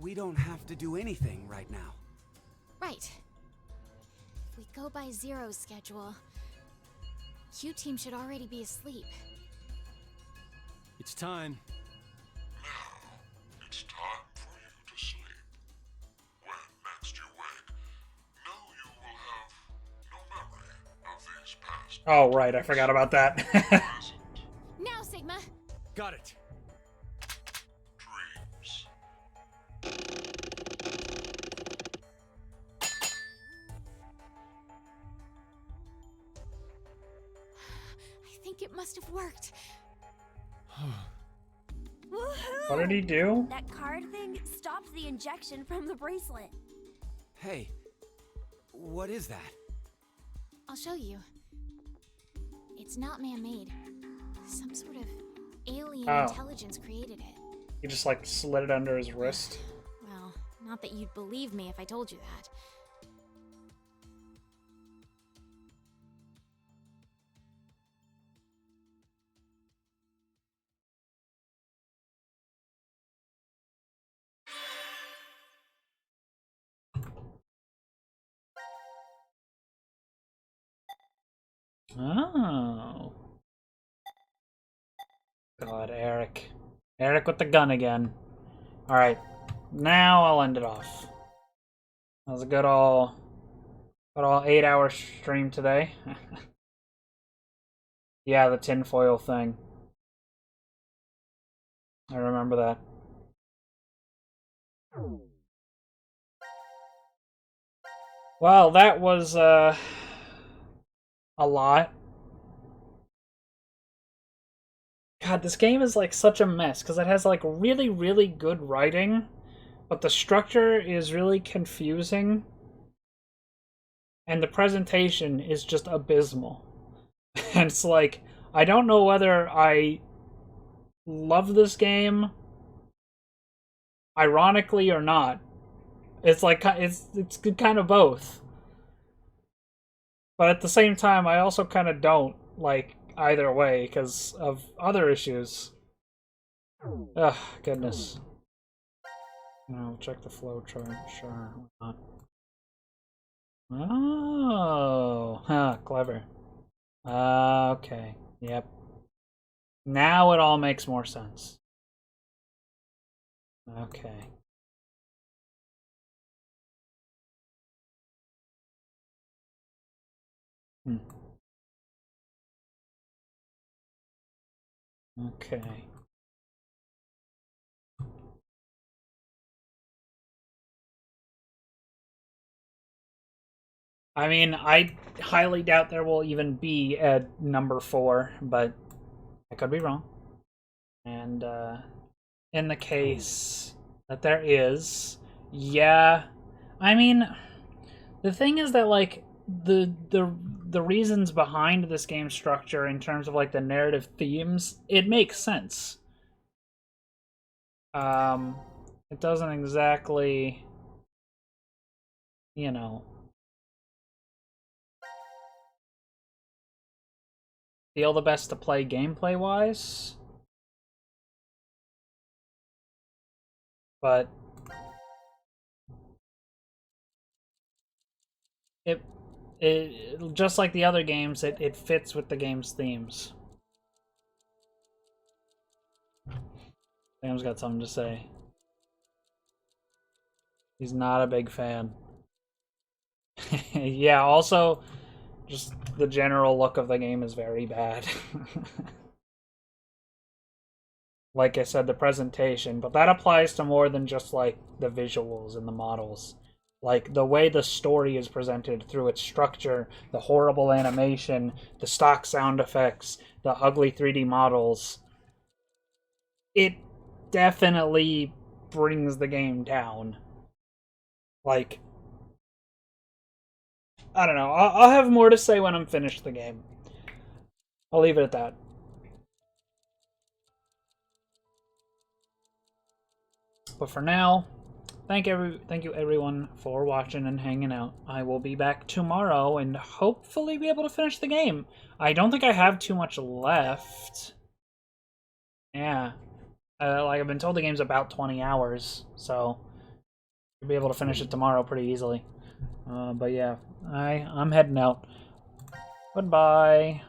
M: We don't have to do anything right now.
B: Right. If we go by Zero's schedule, Q-Team should already be asleep.
K: It's time.
D: Now, it's time for you to sleep. When next you wake, know you will have no memory of these past.
A: Oh, right. I forgot about that.
B: Now, Sigma!
K: Got it.
D: Dreams.
B: I think it must have worked.
F: Woohoo!
A: What did he do?
F: That card thing stopped the injection from the bracelet.
M: Hey, what is that?
B: I'll show you. It's not man-made. Some sort of alien intelligence created it.
A: He just like slid it under his wrist.
B: Well, not that you'd believe me if I told you that.
A: Oh. God, Eric. Eric with the gun again. Alright. Now I'll end it off. That was a good all 8-hour stream today. Yeah, the tinfoil thing. I remember that. Well, that was a lot. God, this game is like such a mess because it has like really, really good writing, but the structure is really confusing, and the presentation is just abysmal. And it's like, I don't know whether I love this game ironically or not. It's like, it's kind of both. But at the same time, I also kind of don't like either way because of other issues. Ugh, goodness. Now check the flow chart. Sure, why not? Oh, huh, clever. Okay, yep. Now it all makes more sense. Okay. Okay. I mean, I highly doubt there will even be a number 4, but I could be wrong. And in the case that there is, yeah, I mean, the thing is that like the reasons behind this game structure in terms of like the narrative themes, it makes sense. It doesn't exactly, you know, feel the best to play gameplay wise, but it just like the other games, it fits with the game's themes. Sam's got something to say. He's not a big fan. Yeah, also, just the general look of the game is very bad. Like I said, the presentation, but that applies to more than just like the visuals and the models. Like the way the story is presented through its structure, the horrible animation, the stock sound effects, the ugly 3D models. It definitely brings the game down. Like, I don't know. I'll have more to say when I'm finished the game. I'll leave it at that. But for now, thank you everyone for watching and hanging out. I will be back tomorrow and hopefully be able to finish the game. I don't think I have too much left. Yeah. Like, I've been told the game's about 20 hours, so you'll be able to finish it tomorrow pretty easily. But yeah, I'm heading out. Goodbye.